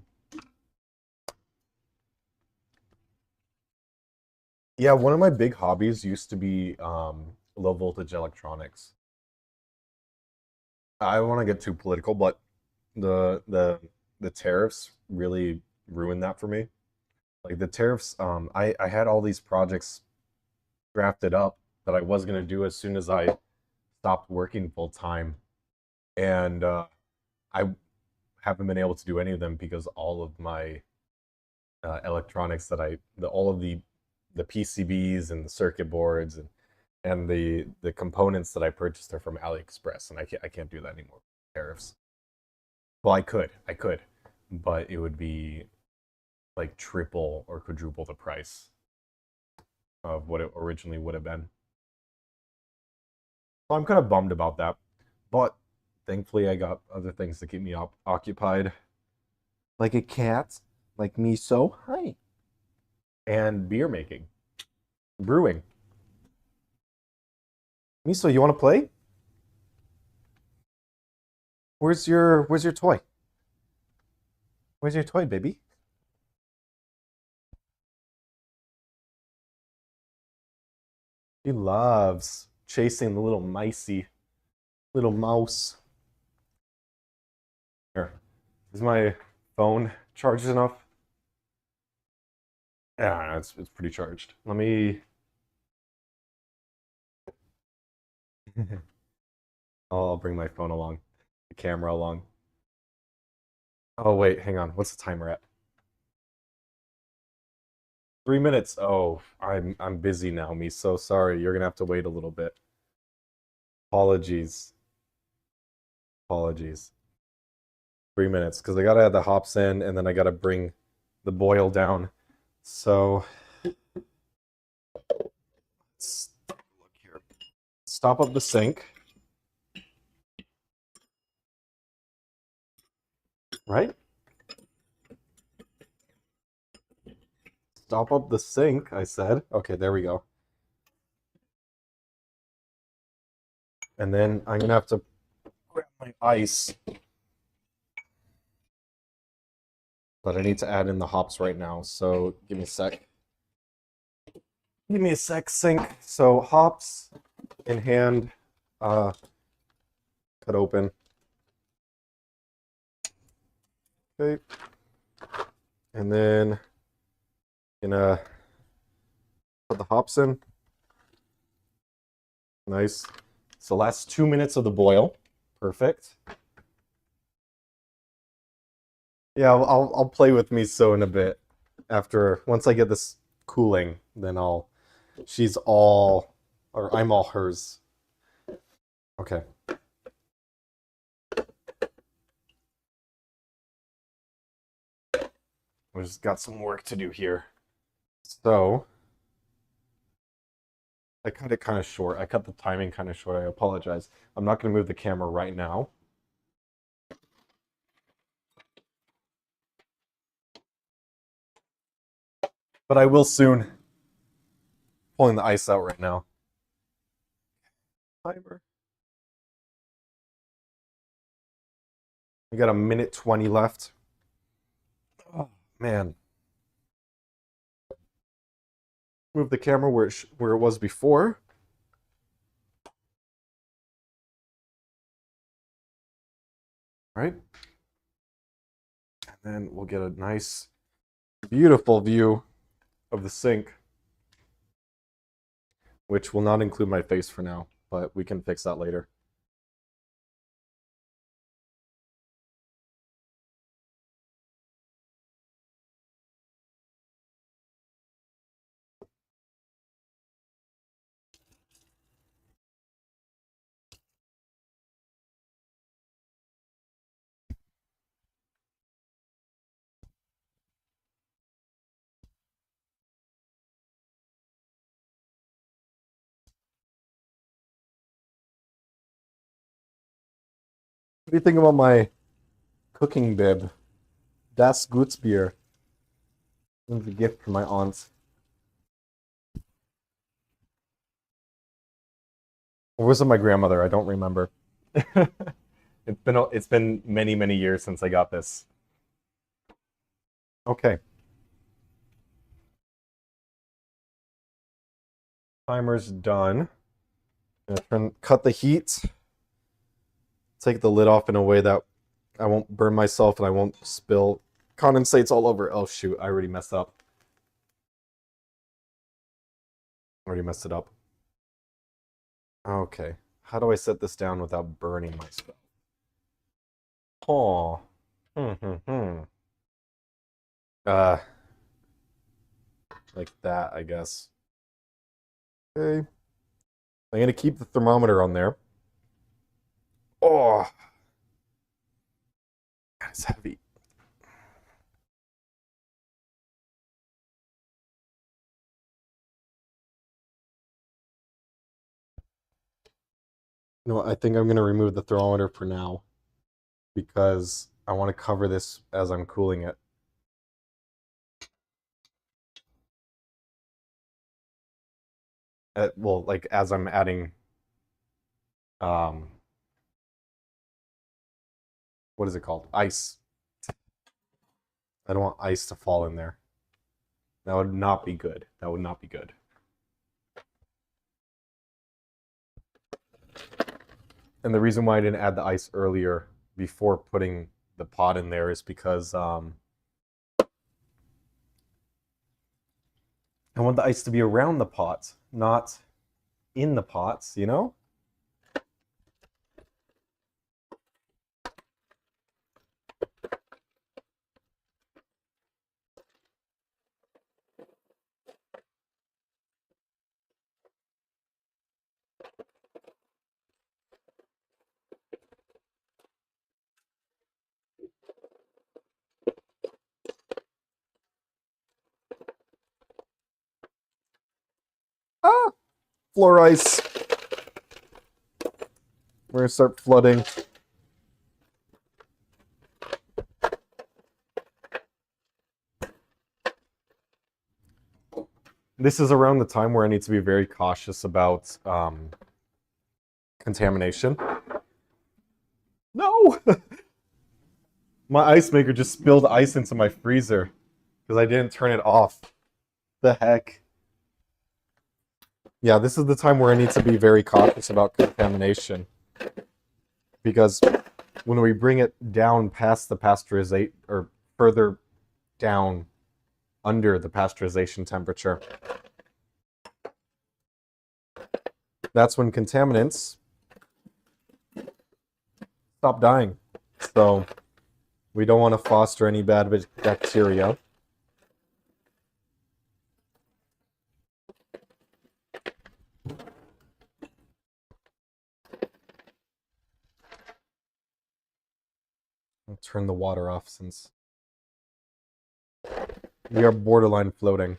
Yeah, one of my big hobbies used to be low voltage electronics. I don't want to get too political, but the the the tariffs really ruined that for me. Like the tariffs, I had all these projects drafted up that I was gonna do as soon as I stopped working full time, and I haven't been able to do any of them because all of my electronics all of the PCBs and the circuit boards and the components that I purchased are from AliExpress, and I can't do that anymore. Tariffs. Well, I could, but it would be like triple or quadruple the price of what it originally would have been. So I'm kind of bummed about that, but thankfully I got other things to keep me occupied, like a cat, like me. So hi, and beer making, brewing. Miso, you want to play? Where's your toy? Where's your toy, baby? She loves chasing the little micey, little mouse. Here, is my phone charged enough? Yeah, it's pretty charged. Let me. I'll bring my phone along, the camera along. Oh wait, hang on. What's the timer at? 3 minutes. Oh, I'm busy now, me. So sorry. You're gonna have to wait a little bit. Apologies. Apologies. 3 minutes, because I gotta add the hops in, and then I gotta bring the boil down. So let's look here. Stop up the sink. Right? Stop up the sink, I said. Okay, there we go. And then I'm gonna have to grab my ice. But I need to add in the hops right now, so give me a sec. Give me a sec, sink. So hops in hand, cut open. Okay. And then gonna put the hops in. Nice. So last 2 minutes of the boil. Perfect. Yeah, I'll play with miso in a bit. After once I get this cooling, then she's all, or I'm all hers. Okay. We just got some work to do here. So I cut it kind of short. I cut the timing kind of short. I apologize. I'm not going to move the camera right now. But I will soon. Pulling the ice out right now. Timer. We got 1:20 left. Oh, man. Move the camera where it was before. All right. And then we'll get a nice, beautiful view of the sink, which will not include my face for now, but we can fix that later. What do you think about my cooking bib? Das Gutsbier. It was a gift from my aunt. Or was it my grandmother? I don't remember. It's been many, many years since I got this. Okay. Timer's done. I'm gonna cut the heat. Take the lid off in a way that I won't burn myself and I won't spill condensates all over. Oh shoot, I already messed up. Already messed it up. Okay. How do I set this down without burning myself? Oh. Uh, like that, I guess. Okay. I'm gonna keep the thermometer on there. Oh, God, it's heavy. You know what? I think I'm gonna remove the thermometer for now because I want to cover this as I'm cooling it. Well, like as I'm adding, um, what is it called? Ice. I don't want ice to fall in there. That would not be good. That would not be good. And the reason why I didn't add the ice earlier before putting the pot in there is because I want the ice to be around the pot, not in the pots, you know? Ah, floor ice. We're gonna start flooding. This is around the time where I need to be very cautious about contamination. No! My ice maker just spilled ice into my freezer because I didn't turn it off. The heck? Yeah, this is the time where I need to be very cautious about contamination. Because when we bring it down past the pasteurization, or further down under the pasteurization temperature, that's when contaminants stop dying. So we don't want to foster any bad bacteria. I'll turn the water off since we are borderline floating.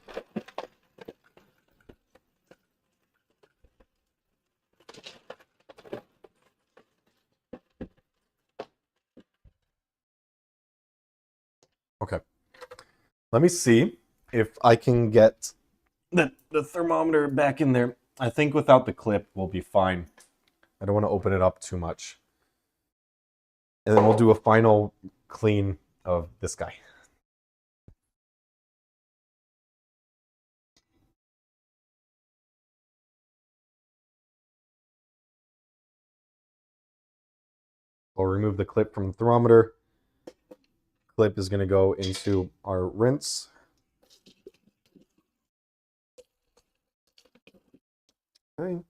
Okay. Let me see if I can get the thermometer back in there. I think without the clip we'll be fine. I don't want to open it up too much. And then we'll do a final clean of this guy. I'll remove the clip from the thermometer. Clip is going to go into our rinse. Okay.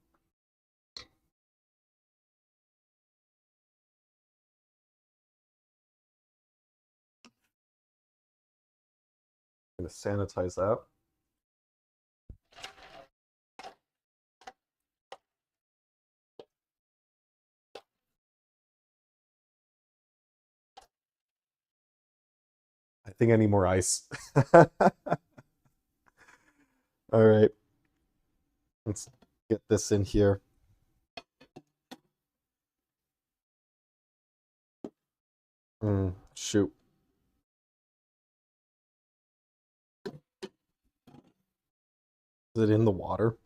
I'm going to sanitize that. I think I need more ice. All right. Let's get this in here. Shoot. Is it in the water?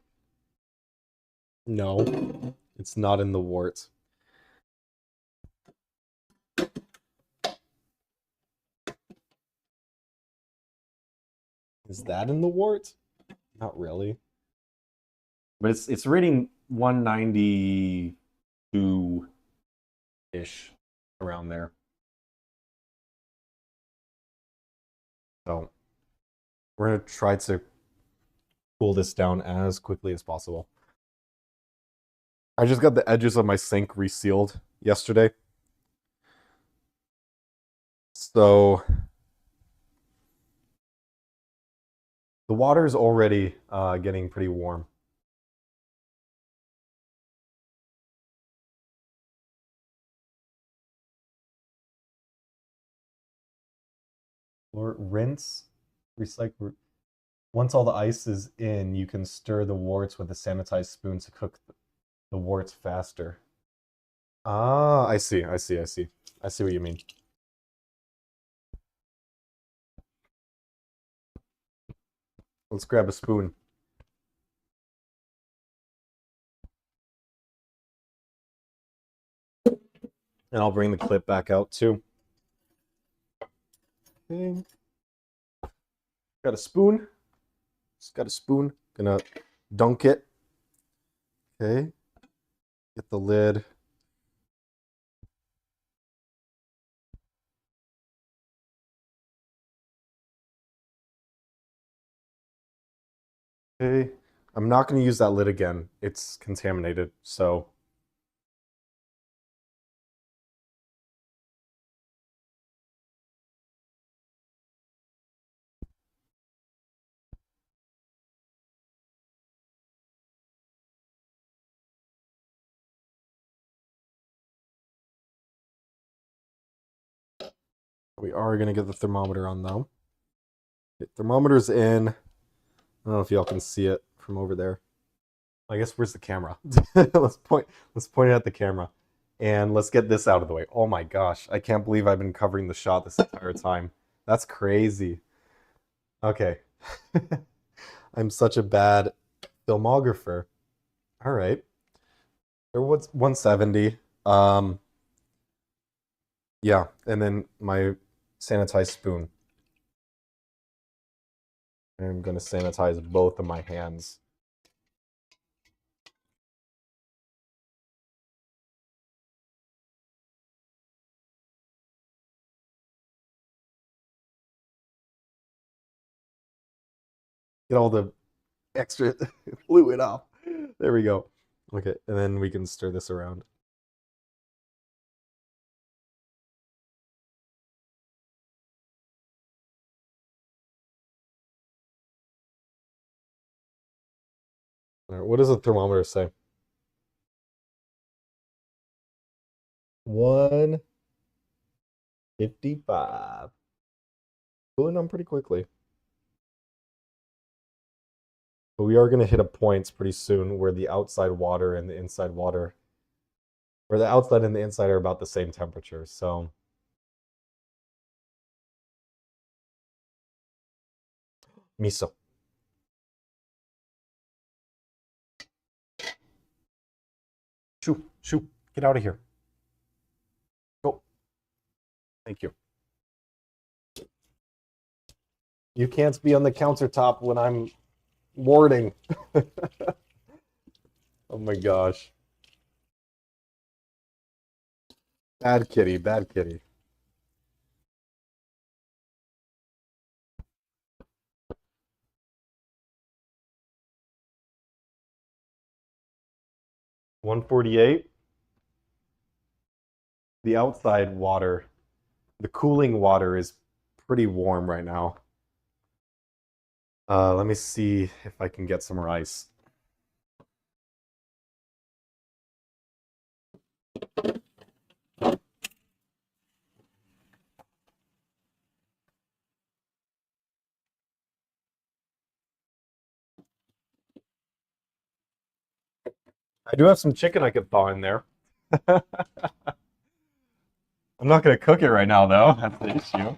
No, it's not in the wort. Is that in the wort? Not really. But it's reading 192-ish, around there. So we're going to try to cool this down as quickly as possible. I just got the edges of my sink resealed yesterday. So the water is already getting pretty warm. Or rinse, recycle. Once all the ice is in, you can stir the worts with a sanitized spoon to cook the worts faster. Ah, I see. I see what you mean. Let's grab a spoon. And I'll bring the clip back out too. Okay. Got a spoon. Just got a spoon. Gonna dunk it. Okay. Get the lid Okay, I'm not going to use that lid again. It's contaminated, so. We are going to get the thermometer on though. Okay, thermometer's in. I don't know if y'all can see it from over there. I guess where's the camera? Let's point it at the camera. And let's get this out of the way. Oh my gosh, I can't believe I've been covering the shot this entire time. That's crazy. Okay. I'm such a bad filmographer. All right. There was 170. Yeah, and then my sanitized spoon. I'm going to sanitize both of my hands. Get all the extra fluid off. There we go. Okay, and then we can stir this around. All right, what does the thermometer say? 155. Cooling on pretty quickly. But we are going to hit a point pretty soon where the outside water and the inside water, where the outside and the inside are about the same temperature. So miso. Shoo, shoo, get out of here. Go. Thank you. You can't be on the countertop when I'm warding. Oh my gosh. Bad kitty, bad kitty. $148. The outside water, the cooling water is pretty warm right now. Let me see if I can get some more ice. I do have some chicken I could thaw in there. I'm not going to cook it right now, though. That's the issue.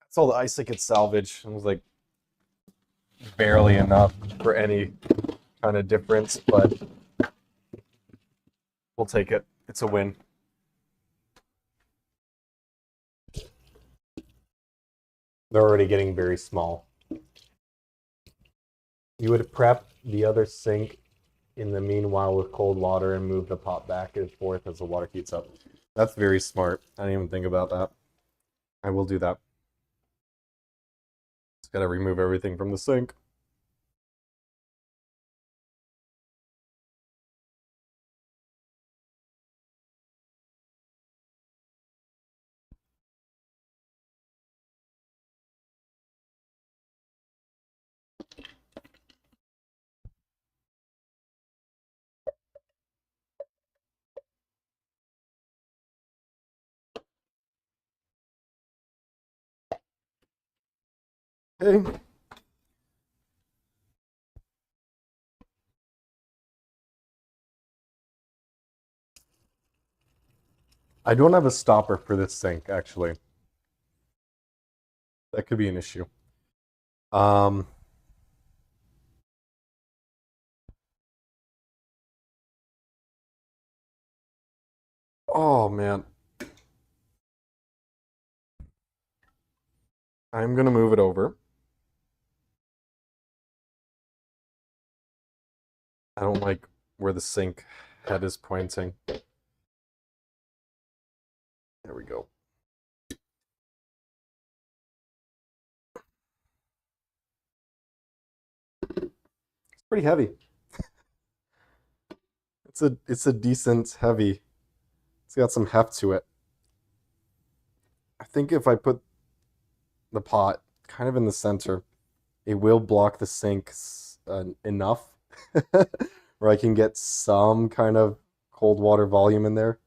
That's all the ice I could salvage. It was like barely enough for any kind of difference, but we'll take it. It's a win. They're already getting very small. You would prep the other sink in the meanwhile with cold water and move the pot back and forth as the water heats up. That's very smart. I didn't even think about that. I will do that. Just gotta remove everything from the sink. Okay. I don't have a stopper for this sink, actually. That could be an issue. Oh man, I'm gonna move it over. I don't like where the sink head is pointing. There we go. It's pretty heavy. It's a decent heavy. It's got some heft to it. I think if I put the pot kind of in the center, it will block the sink enough where I can get some kind of cold water volume in there.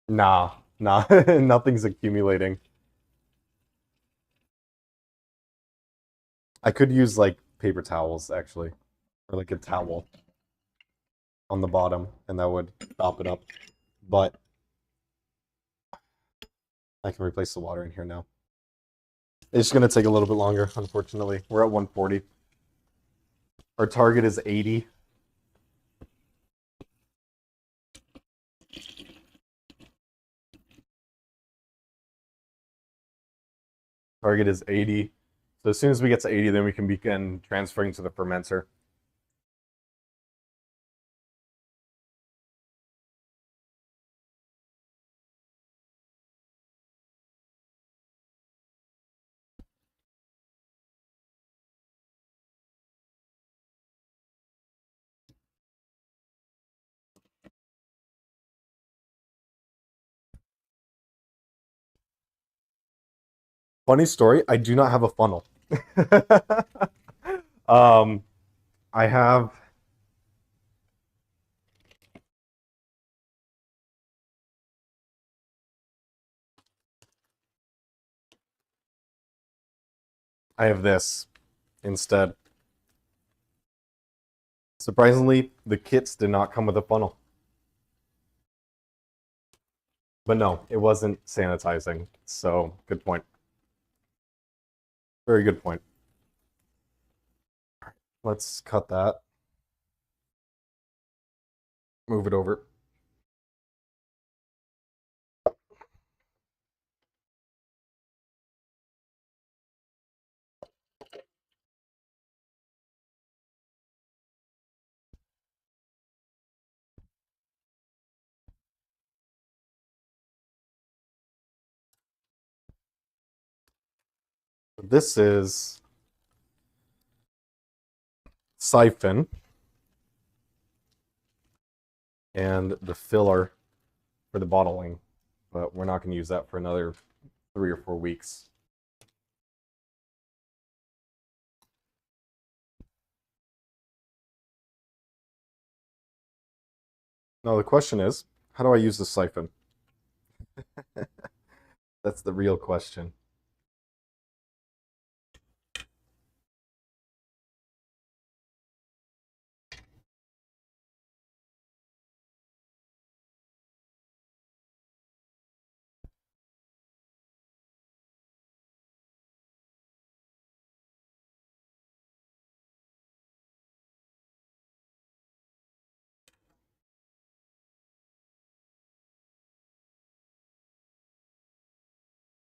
Nah, nothing's accumulating. I could use like paper towels actually, or like a towel on the bottom, and that would stop it up. But I can replace the water in here now. It's going to take a little bit longer, unfortunately. We're at 140. Our target is 80. Target is 80. So as soon as we get to 80, then we can begin transferring to the fermenter. Funny story, I do not have a funnel. um, I have I have this instead. Surprisingly, the kits did not come with a funnel. But no, it wasn't sanitizing. So, good point. Very good point. Let's cut that. Move it over. This is siphon and the filler for the bottling, but we're not going to use that for another 3 or 4 weeks. Now the question is, how do I use the siphon? That's the real question.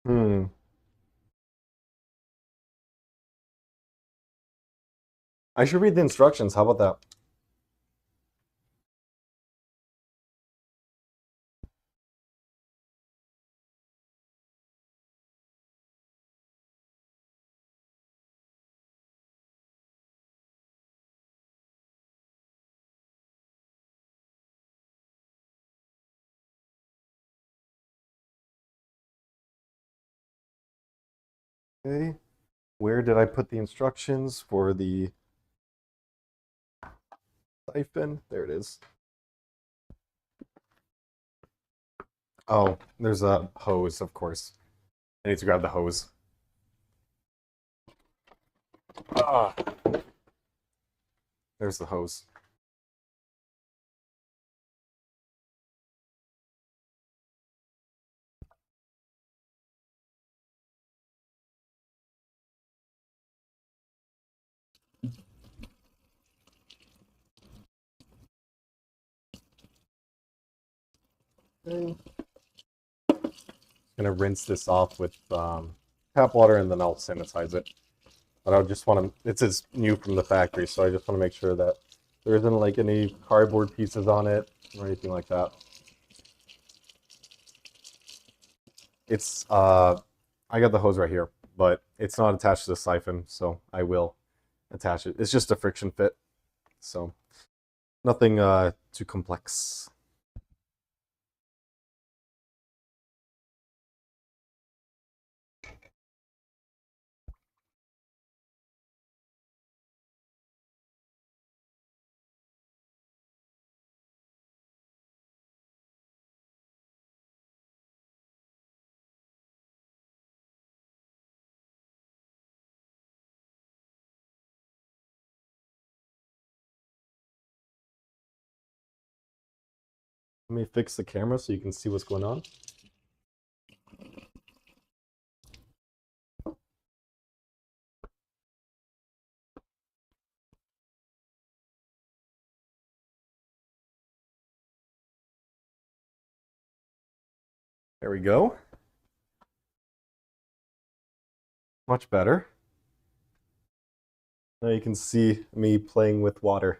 Hmm. I should read the instructions. How about that? Okay. Where did I put the instructions for the siphon? There it is. Oh, there's a hose, of course. I need to grab the hose. Ah, there's the hose. I'm gonna rinse this off with tap water and then I'll sanitize it. But I just want to, it's as new from the factory, so I just want to make sure that there isn't like any cardboard pieces on it or anything like that. It's, I got the hose right here, but it's not attached to the siphon, so I will attach it. It's just a friction fit, so nothing too complex. Let me fix the camera so you can see what's going on. There we go. Much better. Now you can see me playing with water.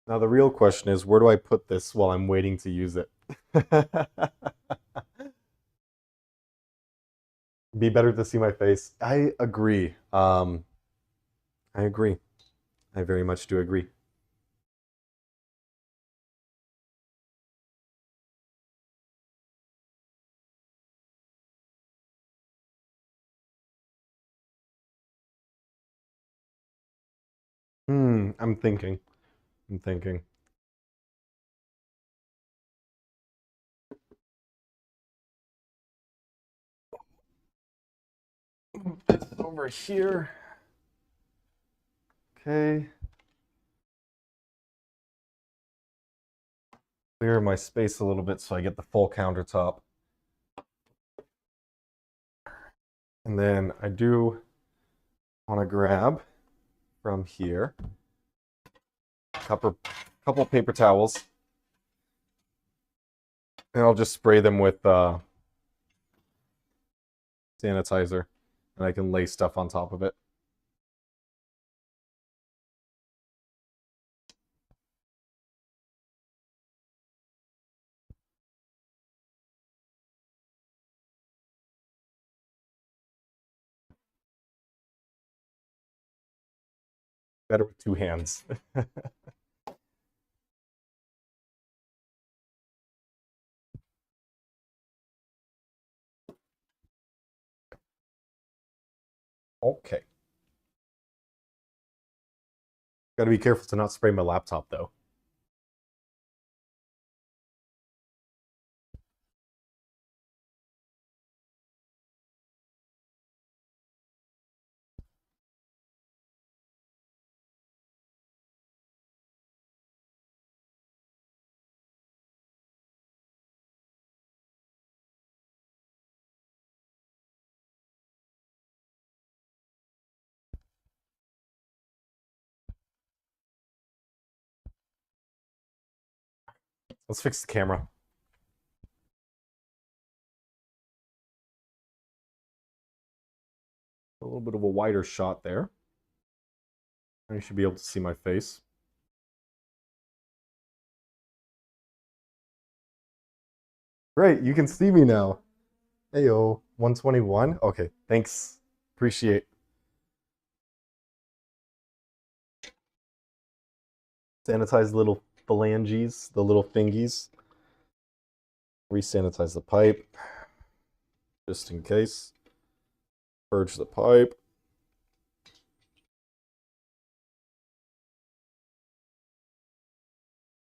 Now the real question is, where do I put this while I'm waiting to use it? Be better to see my face. I agree. I agree. I very much do agree. I'm thinking. I'm thinking. Move this over here. Okay. Clear my space a little bit so I get the full countertop. And then I do want to grab from here a couple paper towels. And I'll just spray them with sanitizer. And I can lay stuff on top of it. Better with two hands. Okay. Got to be careful to not spray my laptop though. Let's fix the camera. A little bit of a wider shot there. And you should be able to see my face. Great, you can see me now. Heyo, 121. Okay, thanks. Appreciate. Sanitize the little phalanges, the little fingies. Resanitize the pipe, just in case. Purge the pipe.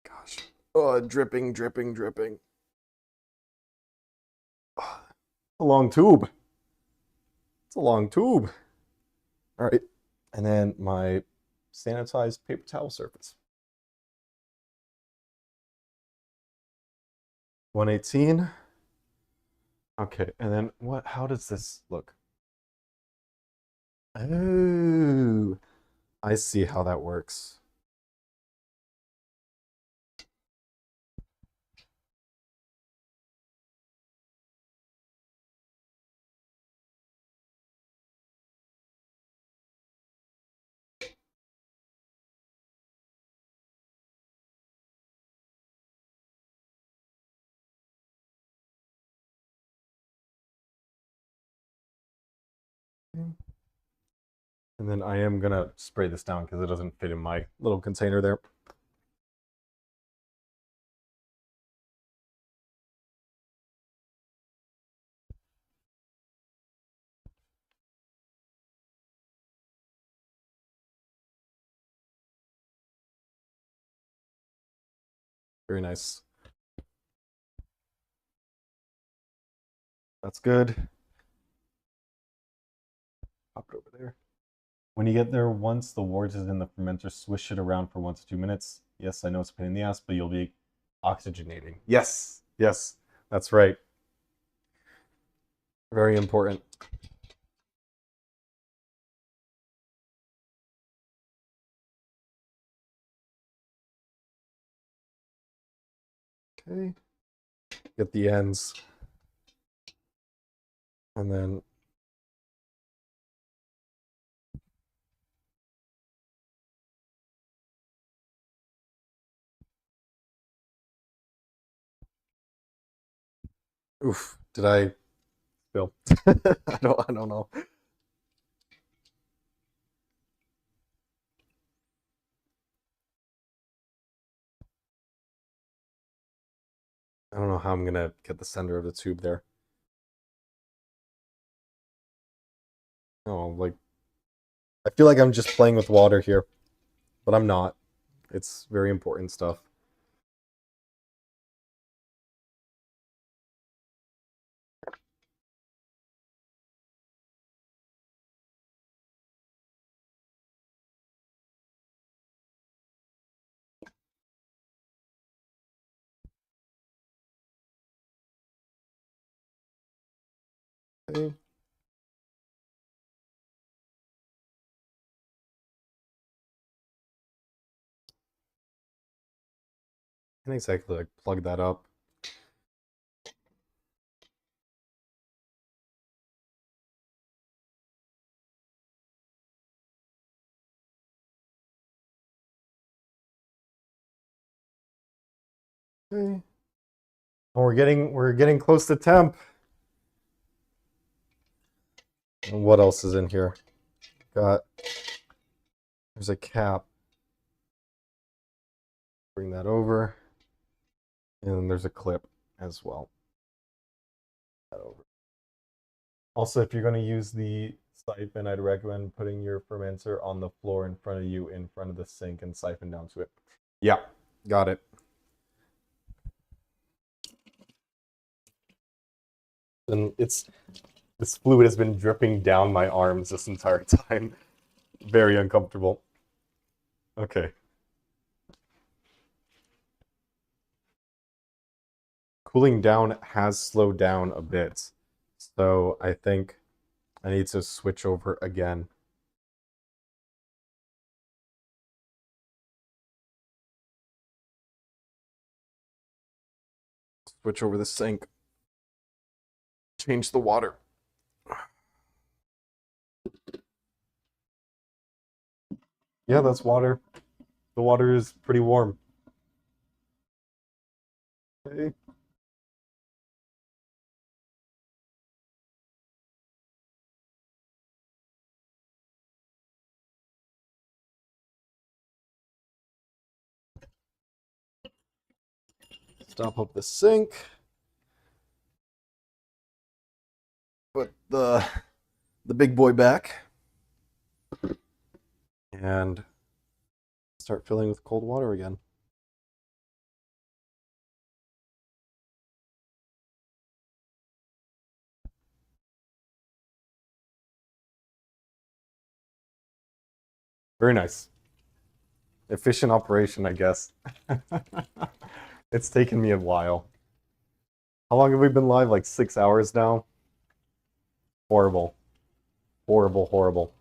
Gosh. Oh, dripping, dripping, dripping. A long tube. It's a long tube. All right. And then my sanitized paper towel surface. 118. Okay, and then how does this look? Oh, I see how that works. And then I am gonna spray this down because it doesn't fit in my little container there. Very nice. That's good. Pop it over there. When you get there, once the wort is in the fermenter, swish it around for 1 to 2 minutes. Yes, I know it's a pain in the ass, but you'll be oxygenating. Yes, yes, that's right. Very important. Okay. Get the ends. And then oof, did I spill? I don't know. I don't know how I'm gonna get the center of the tube there. Oh, like I feel like I'm just playing with water here, but I'm not. It's very important stuff. Okay. Can I exactly like plug that up? Okay. Oh, we're getting close to temp. And what else is in here? There's a cap. Bring that over. And then there's a clip as well. That over. Also, if you're going to use the siphon, I'd recommend putting your fermenter on the floor in front of you, in front of the sink, and siphon down to it. Yeah, got it. And this fluid has been dripping down my arms this entire time. Very uncomfortable. Okay. Cooling down has slowed down a bit. So I think I need to switch over again. Switch over the sink. Change the water. Yeah, that's water. The water is pretty warm. Okay. Stop up the sink. Put the big boy back. And start filling with cold water again. Very nice. Efficient operation, I guess. It's taken me a while. How long have we been live? Like 6 hours now? Horrible. Horrible, horrible.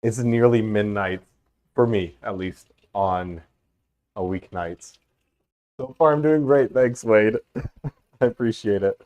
It's nearly midnight, for me at least, on a weeknight. So far, I'm doing great. Thanks, Wade. I appreciate it.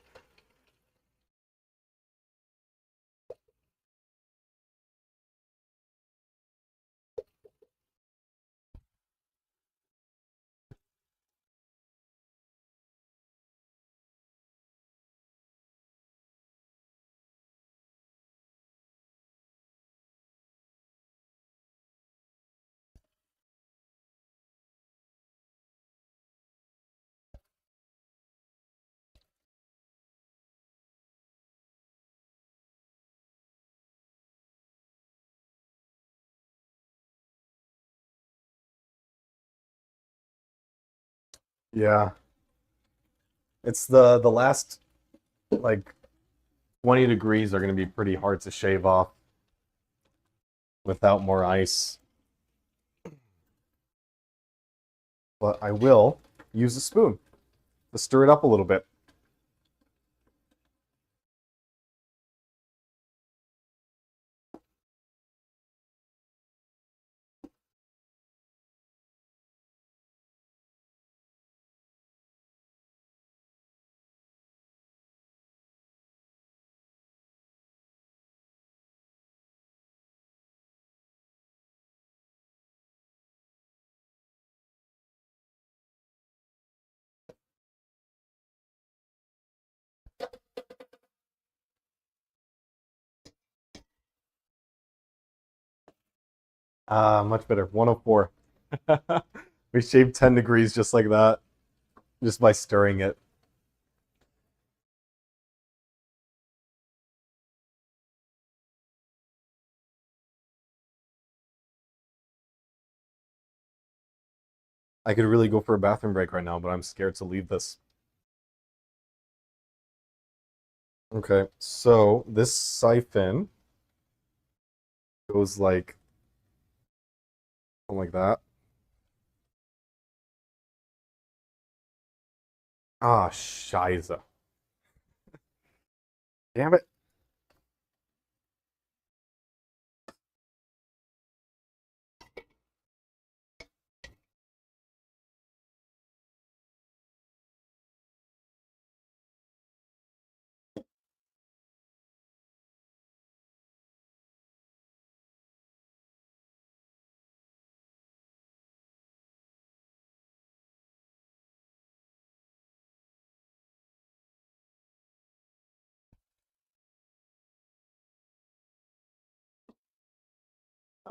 Yeah. It's the last like 20 degrees are going to be pretty hard to shave off without more ice. But I will use a spoon to stir it up a little bit. Ah, much better. 104. We shaved 10 degrees just like that, just by stirring it. I could really go for a bathroom break right now, but I'm scared to leave this. Okay, so this siphon goes like something like that. Ah, scheiße. Damn it.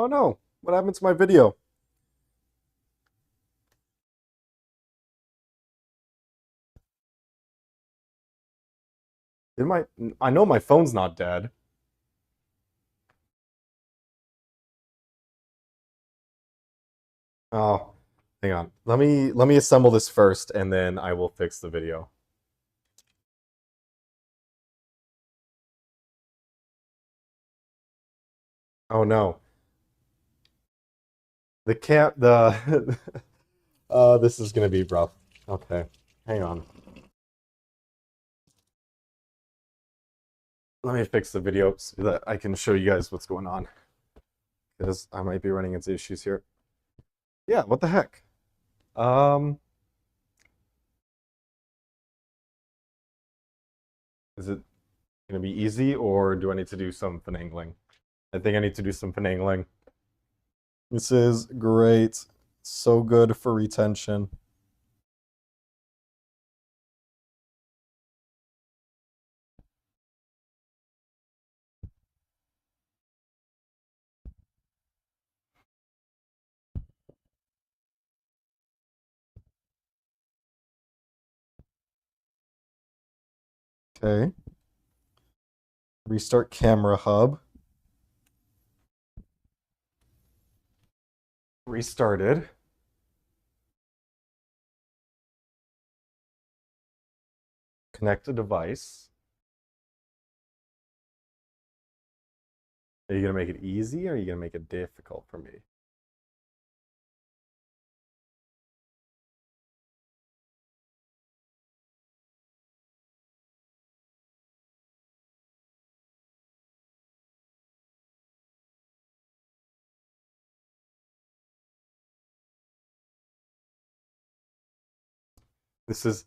Oh no, what happened to my video? Did my I know my phone's not dead. Oh, hang on. Let me assemble this first and then I will fix the video. Oh no. The this is gonna be rough. Okay. Hang on. Let me fix the video so that I can show you guys what's going on. Because I might be running into issues here. Yeah, what the heck? Um, is it gonna be easy or do I need to do some finagling? I think I need to do some finagling. This is great. So good for retention. Okay. Restart camera hub. Restarted. Connect a device. Are you gonna make it easy or are you gonna make it difficult for me?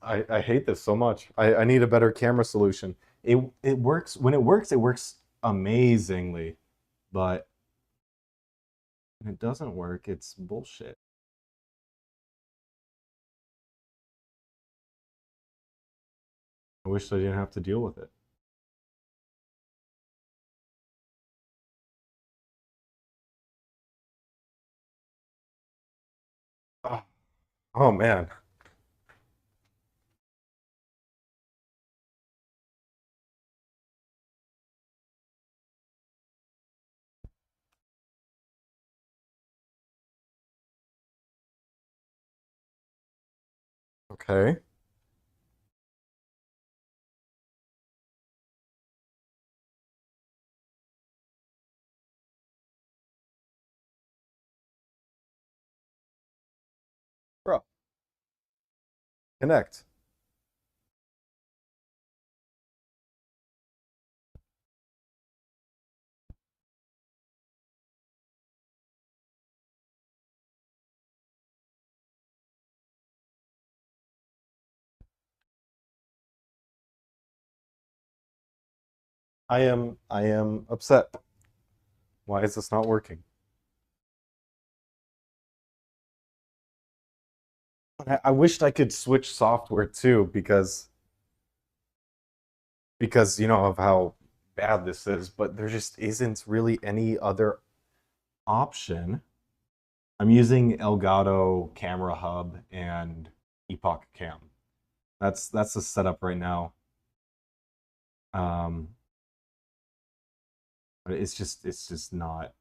I hate this so much. I need a better camera solution. It works when it works amazingly, but when it doesn't work, it's bullshit. I wish I didn't have to deal with it. Oh, oh man. Okay. Bro, connect. I am upset. Why is this not working? I wished I could switch software too because you know of how bad this is, but there just isn't really any other option. I'm using Elgato Camera Hub and Epoch Cam. That's the setup right now. Um, but it's just not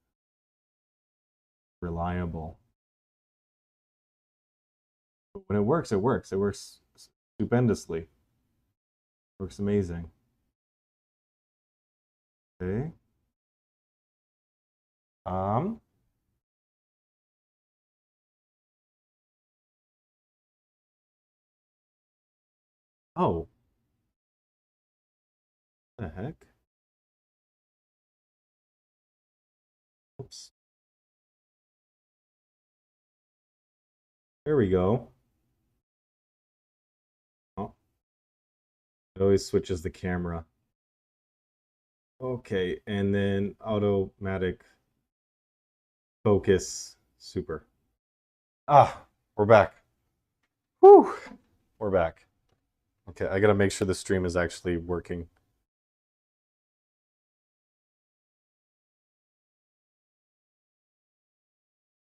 reliable. But when it works, it works. It works stupendously. Works amazing. Okay. Um. Oh, the heck? Oops. There we go. Oh, it always switches the camera. Okay, and then automatic focus. Super. Ah, we're back. Whew. We're back. Okay, I gotta make sure the stream is actually working.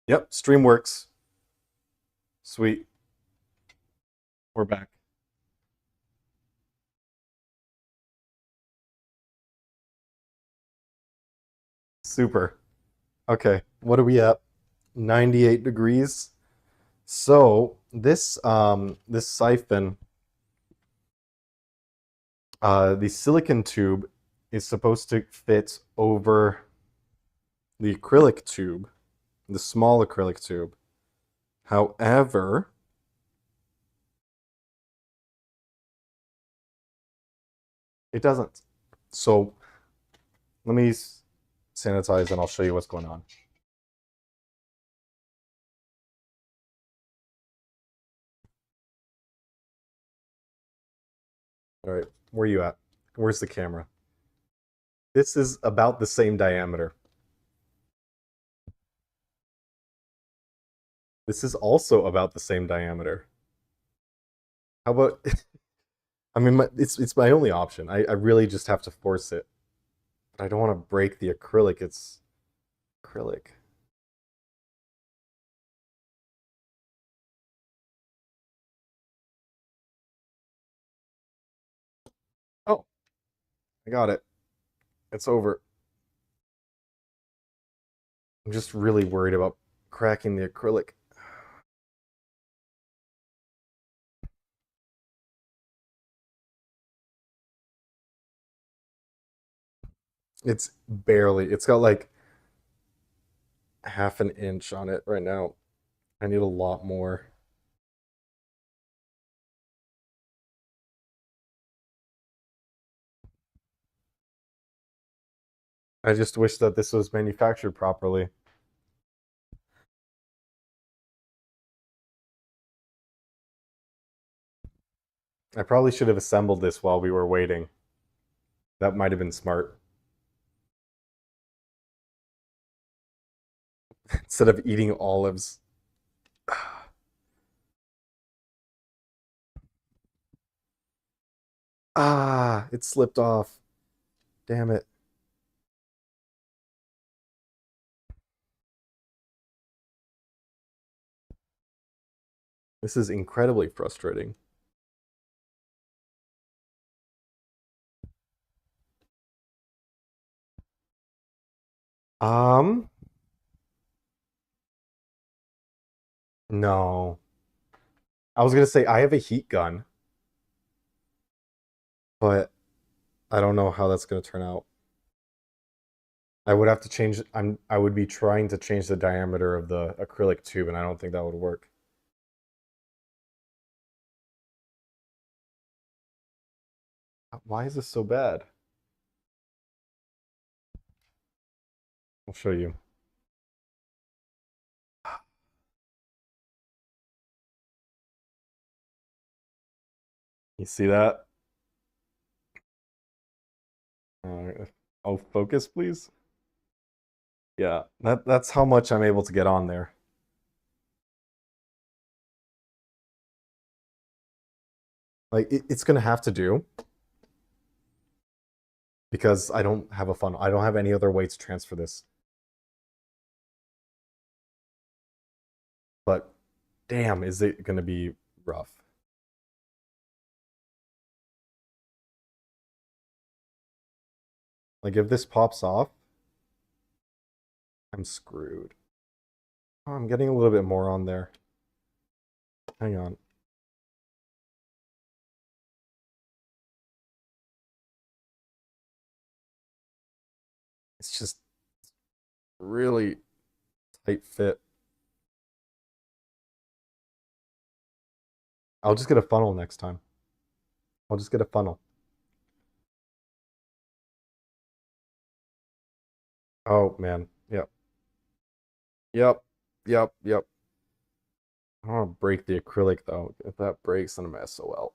Yep, stream works. Sweet. We're back. Super. Okay, what are we at? 98 degrees. So this siphon, the silicon tube is supposed to fit over the acrylic tube, the small acrylic tube. However, it doesn't. So let me sanitize and I'll show you what's going on. All right, where are you at? Where's the camera? This is about the same diameter. This is also about the same diameter. How about, I mean, it's my only option. I really just have to force it. But I don't want to break the acrylic. It's acrylic. Oh, I got it. It's over. I'm just really worried about cracking the acrylic. It's barely. It's got like half an inch on it right now. I need a lot more. I just wish that this was manufactured properly. I probably should have assembled this while we were waiting. That might have been smart. Instead of eating olives. Ah, it slipped off. Damn it. This is incredibly frustrating. Um, no. I was gonna say I have a heat gun, but I don't know how that's gonna turn out. I would have to change. I would be trying to change the diameter of the acrylic tube, and I don't think that would work. Why is this so bad? I'll show you. You see that? Oh, focus, please. Yeah, that's how much I'm able to get on there. Like it's gonna have to do because I don't have a funnel. I don't have any other way to transfer this. But damn, is it gonna be rough? Like if this pops off, I'm screwed. Oh, I'm getting a little bit more on there. Hang on. It's just really tight fit. I'll just get a funnel next time. I'll just get a funnel. Oh man. Yep. Yep. Yep. Yep. I don't want to break the acrylic though. If that breaks, then I'm SOL.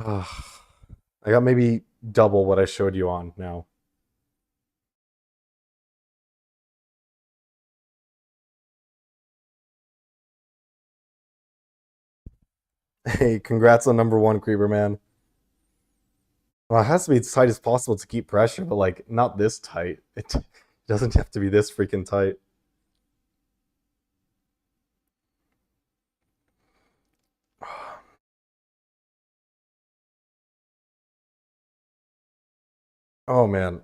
Ugh. I got maybe double what I showed you on now. Hey, congrats on number one, Creeper Man. Well, it has to be as tight as possible to keep pressure, but like not this tight. It doesn't have to be this freaking tight. Oh man.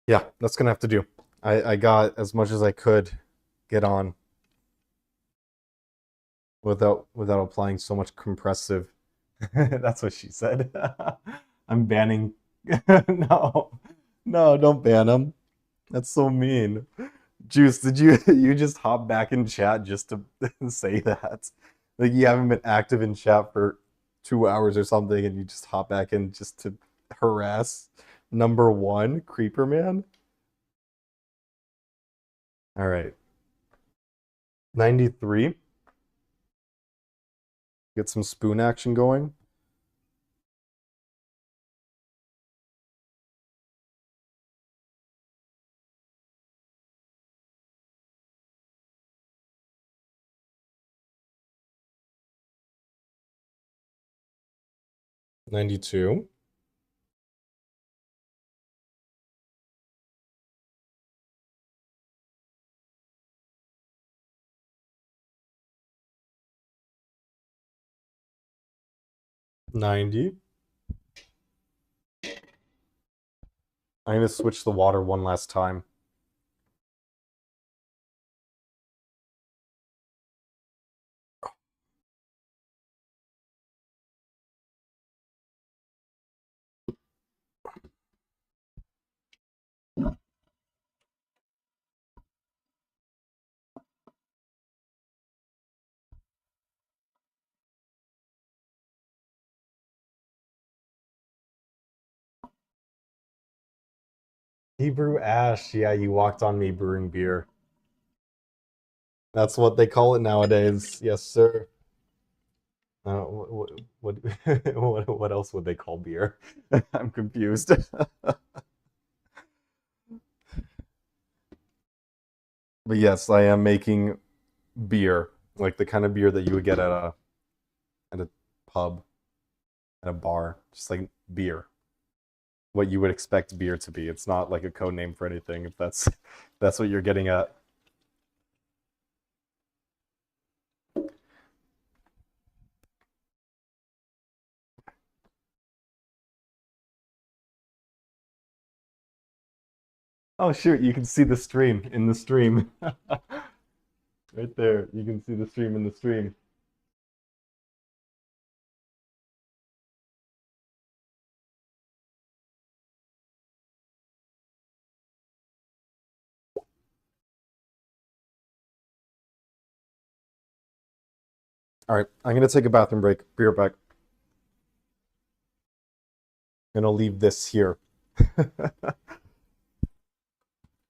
Yeah, that's gonna have to do. I got as much as I could get on without applying so much compressive. That's what she said. I'm banning. No, no, don't ban him. That's so mean. Juice, did you just hop back in chat just to say that? Like you haven't been active in chat for 2 hours or something, and you just hop back in just to harass number one, Creeper Man? All right. 93. Get some spoon action going. 92. 90. I'm gonna switch the water one last time. Hebrew Ash, yeah, you walked on me brewing beer. That's what they call it nowadays. Yes, sir. What what else would they call beer? I'm confused. But yes, I am making beer, like the kind of beer that you would get at a pub, at a bar, just like beer. What you would expect beer to be. It's not like a code name for anything. If that's what you're getting at. Oh shoot, you can see the stream in the stream. Right there. You can see the stream in the stream. All right, I'm gonna take a bathroom break. Be right back. I'm gonna leave this here.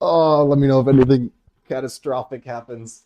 Oh, let me know if anything catastrophic happens.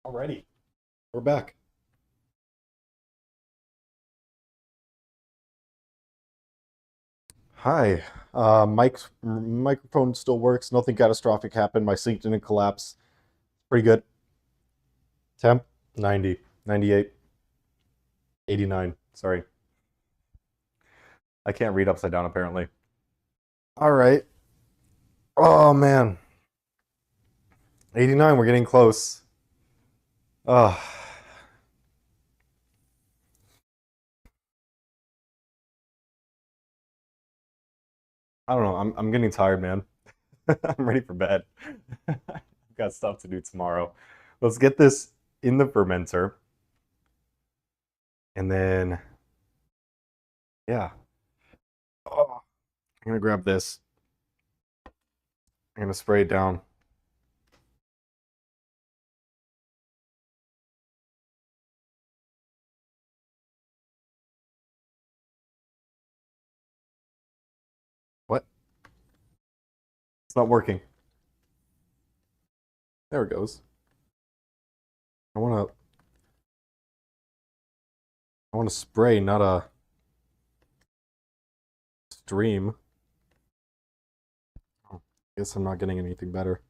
Alrighty, we're back. Hi. Microphone still works. Nothing catastrophic happened. My sink didn't collapse. Pretty good. Temp 90, 98, 89. Sorry. I can't read upside down apparently. All right. Oh man. 89, we're getting close. Oh, I don't know. I'm getting tired, man. I'm ready for bed. I've got stuff to do tomorrow. Let's get this in the fermenter. And then, yeah. Oh, I'm gonna grab this. I'm gonna spray it down. What? It's not working. There it goes. I wanna spray, not a stream. Oh, guess I'm not getting anything better.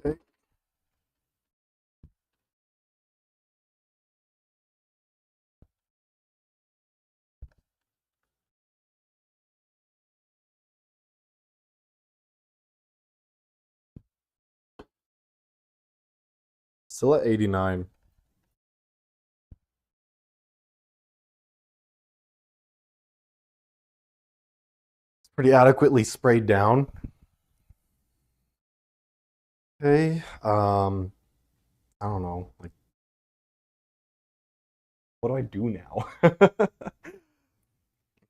Okay. Still at 89. It's pretty adequately sprayed down. Okay. I don't know. Like, what do I do now?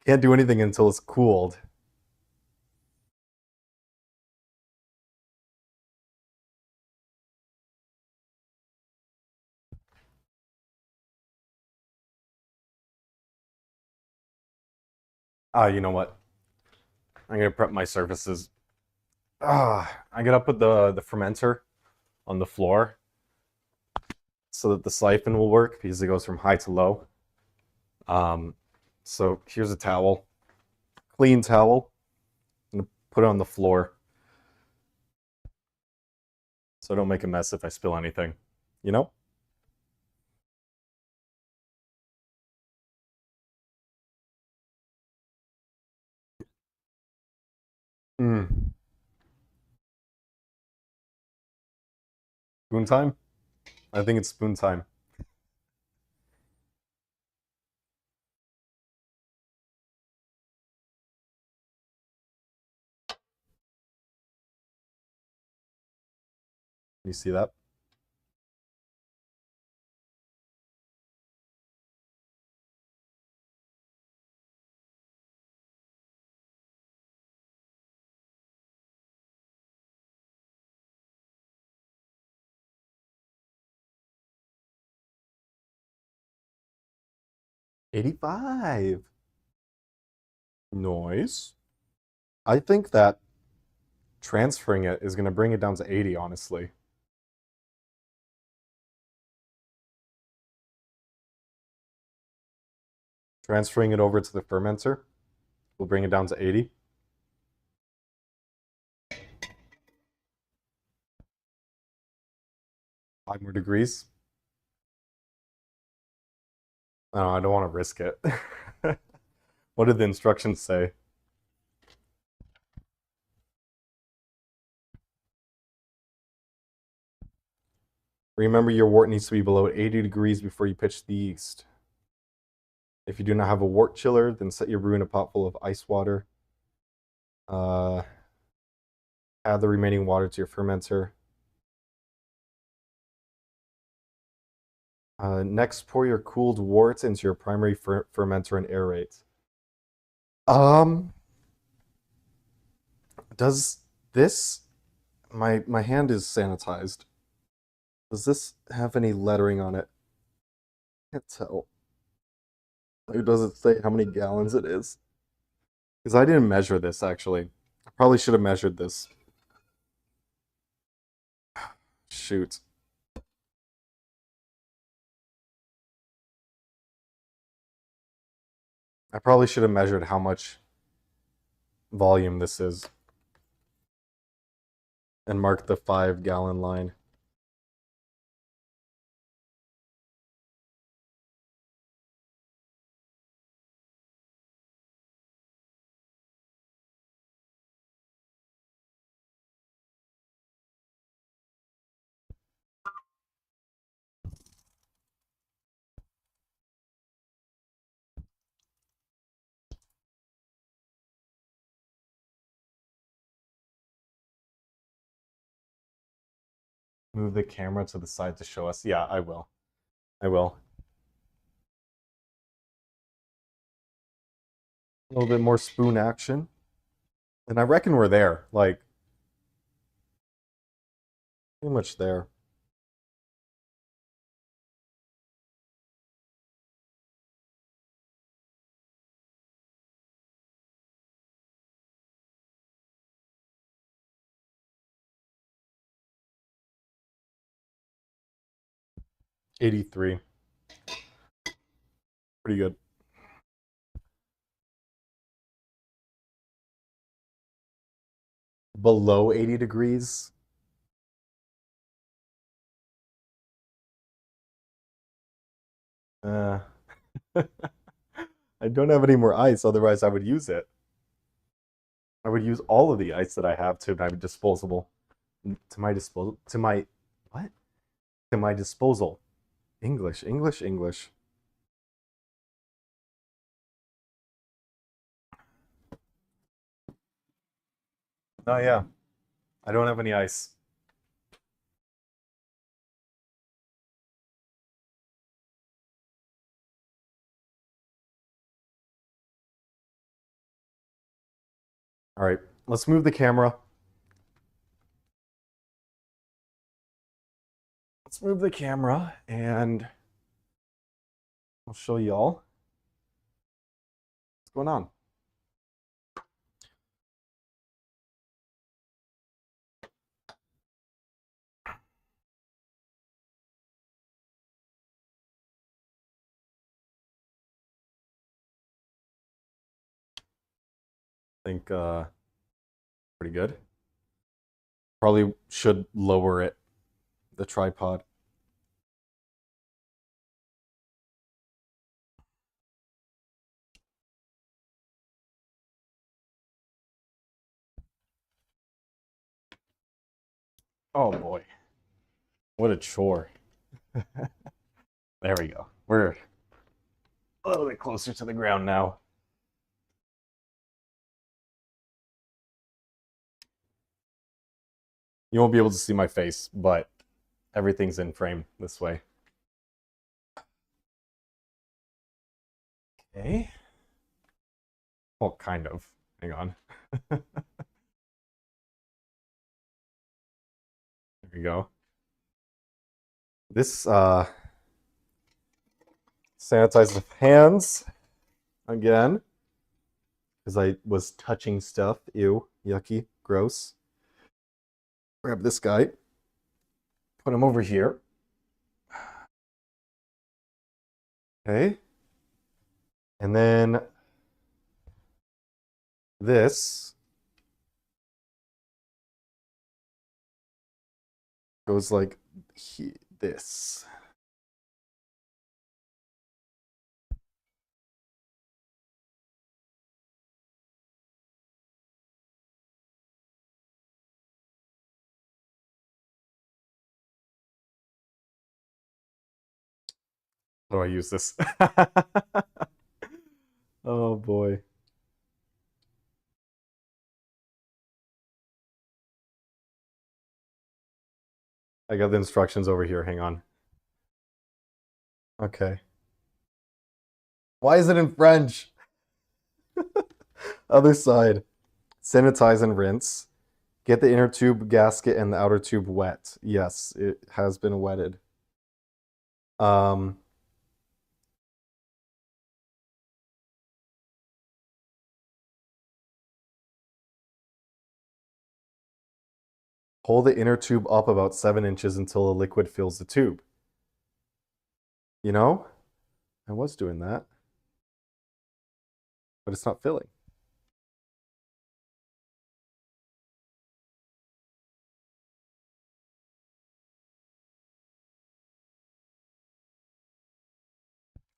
Can't do anything until it's cooled. You know what? I'm gonna prep my surfaces. I'm gonna put the fermenter on the floor so that the siphon will work because it goes from high to low. So here's a towel, clean towel. I'm gonna put it on the floor so I don't make a mess if I spill anything. You know? Mm. Spoon time? I think it's spoon time. You see that? $85. Noise. I think that transferring it is going to bring it down to 80, honestly. Transferring it over to the fermenter will bring it down to 80. Five more degrees. No, I don't want to risk it. What did the instructions say? Remember, your wort needs to be below 80 degrees before you pitch the yeast. If you do not have a wort chiller, then set your brew in a pot full of ice water. Add the remaining water to your fermenter. Next, pour your cooled wort into your primary fermenter and aerate. Um, does this, my hand is sanitized. Does this have any lettering on it? Can't tell. Or does it say how many gallons it is? Because I didn't measure this actually. Probably should have measured this. Shoot. I probably should have measured how much volume this is and marked the 5-gallon line. Move the camera to the side to show us. Yeah, I will. I will. A little bit more spoon action. And I reckon we're there. Like, pretty much there. '83. Pretty good. Below 80 degrees. Uh, I don't have any more ice, otherwise I would use it. I would use all of the ice that I have to my disposable. To my disposal. To my what? To my disposal. English, English, English. Oh yeah. I don't have any ice. All right, let's move the camera. Let's move the camera and I'll show y'all what's going on. I think pretty good. Probably should lower it, the tripod. Oh boy. What a chore. There we go. We're a little bit closer to the ground now. You won't be able to see my face, but everything's in frame this way. Okay. Well, kind of. Hang on. There we go. This sanitize the hands again because I was touching stuff. Ew, yucky, gross. Grab this guy, put him over here. Okay. And then this goes like this. How do I use this? Oh boy. I got the instructions over here. Hang on. Okay. Why is it in French? Other side. Sanitize and rinse. Get the inner tube gasket and the outer tube wet. Yes, it has been wetted. Um, Pull the inner tube up about 7 inches until the liquid fills the tube. You know, I was doing that, but it's not filling.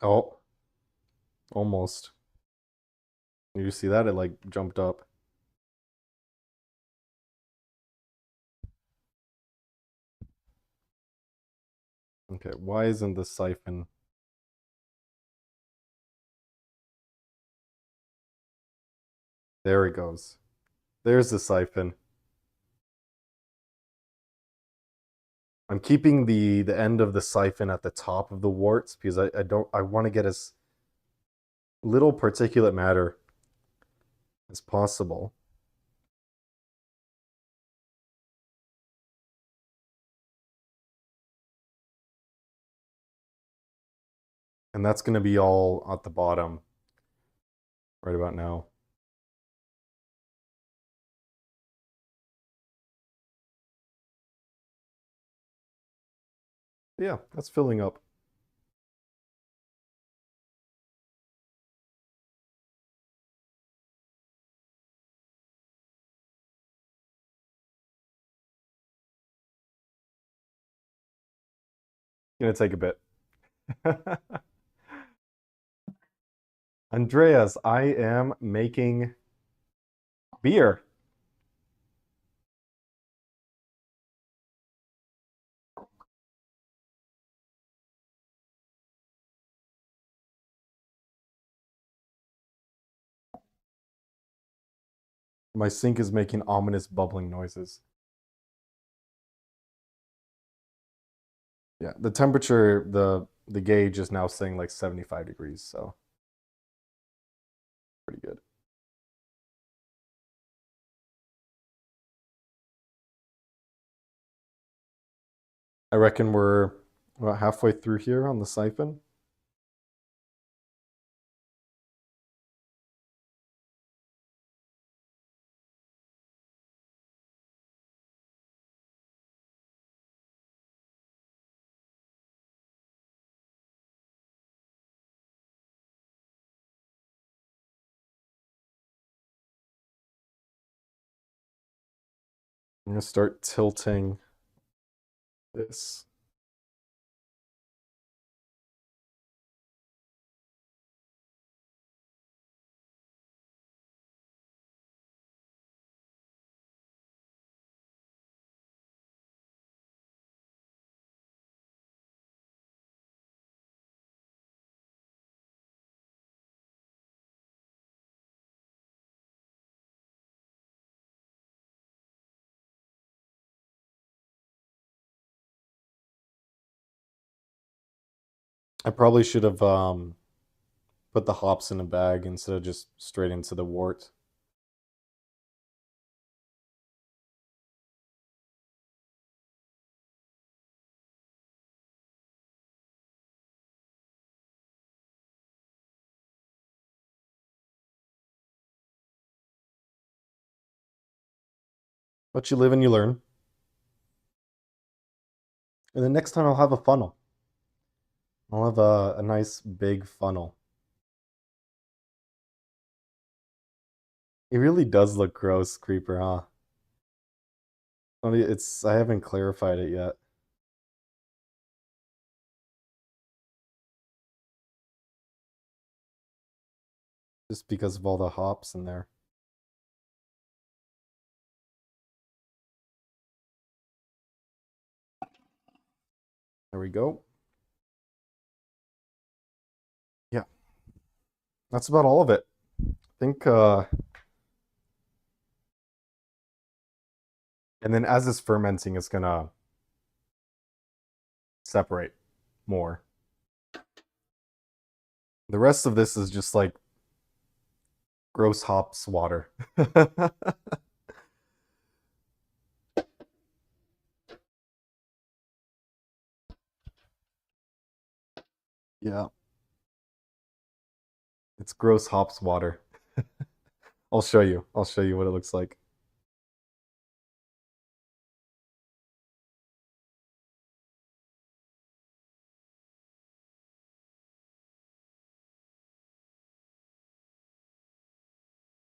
Oh, almost. You see that? It like jumped up. Okay, why isn't the siphon? There it goes. There's the siphon. I'm keeping the end of the siphon at the top of the warts because I want to get as little particulate matter as possible. And that's going to be all at the bottom right about now. Yeah, that's filling up. Gonna take a bit. Andreas, I am making beer. My sink is making ominous bubbling noises. Yeah, the temperature, the gauge is now saying like 75 degrees, so pretty good. I reckon we're about halfway through here on the siphon. I'm gonna start tilting this. I probably should have put the hops in a bag instead of just straight into the wort. But you live and you learn. And then next time I'll have a funnel. I'll have a nice big funnel. It really does look gross, Creeper, huh? It's I haven't clarified it yet. Just because of all the hops in there. There we go. Yeah, that's about all of it. I think and then as it's fermenting, it's gonna separate more. The rest of this is just like gross hops water. Yeah, it's gross hops water. I'll show you. I'll show you what it looks like.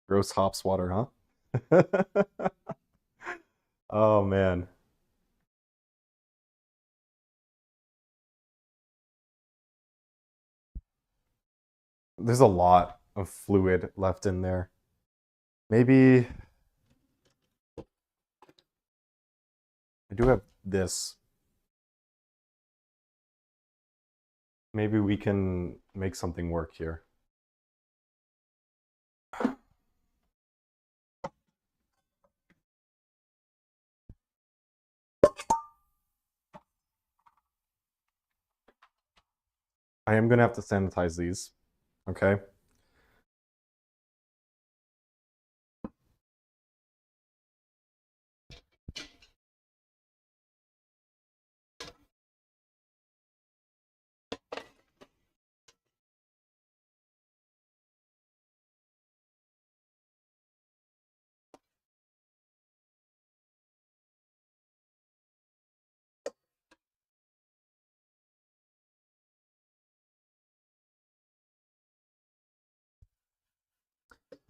Gross hops water, huh? Oh man. There's a lot of fluid left in there. Maybe I do have this. Maybe we can make something work here. I am gonna have to sanitize these, okay?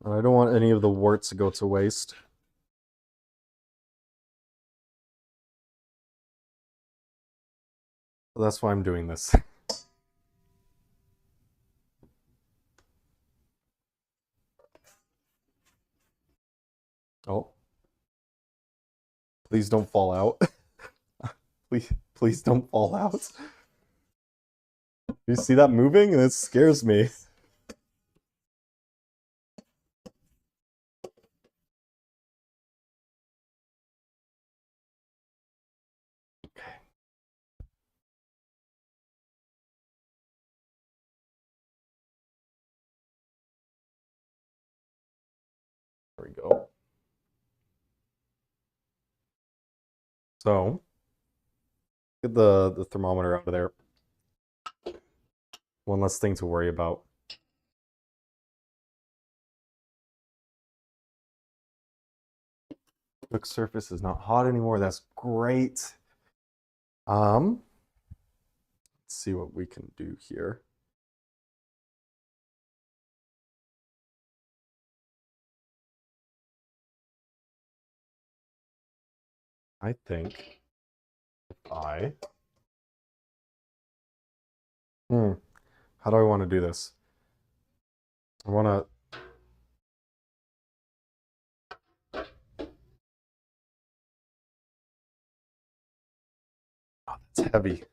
I don't want any of the warts to go to waste. So that's why I'm doing this. Oh. Please don't fall out. Please don't fall out. You see that moving? It scares me. There we go. So, get the thermometer out of there. One less thing to worry about. Cook surface is not hot anymore. That's great. Let's see what we can do here. I think if how do I want to do this? I want to It's heavy.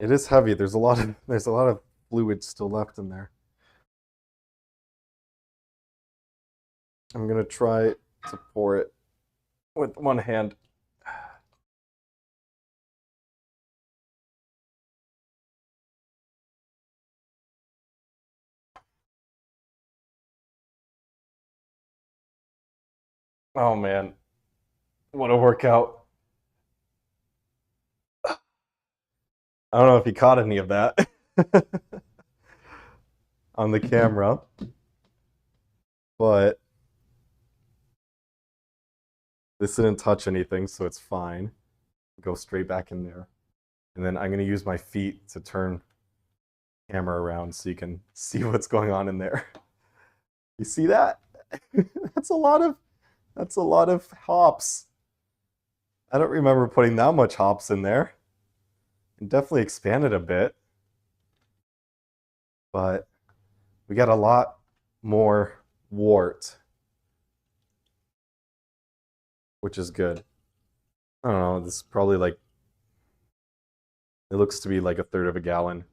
It is heavy. There's a lot of fluid still left in there. I'm gonna try to pour it with one hand. Oh man, what a workout. I don't know if you caught any of that on the camera, but this didn't touch anything, so it's fine. Go straight back in there. And then I'm going to use my feet to turn the camera around so you can see what's going on in there. You see that? That's a lot of hops. I don't remember putting that much hops in there. It definitely expanded a bit. But we got a lot more wort, which is good. I don't know, this is probably like, it looks to be like a third of a gallon,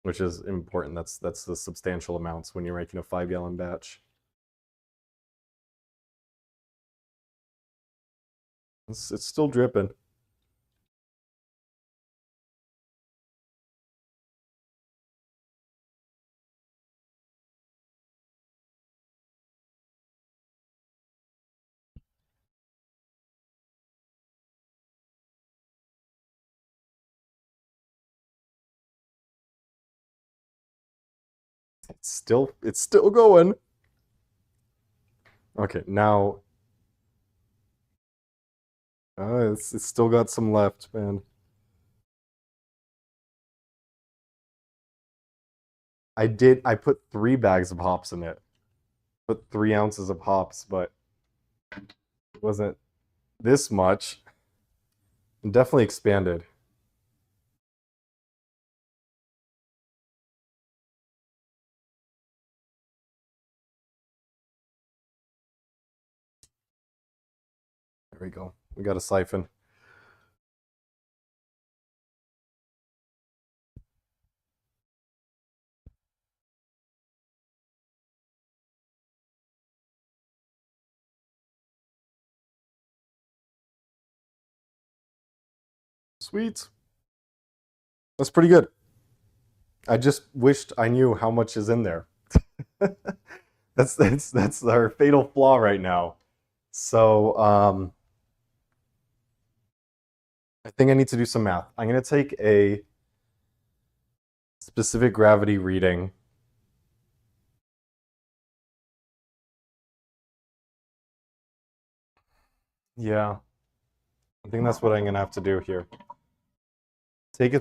which is important. That's the substantial amounts when you're making a 5-gallon batch. It's still dripping. It's still going. Okay, now it's still got some left, man. I put 3 bags of hops in it. Put 3 ounces of hops, but it wasn't this much. It definitely expanded. There we go. We got a siphon. Sweet. That's pretty good. I just wished I knew how much is in there. That's our fatal flaw right now. So I think I need to do some math. I'm gonna take a specific gravity reading. Yeah, I think that's what I'm gonna have to do here. Take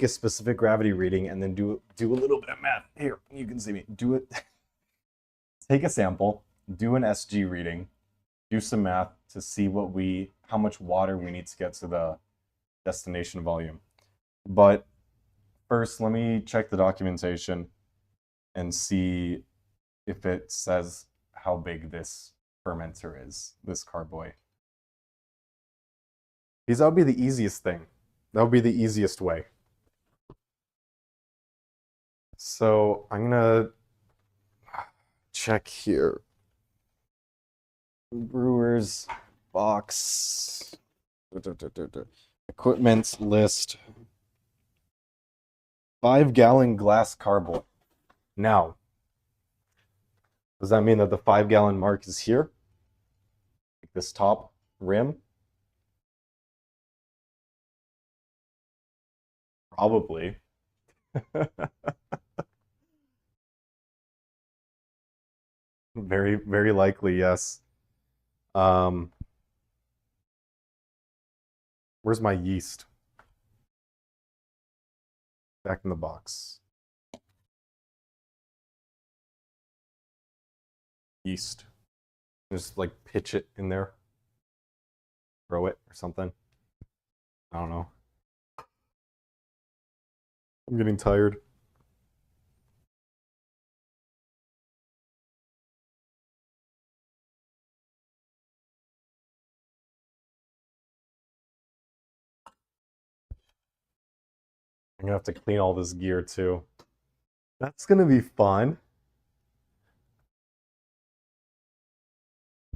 a specific gravity reading and then do a little bit of math. Here, you can see me. Do it. Take a sample, do an SG reading, do some math to see how much water we need to get to the destination volume. But first, let me check the documentation and see if it says how big this fermenter is, this carboy. Because that would be the easiest thing. That would be the easiest way. So I'm gonna check here. Brewer's box. Equipment list. 5-gallon glass carboy. Now, does that mean that the 5-gallon mark is here? Like this top rim? Probably. Very, very likely, yes. Where's my yeast? Back in the box. Yeast. Just like pitch it in there. Throw it or something. I don't know. I'm getting tired. I'm gonna have to clean all this gear too. That's gonna be fun.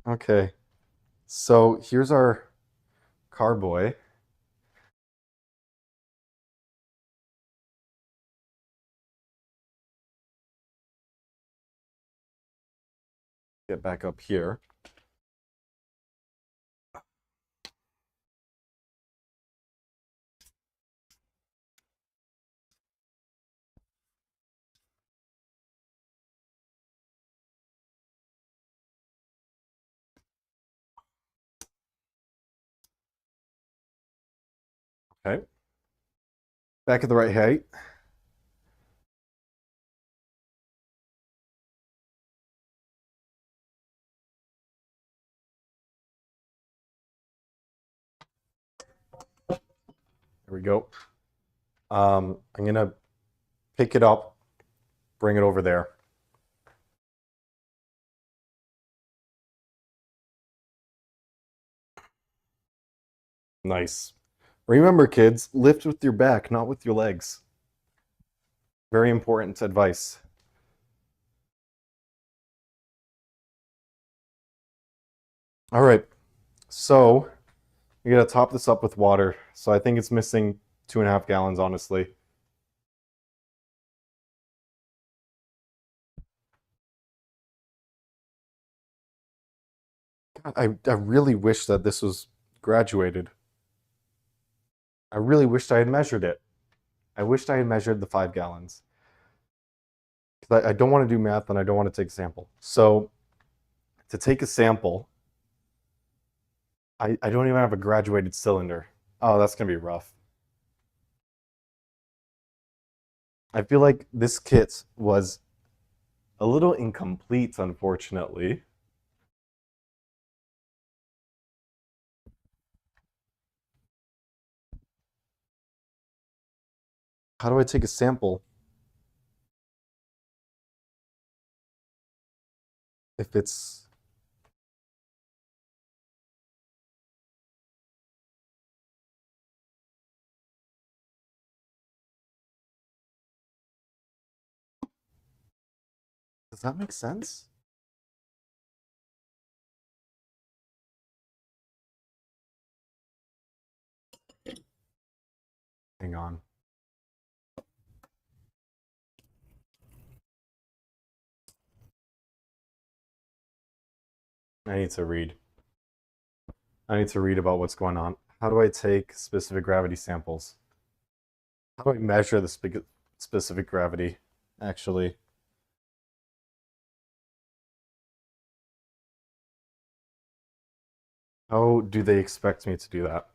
Okay. So here's our carboy. Get back up here. Okay. Back at the right height. There we go. I'm gonna pick it up, bring it over there. Nice. Remember, kids, lift with your back, not with your legs. Very important advice. All right. So you gotta top this up with water. So I think it's missing 2.5 gallons, honestly. God, I really wish that this was graduated. I really wished I had measured it. I wished I had measured the 5 gallons. Because I don't want to do math and I don't want to take a sample. So to take a sample, I don't even have a graduated cylinder. Oh, that's gonna be rough. I feel like this kit was a little incomplete, unfortunately. How do I take a sample? If it's... Does that make sense? Hang on. I need to read. I need to read about what's going on. How do I take specific gravity samples? How do I measure the specific gravity, actually? How do they expect me to do that?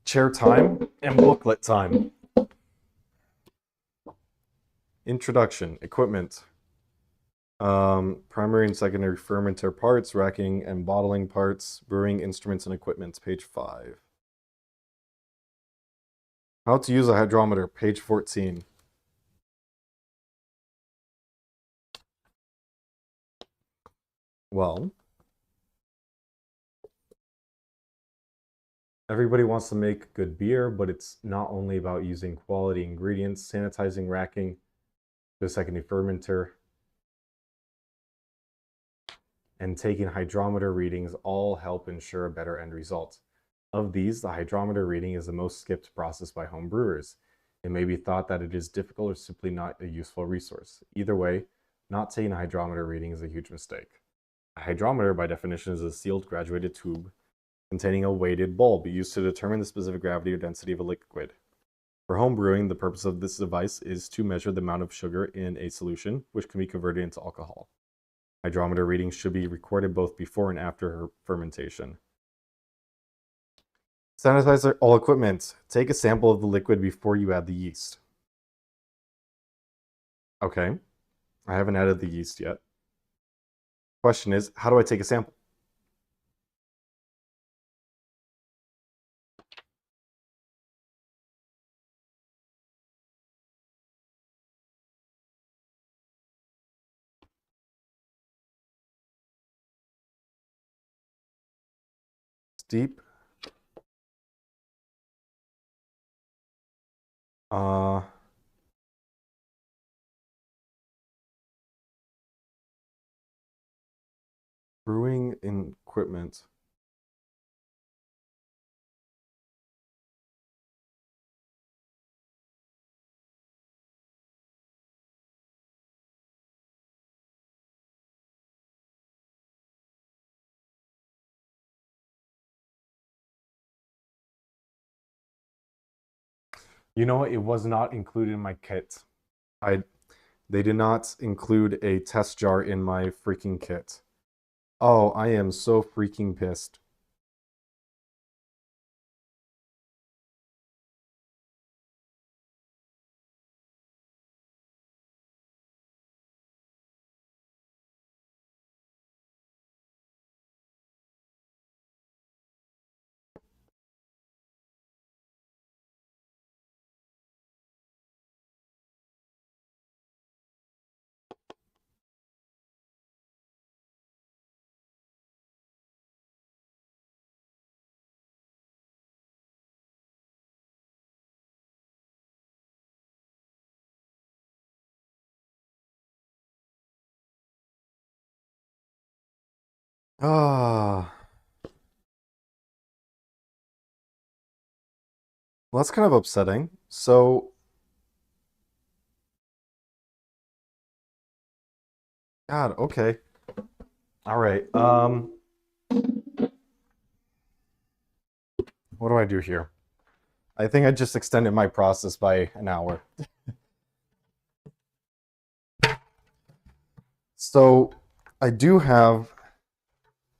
Chair time and booklet time. Introduction, equipment. Primary and secondary fermenter parts, racking and bottling parts, brewing instruments and equipment, page 5. How to use a hydrometer, page 14. Well, everybody wants to make good beer, but it's not only about using quality ingredients. Sanitizing, racking, the secondary fermenter, and taking hydrometer readings all help ensure a better end result. Of these, the hydrometer reading is the most skipped process by home brewers. It may be thought that it is difficult or simply not a useful resource. Either way, not taking a hydrometer reading is a huge mistake. A hydrometer, by definition, is a sealed graduated tube containing a weighted bulb used to determine the specific gravity or density of a liquid. For home brewing, the purpose of this device is to measure the amount of sugar in a solution, which can be converted into alcohol. Hydrometer readings should be recorded both before and after fermentation. Sanitize all equipment. Take a sample of the liquid before you add the yeast. Okay, I haven't added the yeast yet. Question is, how do I take a sample? Steep. Brewing equipment. You know what? It was not included in my kit. They did not include a test jar in my freaking kit. Oh, I am so freaking pissed. Ah, well, that's kind of upsetting. So, God, okay. All right. What do I do here? I think I just extended my process by an hour. So, I do have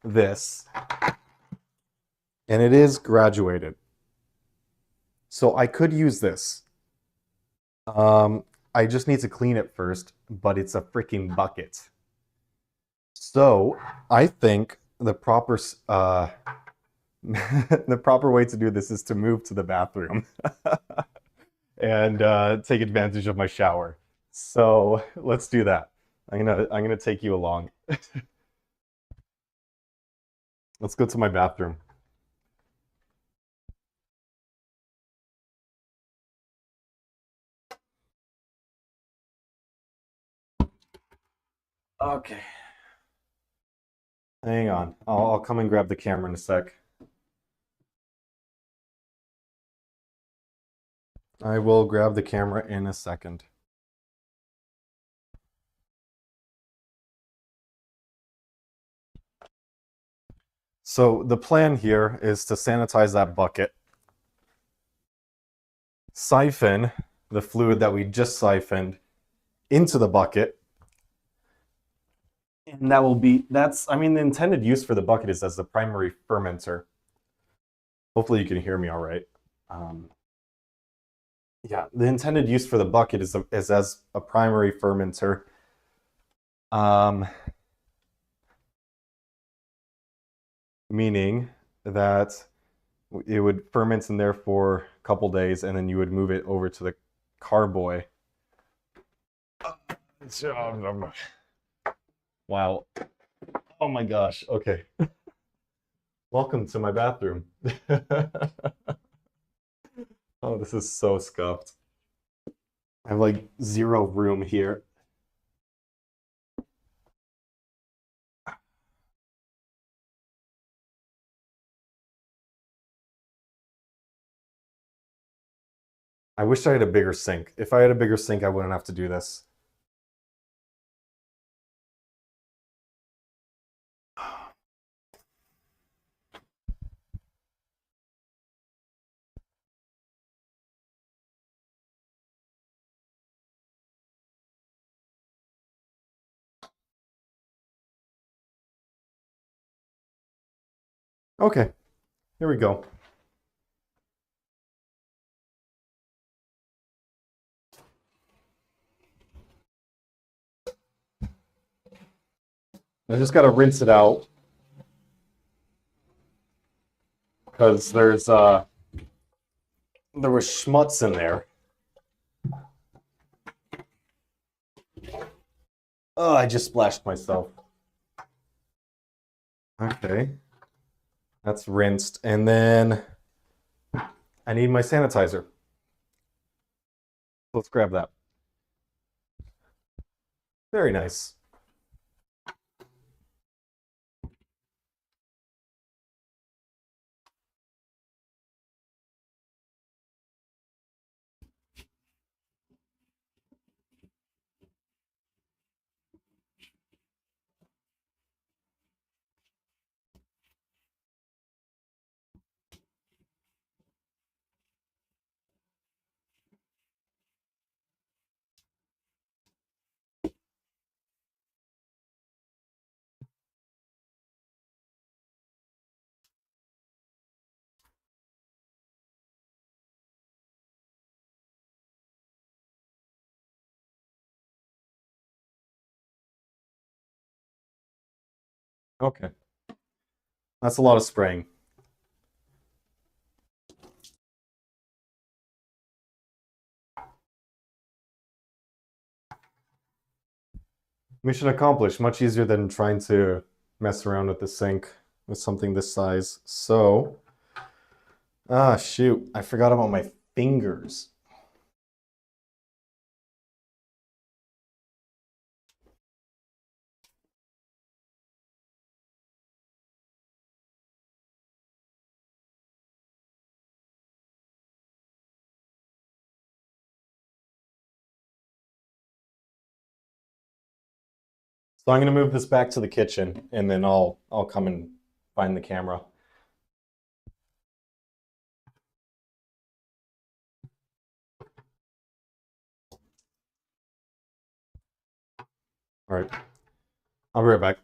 this, and it is graduated. So I could use this. I just need to clean it first, but it's a freaking bucket. So I think the proper the proper way to do this is to move to the bathroom and take advantage of my shower. So let's do that. I'm gonna take you along. Let's go to my bathroom. Okay. Hang on. I'll come and grab the camera in a sec. I will grab the camera in a second. So the plan here is to sanitize that bucket, siphon the fluid that we just siphoned into the bucket, and I mean, the intended use for the bucket is as the primary fermenter. Hopefully you can hear me all right. Yeah, the intended use for the bucket is as a primary fermenter. Meaning that it would ferment in there for a couple days, and then you would move it over to the carboy. Wow. Oh my gosh. Okay. Welcome to my bathroom. Oh, this is so scuffed. I have like zero room here. I wish I had a bigger sink. If I had a bigger sink, I wouldn't have to do this. Okay, here we go. I just gotta rinse it out because there was schmutz in there. Oh, I just splashed myself. Okay. That's rinsed. And then I need my sanitizer. Let's grab that. Very nice. Okay. That's a lot of spraying. Mission accomplished. Much easier than trying to mess around with the sink with something this size. So, shoot. I forgot about my fingers. So I'm gonna move this back to the kitchen, and then I'll come and find the camera. All right. I'll be right back.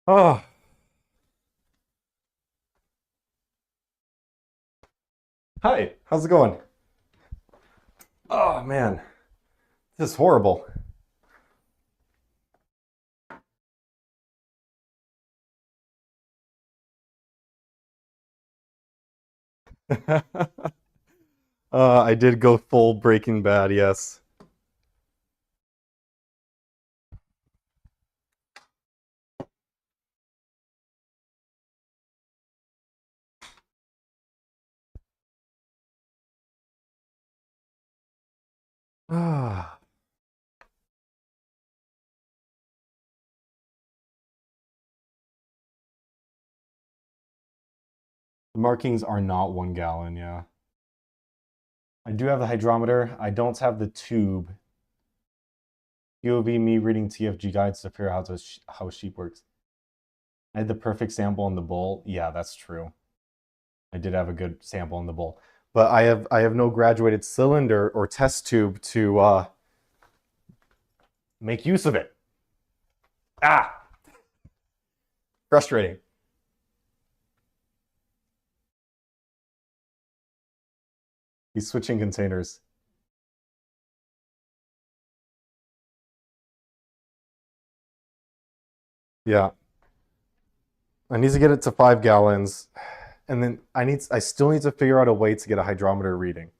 Oh, hi. How's it going? Oh man, this is horrible. I did go full Breaking Bad, yes. Ah, the markings are not 1 gallon, yeah. I do have the hydrometer. I don't have the tube. POV me reading TFG guides to figure out how a sheep works. I had the perfect sample in the bowl. Yeah, that's true. I did have a good sample in the bowl. But I have no graduated cylinder or test tube to make use of it. Ah, frustrating. He's switching containers. Yeah. I need to get it to 5 gallons. And then I still need to figure out a way to get a hydrometer reading.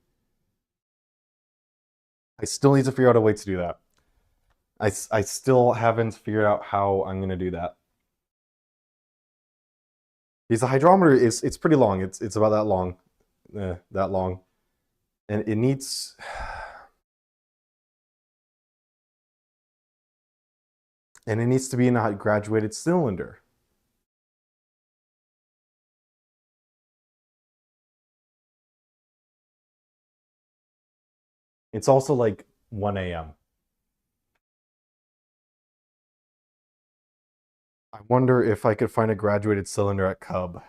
I still need to figure out a way to do that. I still haven't figured out how I'm gonna do that. Because the hydrometer is it's pretty long. It's about that long. That long. And it needs to be in a graduated cylinder. It's also like 1 a.m. I wonder if I could find a graduated cylinder at Cub.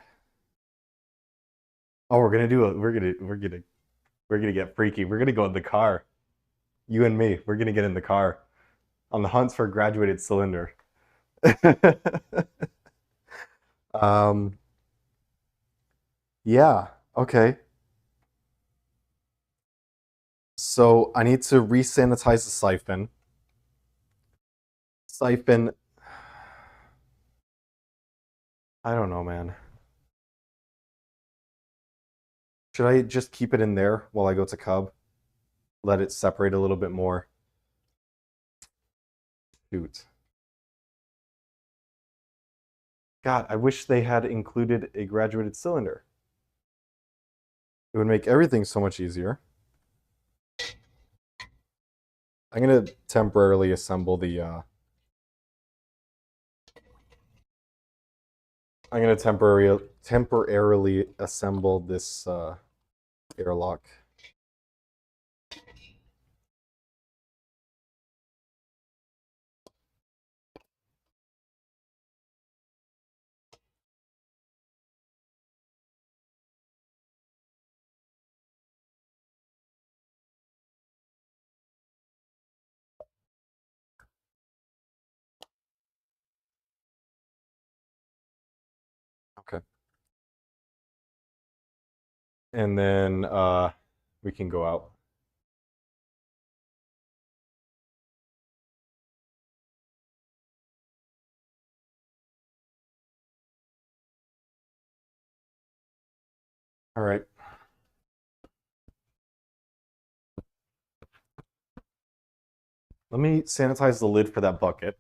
Oh, we're gonna do it. We're gonna get freaky. We're gonna go in the car. You and me. We're gonna get in the car on the hunt for a graduated cylinder. um, yeah. Okay. So I need to resanitize the siphon. Siphon. I don't know, man. Should I just keep it in there while I go to Cub? Let it separate a little bit more. Shoot. God, I wish they had included a graduated cylinder. It would make everything so much easier. I'm gonna temporarily assemble the I'm gonna temporarily assemble this airlock. Okay. And then we can go out. All right. Let me sanitize the lid for that bucket.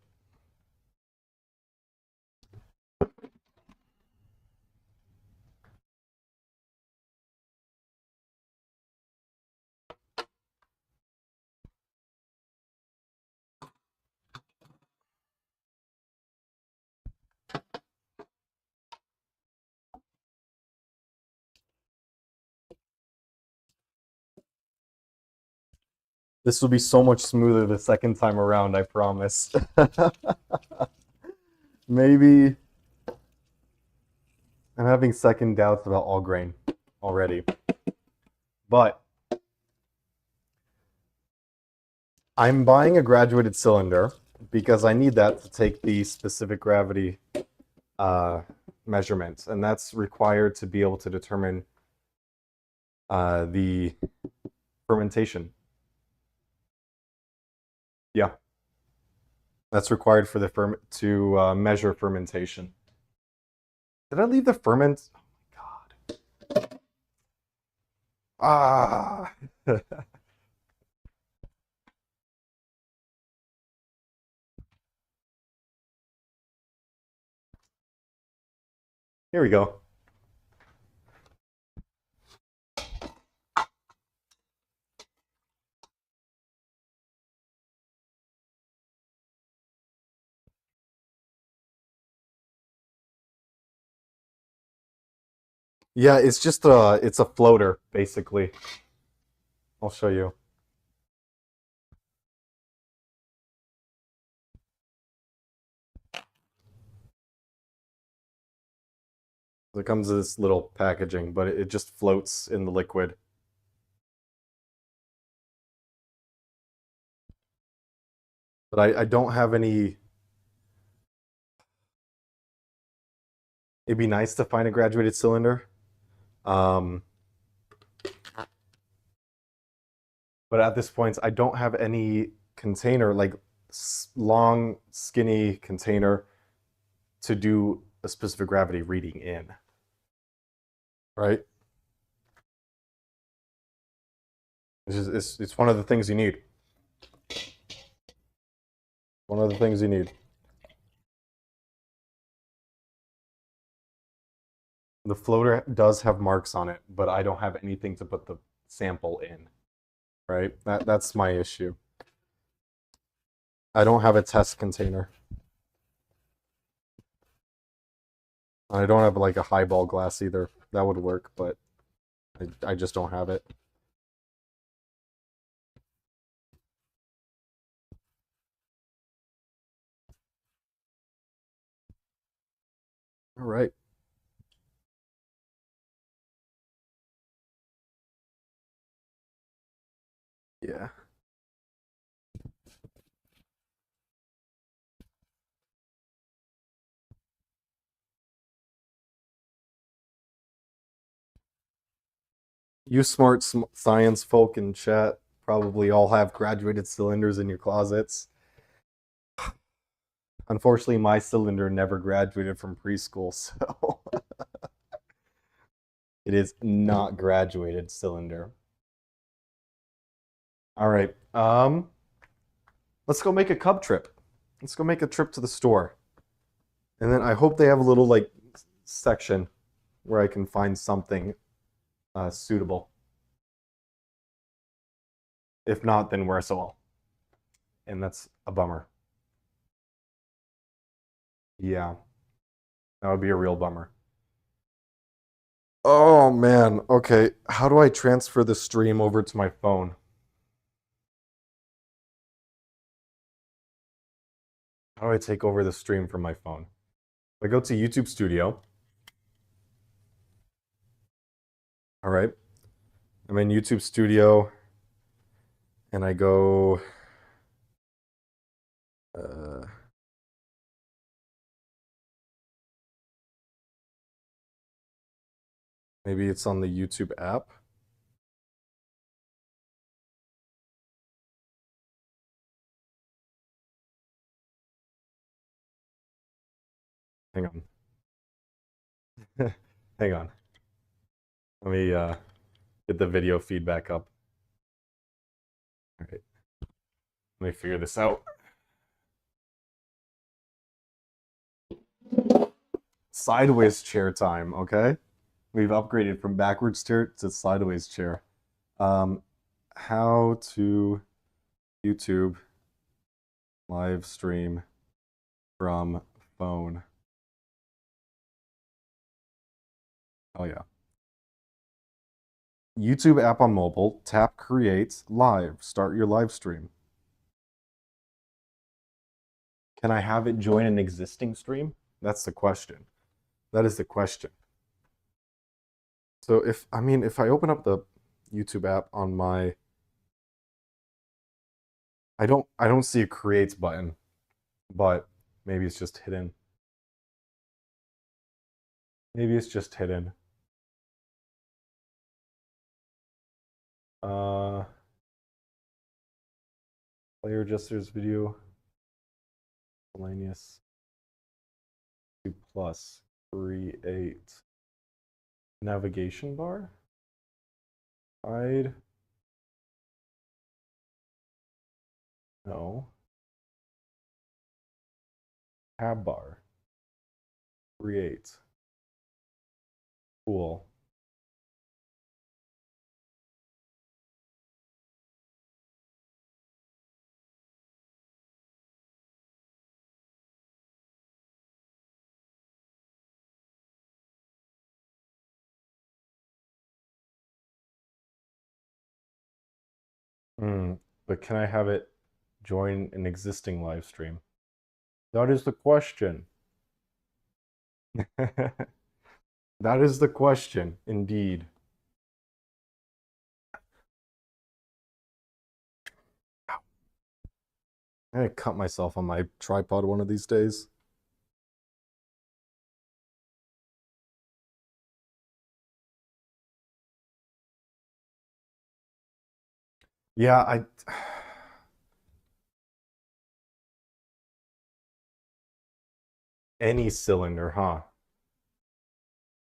This will be so much smoother the second time around, I promise. Maybe I'm having second doubts about all grain already. But I'm buying a graduated cylinder because I need that to take the specific gravity uh, measurement, and that's required to be able to determine the fermentation. Yeah, that's required for the to measure fermentation. Did I leave the ferment? Oh my God. Ah. Here we go. Yeah, it's just it's a floater basically. I'll show you. It comes in this little packaging, but it just floats in the liquid. But I don't have any. It'd be nice to find a graduated cylinder. Um, but at this point, I don't have any container, like long, skinny container to do a specific gravity reading in. Right? It's one of the things you need. One of the things you need. The floater does have marks on it, but I don't have anything to put the sample in. Right? That's my issue. I don't have a test container. I don't have like a highball glass either. That would work, but I just don't have it. All right. Yeah. You smart science folk in chat probably all have graduated cylinders in your closets. Unfortunately, my cylinder never graduated from preschool, so it is not graduated cylinder. All right. Let's go make a cub trip. Let's go make a trip to the store. And then I hope they have a little like section where I can find something suitable. If not, then where's all? And that's a bummer. Yeah, that would be a real bummer. Oh man, okay. How do I transfer the stream over to my phone? How do I take over the stream from my phone? I go to YouTube Studio. All right. I'm in YouTube Studio and I go uh, maybe it's on the YouTube app. Hang on. Hang on. Let me get the video feedback up. All right. Let me figure this out. Sideways chair time, okay? We've upgraded from backwards chair to sideways chair. How to YouTube live stream from phone. Oh yeah. YouTube app on mobile, tap create live, start your live stream. Can I have it join an existing stream? That's the question. That is the question. So if I open up the YouTube app on my I don't see a create button, but maybe it's just hidden. Maybe it's just hidden. Player adjusters video. Miscellaneous. 2 plus. Create. Navigation bar. Hide. No. Tab bar. Create. Cool. But can I have it join an existing live stream? That is the question. That is the question, indeed. I'm gonna cut myself on my tripod one of these days. Yeah, any cylinder, huh?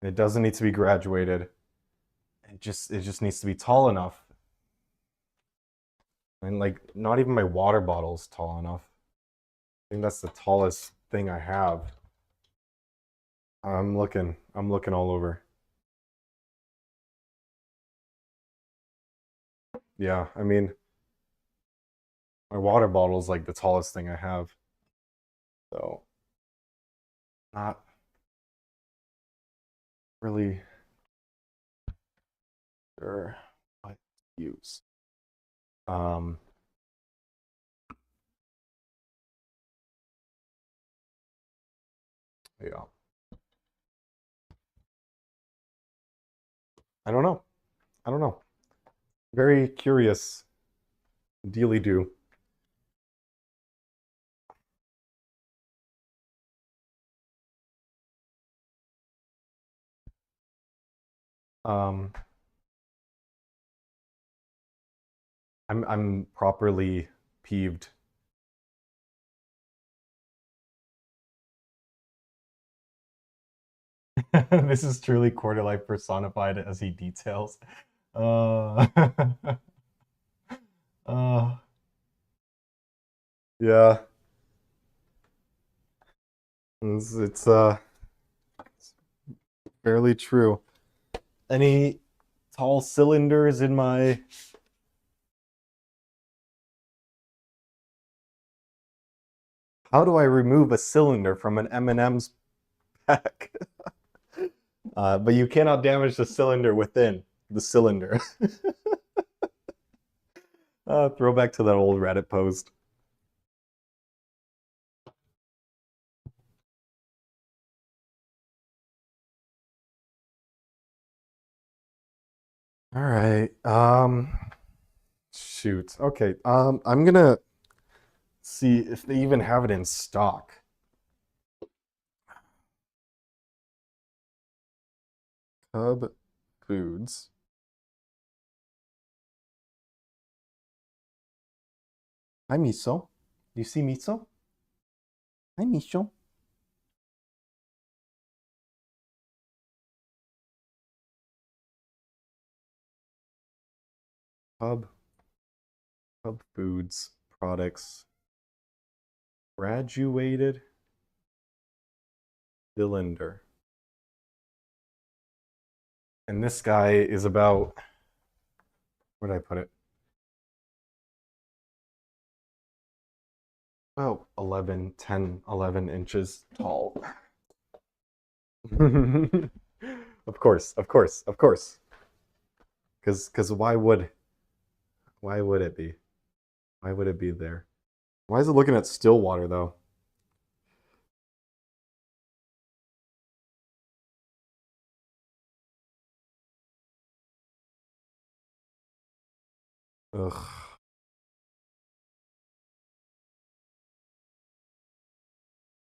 It doesn't need to be graduated. It just needs to be tall enough. And like not even my water bottle is tall enough. I think that's the tallest thing I have. I'm looking all over. Yeah, I mean my water bottle is like the tallest thing I have. So not really sure what to use. Yeah. I don't know. I don't know. Very curious. Dealy do. Um, I'm properly peeved. This is truly quarter life personified as he details. Uh, uh, yeah, it's fairly true. Any tall cylinders in my? How do I remove a cylinder from an M&M's pack? But you cannot damage the cylinder within the cylinder. Throwback to that old Reddit post. All right. Shoot. Okay. I'm gonna see if they even have it in stock. Cub Foods. Hi, Miso. Do you see Miso? Hi, Miso. Cub Foods products. Graduated cylinder. And this guy is about, where did I put it? About 11, 10, 11 inches tall. Of course, of course, of course. Because why would it be? Why would it be there? Why is it looking at still water though? Ugh.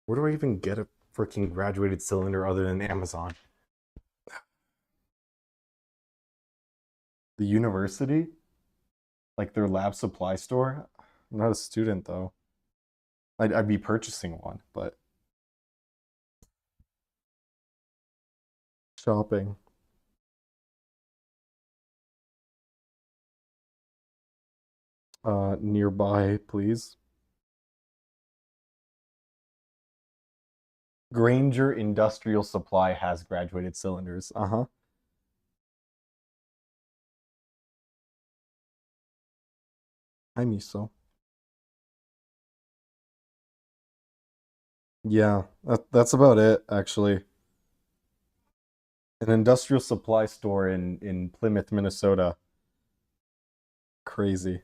Where do I even get a freaking graduated cylinder other than Amazon? The university? Like their lab supply store? I'm not a student though. I'd be purchasing one, but shopping. Nearby, please. Granger Industrial Supply has graduated cylinders. Uh-huh. Hi, Miso. Yeah, that's about it, actually. An industrial supply store in Plymouth, Minnesota. Crazy.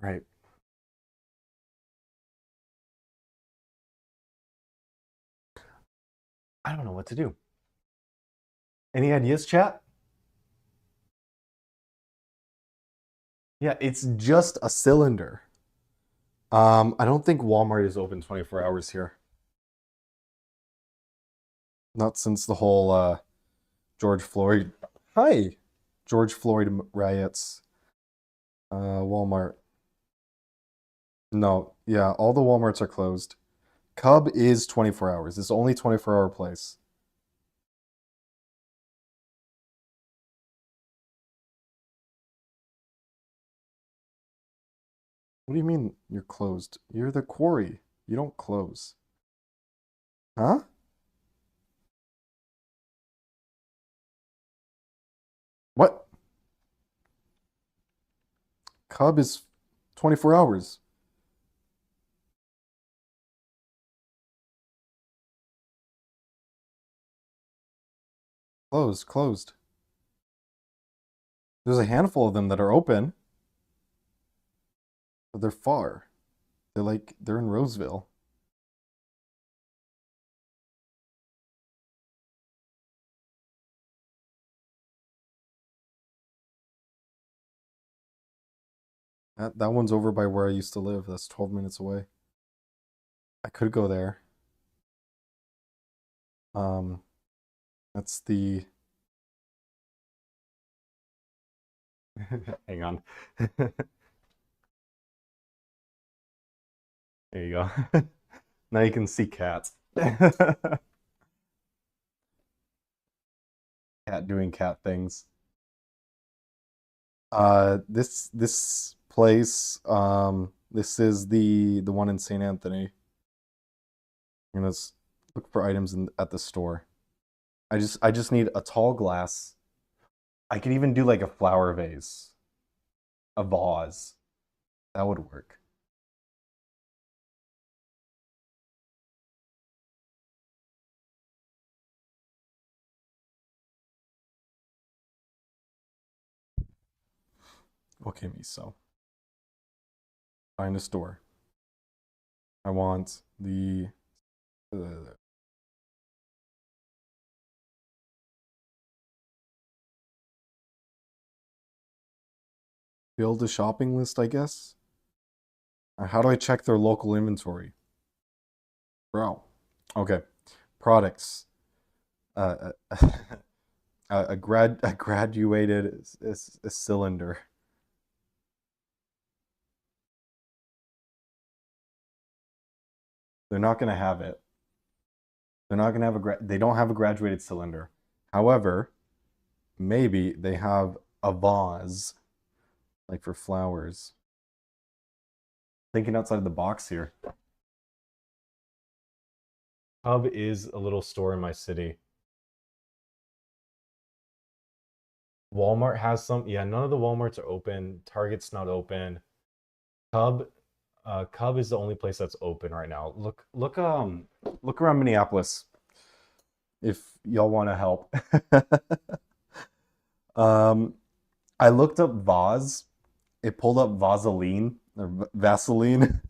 Right. I don't know what to do. Any ideas, chat? Yeah, it's just a cylinder. I don't think Walmart is open 24 hours here. Not since the whole George Floyd. Hi, George Floyd riots. Walmart. No, yeah, all the Walmarts are closed. Cub is 24 hours. It's only 24-hour place. What do you mean you're closed? You're the quarry. You don't close. Huh? What? Cub is 24 hours. Closed, closed. There's a handful of them that are open, but they're far. They're in Roseville. That one's over by where I used to live. That's 12 minutes away. I could go there. Um, that's the Hang on. There you go. Now you can see cats. Cat doing cat things. This place, this is the one in St. Anthony. I'm gonna look for items at the store. I just need a tall glass. I could even do like a flower vase, a vase. That would work. Okay, Miso. Find a store. I want the build a shopping list, I guess. How do I check their local inventory? Bro. Okay. Products. A graduated a cylinder. They're not gonna have it. They're not gonna have they don't have a graduated cylinder. However, maybe they have a vase, like for flowers. Thinking outside the box here. Hub is a little store in my city. Walmart has some. Yeah, none of the Walmarts are open. Target's not open. Cub, Cub is the only place that's open right now. Look around Minneapolis if y'all want to help. um, I looked up vase. It pulled up Vaseline or Vaseline.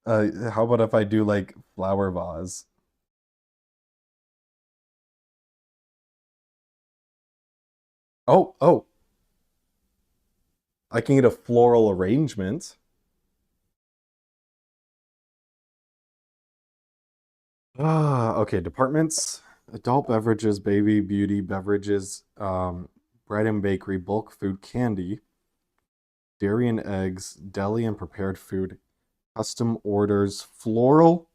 How about if I do like flower vase? Oh, I can get a floral arrangement. Ah, okay, departments. adult beverages, baby beauty beverages, bread and bakery, bulk food, candy, dairy and eggs, deli and prepared food, custom orders, floral,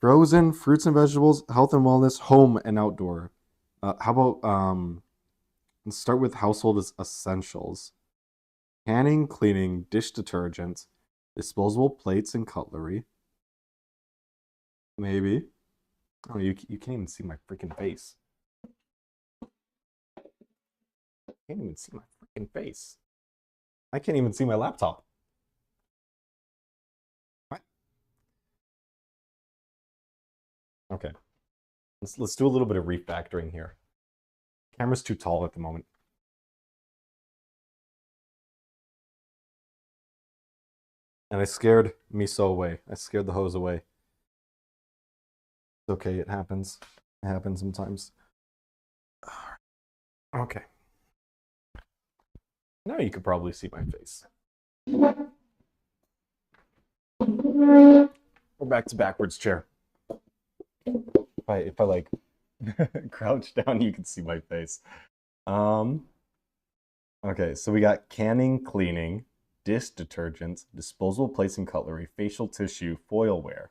frozen fruits and vegetables, health and wellness, home and outdoor. How about let's start with household essentials. Canning, cleaning, dish detergent, disposable plates and cutlery. Maybe. Oh, you can't even see my freaking face. Can't even see my freaking face. I can't even see my laptop. What? Okay. Let's do a little bit of refactoring here. Camera's too tall at the moment. And I scared miso away. I scared the hose away. It's okay, it happens. It happens sometimes. Okay. Now you could probably see my face. We're back to backwards chair. If I like crouch down, you can see my face. Okay, so we got canning, cleaning, dish detergents, disposable plates and cutlery, facial tissue, foilware,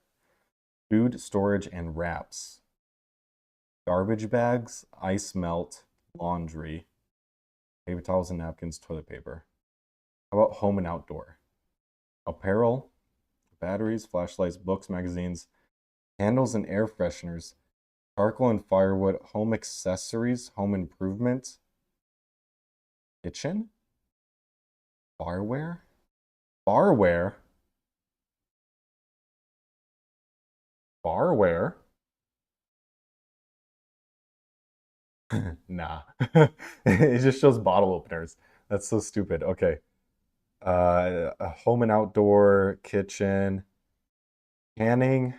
food storage and wraps, garbage bags, ice melt, laundry, paper towels and napkins, toilet paper. How about home and outdoor? Apparel, batteries, flashlights, books, magazines, candles and air fresheners, charcoal and firewood, home accessories, home improvement, kitchen, barware, barware, barware. Nah, it just shows bottle openers. That's so stupid. Okay, a home and outdoor, kitchen, canning,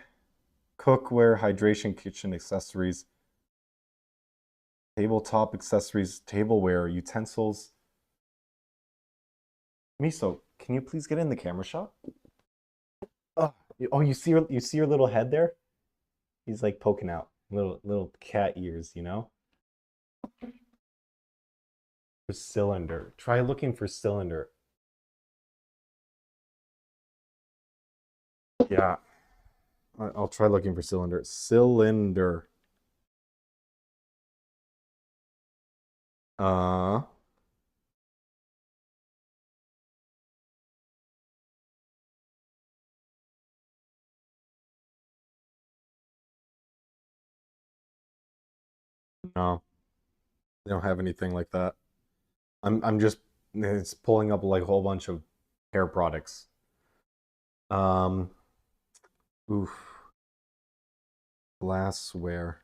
cookware, hydration, kitchen accessories, tabletop accessories, tableware, utensils. Miso, can you please get in the camera shot? Oh, you see your little head there? He's like poking out, little cat ears, you know? For cylinder. Try looking for cylinder. Yeah, I'll try looking for cylinder. Cylinder. Uh, no, they don't have anything like that. I'm just it's pulling up like a whole bunch of hair products. Um, oof, glassware.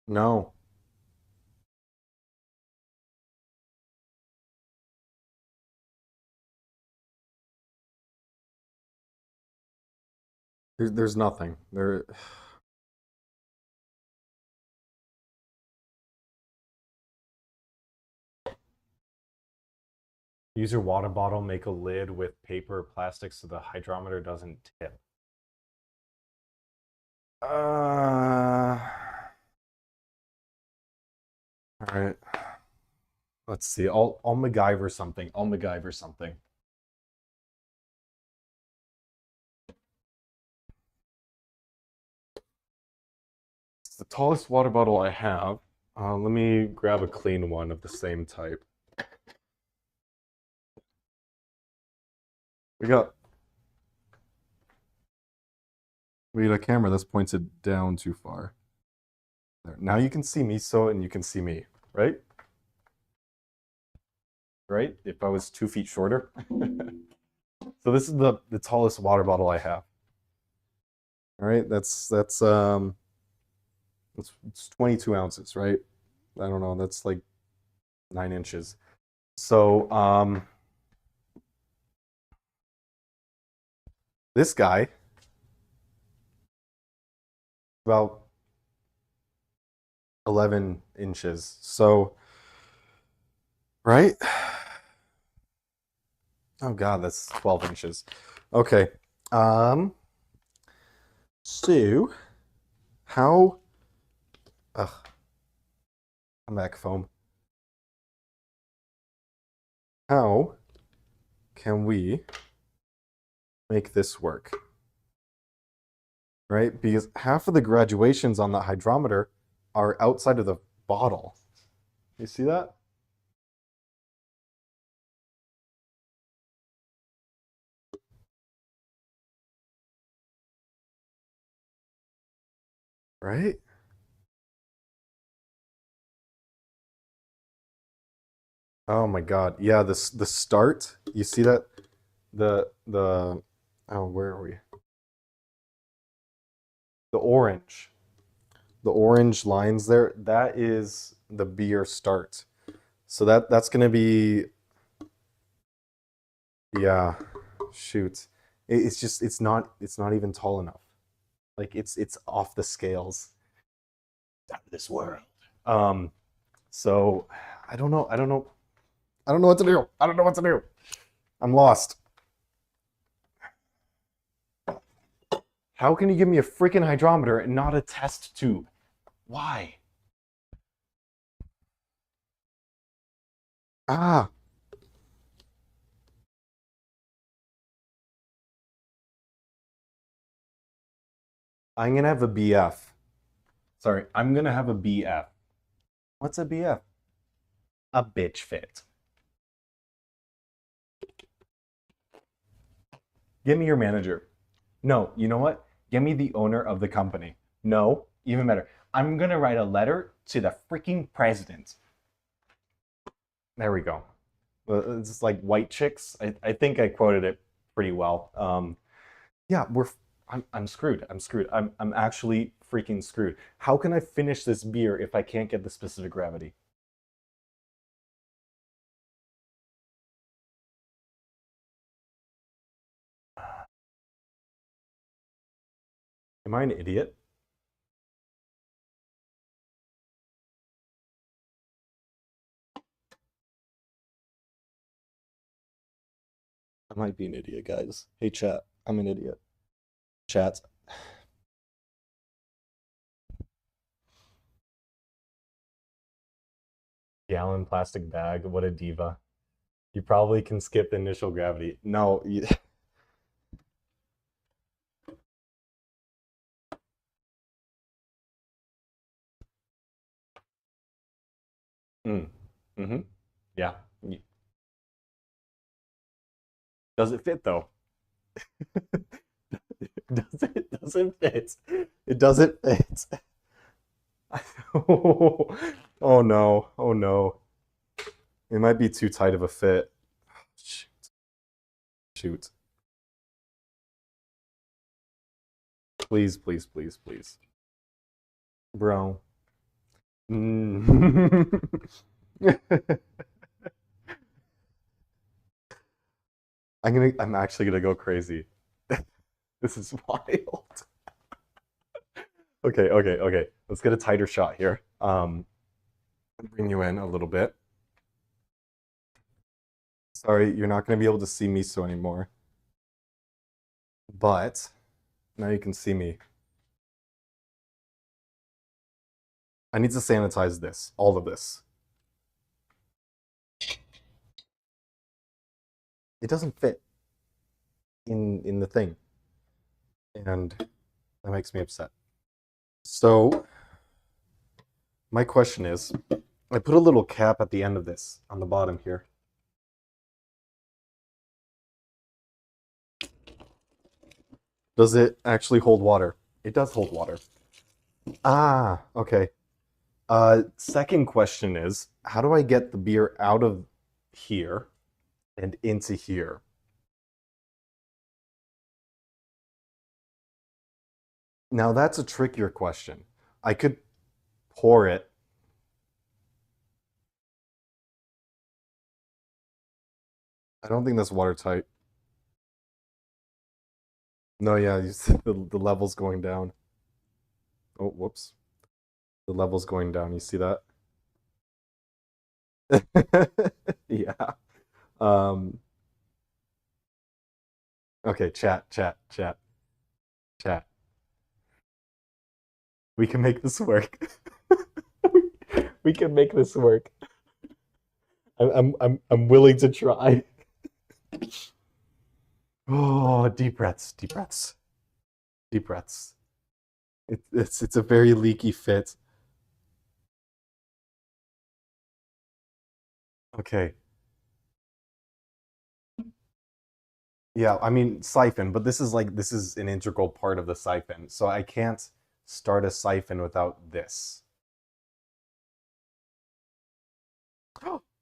No, there's nothing. There. Use your water bottle, make a lid with paper or plastic so the hydrometer doesn't tip. All right. Let's see. I'll MacGyver something. I'll MacGyver something. It's the tallest water bottle I have. Let me grab a clean one of the same type. We got a camera that's pointed down too far. There. Now you can see me, so and you can see me, right? Right? If I was 2 feet shorter. So this is the tallest water bottle I have. All right, that's It's 22 ounces, right? I don't know. That's like 9 inches. So this guy about 11 inches. So right? Oh God, that's 12 inches. Okay. Um, so how ugh, I'm back foam. How can we make this work? Right? Because half of the graduations on the hydrometer are outside of the bottle. You see that? Right? Oh my God. Yeah, the start, you see that? The oh, where are we? The orange. The orange lines there, that is the beer start. So that's gonna be, yeah, shoot. It's just it's not even tall enough. Like it's off the scales. Out of this world. Um, so I don't know what to do. I don't know what to do. I'm lost. How can you give me a freaking hydrometer and not a test tube? Why? Ah, I'm gonna have a BF. Sorry, I'm gonna have a BF. What's a BF? A bitch fit. Give me your manager. No, you know what? Give me the owner of the company. No, even better. I'm gonna write a letter to the freaking president. There we go. It's like white chicks. I think I quoted it pretty well. Yeah, I'm screwed. I'm screwed. I'm actually freaking screwed. How can I finish this beer if I can't get the specific gravity? Am I an idiot? I might be an idiot, guys. Hey, chat. I'm an idiot. Chat. Gallon plastic bag. What a diva. You probably can skip initial gravity. No. Mm. Mm-hmm. Yeah. Does it fit though? Does it? Doesn't fit. It doesn't fit. Oh no. Oh no. It might be too tight of a fit. Shoot. Shoot. Please, please, please, please. Bro. Mm. I'm actually gonna go crazy. This is wild. Okay, okay, okay. Let's get a tighter shot here. Bring you in a little bit. Sorry, you're not gonna be able to see me so anymore. But now you can see me. I need to sanitize this, all of this. It doesn't fit in the thing, and that makes me upset. So my question is, I put a little cap at the end of this on the bottom here. Does it actually hold water? It does hold water. Ah, okay. Second question is, how do I get the beer out of here and into here? Now that's a trickier question. I could pour it. I don't think that's watertight. No, yeah, you see the level's going down. Oh, whoops. The level's going down. You see that? Yeah. Um, okay, chat. We can make this work. We can make this work. I'm willing to try. Oh, deep breaths, deep breaths, deep breaths. It's a very leaky fit. Okay. Yeah, I mean siphon, but this is an integral part of the siphon. So I can't start a siphon without this.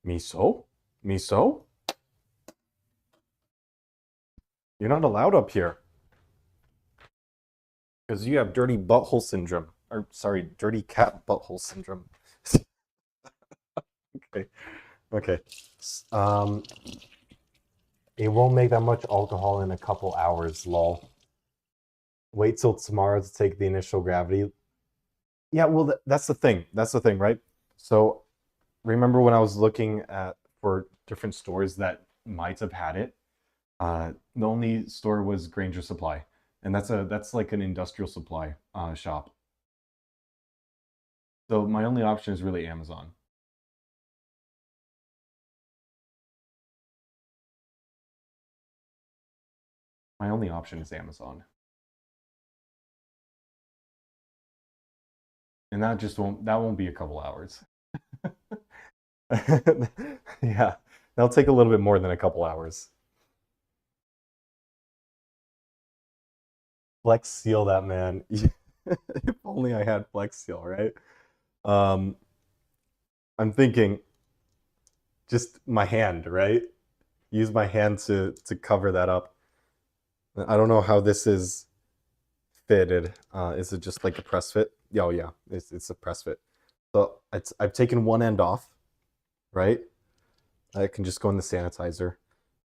Miso? Miso? You're not allowed up here because you have dirty butthole syndrome. Or sorry, dirty cat butthole syndrome. Okay. Okay. Um, it won't make that much alcohol in a couple hours, lol. Wait till tomorrow to take the initial gravity. Yeah, well, that's the thing. That's the thing, right? So remember when I was looking at for different stores that might have had it? The only store was Granger Supply, and that's like an industrial supply shop. So my only option is really Amazon. My only option is Amazon, and that won't be a couple hours. Yeah, that'll take a little bit more than a couple hours. Flex seal that man. If only I had Flex seal, right? Um, I'm thinking just my hand, right? Use my hand to cover that up. I don't know how this is fitted. Is it just like a press fit? Oh yeah, it's a press fit. So I've taken one end off, right? I can just go in the sanitizer.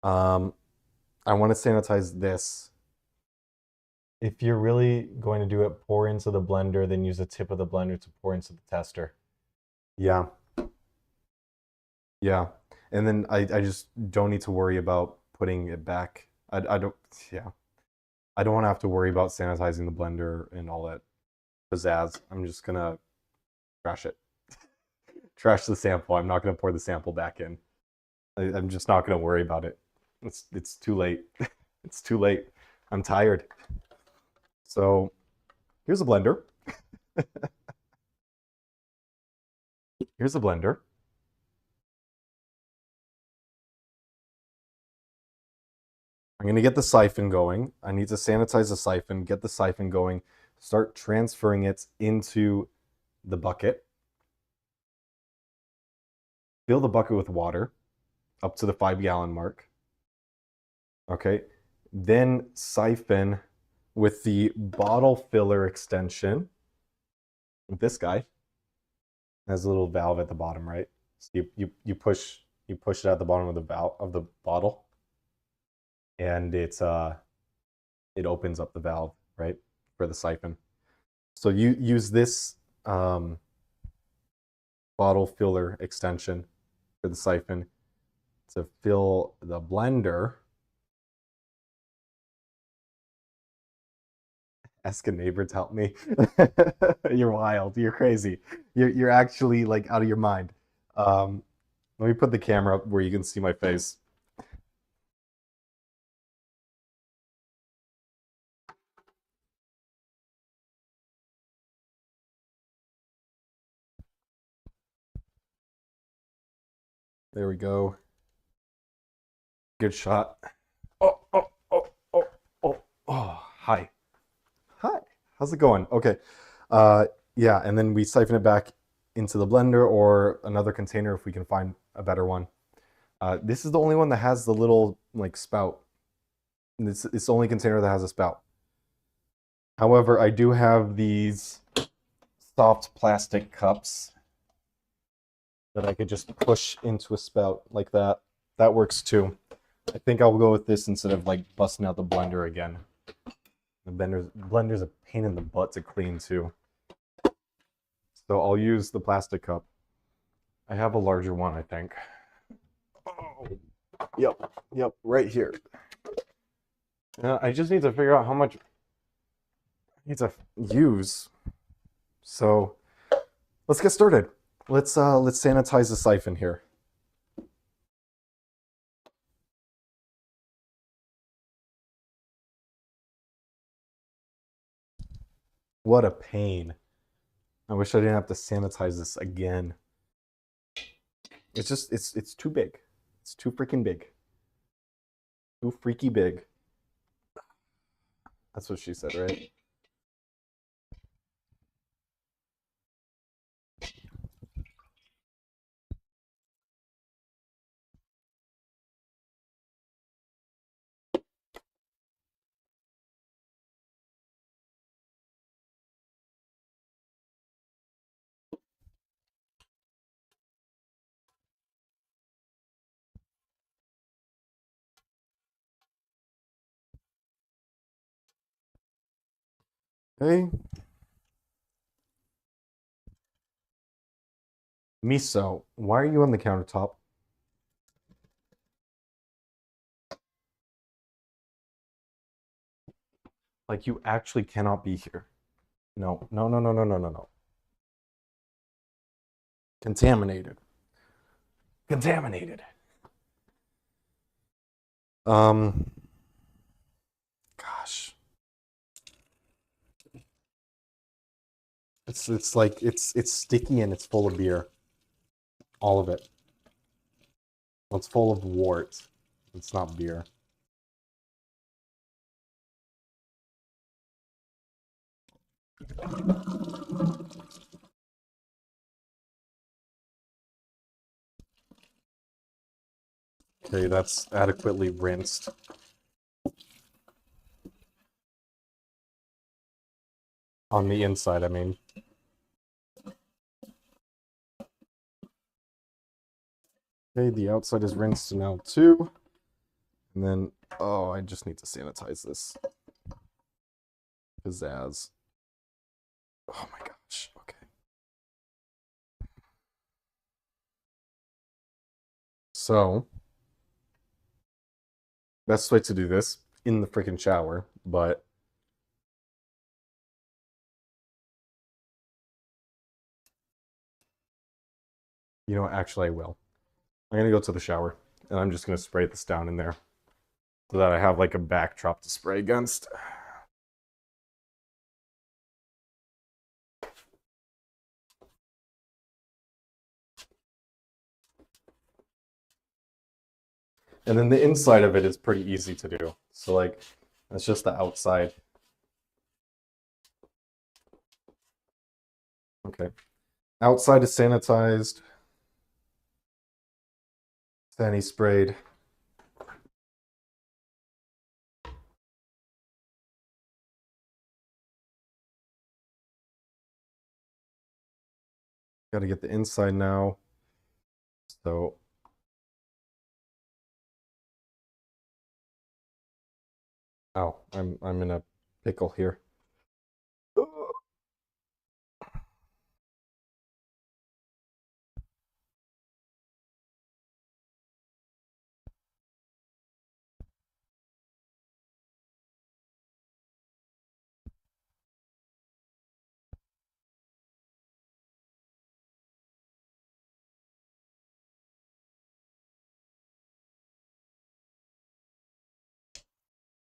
Um, I want to sanitize this. If you're really going to do it, pour into the blender, then use the tip of the blender to pour into the tester. Yeah, yeah. And then I just don't need to worry about putting it back. I don't, yeah. I don't want to have to worry about sanitizing the blender and all that pizzazz. I'm just gonna trash it. Trash the sample. I'm not gonna pour the sample back in. I'm just not gonna worry about it. It's too late. It's too late. I'm tired. So here's a blender. Here's a blender. I'm gonna get the siphon going. I need to sanitize the siphon, get the siphon going, start transferring it into the bucket. Fill the bucket with water up to the 5-gallon mark. Okay. Then siphon with the bottle filler extension. This guy has a little valve at the bottom, right? So you push it at the bottom of the valve of the bottle, and it opens up the valve, right, for the siphon. So you use this bottle filler extension for the siphon to fill the blender. Ask a neighbor to help me. You're wild. You're crazy. You're actually like out of your mind. Let me put the camera up where you can see my face. There we go. Good shot. Oh, oh, oh, oh, oh, oh. Hi. Hi. How's it going? Okay. Uh, yeah, and then we siphon it back into the blender or another container if we can find a better one. This is the only one that has the little like spout. It's the only container that has a spout. However, I do have these soft plastic cups that I could just push into a spout like that. That works too. I think I'll go with this instead of like busting out the blender again. The blender's a pain in the butt to clean too. So I'll use the plastic cup. I have a larger one, I think. Oh, yep, right here. I just need to figure out how much I need to use. So let's get started. Let's sanitize the siphon here. What a pain. I wish I didn't have to sanitize this again. It's just it's too big. It's too freaking big. Too freaky big. That's what she said, right? Hey, Miso, why are you on the countertop? Like you actually cannot be here. No, no, no, no, no, no, no, no. Contaminated. Contaminated. Um, gosh. It's like it's sticky and it's full of beer. All of it. Well, it's full of wort. It's not beer. Okay, that's adequately rinsed. On the inside, I mean. Okay, the outside is rinsed now too. And then, oh, I just need to sanitize this. Pizzazz. Oh my gosh, okay. So, best way to do this in the freaking shower, but you know what, actually I will. I'm gonna go to the shower and I'm just gonna spray this down in there so that I have like a backdrop to spray against. And then the inside of it is pretty easy to do. So like, that's just the outside. Okay. Outside is sanitized. Sani sprayed. Got to get the inside now. So oh, I'm in a pickle here.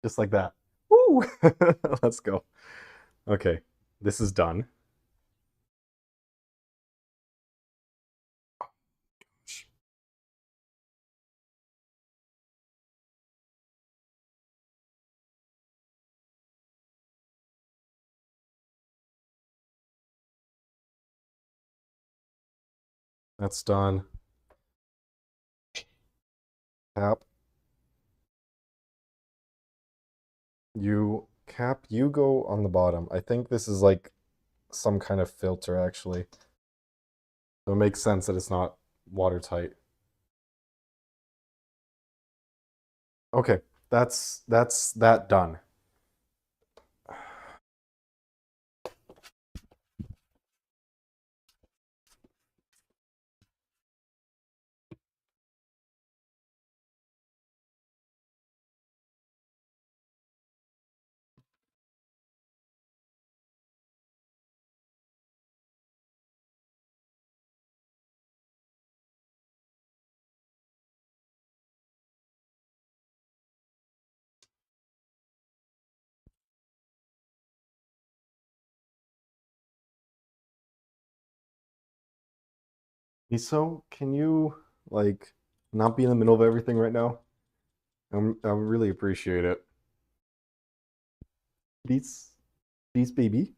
Just like that. Woo! Let's go. Okay, this is done. That's done. Cap. You cap, you go on the bottom. I think this is like some kind of filter actually. So it makes sense that it's not watertight. Okay, that's that done. Miso, can you like not be in the middle of everything right now? I really appreciate it. Peace, peace, baby.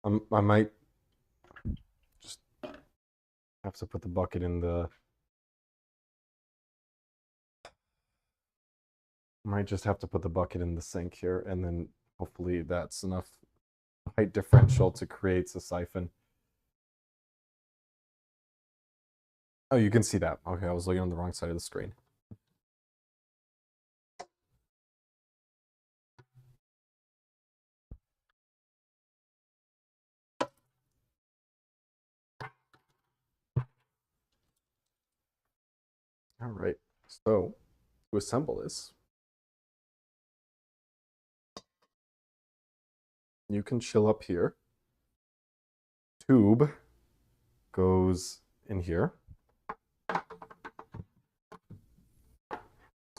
I might just have to put the bucket in the. Might just have to put the bucket in the sink here, and then hopefully that's enough height differential to create a siphon. Oh, you can see that. Okay, I was looking on the wrong side of the screen. All right, so to assemble this, you can chill up here. Tube goes in here.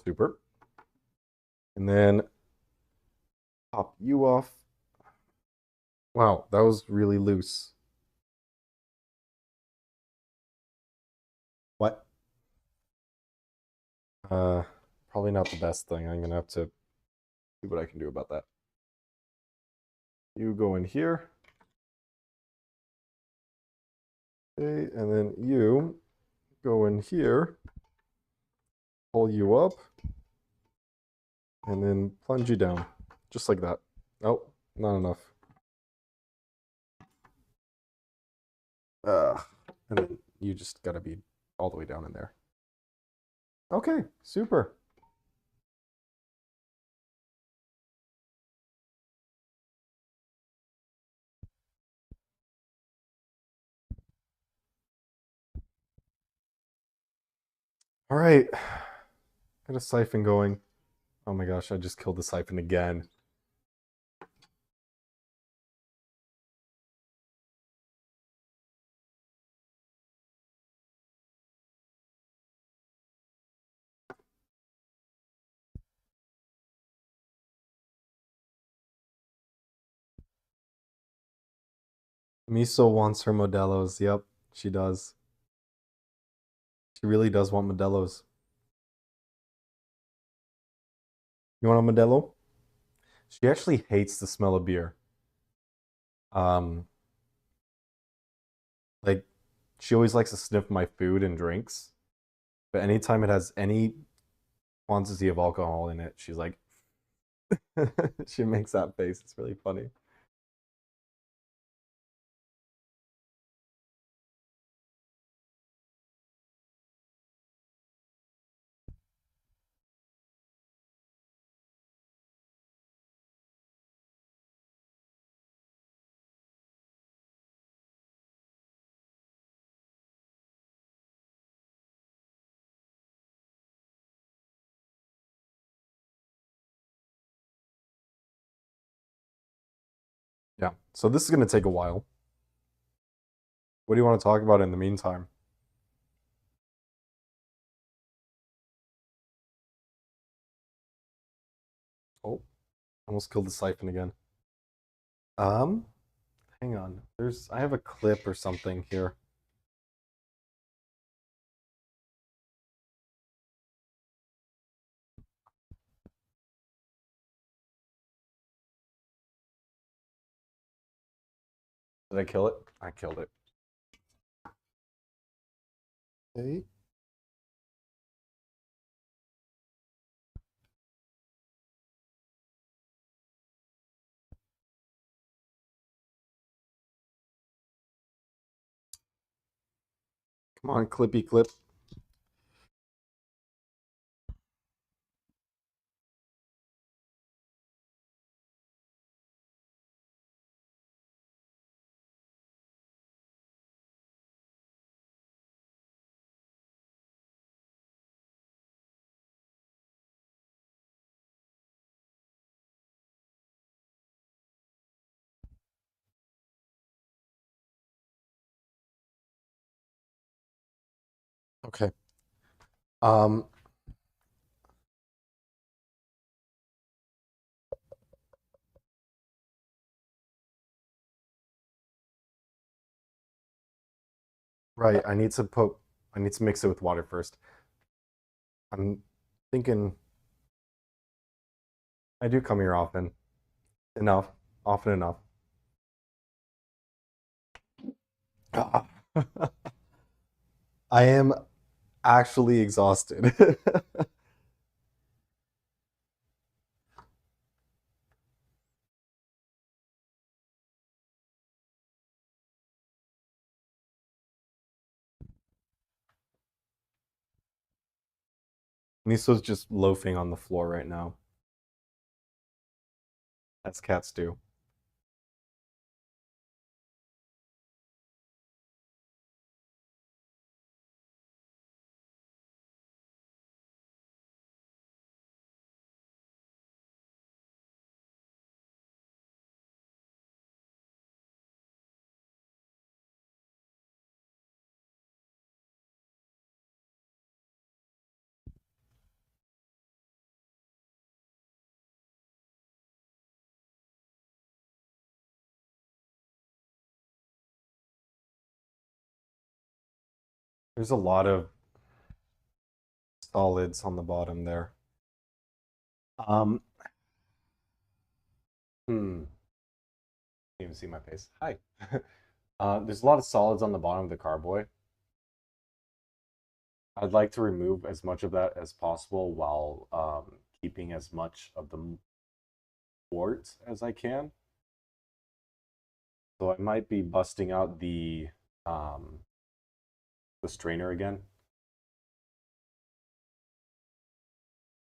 Super. And then pop you off. Wow, that was really loose. What? Uh, Probably not the best thing. I'm gonna have to see what I can do about that. You go in here. Okay, and then you go in here, pull you up, and then plunge you down. Just like that. Oh, not enough. And then you just gotta be all the way down in there. Okay, super. All right, got a siphon going. Oh my gosh, I just killed the siphon again. Miso wants her Modelo's. Yep, she does. She really does want Modelo's. You want a Modelo? She actually hates the smell of beer. Um, like she always likes to sniff my food and drinks, but anytime it has any quantity of alcohol in it, she's like, she makes that face. It's really funny. Yeah. So this is gonna take a while. What do you want to talk about in the meantime? Oh, almost killed the siphon again. Um, Hang on. I have a clip or something here. Did I kill it? I killed it. Okay. Come on, clippy clip. Okay. Um, right, I need to mix it with water first. I'm thinking I do come here often. Enough. Often enough. Ah. I am actually exhausted. Miso's just loafing on the floor right now, as cats do. There's a lot of solids on the bottom there. Um, Can't even see my face. Hi. There's a lot of solids on the bottom of the carboy. I'd like to remove as much of that as possible while keeping as much of the wort as I can. So I might be busting out the strainer again.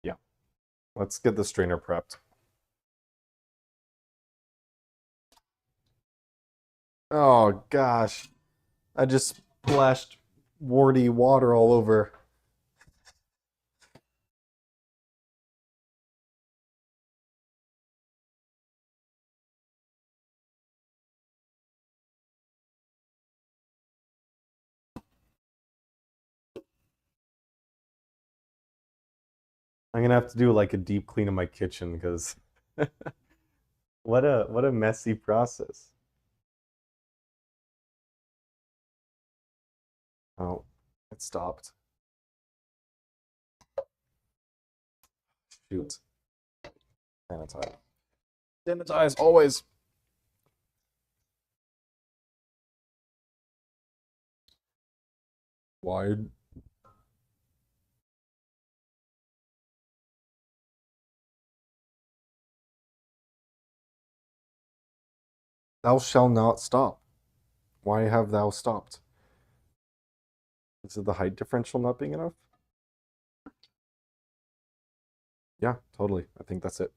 Yeah, let's get the strainer prepped. Oh gosh, I just splashed warty water all over. I'm gonna have to do like a deep clean of my kitchen because what a messy process. Oh, it stopped. Shoot. Sanitize. Sanitize always. Wide. Thou shall not stop. Why have thou stopped? Is it the height differential not being enough? Yeah, totally. I think that's it.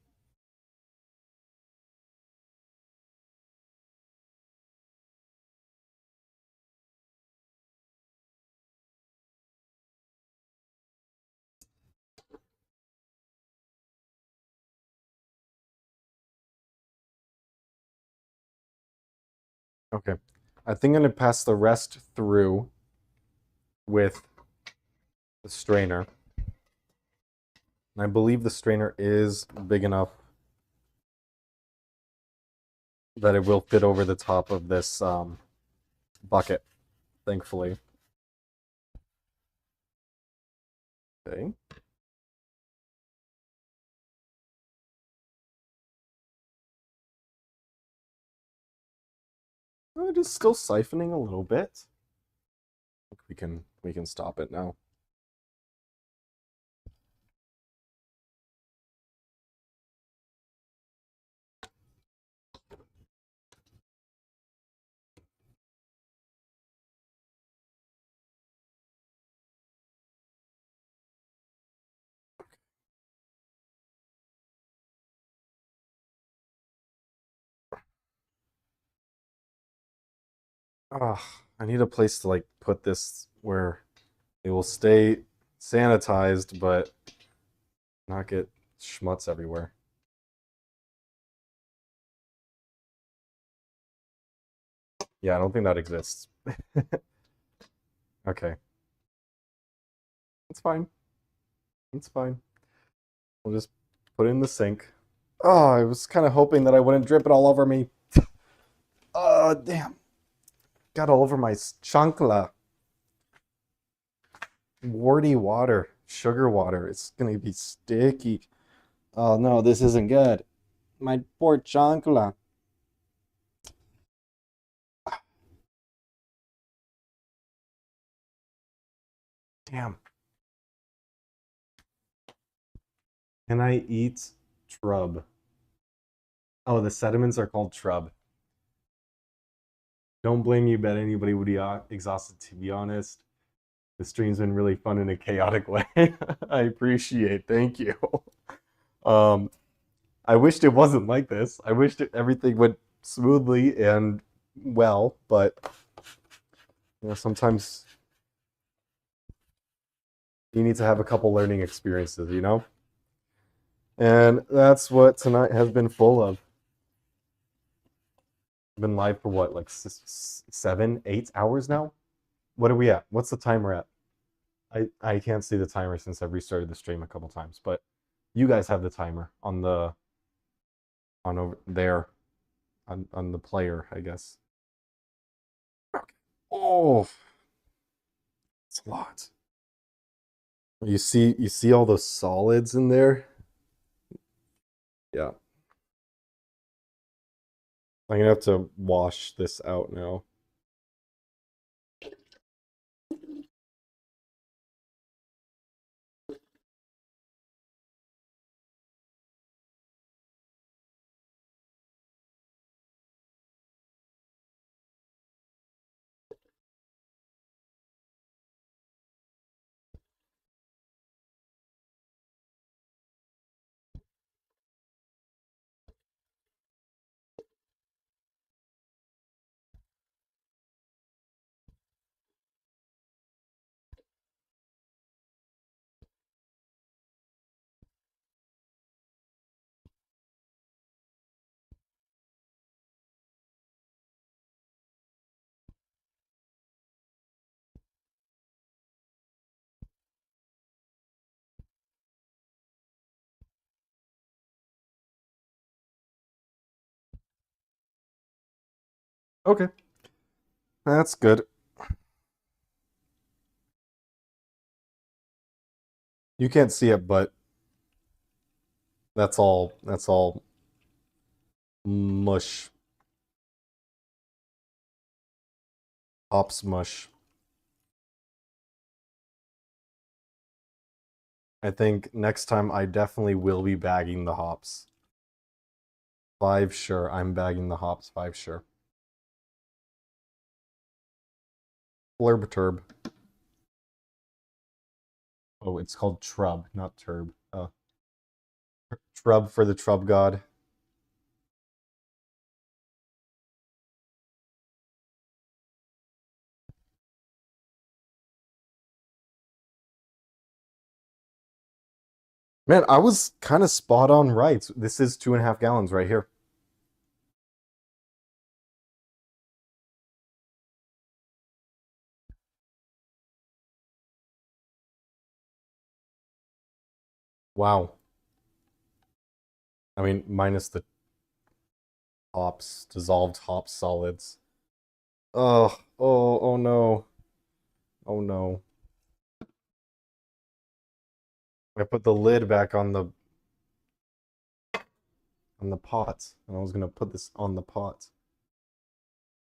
Okay. I think I'm gonna pass the rest through with the strainer. And I believe the strainer is big enough that it will fit over the top of this bucket, thankfully. Okay. Oh, it is still siphoning a little bit. I think we can stop it now. Oh, I need a place to like put this where it will stay sanitized, but not get schmutz everywhere. Yeah, I don't think that exists. Okay, it's fine. It's fine. We'll just put it in the sink. Oh, I was kind of hoping that I wouldn't drip it all over me. Oh, damn. Got all over my chancla. Warty water. Sugar water. It's gonna be sticky. Oh no, this isn't good. My poor chancla. Damn. Can I eat trub? Oh, the sediments are called trub. Don't blame you, bet anybody would be exhausted, to be honest. The stream's been really fun in a chaotic way. I appreciate. Thank you. Um, I wished it wasn't like this. I wished everything went smoothly and well, but sometimes you need to have a couple learning experiences, you know? And that's what tonight has been full of. I've been live for what, like 7, 8 hours now? What are we at? What's the timer at? I can't see the timer since I've restarted the stream a couple times, but you guys have the timer on the on over there on the player, I guess. Okay. Oh, it's a lot. You see all those solids in there? Yeah. I'm gonna have to wash this out now. Okay, that's good. You can't see it, but that's all mush. Hops mush. I think next time I definitely will be bagging the hops. 5 sure. I'm bagging the hops, 5 sure. Blurb turb. Oh, it's called trub, not turb. Trub for the trub god. Man, I was kind of spot on right. This is 2.5 gallons right here. Wow. I mean, minus the hops, dissolved hop solids. Oh no. Oh no. I put the lid back on the pot, and I was gonna put this on the pot.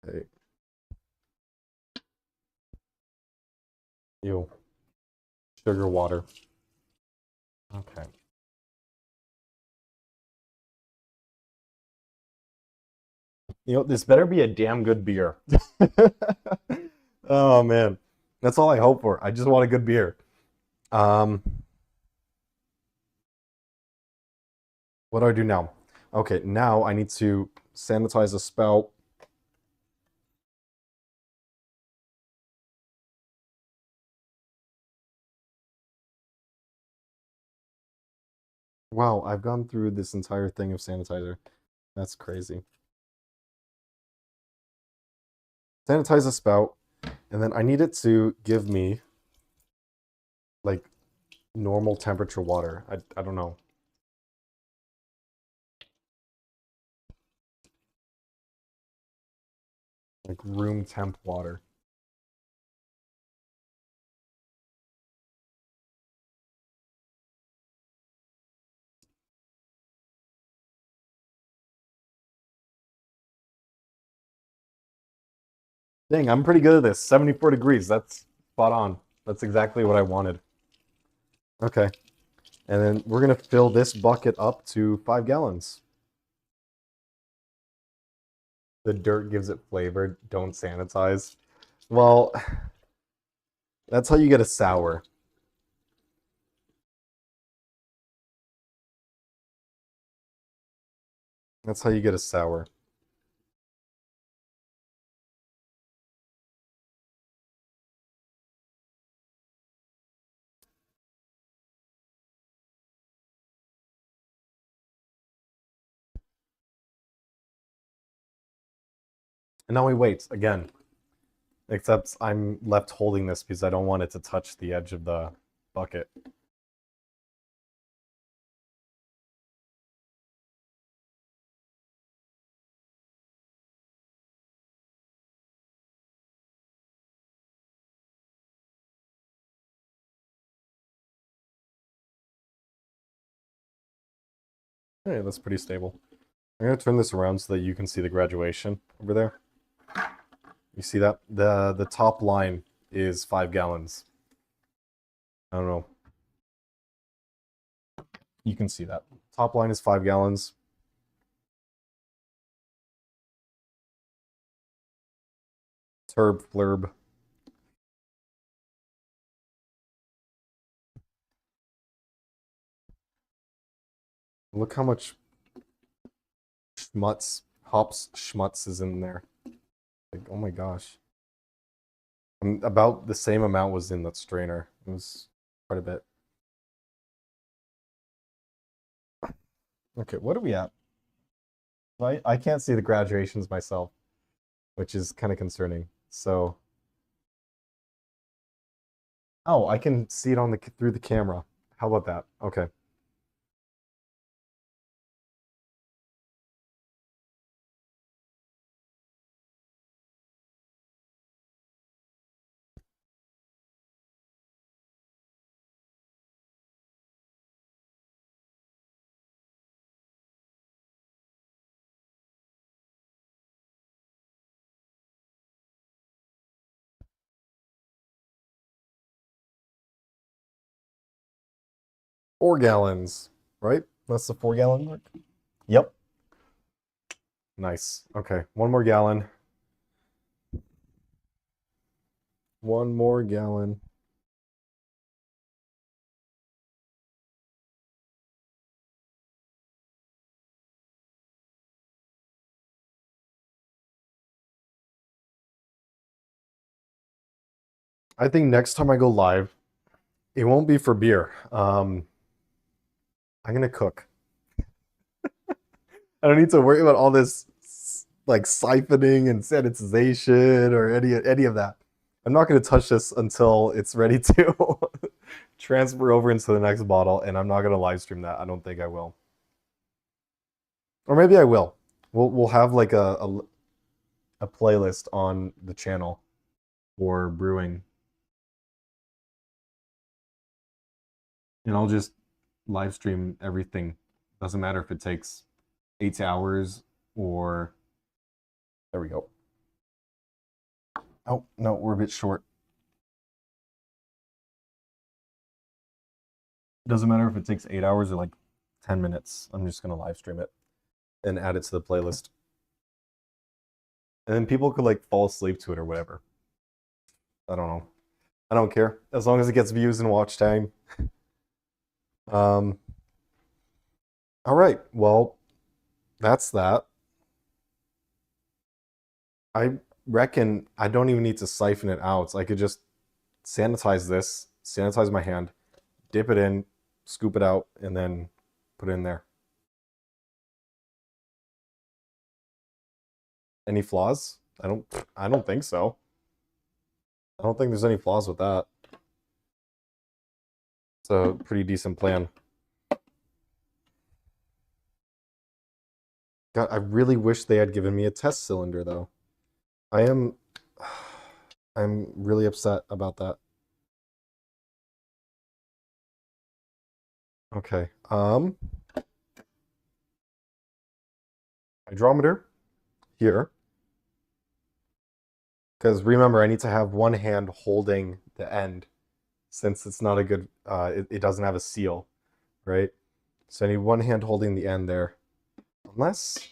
Okay. Ew. Sugar water. Okay. This better be a damn good beer. Oh man. That's all I hope for. I just want a good beer. Um, what do I do now? Okay, now I need to sanitize the spout. Wow, I've gone through this entire thing of sanitizer. That's crazy. Sanitize the spout, and then I need it to give me like normal temperature water. I don't know. Like room temp water. Dang, I'm pretty good at this. 74 degrees. That's spot on. That's exactly what I wanted. Okay. And then we're going to fill this bucket up to 5 gallons. The dirt gives it flavor. Don't sanitize. Well, that's how you get a sour. That's how you get a sour. And now we wait again. Except I'm left holding this because I don't want it to touch the edge of the bucket. Hey, that's pretty stable. I'm gonna turn this around so that you can see the graduation over there. You see that? The top line is 5 gallons. I don't know. You can see that. Top line is 5 gallons. Turb flurb. Look how much hops schmutz is in there. Like, oh my gosh. And about the same amount was in that strainer. It was quite a bit. Okay, what are we at? I can't see the graduations myself, which is kind of concerning. So, oh, I can see it on the through the camera. How about that? Okay. Four gallons, right? That's the 4 gallon mark. Yep. Nice. Okay, one more gallon. One more gallon. I think next time I go live, it won't be for beer. I'm gonna cook. I don't need to worry about all this like siphoning and sanitization or any of that. I'm not gonna touch this until it's ready to transfer over into the next bottle, and I'm not gonna live stream that. I don't think I will. Or maybe I will. We'll have like a playlist on the channel for brewing. And I'll just live stream everything. Doesn't matter if it takes 8 hours or there we go. Oh, no, we're a bit short. Doesn't matter if it takes 8 hours or like 10 minutes. I'm just gonna live stream it and add it to the playlist. And then people could like fall asleep to it or whatever. I don't know. I don't care. As long as it gets views and watch time. All right. Well, that's that. I reckon I don't even need to siphon it out. I could just sanitize this, sanitize my hand, dip it in, scoop it out, and then Put it in there. Any flaws? I don't think so. I don't think there's any flaws with that. It's a pretty decent plan. God, I really wish they had given me a test cylinder though. I'm really upset about that. Okay. Hydrometer here. Because remember, I need to have one hand holding the end since it's not a good, it doesn't have a seal, right? So I need one hand holding the end there. Unless.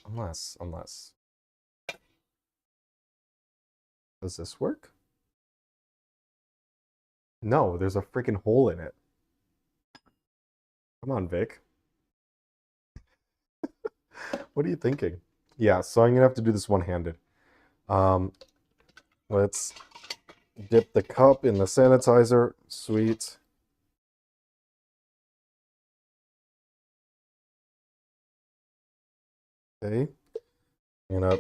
Does this work? No, there's a freaking hole in it. Come on, Vic. What are you thinking? Yeah, so I'm gonna have to do this one-handed. Let's dip the cup in the sanitizer. Sweet. Okay. I'm gonna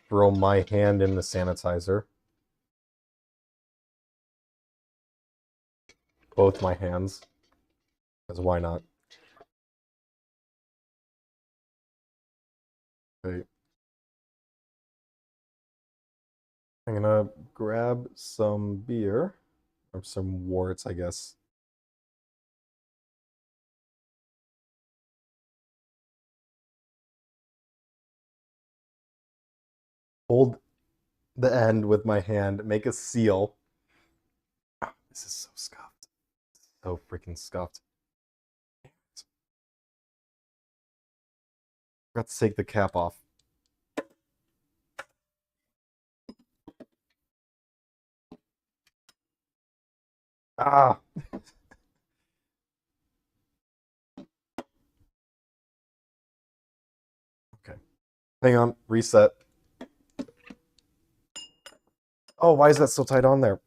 throw my hand in the sanitizer. Both my hands. Because why not? Okay. I'm gonna grab some beer. Or some worts, I guess. Hold the end with my hand, make a seal. Oh, this is so scuffed. So freaking scuffed. Forgot to take the cap off. Ah! Okay. Hang on, reset. Oh, why is that so tight on there?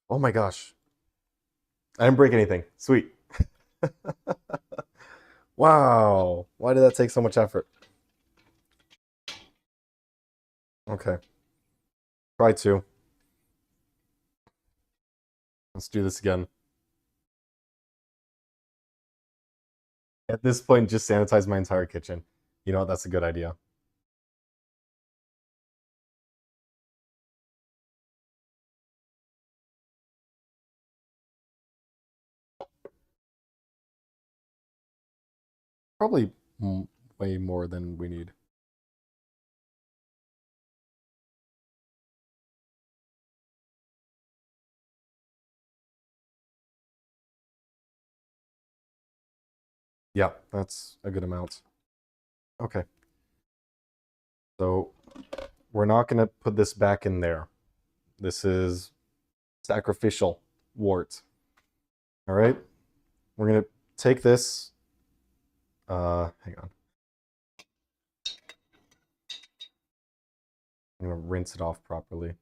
Oh my gosh. I didn't break anything. Sweet. Wow. Why did that take so much effort? Okay. Try to. Let's do this again. At this point, just sanitize my entire kitchen. You know what? That's a good idea. Probably way more than we need. Yeah, that's a good amount. Okay. So we're not going to put this back in there. This is sacrificial wort. All right. We're going to take this. Hang on. I'm going to rinse it off properly.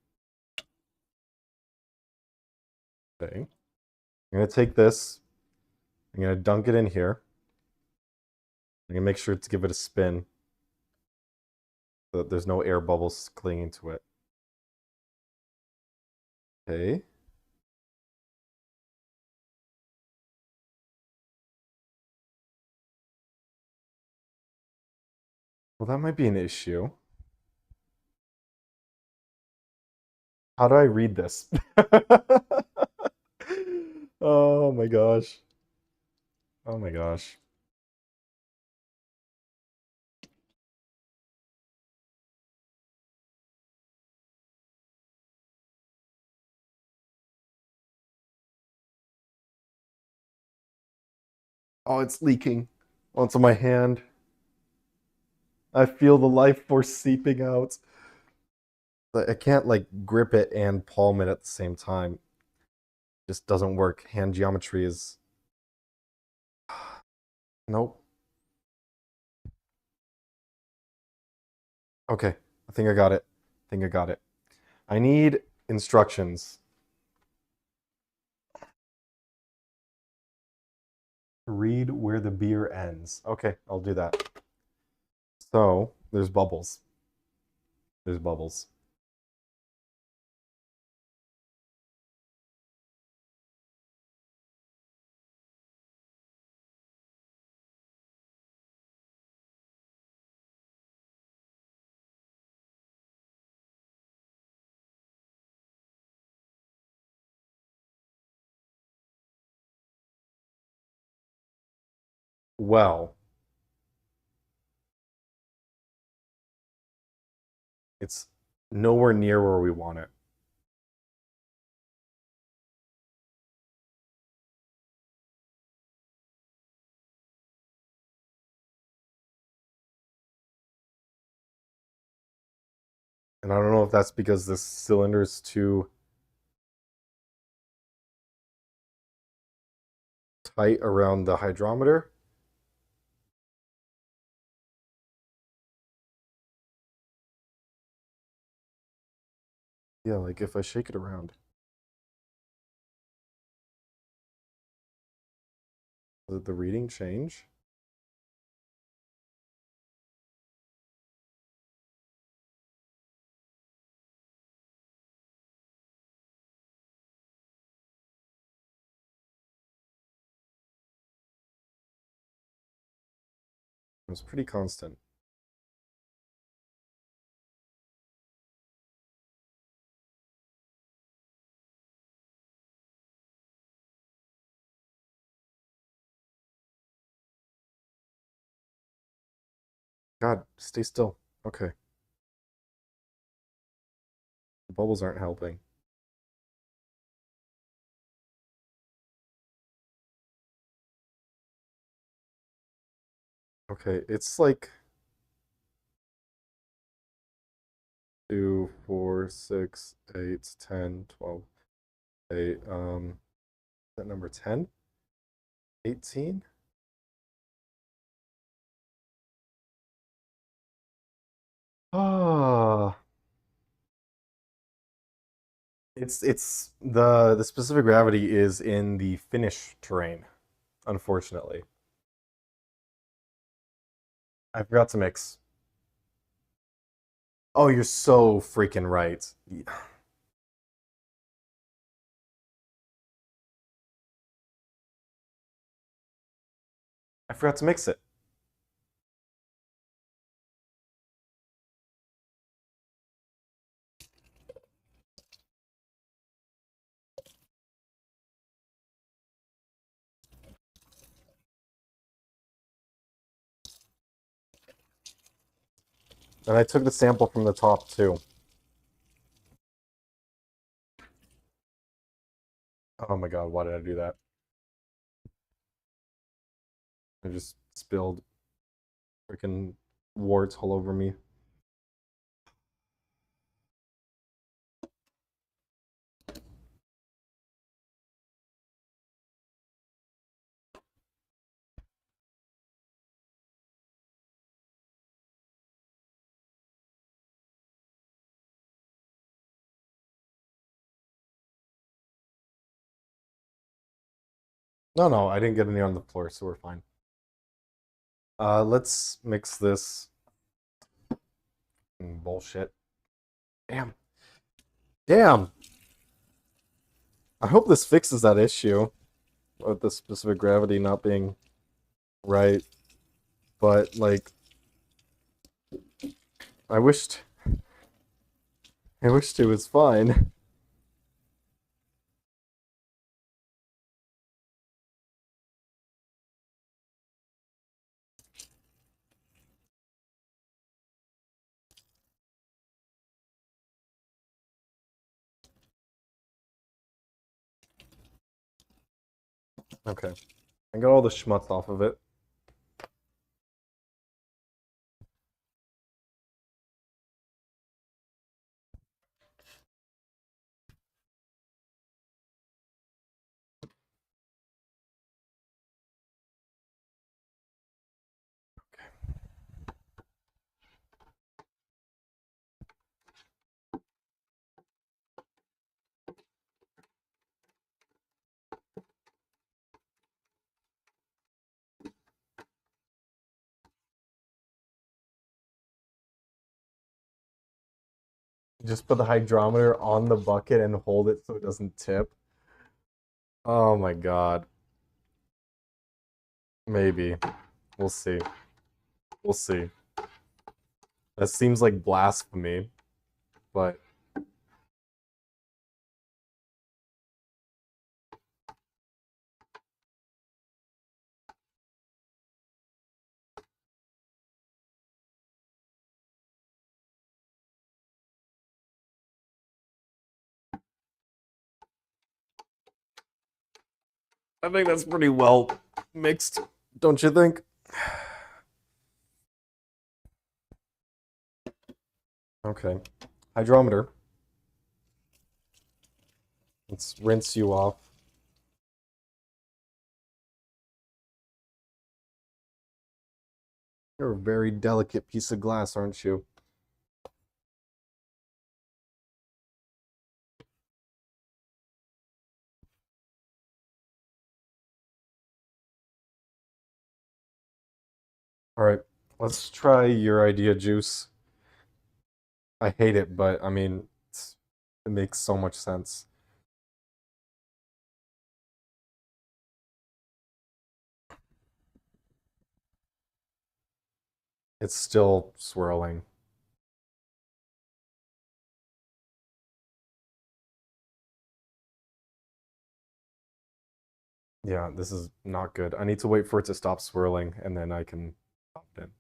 Okay. I'm going to take this. I'm going to dunk it in here. I'm going to make sure to give it a spin so that there's no air bubbles clinging to it. Okay. Well, that might be an issue. How do I read this? Oh my gosh. Oh my gosh. Oh, it's leaking onto my hand. I feel the life force seeping out. I can't like grip it and palm it at the same time. It just doesn't work. Hand geometry is nope. Okay, I think I got it. I think I got it. I need instructions. Read where the beer ends. Okay, I'll do that. So, there's bubbles. There's bubbles. Well, it's nowhere near where we want it. And I don't know if that's because this cylinder is too tight around the hydrometer. Yeah, like if I shake it around, did the reading change? It was pretty constant. God, stay still. Okay. The bubbles aren't helping. Okay, it's like 2, 4, 6, 8, 10, 12, 8. Is that number 10? 18? Ah, it's the specific gravity is in the Finnish terrain, unfortunately. I forgot to mix. Oh, you're so freaking right. I forgot to mix it. And I took the sample from the top too. Oh my God, why did I do that? I just spilled freaking warts all over me. No, no, I didn't get any on the floor, so we're fine. Let's mix this bullshit. Damn. Damn. I hope this fixes that issue with the specific gravity not being right. But like I wished it was fine. Okay. I got all the schmutz off of it. Just put the hydrometer on the bucket and hold it so it doesn't tip. Oh my God. Maybe. We'll see. We'll see. That seems like blasphemy, but I think that's pretty well mixed, don't you think? Okay. Hydrometer. Let's rinse you off. You're a very delicate piece of glass, aren't you? All right, let's try your idea, juice. I hate it, but I mean, it makes so much sense. It's still swirling. Yeah, this is not good. I need to wait for it to stop swirling and then I can pop it in.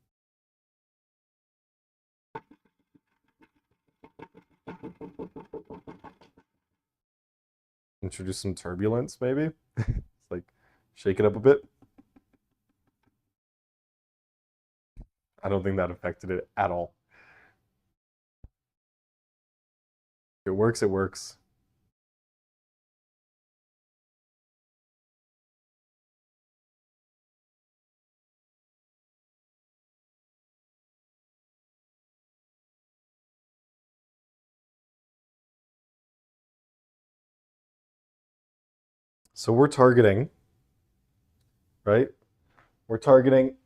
Introduce some turbulence, maybe? It's like shake it up a bit. I don't think that affected it at all. If it works, it works. So we're targeting, right? We're targeting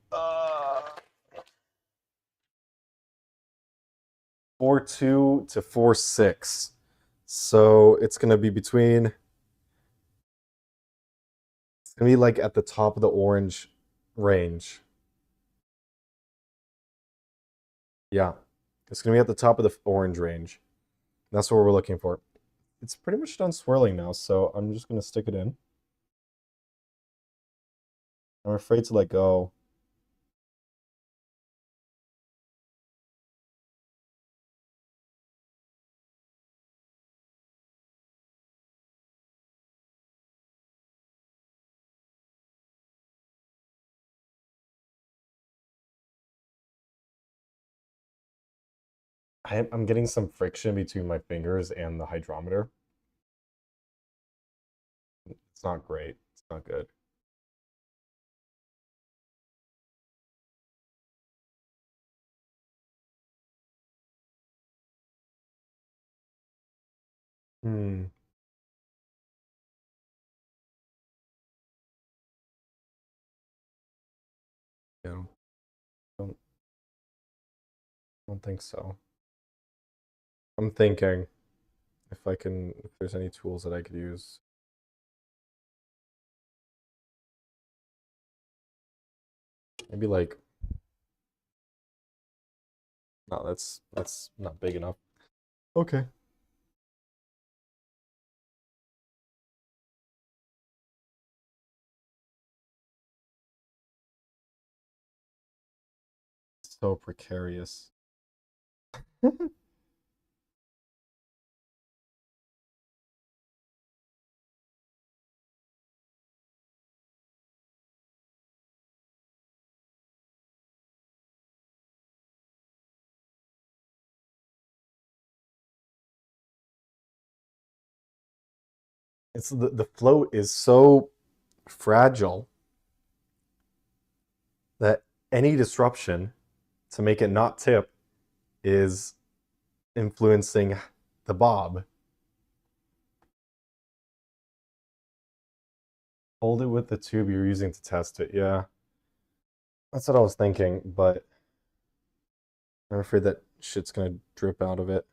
4.2 to 4.6. So it's gonna be between, it's gonna be like at the top of the orange range. Yeah, it's gonna be at the top of the orange range. That's what we're looking for. It's pretty much done swirling now, so I'm just gonna stick it in. I'm afraid to let go. I'm getting some friction between my fingers and the hydrometer. It's not great. It's not good. Hmm. Yeah. Don't don't think so. I'm thinking if there's any tools that I could use. Maybe like, no, that's not big enough. Okay. So precarious. It's the float is so fragile that any disruption to make it not tip is influencing the bob. Hold it with the tube you're using to test it. Yeah, that's what I was thinking, but I'm afraid that shit's gonna drip out of it.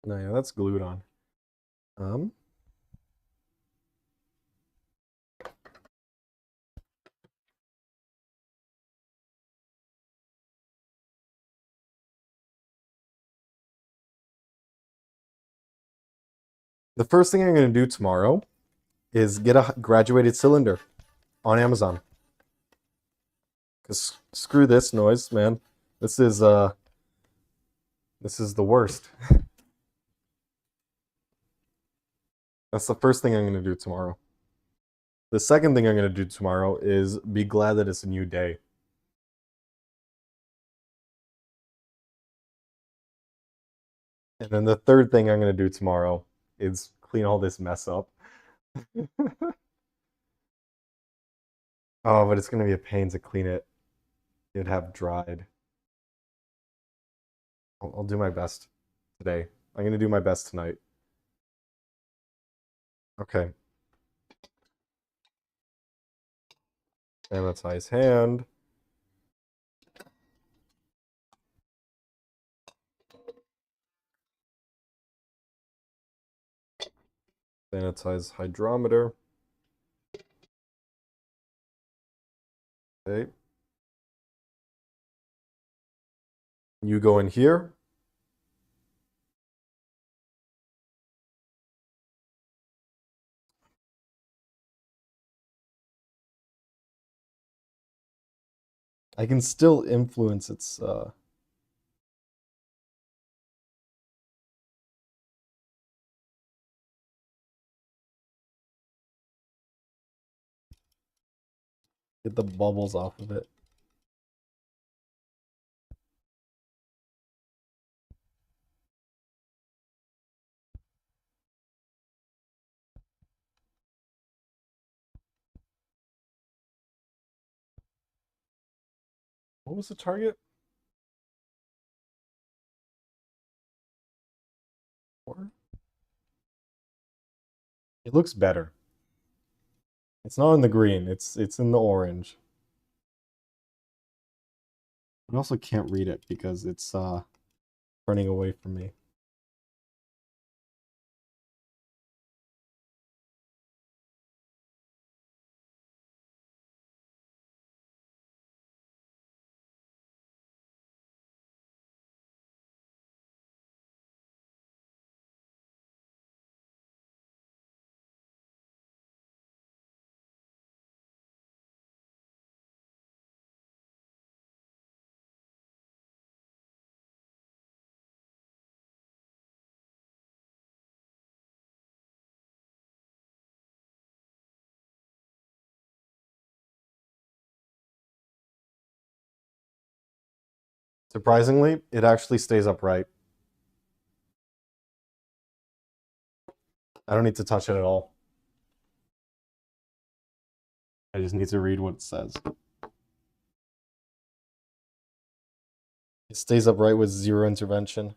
No, yeah, that's glued on. Um, the first thing I'm going to do tomorrow is get a graduated cylinder on Amazon. Cause screw this noise, man. This is the worst. That's the first thing I'm going to do tomorrow. The second thing I'm going to do tomorrow is be glad that it's a new day. And then the third thing I'm going to do tomorrow is clean all this mess up. Oh, but it's going to be a pain to clean it. It'd have dried. I'll do my best today. I'm going to do my best tonight. Okay. Sanitize hand. Sanitize hydrometer. Okay. You go in here. I can still influence its get the bubbles off of it. What was the target? 4? It looks better. It's not in the green, it's in the orange. I also can't read it because it's running away from me. Surprisingly, it actually stays upright. I don't need to touch it at all. I just need to read what it says. It stays upright with 0 intervention.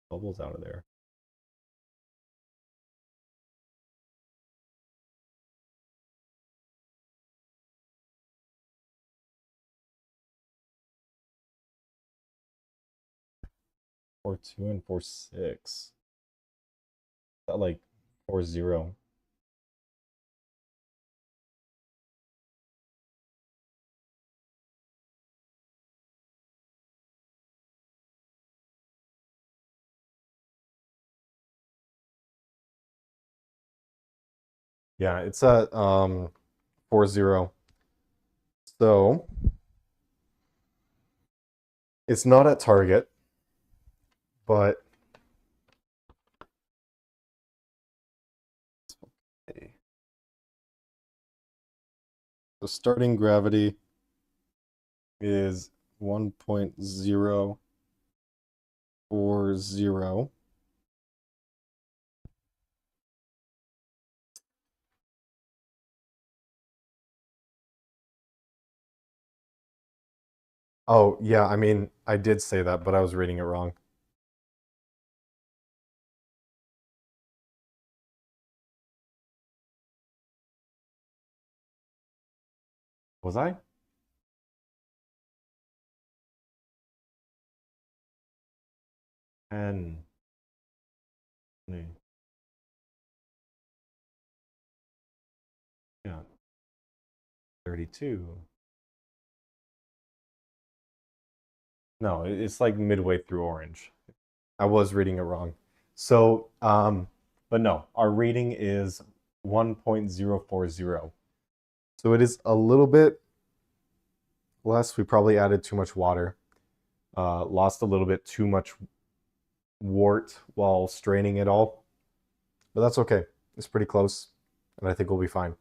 Bubbles out of there. Four two and 4-6. That like 4-0. Yeah, it's at 4-0. So it's not at target, but okay. The starting gravity is 1.040. Oh, yeah, I mean, I did say that, but I was reading it wrong. Was I? And yeah, 32. No, it's like midway through orange. I was reading it wrong. So, but no, our rating is 1.040. So it is a little bit less. We probably added too much water. Lost a little bit too much wort while straining it all. But that's okay. It's pretty close, and I think we'll be fine.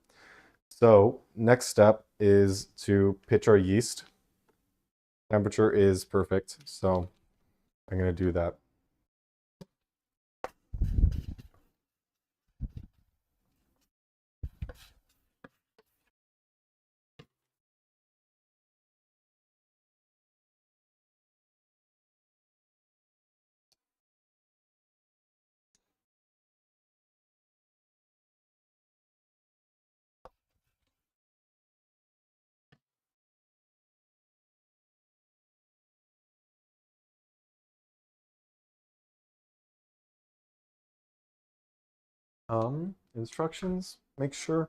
So next step is to pitch our yeast. Temperature is perfect, so I'm going to do that. Instructions, make sure.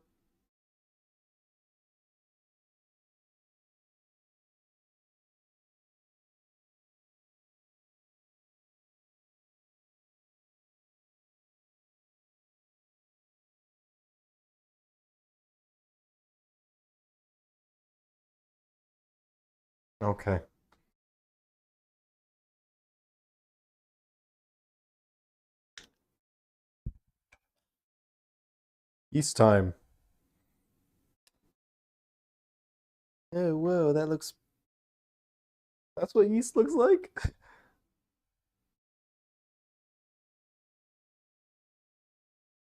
Okay. Yeast time. Oh, whoa, that's what yeast looks like.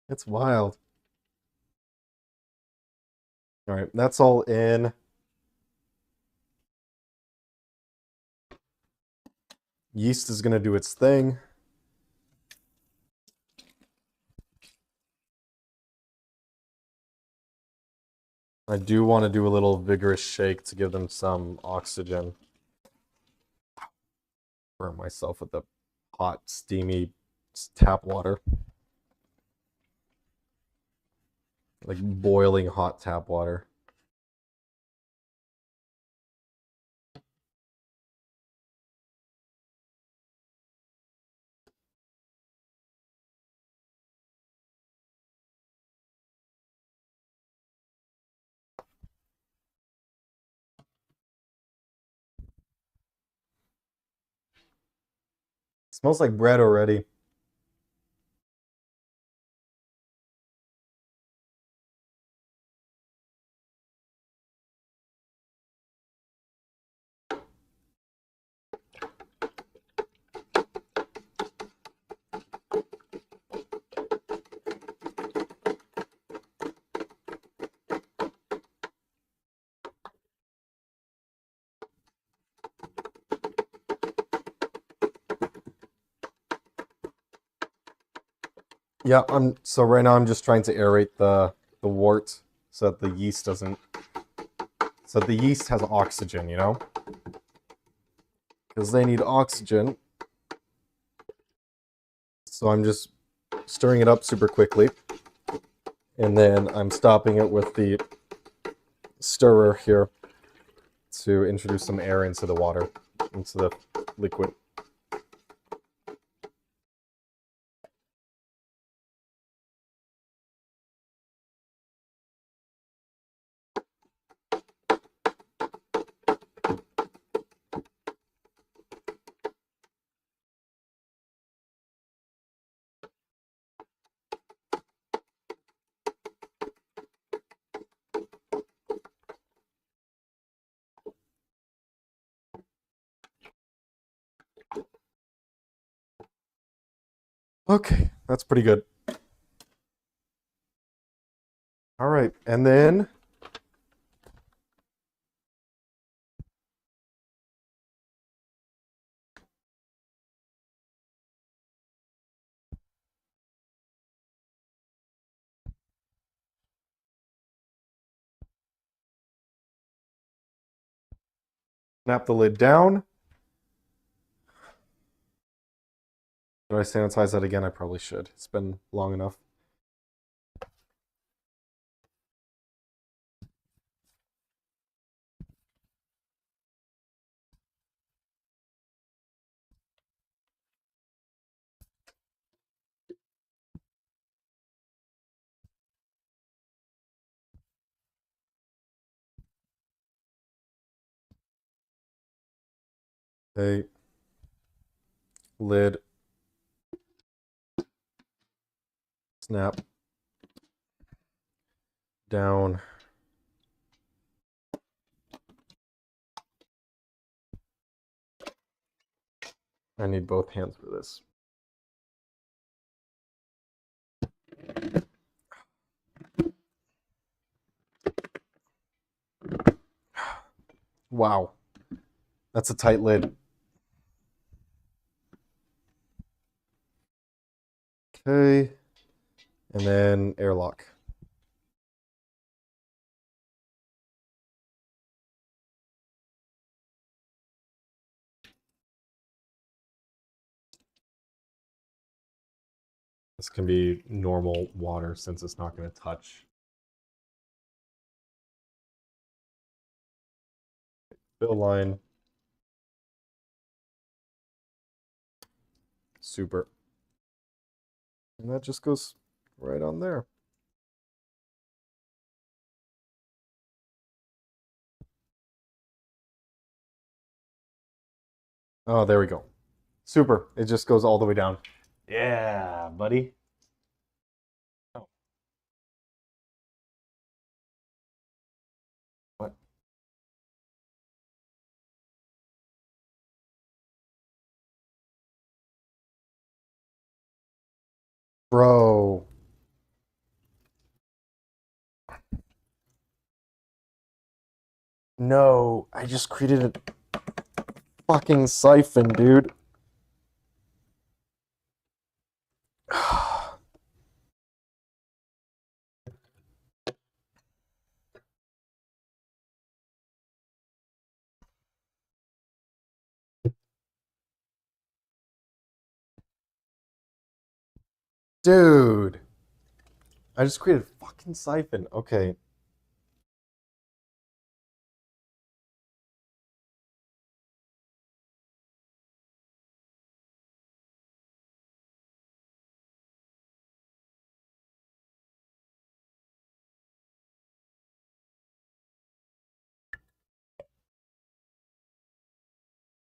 It's wild. All right, that's all in. Yeast is going to do its thing. I do want to do a little vigorous shake to give them some oxygen. Burn myself with the hot, steamy tap water. Like boiling hot tap water. Smells like bread already. Yeah, so right now I'm just trying to aerate the wort so that the yeast doesn't so that the yeast has oxygen, you know? Because they need oxygen. So I'm just stirring it up super quickly. And then I'm stopping it with the stirrer here to introduce some air into the water, into the liquid. Okay, that's pretty good. All right, and then Snap the lid down. Should I sanitize that again? I probably should. It's been long enough. Okay. Lid. Snap. Down. I need both hands for this. Wow. That's a tight lid. Okay. And then airlock. This can be normal water since it's not going to touch. Fill line. Super. And that just goes right on there. Oh, there we go. Super. It just goes all the way down. Yeah, buddy. Oh. What? Bro. No, I just created a fucking siphon, dude. Dude. I just created a fucking siphon. Okay.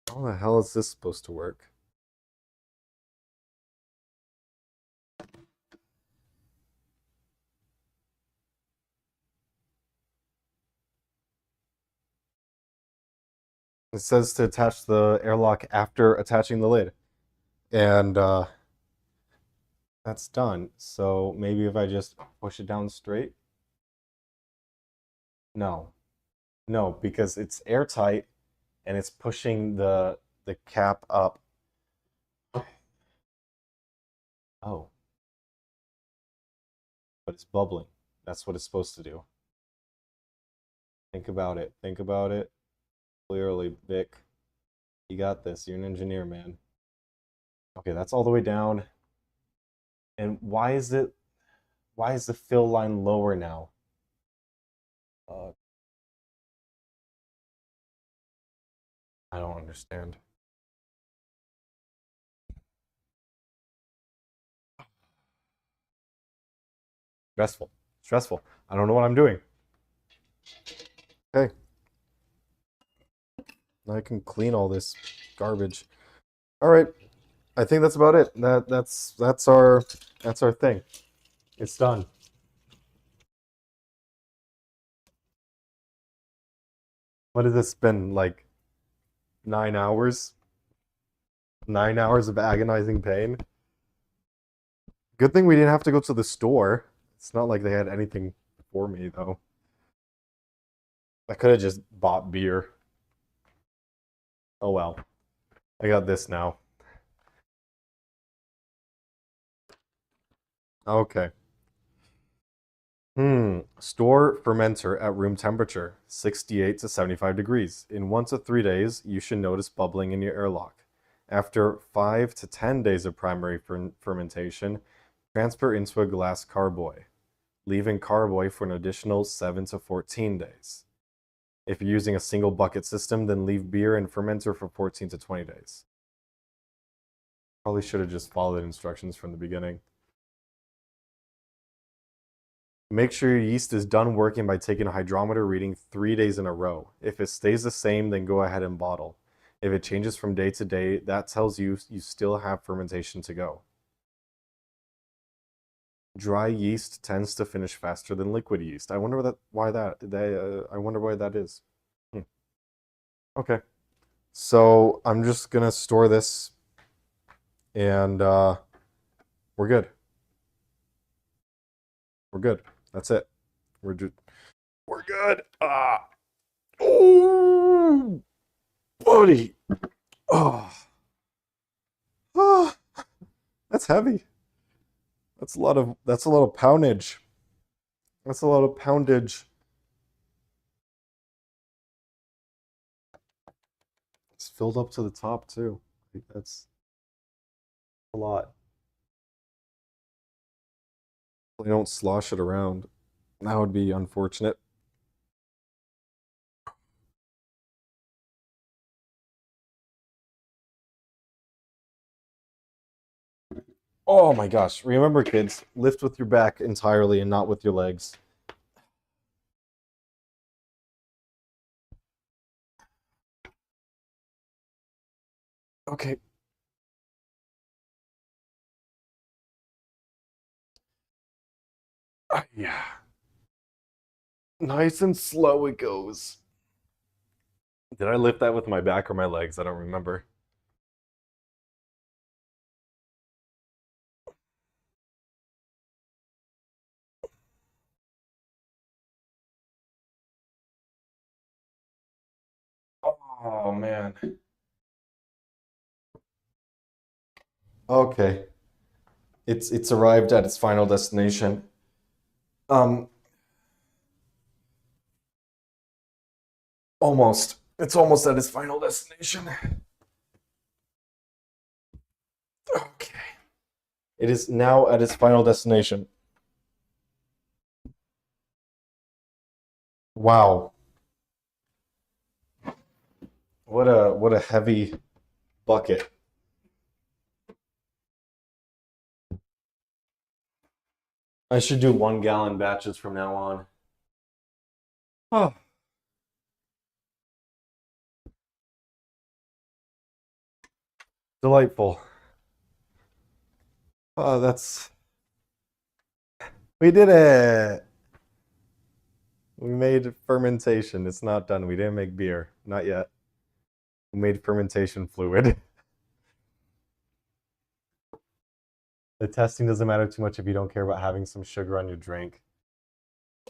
How the hell is this supposed to work? It says to attach the airlock after attaching the lid. And that's done. So maybe if I just push it down straight. No. No, because it's airtight and it's pushing the cap up. Oh, but it's bubbling. That's what it's supposed to do. Think about it. Think about it clearly, Vic. You got this. You're an engineer, man. Okay, that's all the way down. And why is the fill line lower now? Uh, I don't understand. Stressful. Stressful. I don't know what I'm doing. Okay. Now I can clean all this garbage. All right. I think that's about it. That's our thing. It's done. What has this been like 9 hours? 9 hours of agonizing pain. Good thing we didn't have to go to the store. It's not like they had anything for me though. I could have just bought beer. Oh well. I got this now. Okay. Store fermenter at room temperature, 68 to 75 degrees. In 1 to 3 days, you should notice bubbling in your airlock. After 5 to 10 days of primary fermentation, transfer into a glass carboy, leaving carboy for an additional 7 to 14 days. If you're using a single bucket system, then leave beer in fermenter for 14 to 20 days. Probably should have just followed instructions from the beginning. Make sure your yeast is done working by taking a hydrometer reading 3 days in a row. If it stays the same, then go ahead and bottle. If it changes from day to day, that tells you you still have fermentation to go. Dry yeast tends to finish faster than liquid yeast. I wonder why that is. Okay, so I'm just gonna store this, and we're good. We're good. That's it. We're good. Oh, buddy. Oh. That's heavy. That's a lot of poundage. That's a lot of poundage. It's filled up to the top too. That's a lot. They don't slosh it around. That would be unfortunate. Oh my gosh. Remember, kids, lift with your back entirely and not with your legs. Okay. Yeah. Nice and slow it goes. Did I lift that with my back or my legs? I don't remember. Oh man. Okay. It's arrived at its final destination. Um, Almost. It's almost at its final destination. Okay. It is now at its final destination. Wow. What a heavy bucket. I should do 1 gallon batches from now on. Oh. Delightful. Oh, we did it. We made fermentation. It's not done. We didn't make beer. Not yet. We made fermentation fluid. The testing doesn't matter too much if you don't care about having some sugar on your drink.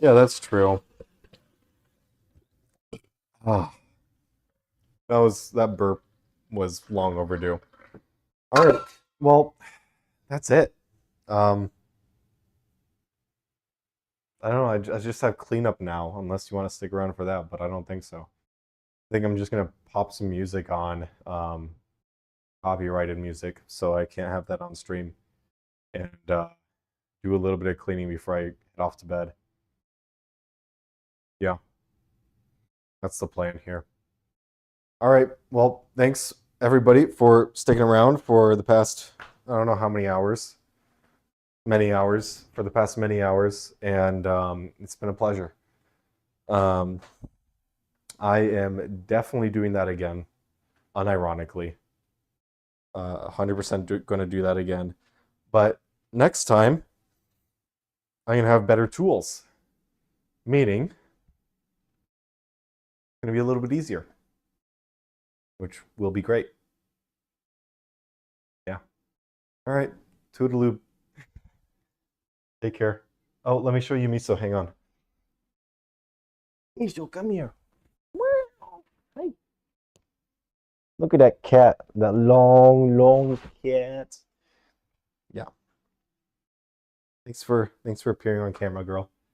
Yeah, that's true. Oh, that burp was long overdue. All right. Well, that's it. I don't know. I just have cleanup now, unless you want to stick around for that, but I don't think so. I think I'm just gonna pop some music on, copyrighted music, so I can't have that on stream, and do a little bit of cleaning before I head off to bed. Yeah, that's the plan here. All right. Well, thanks everybody for sticking around for the past, I don't know how many hours, for the past many hours, and it's been a pleasure. Um, I am definitely doing that again, unironically. 100% going to do that again. But next time, I'm going to have better tools, meaning it's going to be a little bit easier, which will be great. Yeah. All right. Toodaloo. Take care. Oh, let me show you Miso. Hang on. Miso, come here. Hi. Look at that cat. That long cat. Yeah. Thanks for appearing on camera, girl.